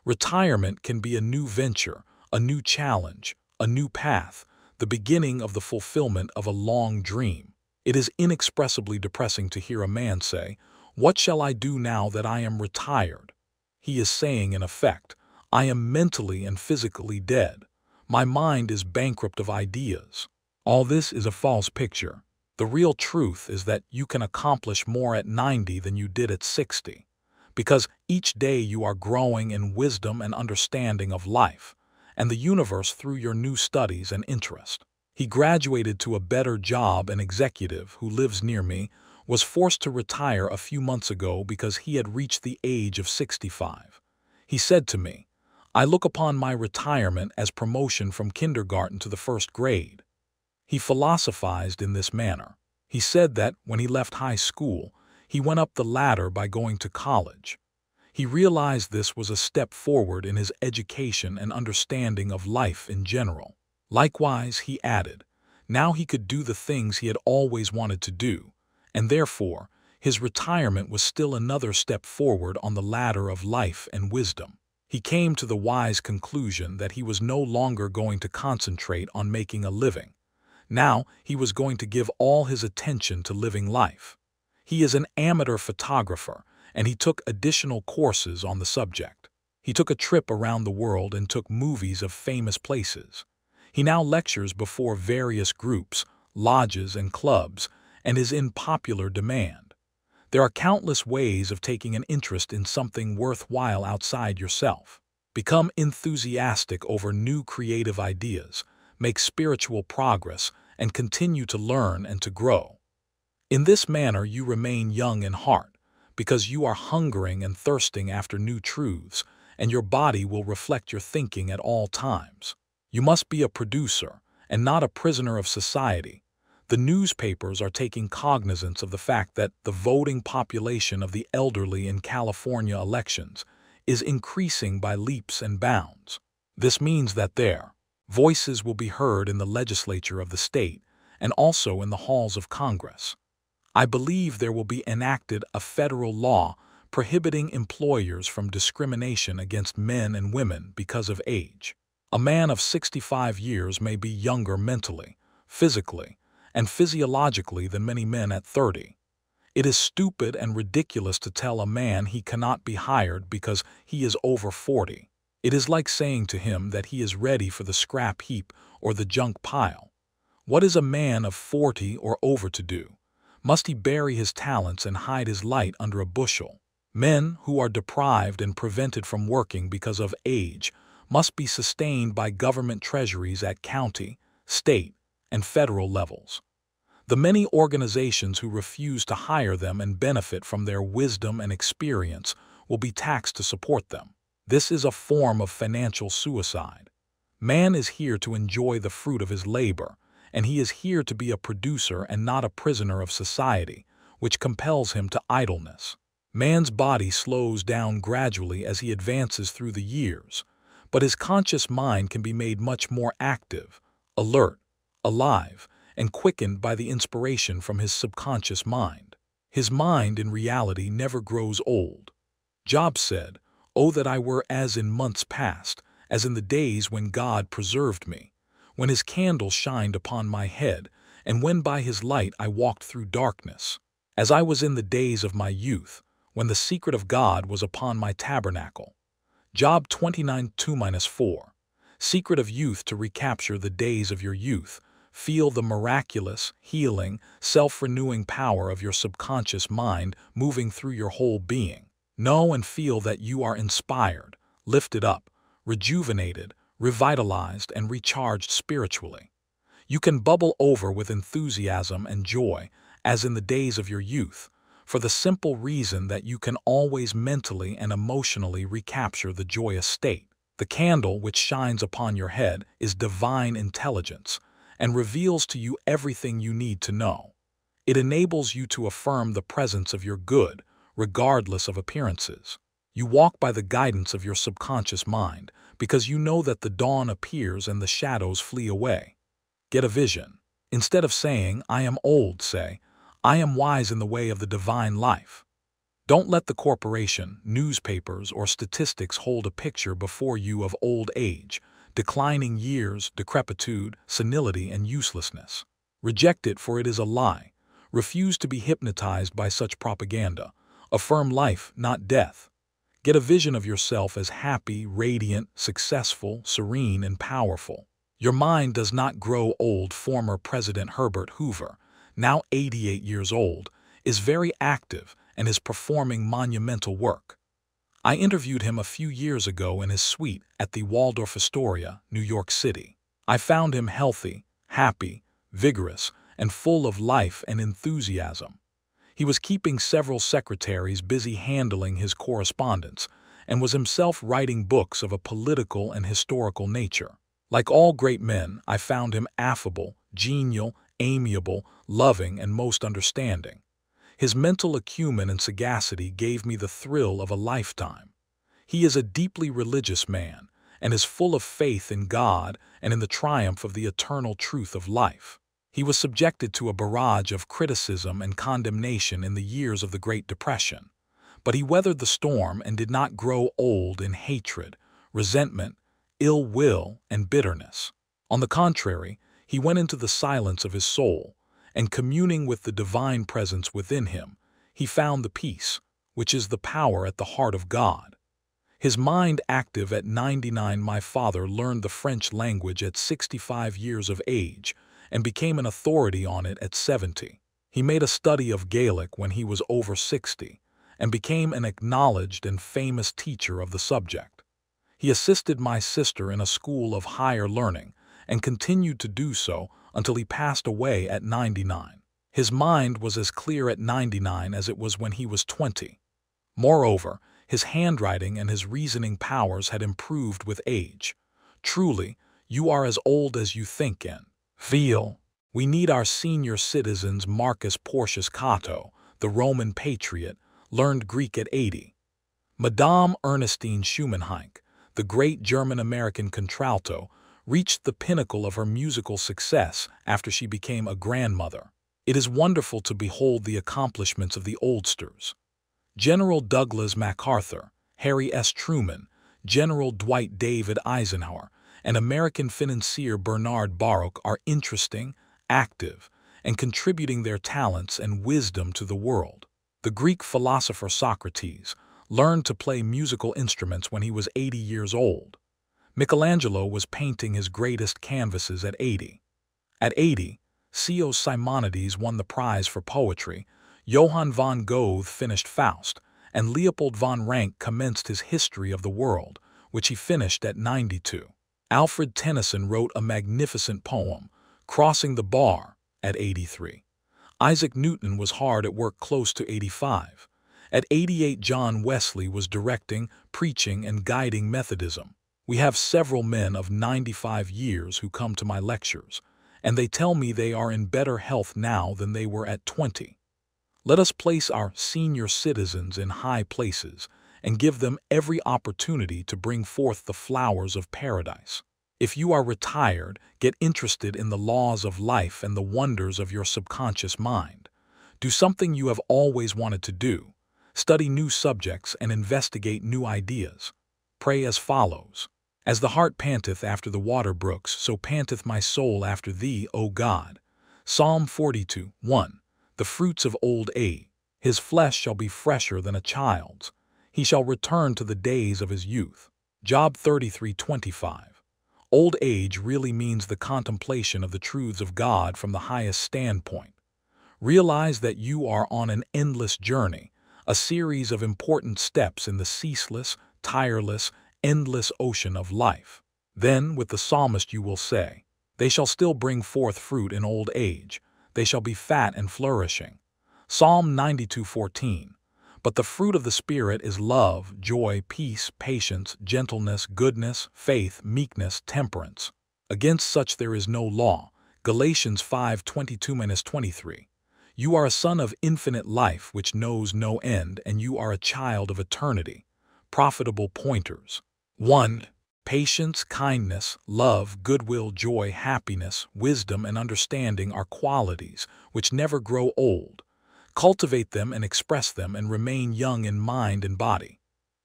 Retirement can be a new venture, a new challenge, a new path, the beginning of the fulfillment of a long dream. It is inexpressibly depressing to hear a man say, "What shall I do now that I am retired?" He is saying, in effect, "I am mentally and physically dead. My mind is bankrupt of ideas." All this is a false picture. The real truth is that you can accomplish more at 90 than you did at 60, because each day you are growing in wisdom and understanding of life and the universe through your new studies and interest. He graduated to a better job. An executive who lives near me was forced to retire a few months ago because he had reached the age of 65. He said to me, "I look upon my retirement as promotion from kindergarten to the first grade." He philosophized in this manner. He said that when he left high school, he went up the ladder by going to college. He realized this was a step forward in his education and understanding of life in general. Likewise, he added, now he could do the things he had always wanted to do, and therefore, his retirement was still another step forward on the ladder of life and wisdom. He came to the wise conclusion that he was no longer going to concentrate on making a living. Now he was going to give all his attention to living life. He is an amateur photographer, and he took additional courses on the subject. He took a trip around the world and took movies of famous places. He now lectures before various groups, lodges, and clubs, and is in popular demand. There are countless ways of taking an interest in something worthwhile outside yourself. Become enthusiastic over new creative ideas, make spiritual progress, and continue to learn and to grow. In this manner you remain young in heart, because you are hungering and thirsting after new truths, and your body will reflect your thinking at all times. You must be a producer, and not a prisoner of society. The newspapers are taking cognizance of the fact that the voting population of the elderly in California elections is increasing by leaps and bounds. This means that their voices will be heard in the legislature of the state and also in the halls of Congress. I believe there will be enacted a federal law prohibiting employers from discrimination against men and women because of age. A man of 65 years may be younger mentally, physically, and physiologically than many men at 30. It is stupid and ridiculous to tell a man he cannot be hired because he is over 40. It is like saying to him that he is ready for the scrap heap or the junk pile. What is a man of 40 or over to do? Must he bury his talents and hide his light under a bushel? Men who are deprived and prevented from working because of age must be sustained by government treasuries at county, state, and federal levels. The many organizations who refuse to hire them and benefit from their wisdom and experience will be taxed to support them. This is a form of financial suicide. Man is here to enjoy the fruit of his labor, and he is here to be a producer and not a prisoner of society, which compels him to idleness. Man's body slows down gradually as he advances through the years, but his conscious mind can be made much more active, alert, alive, and quickened by the inspiration from his subconscious mind. His mind, in reality, never grows old. Job said, "Oh, that I were as in months past, as in the days when God preserved me, when his candle shined upon my head, and when by his light I walked through darkness, as I was in the days of my youth, when the secret of God was upon my tabernacle." Job 29:2-4. Secret of youth: to recapture the days of your youth. Feel the miraculous, healing, self-renewing power of your subconscious mind moving through your whole being. Know and feel that you are inspired, lifted up, rejuvenated, revitalized, and recharged spiritually. You can bubble over with enthusiasm and joy, as in the days of your youth, for the simple reason that you can always mentally and emotionally recapture the joyous state. The candle which shines upon your head is divine intelligence, and reveals to you everything you need to know. It enables you to affirm the presence of your good, regardless of appearances. You walk by the guidance of your subconscious mind, because you know that the dawn appears and the shadows flee away. Get a vision. Instead of saying, "I am old," say, "I am wise in the way of the divine life." Don't let the corporation, newspapers, or statistics hold a picture before you of old age, declining years, decrepitude, senility, and uselessness. Reject it, for it is a lie. Refuse to be hypnotized by such propaganda. Affirm life, not death. Get a vision of yourself as happy, radiant, successful, serene, and powerful. Your mind does not grow old. Former President Herbert Hoover, now 88 years old, is very active and is performing monumental work. I interviewed him a few years ago in his suite at the Waldorf Astoria, New York City. I found him healthy, happy, vigorous, and full of life and enthusiasm. He was keeping several secretaries busy handling his correspondence, and was himself writing books of a political and historical nature. Like all great men, I found him affable, genial, amiable, loving, and most understanding. His mental acumen and sagacity gave me the thrill of a lifetime. He is a deeply religious man, and is full of faith in God and in the triumph of the eternal truth of life. He was subjected to a barrage of criticism and condemnation in the years of the Great Depression, but he weathered the storm and did not grow old in hatred, resentment, ill will, and bitterness. On the contrary, he went into the silence of his soul, and communing with the divine presence within him, he found the peace, which is the power at the heart of God. His mind active at 99. My father learned the French language at 65 years of age and became an authority on it at 70. He made a study of Gaelic when he was over 60 and became an acknowledged and famous teacher of the subject. He assisted my sister in a school of higher learning and continued to do so until he passed away at 99. His mind was as clear at 99 as it was when he was 20. Moreover, his handwriting and his reasoning powers had improved with age. Truly, you are as old as you think and feel. We need our senior citizens. Marcus Porcius Cato, the Roman patriot, learned Greek at 80. Madame Ernestine Schumann-Heink, the great German-American contralto, reached the pinnacle of her musical success after she became a grandmother. It is wonderful to behold the accomplishments of the oldsters. General Douglas MacArthur, Harry S. Truman, General Dwight David Eisenhower, and American financier Bernard Baruch are interesting, active, and contributing their talents and wisdom to the world. The Greek philosopher Socrates learned to play musical instruments when he was 80 years old. Michelangelo was painting his greatest canvases at 80. At 80, C.O. Simonides won the prize for poetry, Johann von Goethe finished Faust, and Leopold von Ranke commenced his History of the World, which he finished at 92. Alfred Tennyson wrote a magnificent poem, Crossing the Bar, at 83. Isaac Newton was hard at work close to 85. At 88, John Wesley was directing, preaching, and guiding Methodism. We have several men of 95 years who come to my lectures, and they tell me they are in better health now than they were at 20. Let us place our senior citizens in high places and give them every opportunity to bring forth the flowers of paradise. If you are retired, get interested in the laws of life and the wonders of your subconscious mind. Do something you have always wanted to do. Study new subjects and investigate new ideas. Pray as follows. As the hart panteth after the water brooks, so panteth my soul after thee, O God. Psalm 42:1. The fruits of old age. His flesh shall be fresher than a child's. He shall return to the days of his youth. Job 33:25. Old age really means the contemplation of the truths of God from the highest standpoint. Realize that you are on an endless journey, a series of important steps in the ceaseless, tireless, endless ocean of life. Then, with the psalmist, you will say, "They shall still bring forth fruit in old age. They shall be fat and flourishing." Psalm 92:14. But the fruit of the Spirit is love, joy, peace, patience, gentleness, goodness, faith, meekness, temperance. Against such there is no law. Galatians 5:22-23. You are a son of infinite life which knows no end, and you are a child of eternity. Profitable pointers. 1. Patience, kindness, love, goodwill, joy, happiness, wisdom, and understanding are qualities which never grow old. Cultivate them and express them and remain young in mind and body.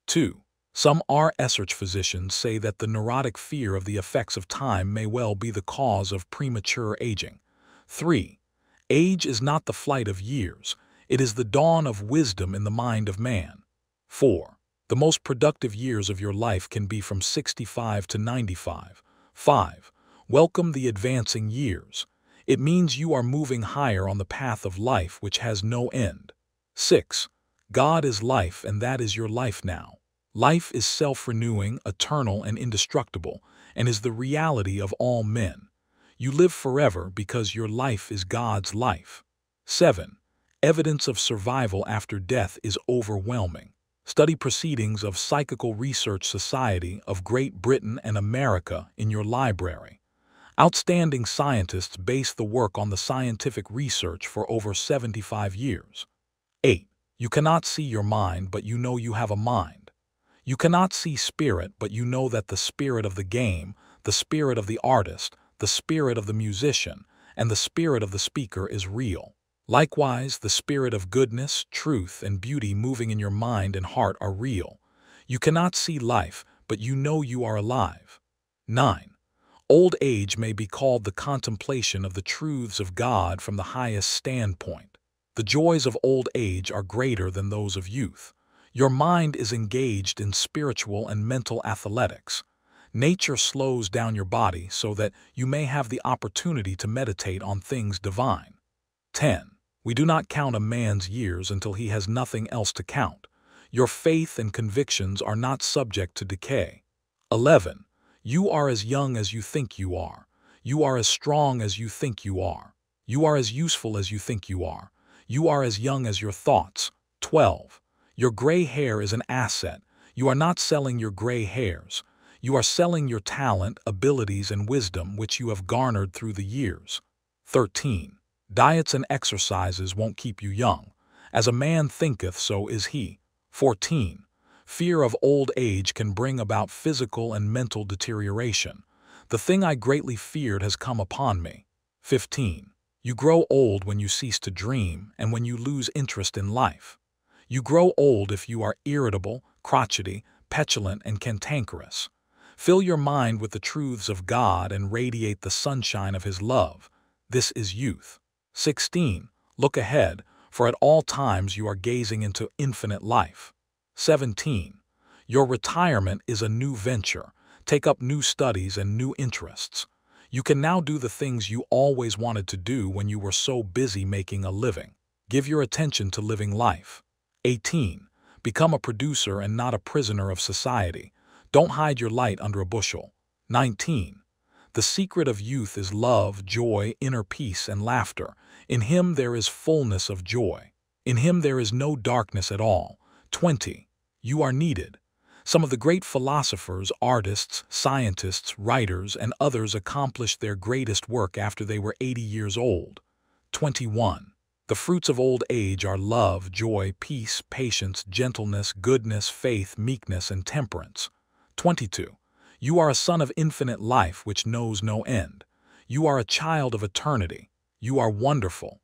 2. Some research physicians say that the neurotic fear of the effects of time may well be the cause of premature aging. 3. Age is not the flight of years, it is the dawn of wisdom in the mind of man. 4. The most productive years of your life can be from 65 to 95. 5. Welcome the advancing years. It means you are moving higher on the path of life which has no end. 6. God is life, and that is your life now. Life is self-renewing, eternal, and indestructible, and is the reality of all men. You live forever because your life is God's life. 7. Evidence of survival after death is overwhelming. Study Proceedings of Psychical Research Society of Great Britain and America in your library. Outstanding scientists base the work on the scientific research for over 75 years. 8. You cannot see your mind, but you know you have a mind. You cannot see spirit, but you know that the spirit of the game, the spirit of the artist, the spirit of the musician, and the spirit of the speaker is real. Likewise, the spirit of goodness, truth, and beauty moving in your mind and heart are real. You cannot see life, but you know you are alive. 9. Old age may be called the contemplation of the truths of God from the highest standpoint. The joys of old age are greater than those of youth. Your mind is engaged in spiritual and mental athletics. Nature slows down your body so that you may have the opportunity to meditate on things divine. 10. We do not count a man's years until he has nothing else to count. Your faith and convictions are not subject to decay. 11. You are as young as you think you are. You are as strong as you think you are. You are as useful as you think you are. You are as young as your thoughts. 12. Your gray hair is an asset. You are not selling your gray hairs. You are selling your talent, abilities, and wisdom which you have garnered through the years. 13. Diets and exercises won't keep you young. As a man thinketh, so is he. 14. Fear of old age can bring about physical and mental deterioration. The thing I greatly feared has come upon me. 15. You grow old when you cease to dream and when you lose interest in life. You grow old if you are irritable, crotchety, petulant, and cantankerous. Fill your mind with the truths of God and radiate the sunshine of His love. This is youth. 16. Look ahead, for at all times you are gazing into infinite life. 17. Your retirement is a new venture. Take up new studies and new interests. You can now do the things you always wanted to do when you were so busy making a living. Give your attention to living life. 18. Become a producer and not a prisoner of society. Don't hide your light under a bushel. 19. The secret of youth is love, joy, inner peace, and laughter. In Him there is fullness of joy. In Him there is no darkness at all. 20. You are needed. Some of the great philosophers, artists, scientists, writers, and others accomplished their greatest work after they were 80 years old. 21. The fruits of old age are love, joy, peace, patience, gentleness, goodness, faith, meekness, and temperance. 22. You are a son of infinite life which knows no end. You are a child of eternity. You are wonderful.